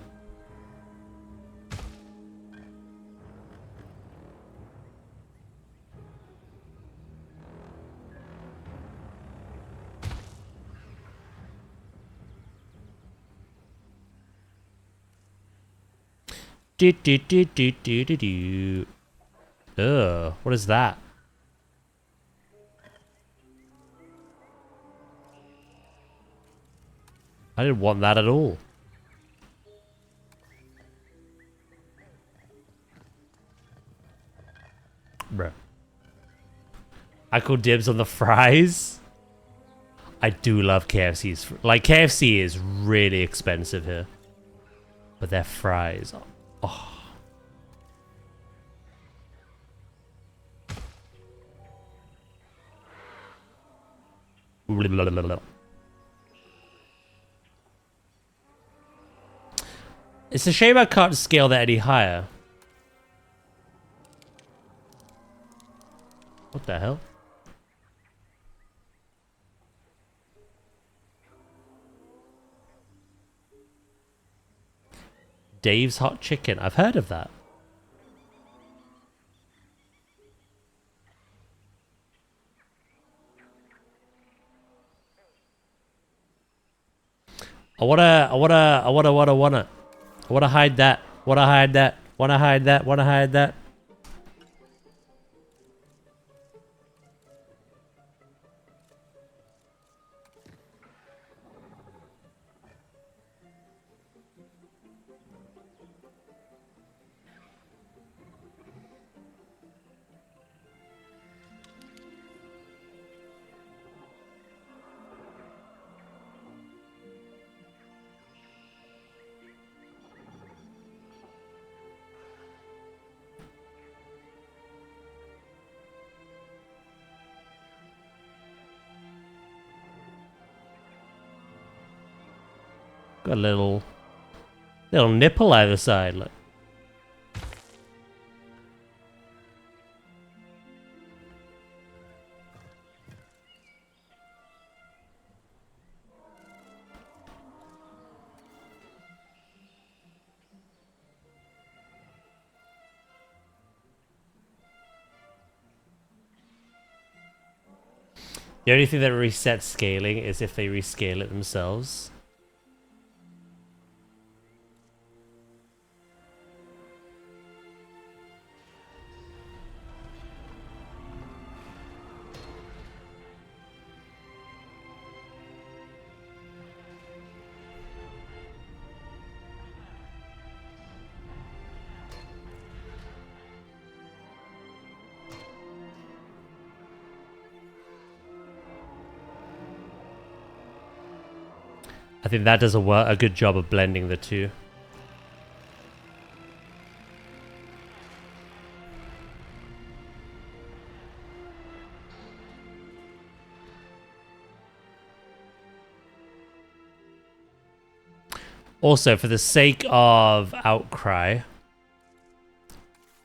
Do do do do do do do. Ugh, what is that? I didn't want that at all. Bruh. I call dibs on the fries. I do love KFC's. Like, KFC is really expensive here. But their fries are... Oh. It's a shame I can't scale that any higher. What the hell? Dave's Hot Chicken. I've heard of that. I wanna hide that. Wanna hide that. Wanna hide that. Wanna hide that. Got a little nipple either side. Look. The only thing that resets scaling is if they rescale it themselves. I think that does a good job of blending the two. Also, for the sake of outcry,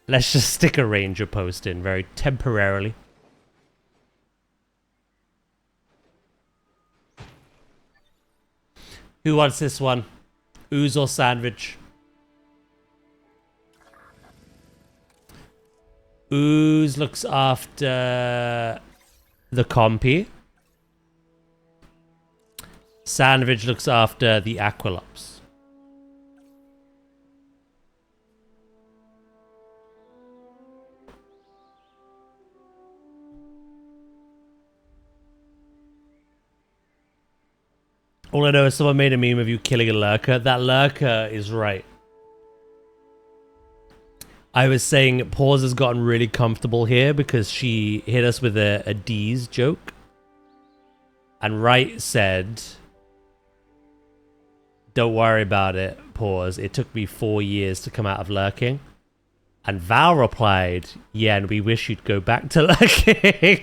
let's just stick a ranger post in very temporarily. Who wants this one? Ooze or sandwich? Ooze looks after the compy. Sandwich looks after the Aqualops. All I know is someone made a meme of you killing a lurker. That lurker is right. I was saying Pause has gotten really comfortable here because she hit us with a D's joke. And Wright said, don't worry about it, Pause. It took me 4 years to come out of lurking. And Val replied, yeah, and we wish you'd go back to lurking.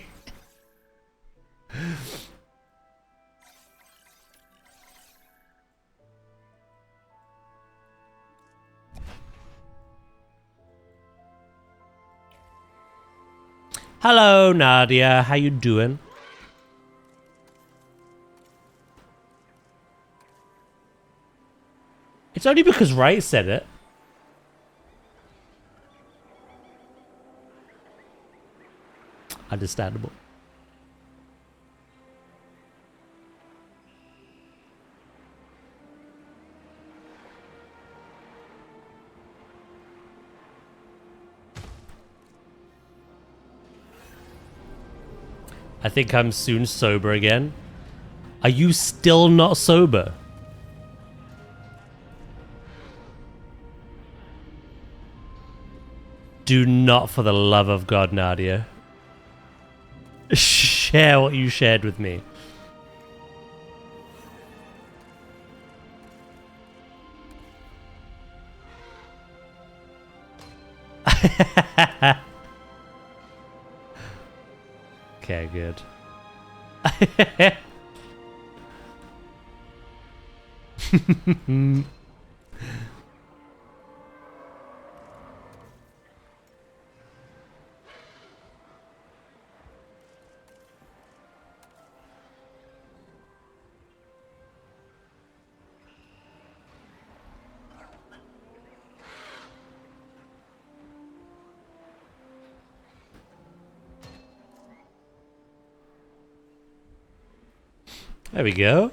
Hello, Nadia. How you doing? It's only because Wright said it. Understandable. I think I'm soon sober again. Are you still not sober? Do not, for the love of God, Nadia. Share what you shared with me. Okay, good. There we go.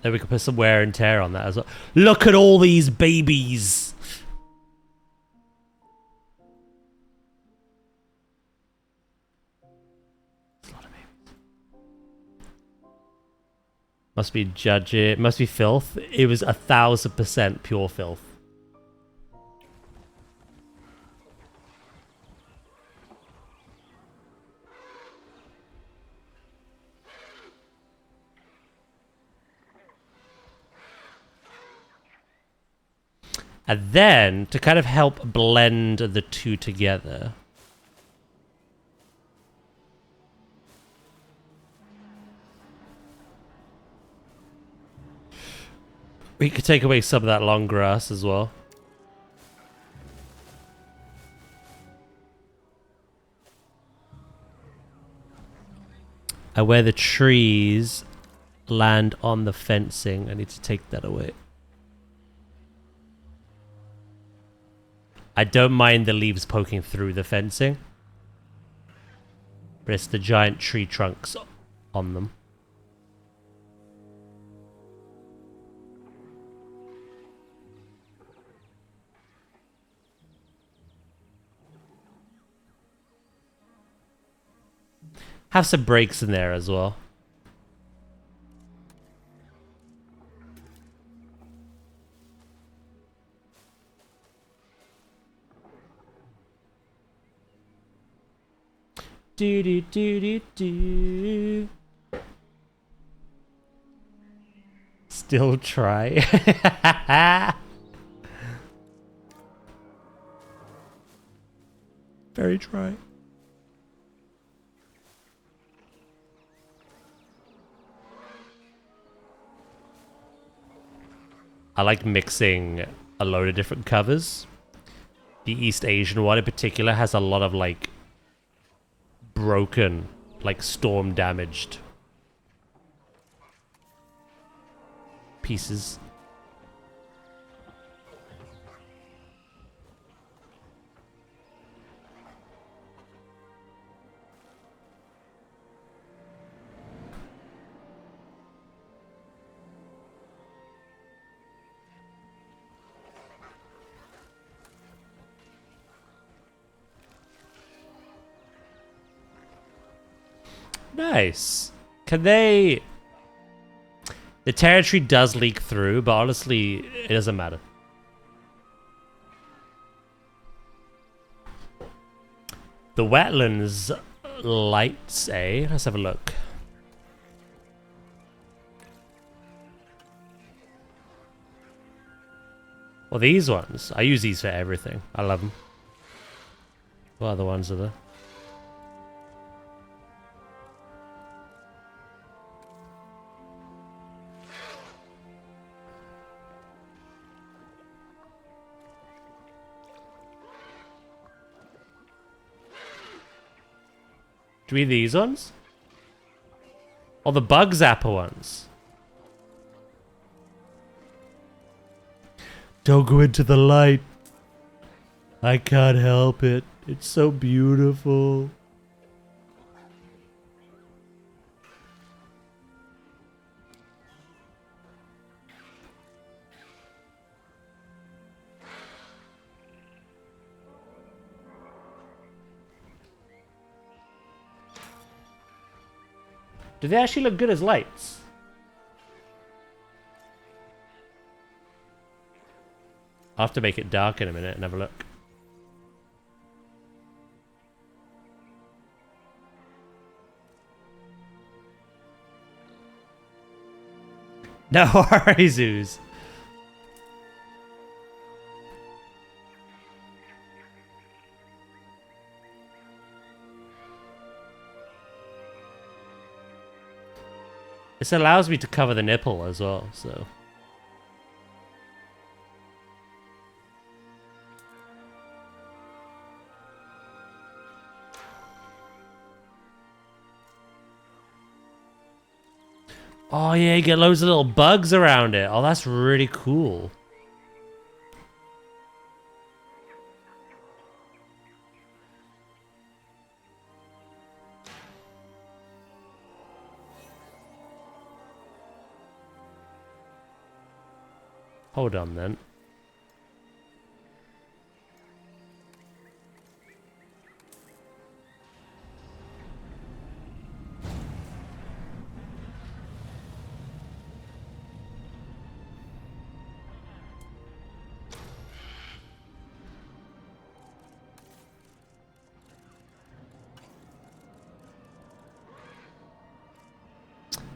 Then we can put some wear and tear on that as well. Look at all these babies. That's a lot of babies. Must be judge it. Must be filth. It was 1000% pure filth. And then, to kind of help blend the two together, We could take away some of that long grass as well. And where the trees land on the fencing, I need to take that away. I don't mind the leaves poking through the fencing, but it's the giant tree trunks on them. Have some breaks in there as well. Do do do do do. Still try. Very try. I like mixing a load of different covers. The East Asian one in particular has a lot of like broken, like storm damaged pieces. Nice. Can they... The territory does leak through, but honestly, it doesn't matter. The wetlands lights, eh? Let's have a look. Well, these ones. I use these for everything. I love them. What other ones are there? Do we need these ones? Or the bug zapper ones? Don't go into the light. I can't help it. It's so beautiful. Do they actually look good as lights? I'll have to make it dark in a minute and have a look. No worries, Zeus. This allows me to cover the nipple as well, so... Oh yeah, you get loads of little bugs around it. Oh, that's really cool. Hold on then.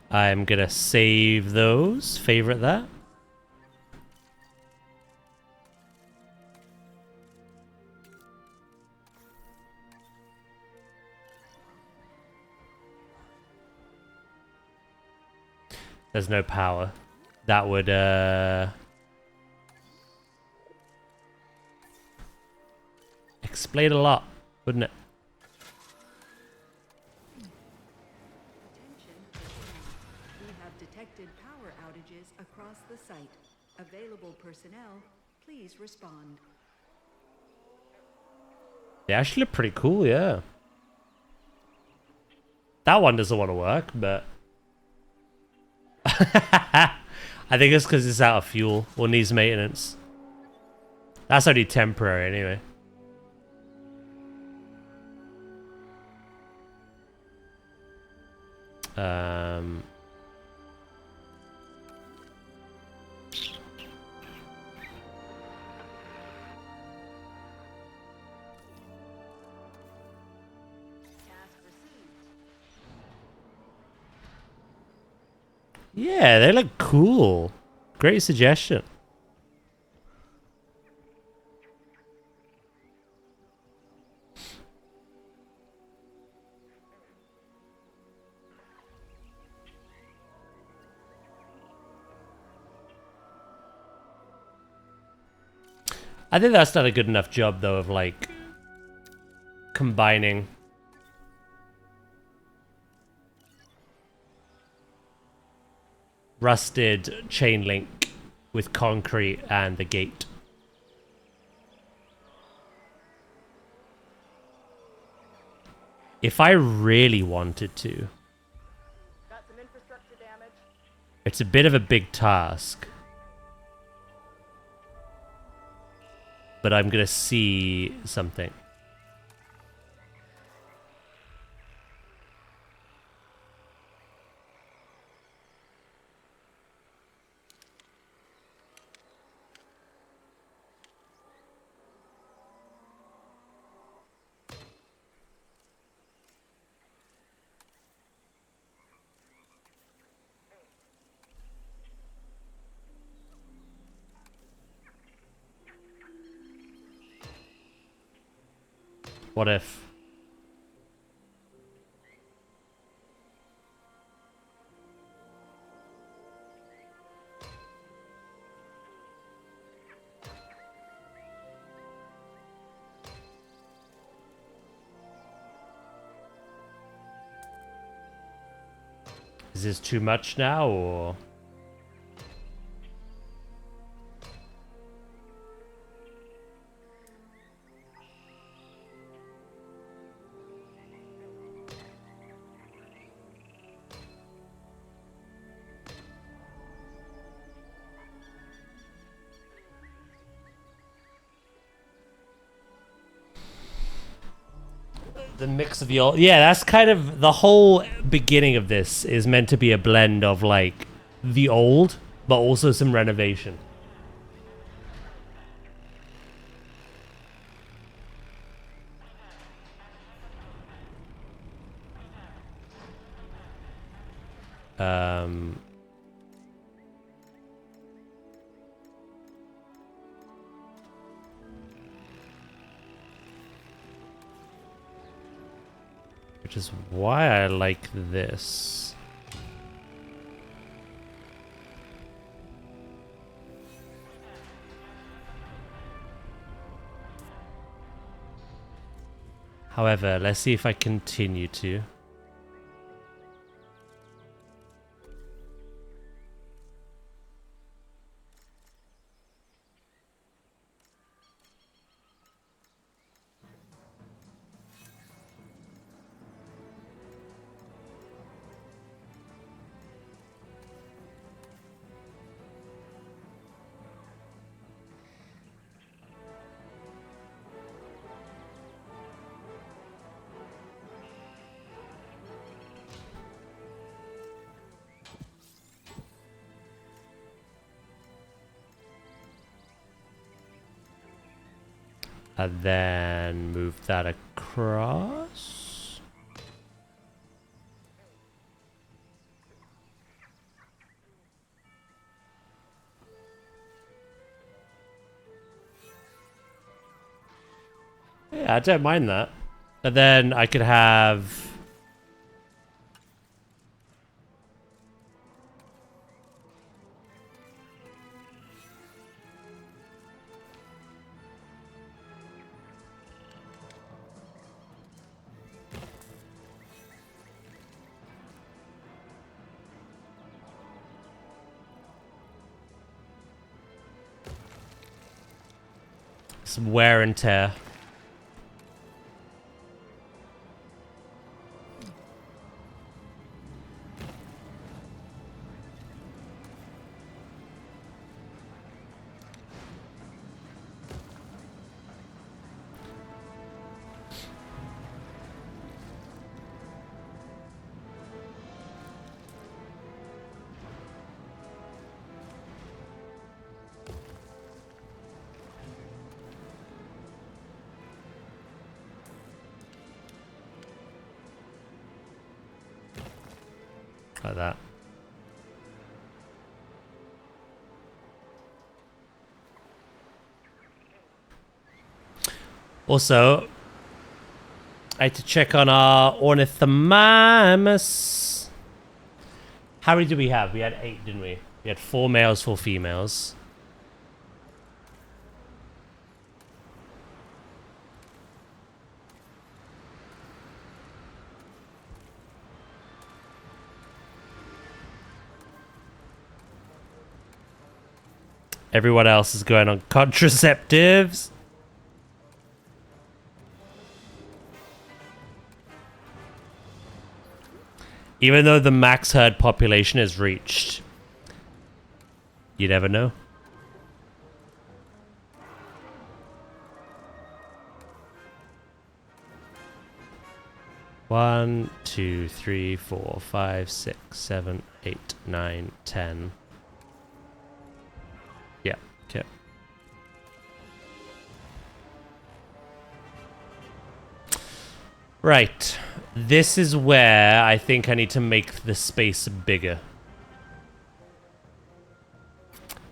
I'm gonna save those, favorite that. There's no power. that would explain a lot, wouldn't it? Attention personnel. We have detected power outages across the site. Available personnel, please respond. They actually look pretty cool, yeah. That one doesn't want to work, but I think it's because it's out of fuel or needs maintenance. That's only temporary anyway. Yeah, they look cool. Great suggestion. I think that's not a good enough job, though, of, like, combining rusted chain link with concrete and the gate. If I really wanted to. Got some infrastructure damage. It's a bit of a big task. But I'm gonna see something. What if? Is this too much now, or? The mix of the old, yeah, that's kind of the whole beginning of this is meant to be a blend of like the old, but also some renovation. Which is why I like this. However, let's see if I continue to. And then move that across. Yeah, I don't mind that. And then I could have... Some wear and tear. Like that. Also, I had to check on our ornithomimus. How many did we have? We had 8, didn't we? We had 4 males, 4 females. Everyone else is going on contraceptives. Even though the max herd population is reached. You never know. One, 2, 3, 4, 5, 6, 7, 8, 9, 10. Yeah, okay. Right. This is where I think I need to make the space bigger.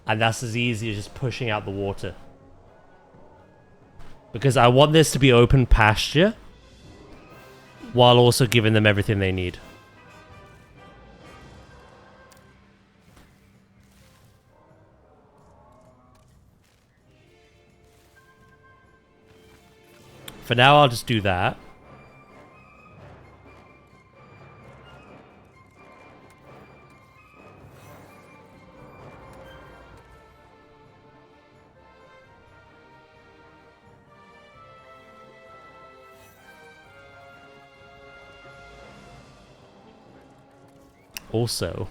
And that's as easy as just pushing out the water. Because I want this to be open pasture, while also giving them everything they need. For now, I'll just do that. Also,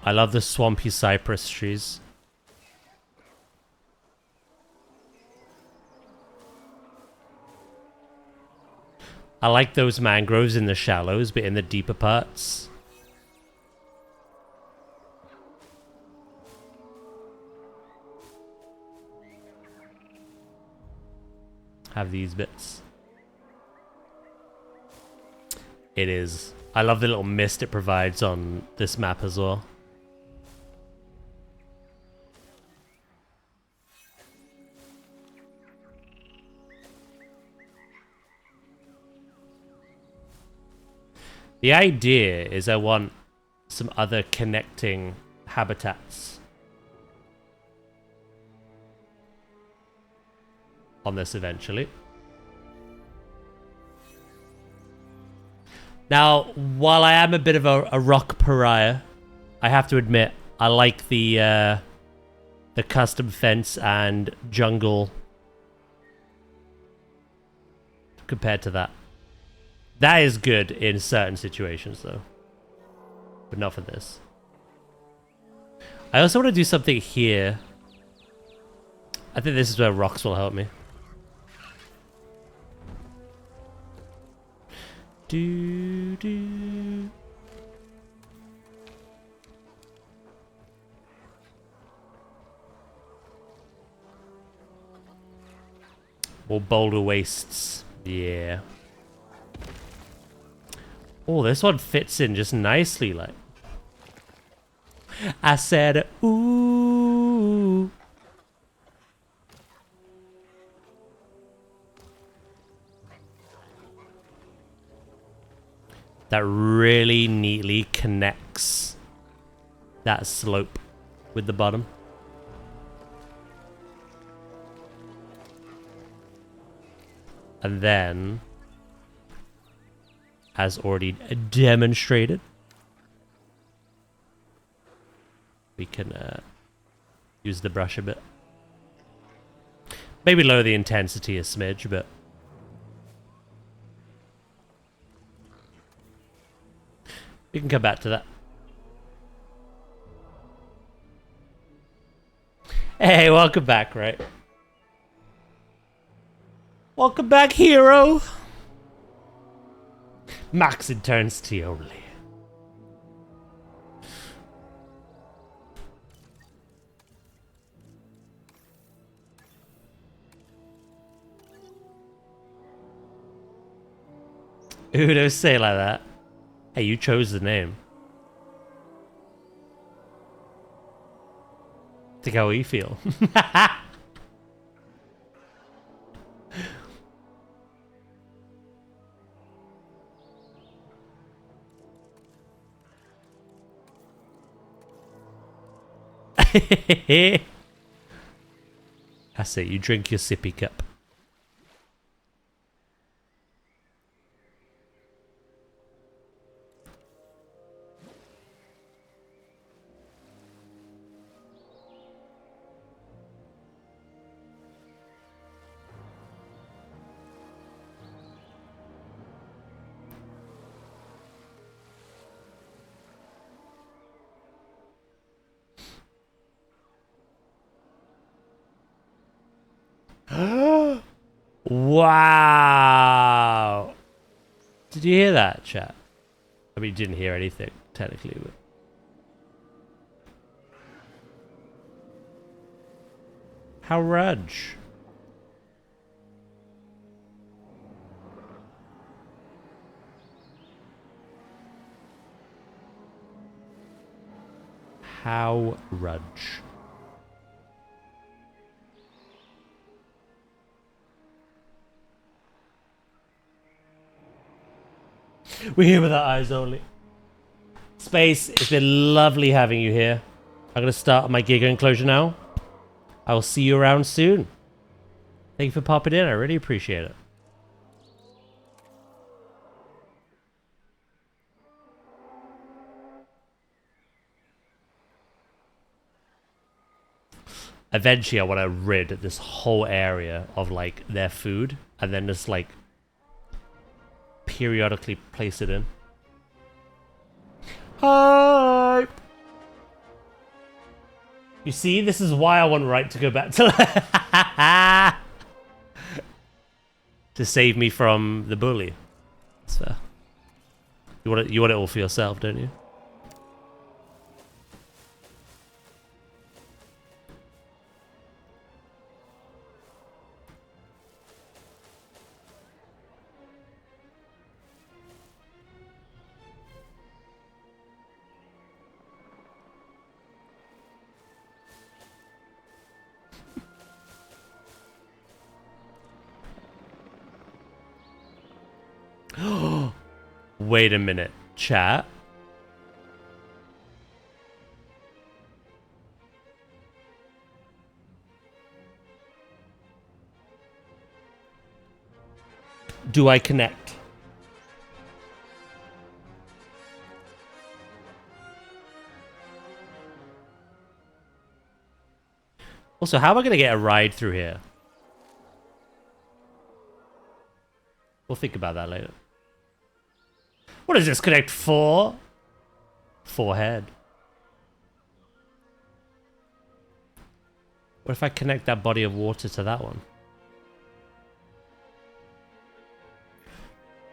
I love the swampy cypress trees. I like those mangroves in the shallows, but in the deeper parts. Have these bits. It is. I love the little mist it provides on this map as well. The idea is I want some other connecting habitats on this eventually. Now, while I am a bit of a rock pariah, I have to admit I like the custom fence and jungle compared to that. That is good in certain situations, though. But not for this. I also want to do something here. I think this is where rocks will help me. Do. More boulder wastes. Yeah. Oh, this one fits in just nicely, like. I said, ooh. That really neatly connects that slope with the bottom. And then, as already demonstrated, we can use the brush a bit. Maybe lower the intensity a smidge, but we can come back to that. Hey, welcome back, right? Welcome back, hero! Max intensity only. Ooh, don't say it like that. Hey, you chose the name. Think how we feel. That's it, you drink your sippy cup. Wow! Did you hear that, chat? I mean, you didn't hear anything, technically, but... How rudge? How rudge? We're here with our eyes only. Space, it's been lovely having you here. I'm going to start my Giga enclosure now. I will see you around soon. Thank you for popping in. I really appreciate it. Eventually, I want to rid this whole area of, like, their food. And then just, like, periodically place it in. Hi! You see, this is why I want Right to go back to... to save me from the bully. That's fair. You want it all for yourself, don't you? Wait a minute, chat. Do I connect? Also, how am I going to get a ride through here? We'll think about that later. What does this connect for? Forehead. What if I connect that body of water to that one?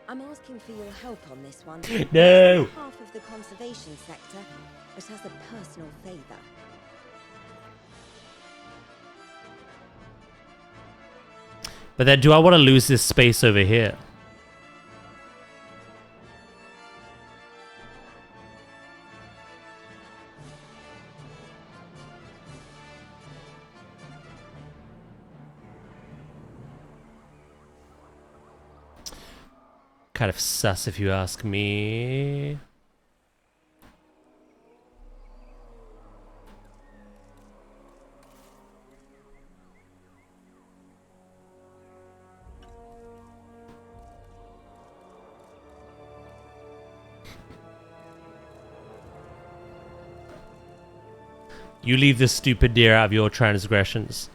I'm asking for your help on this one. No! Half of the conservation sector, but has a personal favor. But then do I want to lose this space over here? Kind of sus if you ask me. You leave this stupid deer out of your transgressions.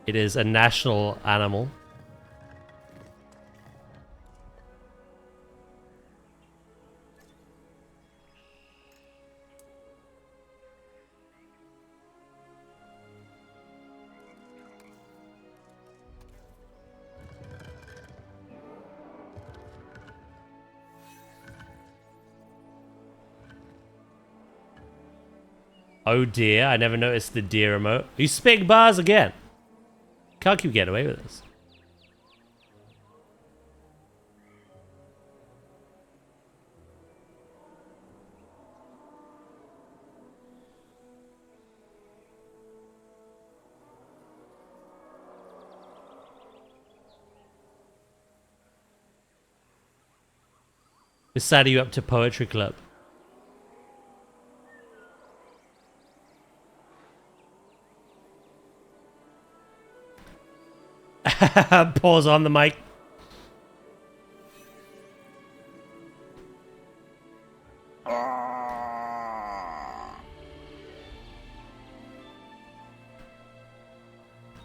It is a national animal. Oh dear, I never noticed the deer emote. You spitting bars again. Can't keep getting away with this. This side of you up to poetry club. Pause on the mic.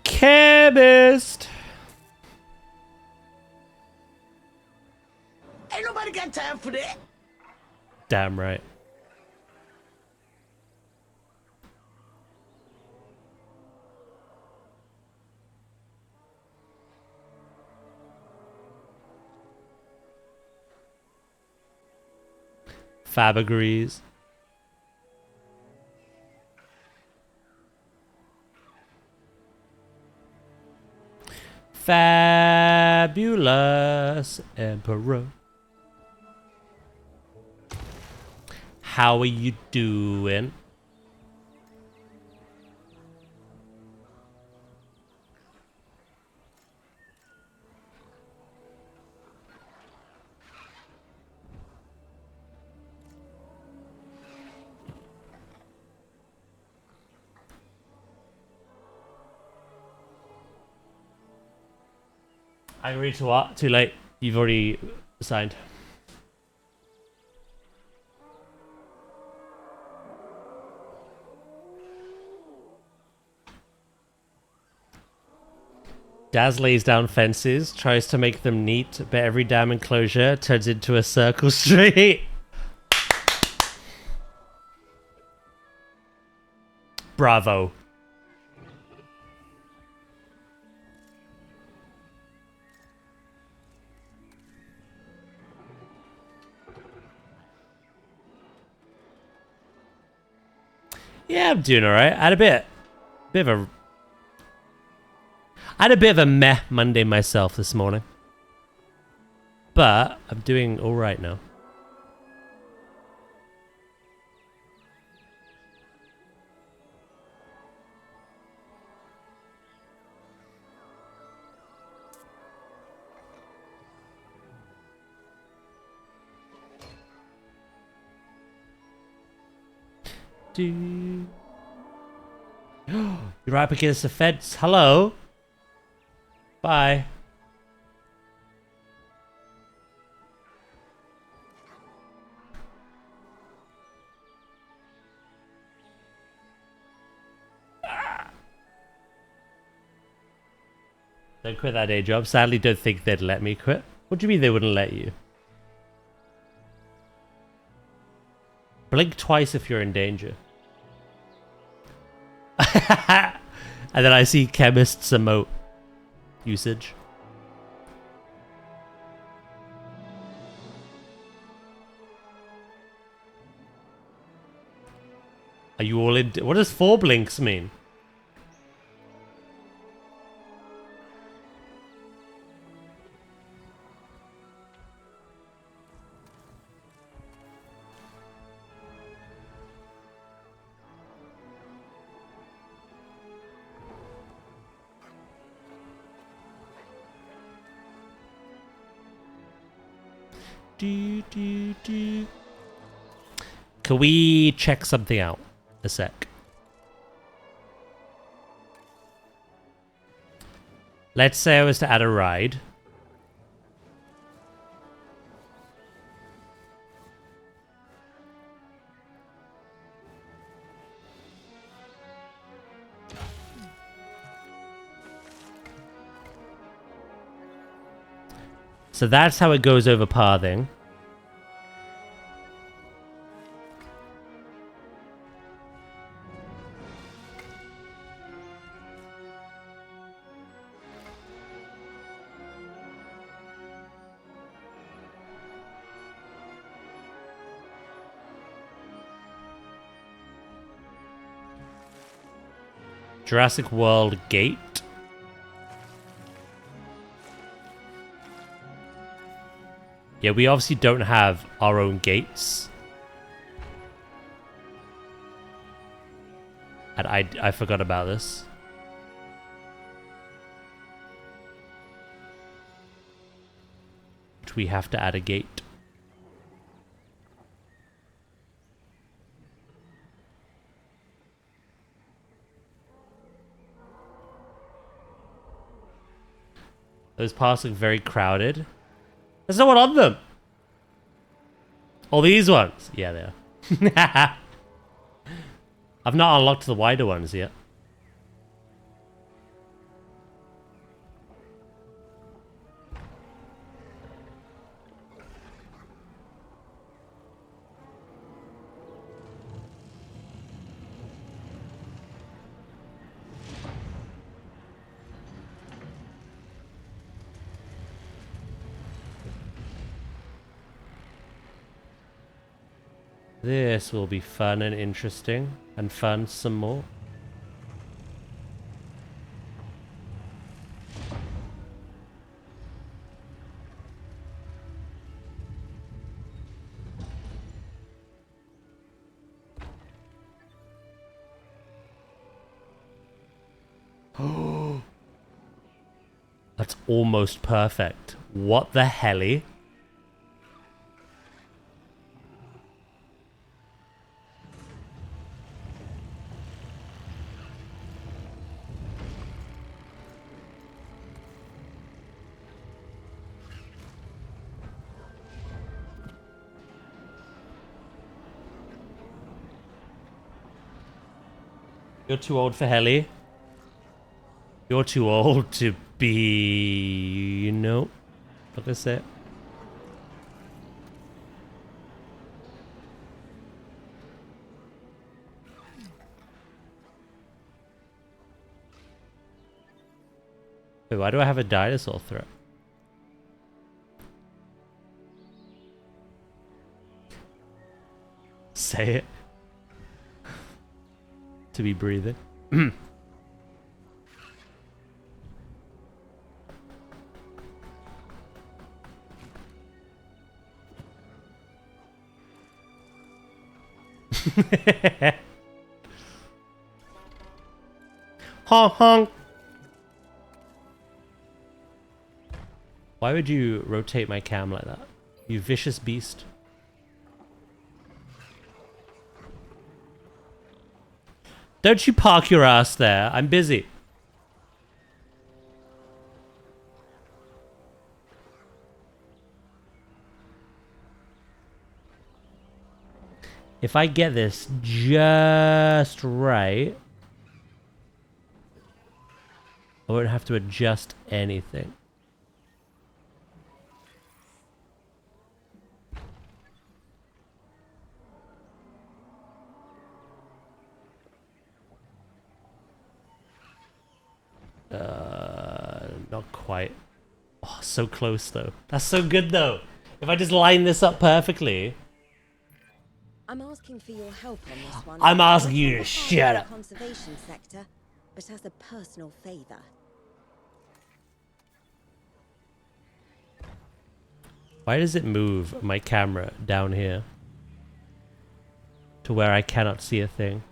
Chemist. Ain't nobody got time for that. Damn right. Fab agrees. Fabulous Emperor. How are you doing? I agreed to what? Too late. You've already signed. Daz lays down fences, tries to make them neat, but every damn enclosure turns into a circle street. Bravo. Yeah, I'm doing alright. I had a bit of a meh Monday myself this morning. But I'm doing alright now. You're up against the fence. Hello. Bye. Don't quit that day job. Sadly, don't think they'd let me quit. What do you mean they wouldn't let you? Blink twice if you're in danger. And then I see chemist's emote usage. Are you all in? What does 4 blinks mean? Can we check something out? A sec. Let's say I was to add a ride. So that's how it goes over pathing. Jurassic World gate. Yeah, we obviously don't have our own gates. And I forgot about this. Which we have to add a gate. Those parts look very crowded. There's no one on them. Oh, these ones. Yeah, they are. I've not unlocked the wider ones yet. This will be fun and interesting. And fun some more. Oh, that's almost perfect. What the helly? You're too old for heli. You're too old to be... You know? What did I say? Wait, why do I have a dinosaur threat? Say it. To be breathing. Honk honk. Why would you rotate my cam like that? You vicious beast. Don't you park your ass there. I'm busy. If I get this just right, I won't have to adjust anything. Not quite. Oh, so close though. That's so good though. If I just line this up perfectly. I'm asking for your help on this one. I'm asking you to shut up. Conservation sector, but as a personal favor. Why does it move my camera down here to where I cannot see a thing?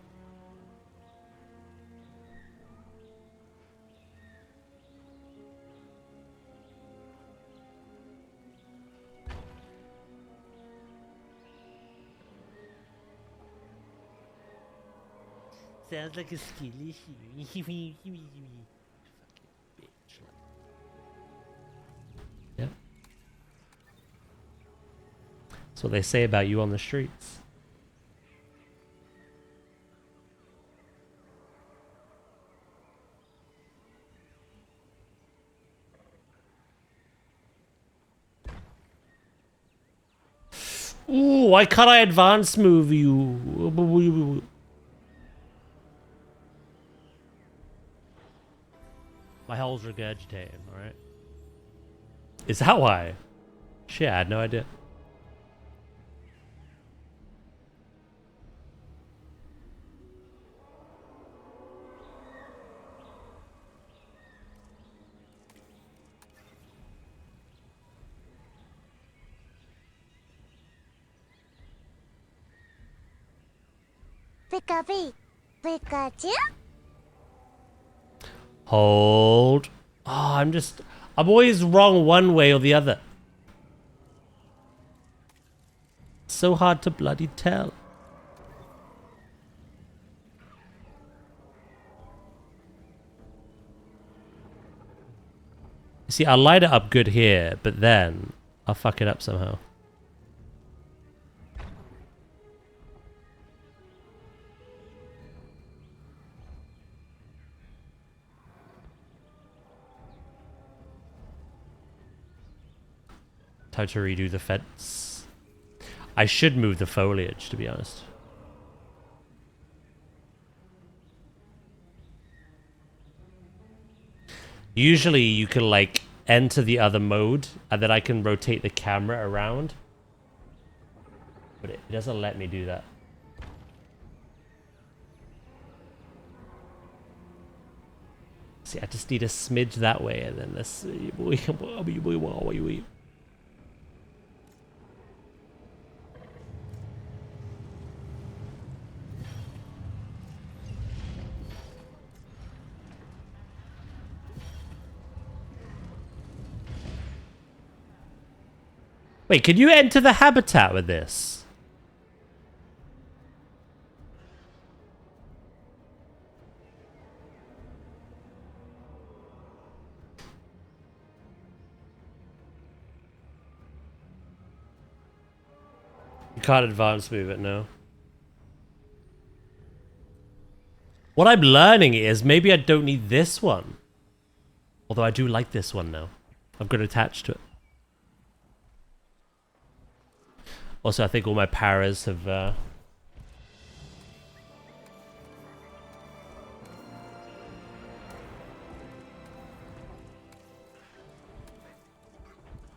Sounds like a skilly. Fucking bitch. Yep. That's what they say about you on the streets. Ooh, why can't I advance move you? My hole's regurgitating, alright? Is that why? Shit, I had no idea. Pikachu? Hold. Oh, I'm always wrong one way or the other. So hard to bloody tell. See, I'll light it up good here, but then I'll fuck it up somehow. Time to redo the fence. I should move the foliage, to be honest. Usually you can like enter the other mode and then I can rotate the camera around. But it doesn't let me do that. See, I just need a smidge that way and then this. Wait, can you enter the habitat with this? You can't advance move it, no. What I'm learning is maybe I don't need this one. Although I do like this one now. I've got attached to it. Also, I think all my paras have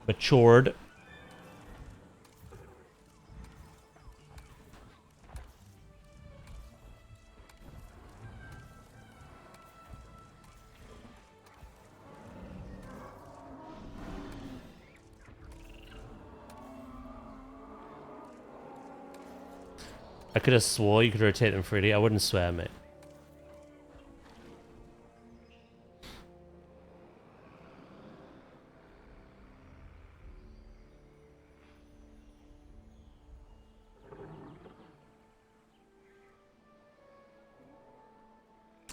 matured. I could have swore you could rotate them freely. I wouldn't swear, mate.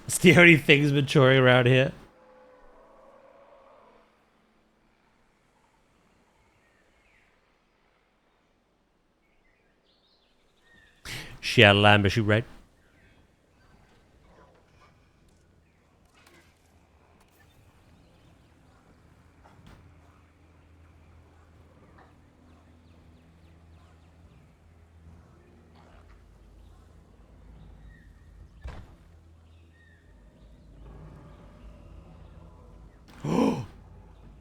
It's the only things maturing around here. She had a lamb, but she red.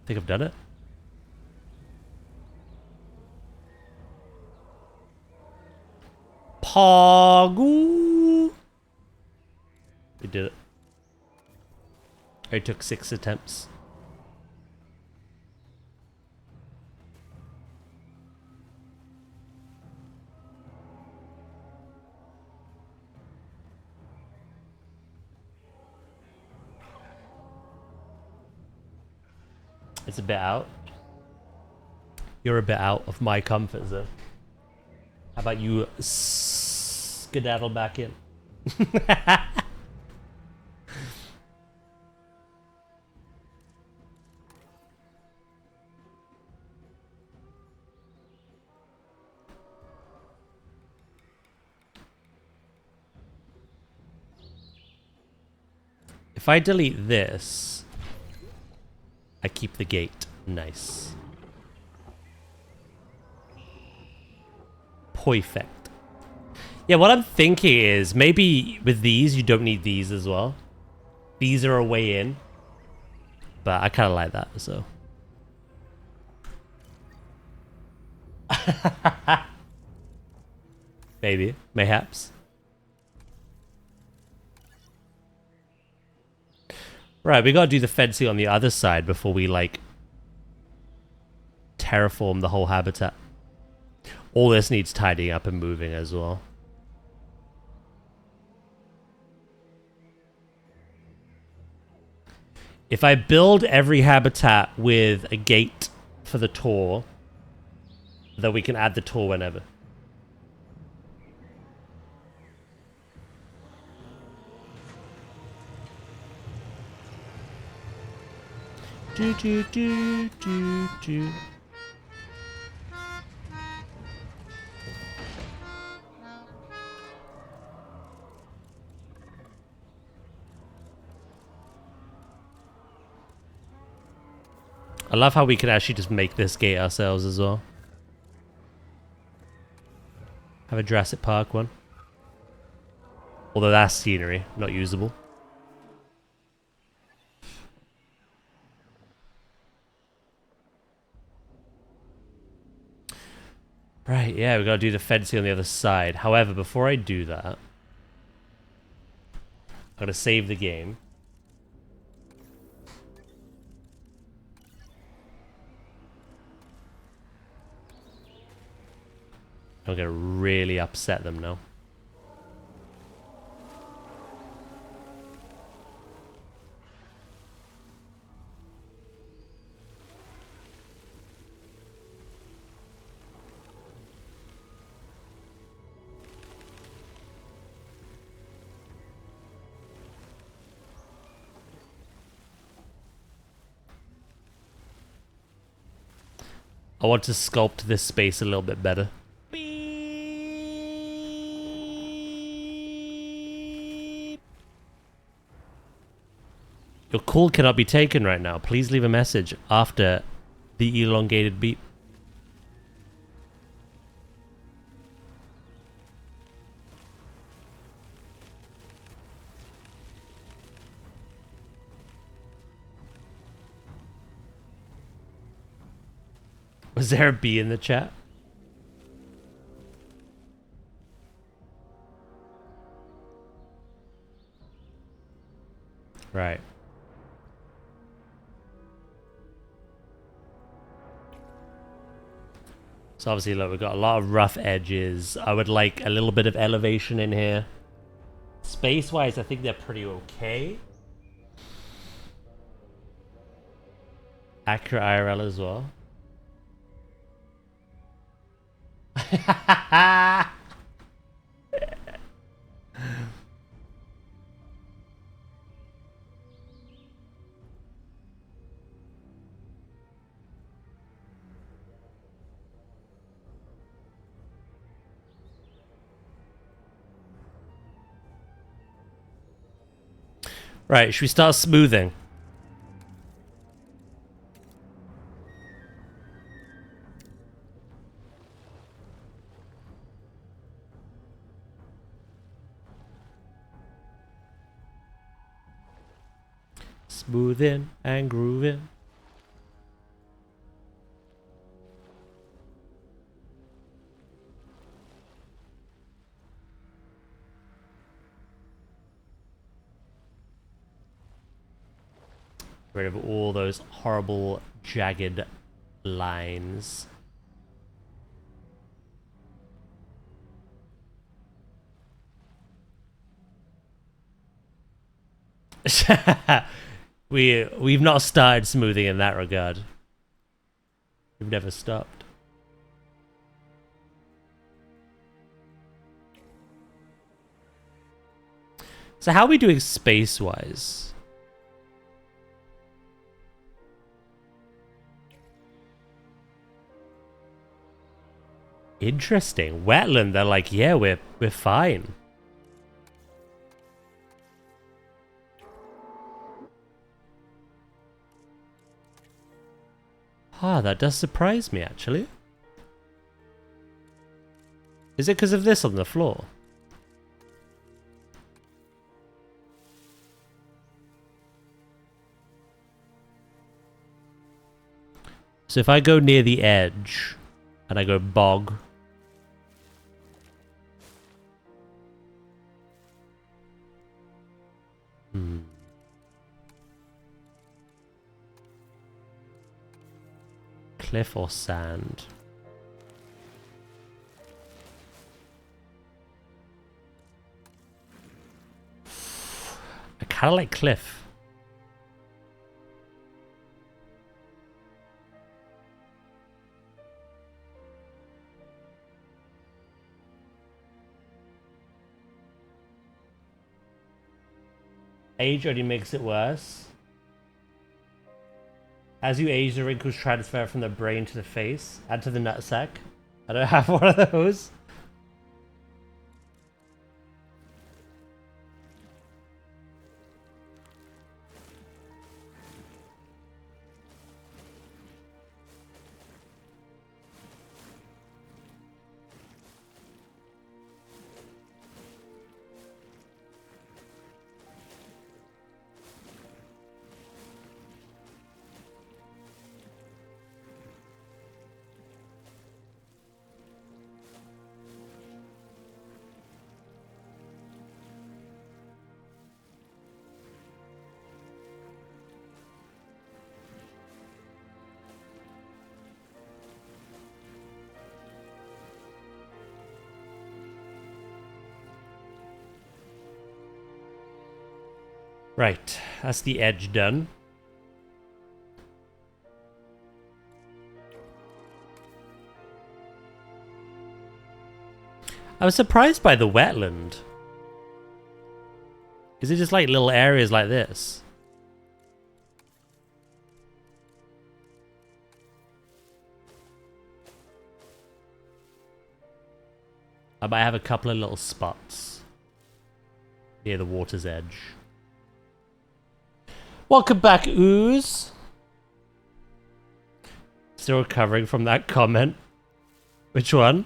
Think I've done it. Pogu. We did it. It took 6 attempts. It's a bit out. You're a bit out of my comfort zone. How about you skedaddle back in? If I delete this, I keep the gate. Nice. Perfect. Yeah, what I'm thinking is maybe with these, you don't need these as well. These are a way in. But I kind of like that, so. Maybe. Mayhaps. Right, we gotta do the fencing on the other side before we, like, terraform the whole habitat. All this needs tidying up and moving as well. If I build every habitat with a gate for the tour, then we can add the tour whenever. Do do do do do. I love how we can actually just make this gate ourselves as well. Have a Jurassic Park one. Although that's scenery, not usable. Right, yeah, we gotta do the fencing on the other side. However, before I do that, I'm gonna save the game. I'm gonna really upset them now. I want to sculpt this space a little bit better. Your call cannot be taken right now. Please leave a message after the elongated beep. Was there a bee in the chat? Right. So obviously, look, we've got a lot of rough edges. I would like a little bit of elevation in here. Space-wise, I think they're pretty okay. Accurate IRL as well. Right, should we start smoothing? Smoothing and grooving. Rid of all those horrible jagged lines. We've not started smoothing in that regard. We've never stopped. So how are we doing space-wise? Interesting. Wetland, they're like, yeah, we're fine. Ah, that does surprise me, actually. Is it because of this on the floor? So if I go near the edge and I go bog. Cliff or sand? I kind of like cliff. Age only makes it worse. As you age, the wrinkles transfer from the brain to the face and to the nutsack. I don't have one of those. Right, that's the edge done. I was surprised by the wetland. Is it just like little areas like this? I might have a couple of little spots near the water's edge. Welcome back, Ooze. Still recovering from that comment. Which one?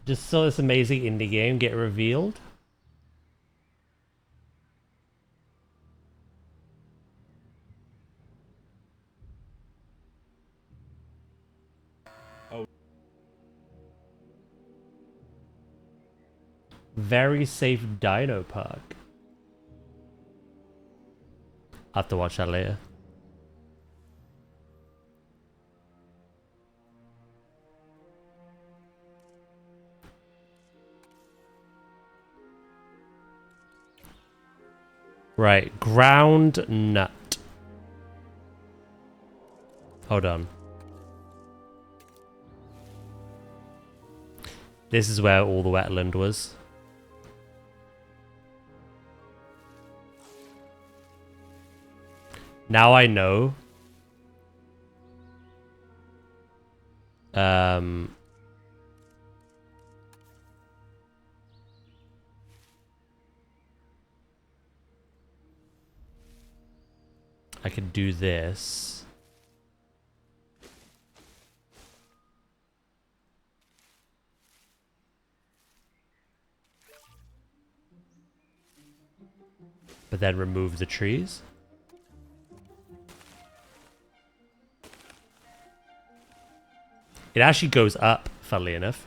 Just saw this amazing indie game get revealed. Oh. Very safe dino park. I'll have to watch that later. Right, ground nut. Hold on. This is where all the wetland was. Now I know. I can do this. But then remove the trees. It actually goes up, funnily enough.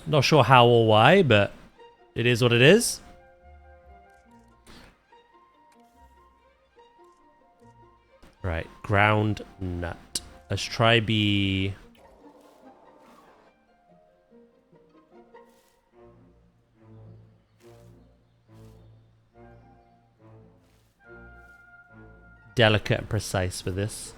Not sure how or why, but it is what it is. Right, ground nut. Let's try be... delicate and precise with this.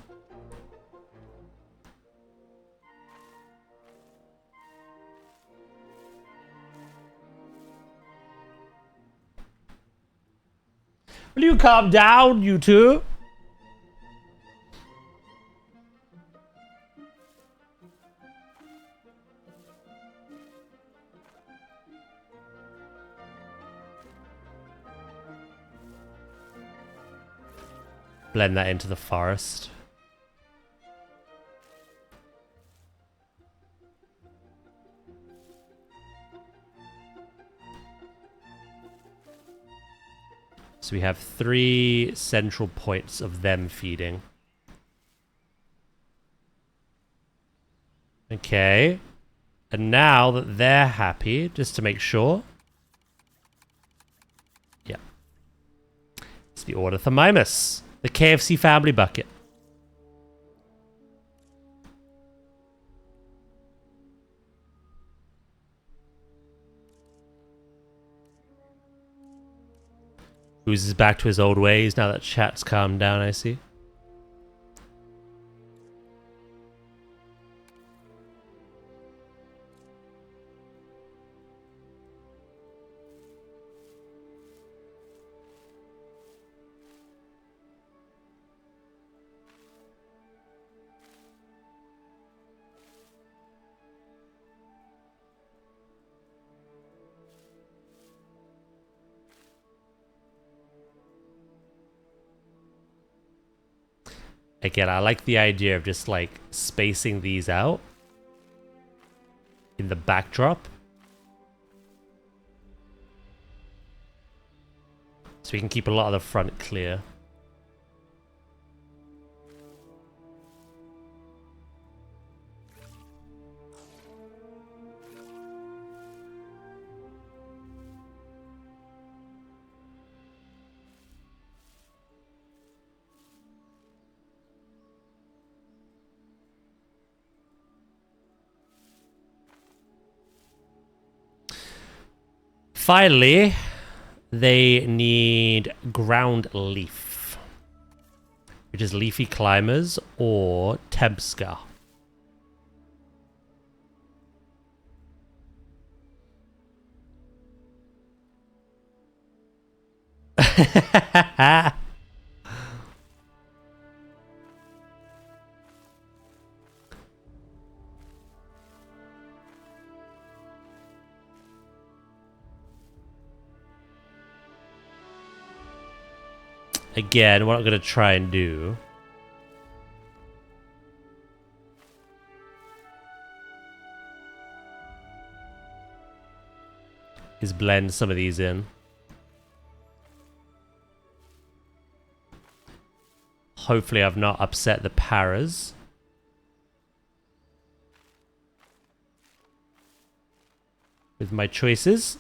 Will you calm down, you two? Blend that into the forest. So we have 3 central points of them feeding. Okay. And now that they're happy, just to make sure. Yeah. It's the Ornithomimus. The KFC family bucket. Oozes back to his old ways now that chat's calmed down, I see. Again, I like the idea of just like spacing these out in the backdrop. So we can keep a lot of the front clear. Finally, they need ground leaf, which is leafy climbers or Tempska. Again, what I'm going to try and do is blend some of these in. Hopefully I've not upset the paras. With my choices.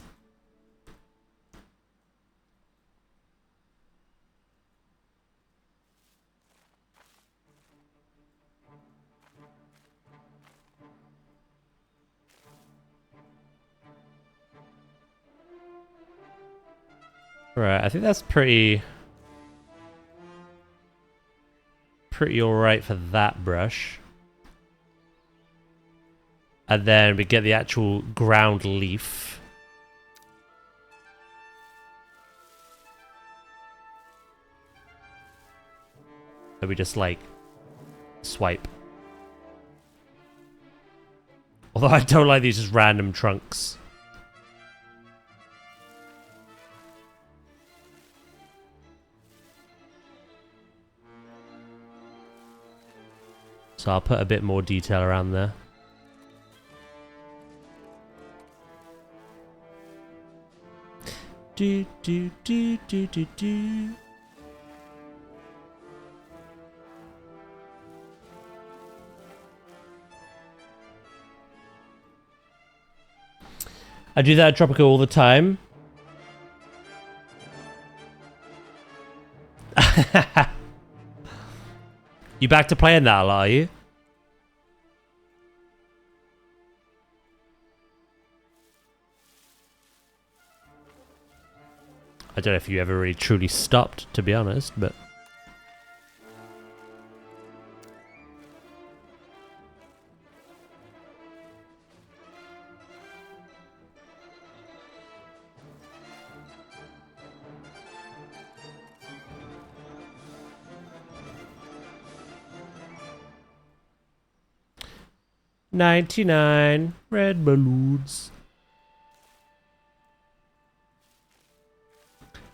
Right, I think that's pretty alright for that brush. And then we get the actual ground leaf. And we just like swipe. Although I don't like these just random trunks. So I'll put a bit more detail around there. Do do do do do do. I do that at Tropico all the time. You back to playing that a lot, are you? I don't know if you ever really truly stopped, to be honest, but... $99 red balloons.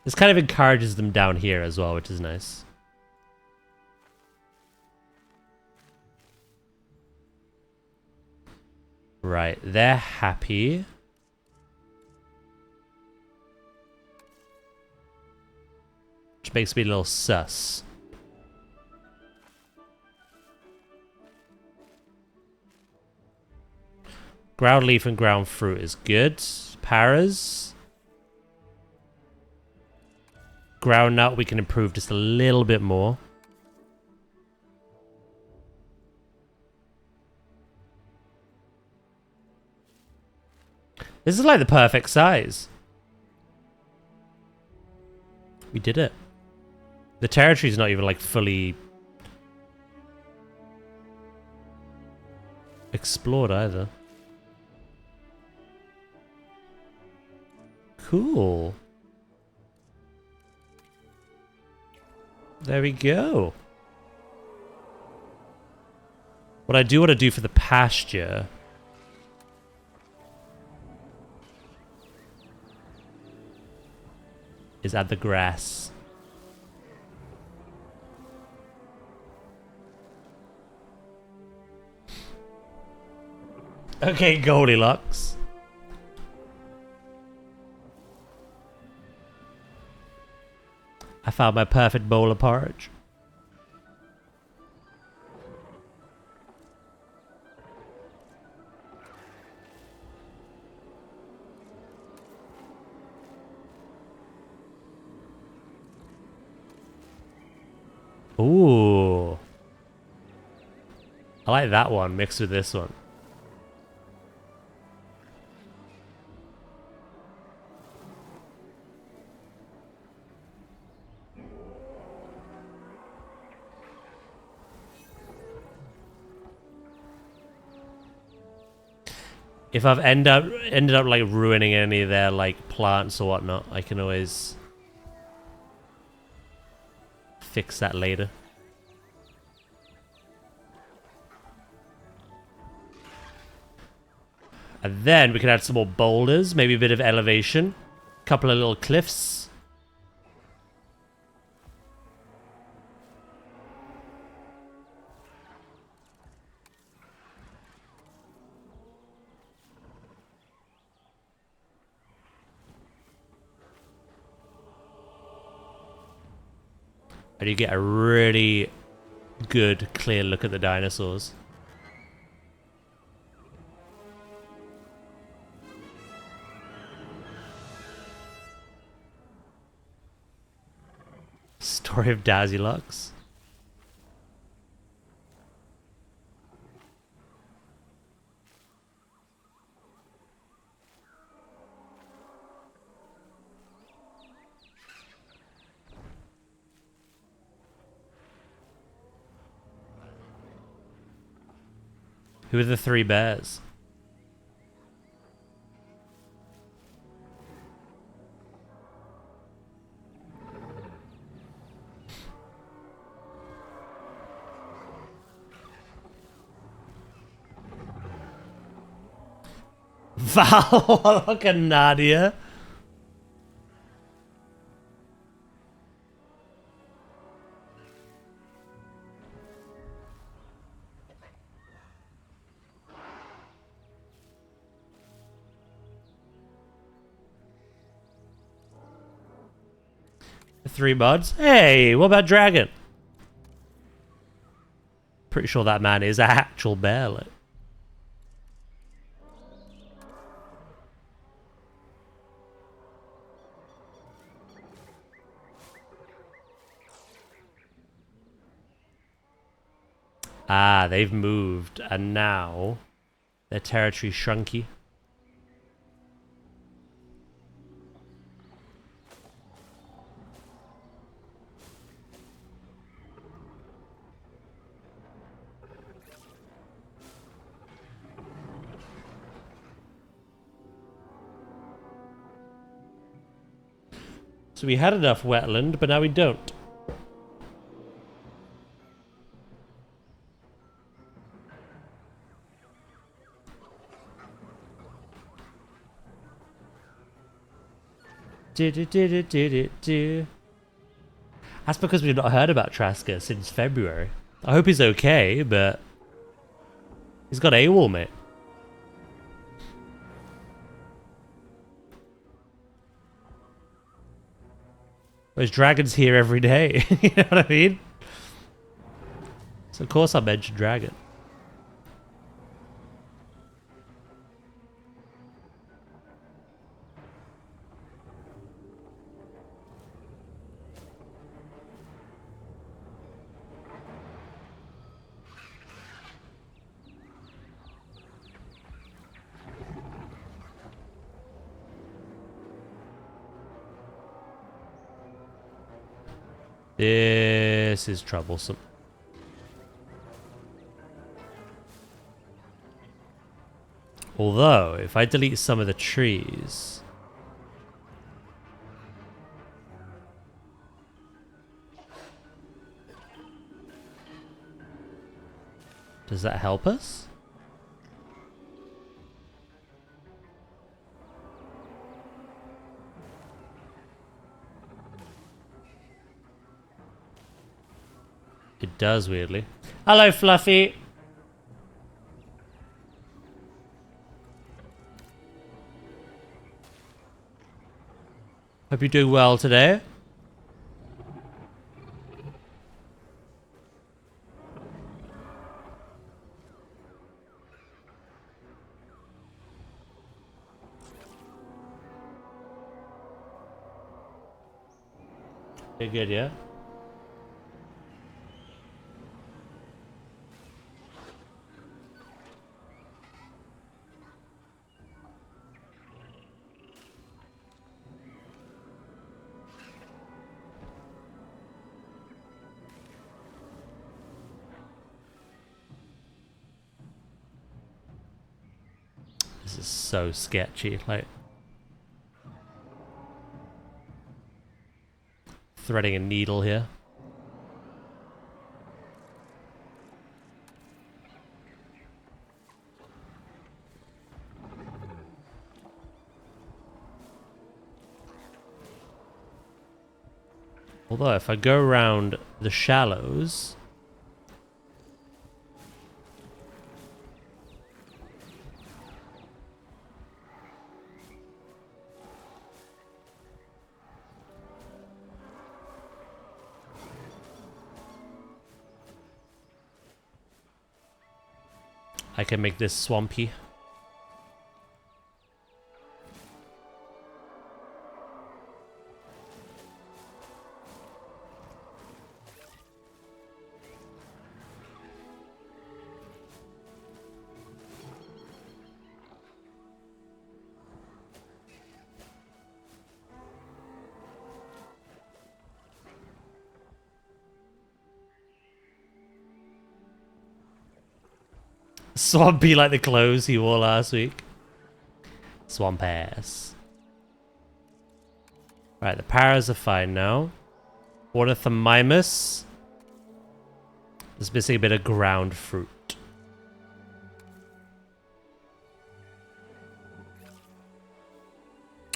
This kind of encourages them down here as well, which is nice. Right, they're happy. Which makes me a little sus. Ground leaf and ground fruit is good. Paras. Ground nut we can improve just a little bit more. This is like the perfect size. We did it. The territory's not even like fully explored either. Cool. There we go. What I do want to do for the pasture is add the grass. Okay, Goldilocks. I found my perfect bowl of porridge. Ooh. I like that one mixed with this one. If I've ended up like ruining any of their like plants or whatnot, I can always fix that later. And then we can add some more boulders, maybe a bit of elevation, a couple of little cliffs. And you get a really good, clear look at the dinosaurs. Story of Dazilux. Who are the three bears? Val, look at Nadia. Three mods. Hey, what about Dragon? Pretty sure that man is actual bearlet. Ah, they've moved, and now their territory shrunky. So we had enough wetland, but now we don't. That's because we've not heard about Trasker since February. I hope he's okay, but he's got AWOL, mate. There's dragons here every day. You know what I mean? So of course I mentioned dragon. This is troublesome. Although, if I delete some of the trees... Does that help us? It does, weirdly. Hello, Fluffy! Hope you're doing well today. You're good, yeah? This is so sketchy, like threading a needle here. Although if I go around the shallows, I can make this swampy. Swampy like the clothes he wore last week. Swamp ass. Right, the paras are fine now. Ornithomimus. There's missing a bit of ground fruit.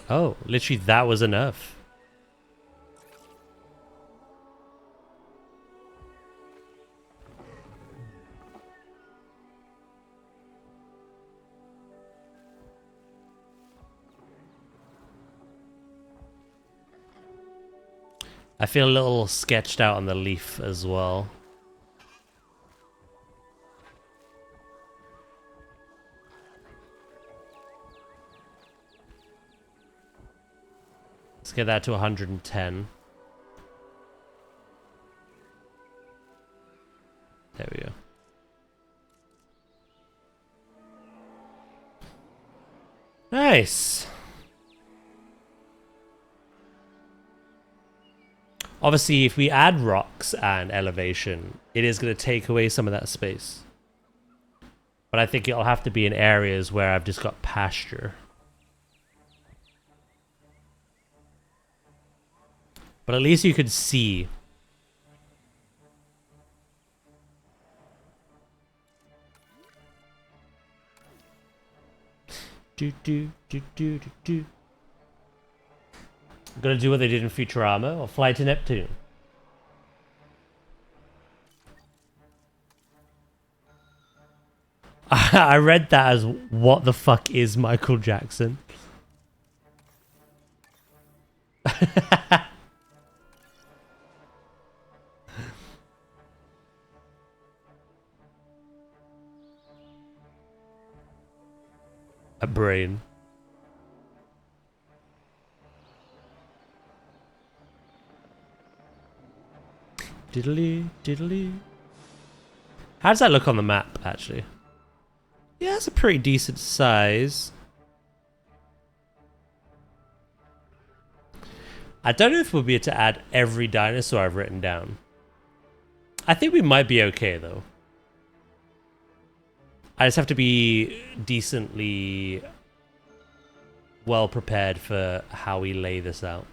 Oh, literally that was enough. I feel a little sketched out on the leaf as well. Let's get that to 110. There we go. Nice. Obviously, if we add rocks and elevation, it is going to take away some of that space. But I think it'll have to be in areas where I've just got pasture. But at least you could see. I'm gonna do what they did in Futurama or fly to Neptune. I read that as what the fuck is Michael Jackson? A brain. Diddly, diddly. How does that look on the map, actually? Yeah, it's a pretty decent size. I don't know if we'll be able to add every dinosaur I've written down. I think we might be okay, though. I just have to be decently well prepared for how we lay this out.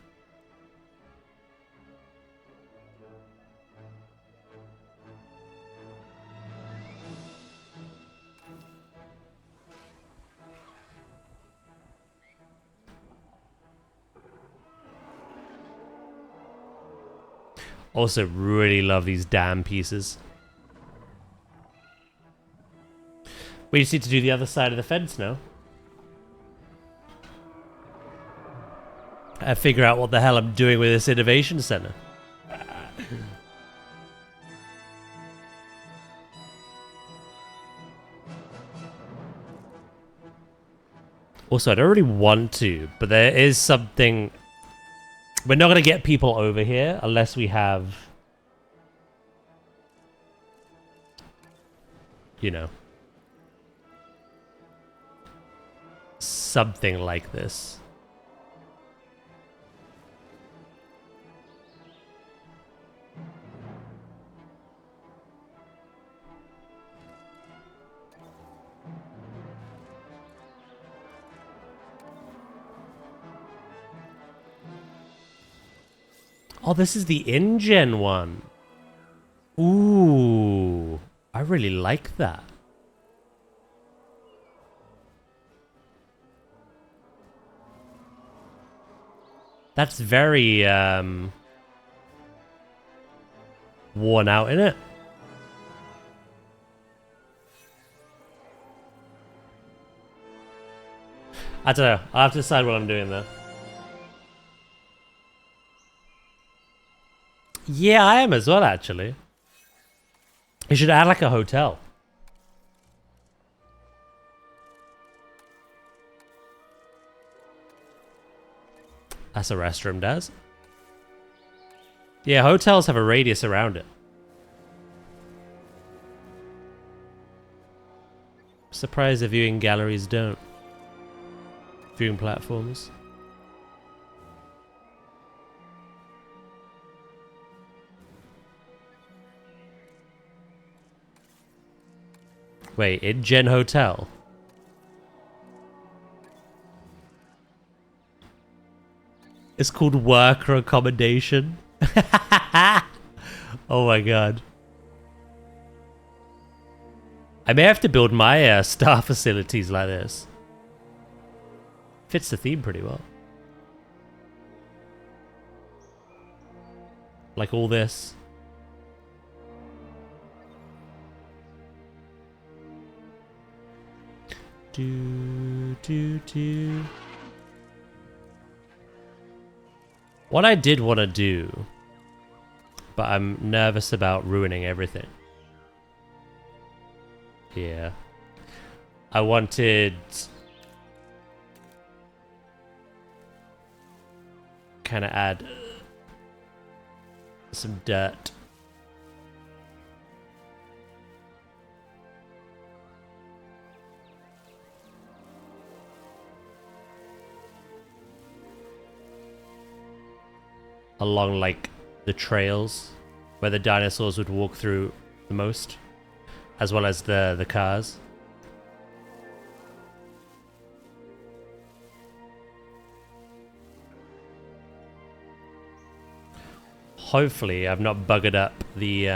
Also, really love these damn pieces. We just need to do the other side of the fence now. And figure out what the hell I'm doing with this innovation center. Also, I don't really want to, but there is something... We're not going to get people over here unless we have... You know... something like this. Oh, this is the InGen one. Ooh, I really like that. That's very worn out, isn't it? I don't know. I'll have to decide what I'm doing there. Yeah, I am as well, actually. You should add like a hotel. That's a restroom, Daz. Yeah, hotels have a radius around it. Surprised the viewing galleries don't. Viewing platforms. Wait, InGen Hotel? It's called worker accommodation. Oh my god. I may have to build my star facilities like this. Fits the theme pretty well. Like all this. Do. What I did want to do, but I'm nervous about ruining everything. Yeah. I wanted kind of add some dirt. Along like the trails where the dinosaurs would walk through the most, as well as the cars. Hopefully I've not buggered up the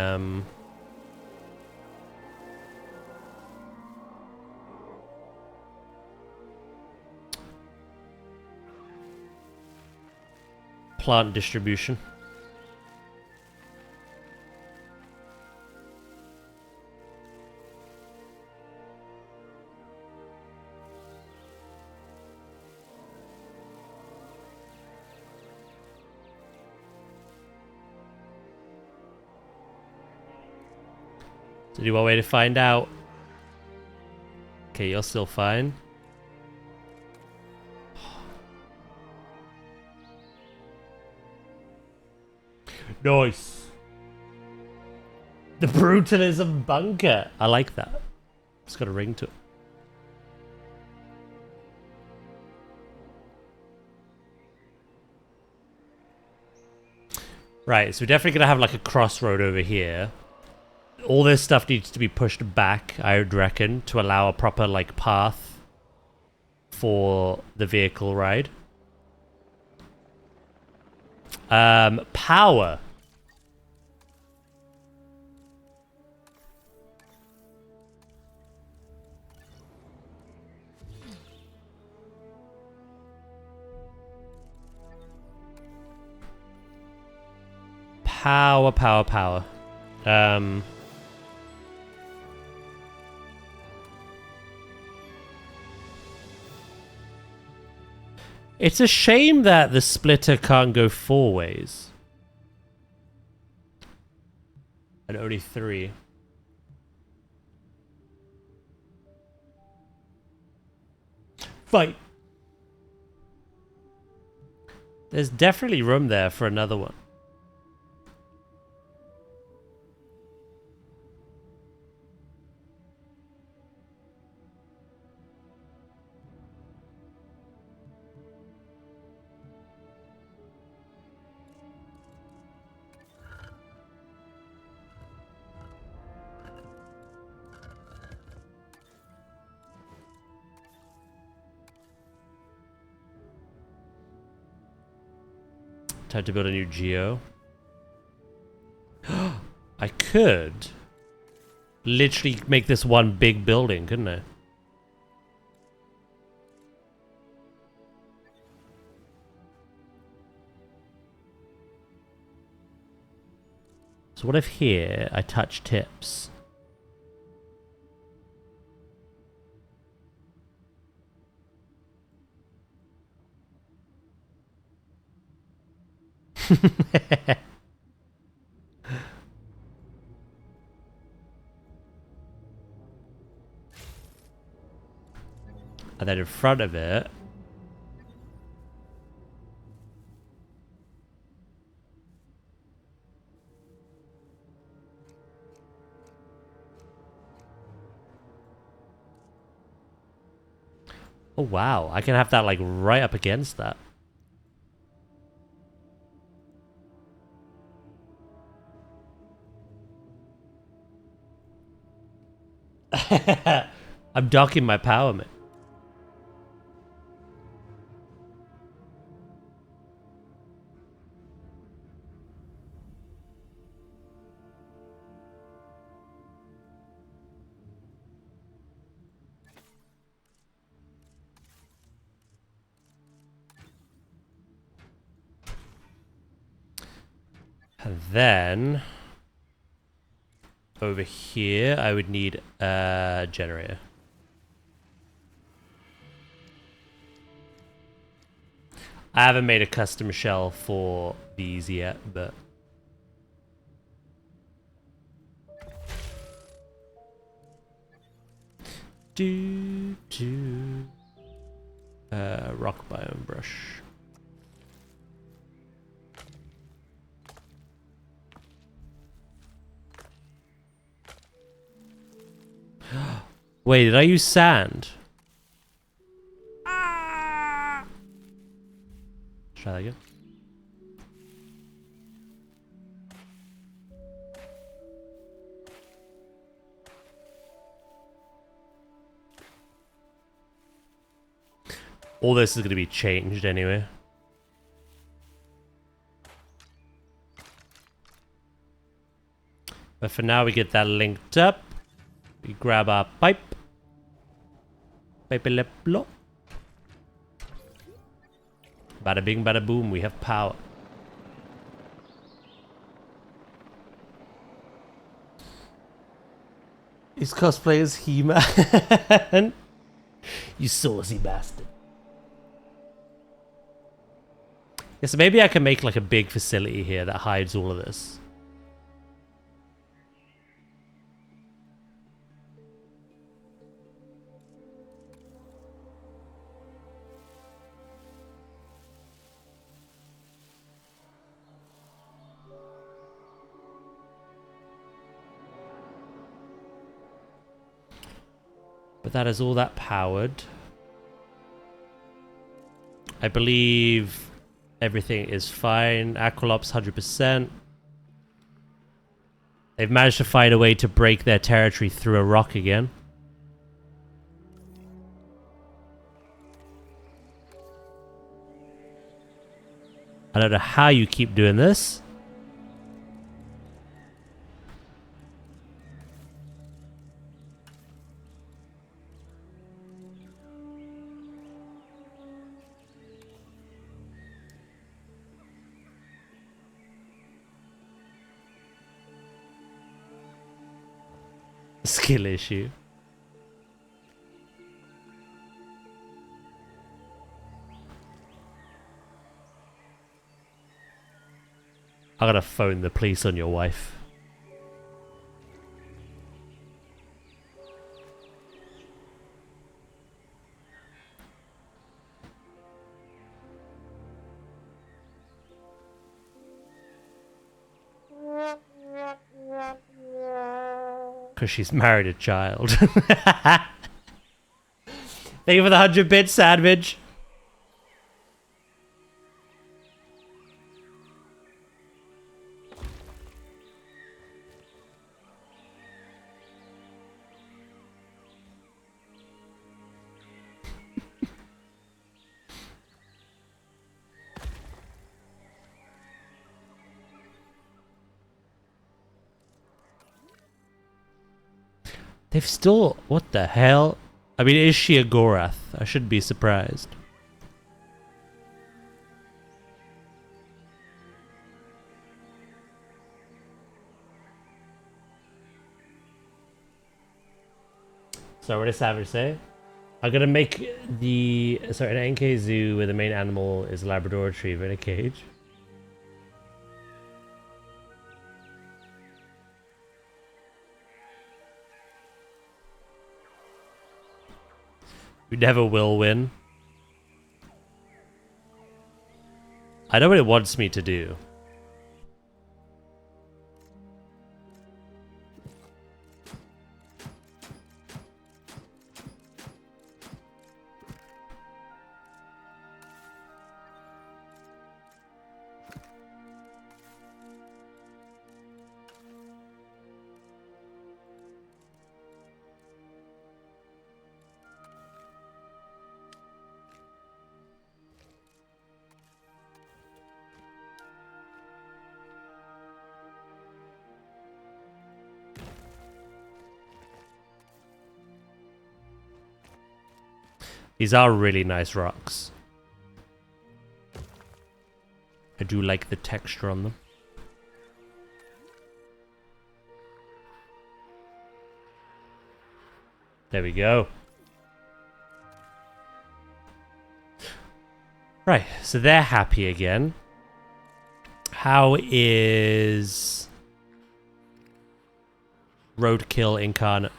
plant distribution. So do you want a way to find out? Okay, you're still fine. Nice. The brutalism bunker. I like that. It's got a ring to it. Right, so we're definitely going to have like a crossroad over here. All this stuff needs to be pushed back, I would reckon, to allow a proper like path for the vehicle ride. Power. Power. It's a shame that the splitter can't go 4 ways. And only 3. Fight! There's definitely room there for another one. Time to build a new geo. I could literally make this one big building, couldn't I? So what if here I touch tips? And then in front of it, oh wow, I can have that like right up against that. I'm docking my power, man. And then over here, I would need a generator. I haven't made a custom shell for these yet, but rock biome brush. Wait, did I use sand? Try that again. All this is going to be changed anyway. But for now, we get that linked up. We grab our pipe. Pipe-a-lip-lo. Bada bing, bada boom, we have power. His cosplay is He-Man. You saucy bastard. Yeah, so maybe I can make like a big facility here that hides all of this. But that is all that powered. I believe everything is fine. Aqualops 100%. They've managed to find a way to break their territory through a rock again. I don't know how you keep doing this. Skill issue. I gotta phone the police on your wife. Because she's married a child. Thank you for the 100 bits, Sandwich. They've still... What the hell? I mean, is she a Gorath? I shouldn't be surprised. So what did Savage say? I'm gonna make the... Sorry, an NK zoo where the main animal is a Labrador Retriever in a cage. We never will win. I know what it wants me to do. These are really nice rocks. I do like the texture on them. There we go. Right, so they're happy again. How is Roadkill Incarnate?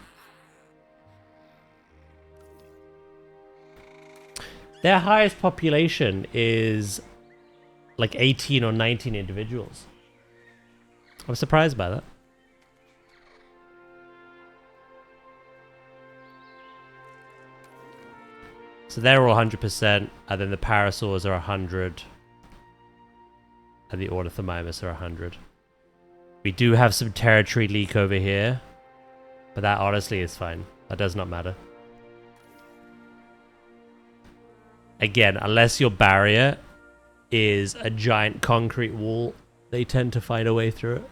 Their highest population is like 18 or 19 individuals. I'm surprised by that. So they're all 100%, and then the parasaurs are 100, and the ornithomimus are 100. We do have some territory leak over here, but that honestly is fine. That does not matter. Again, unless your barrier is a giant concrete wall, they tend to find a way through it.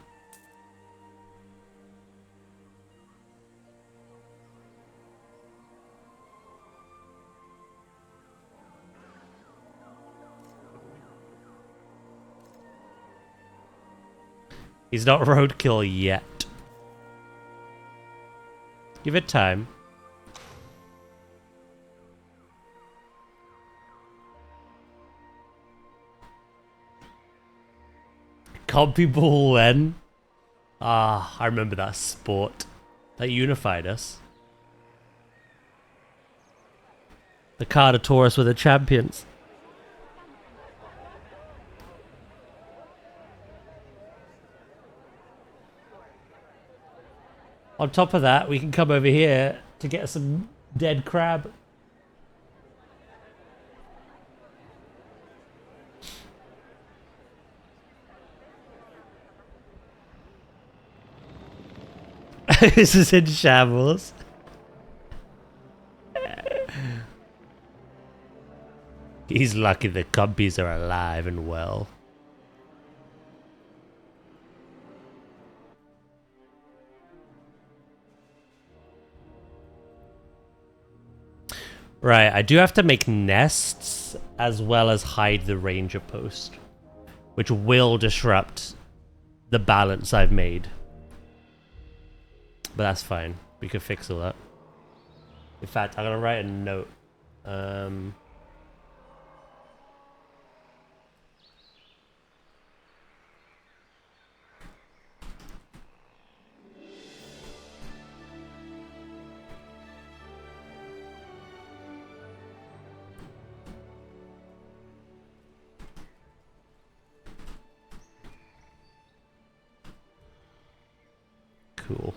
He's not roadkill yet. Give it time. Compy ball then. Ah, I remember that sport. That unified us. The Carnotaurus were the champions. On top of that, we can come over here to get some dead crab. This is in shambles. He's lucky the cubbies are alive and well. Right, I do have to make nests as well as hide the ranger post, which will disrupt the balance I've made. But that's fine. We could fix all that. In fact, I'm gonna write a note. Cool.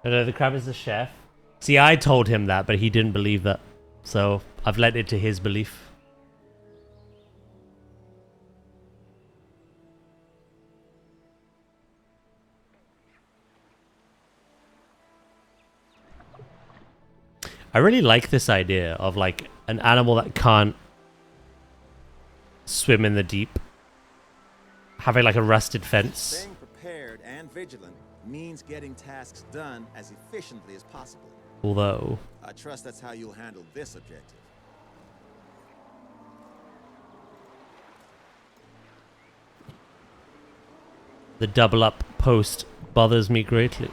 No, the crab is the chef. See, I told him that, but he didn't believe that. So, I've led it to his belief. I really like this idea of, like, an animal that can't swim in the deep. Having, like, a rusted fence. Staying prepared and vigilant means getting tasks done as efficiently as possible. Although I trust that's how you'll handle this objective. the double up post bothers me greatly.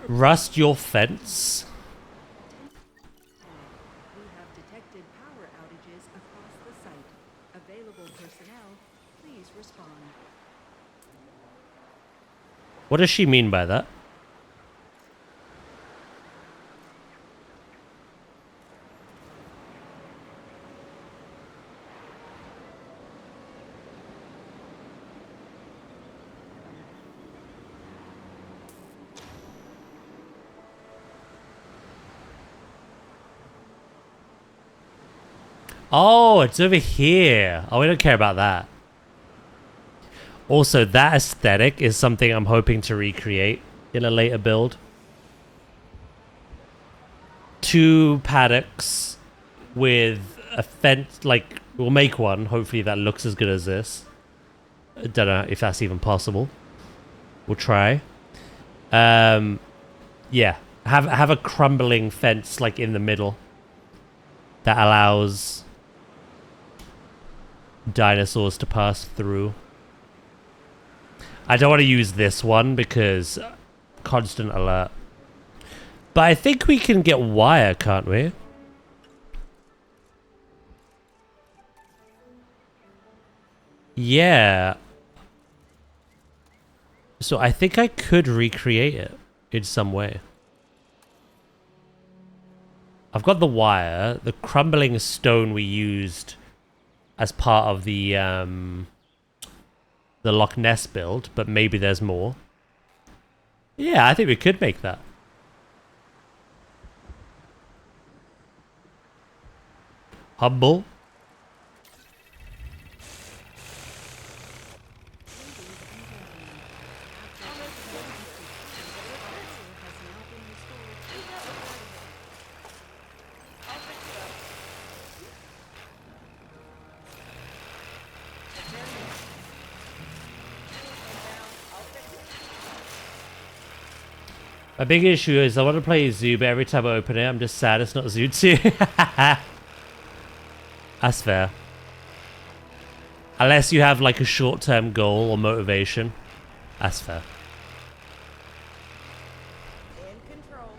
Rust your fence. We have detected power outages across the site. Available personnel, please respond. What does she mean by that? Oh, it's over here. Oh, we don't care about that. Also, that aesthetic is something I'm hoping to recreate in a later build. 2 paddocks with a fence, like We'll make one. Hopefully that looks as good as this. I don't know if that's even possible. We'll try. Yeah. Have a crumbling fence like in the middle that allows dinosaurs to pass through. I don't want to use this one because constant alert. But I think we can get wire, can't we? Yeah. So I think I could recreate it in some way. I've got the wire, the crumbling stone we used as part of the Loch Ness build, but maybe there's more. Yeah, I think we could make that. Humble. My big issue is I want to play Zoo, but every time I open it, I'm just sad it's not Zoo 2. That's fair. Unless you have like a short-term goal or motivation. That's fair. In control.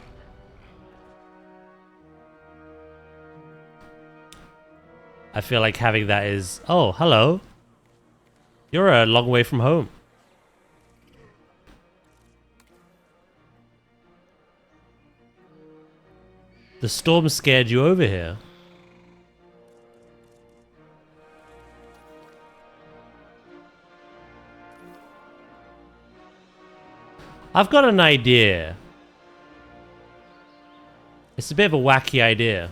I feel like having that is... Oh, hello. You're a long way from home. The storm scared you over here. I've got an idea. It's a bit of a wacky idea.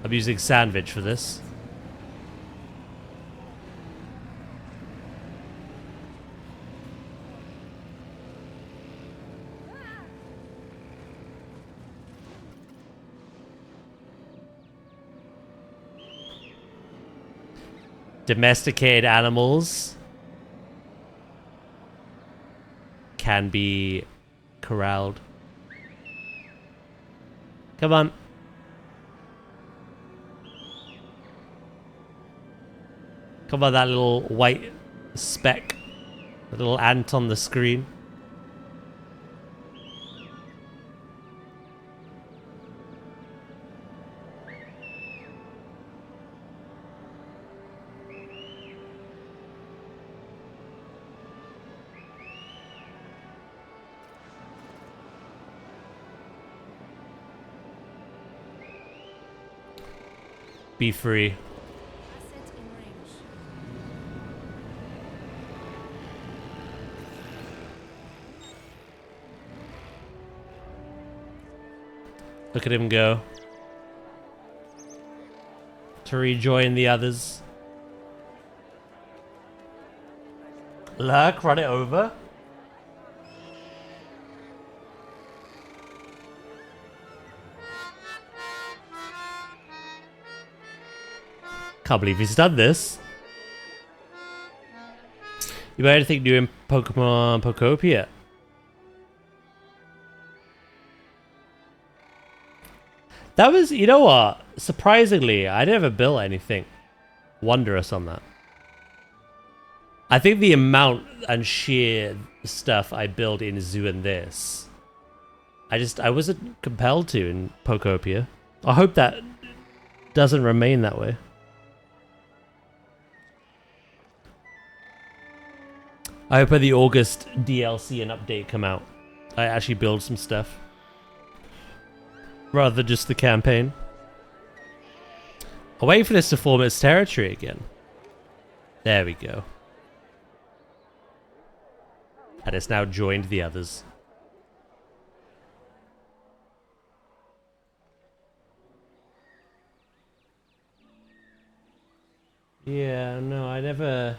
I'm using sandwich for this. Domesticated animals can be corralled. Come on. Come on, that little white speck. The little ant on the screen. Be free. Look at him go. To rejoin the others. Lurk, run it over. Can't believe he's done this. You got anything new in Pokemon Pokopia? That was, you know what? Surprisingly, I never built anything wondrous on that. I think the amount and sheer stuff I built in Zoo and this, I wasn't compelled to in Pokopia. I hope that doesn't remain that way. I hope when the August DLC and update come out, I actually build some stuff. Rather than just the campaign. I'll wait for this to form its territory again. There we go. And it's now joined the others. Yeah, no, I never...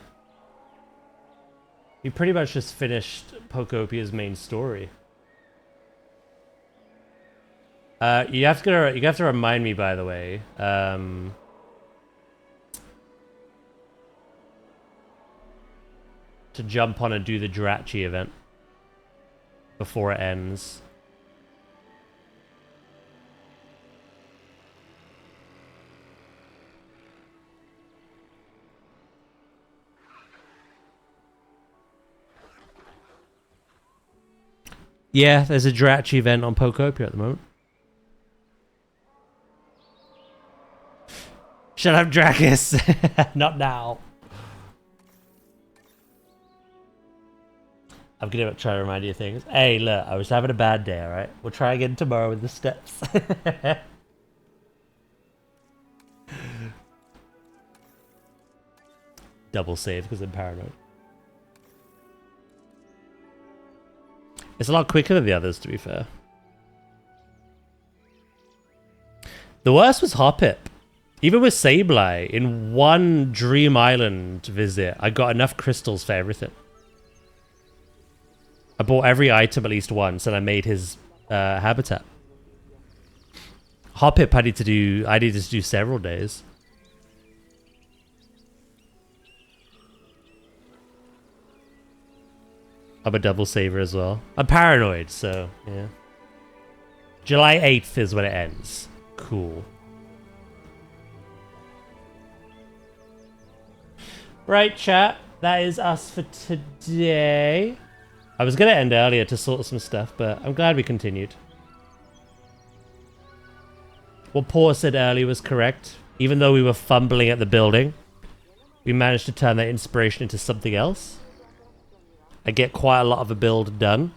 We pretty much just finished Pokopia's main story. You have to remind me, by the way. To jump on and do the Jurassic event before it ends. Yeah, there's a Jurassic event on Pokopia at the moment. Shut up, Dracus. Not now. I'm gonna try to remind you of things. Hey, look, I was having a bad day, alright? We'll try again tomorrow with the steps. Double save because I'm paranoid. It's a lot quicker than the others, to be fair. The worst was Hoppip. Even with Sableye, in one Dream Island visit, I got enough crystals for everything. I bought every item at least once, and I made his habitat. Hoppip I needed to do several days. I'm a double saver as well. I'm paranoid, so yeah. July 8th is when it ends. Cool. Right, chat. That is us for today. I was going to end earlier to sort some stuff, but I'm glad we continued. What Paul said earlier was correct. Even though we were fumbling at the building, we managed to turn that inspiration into something else. I get quite a lot of a build done.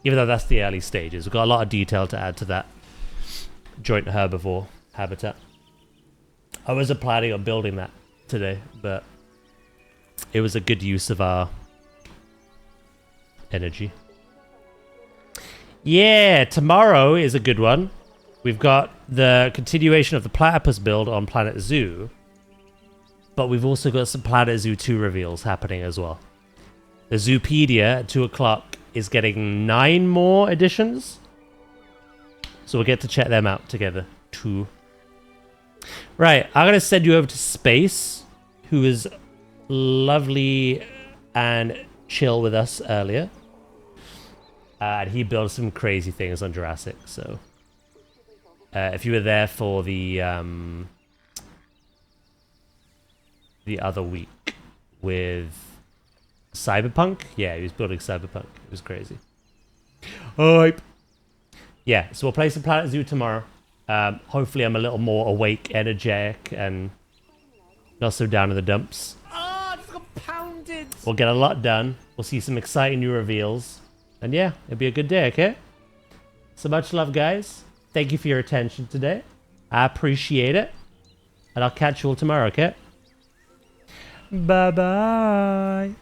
Even though that's the early stages. We've got a lot of detail to add to that joint herbivore habitat. I wasn't planning on building that today, but it was a good use of our energy. Yeah, tomorrow is a good one. We've got the continuation of the Platypus build on Planet Zoo, but we've also got some Planet Zoo 2 reveals happening as well. The Zoopedia at 2 o'clock is getting 9 more editions, so we'll get to check them out together too. Right, I'm going to send you over to Space, who is lovely and chill with us earlier. And he built some crazy things on Jurassic, so if you were there for the other week with Cyberpunk, yeah, he was building Cyberpunk. It was crazy. Hype. Yeah, so we'll play some Planet Zoo tomorrow. Hopefully I'm a little more awake, energetic, and not so down in the dumps. Oh, I just got pounded. We'll get a lot done. We'll see some exciting new reveals. And yeah, it'll be a good day, okay? So much love, guys. Thank you for your attention today. I appreciate it. And I'll catch you all tomorrow, okay? Bye-bye.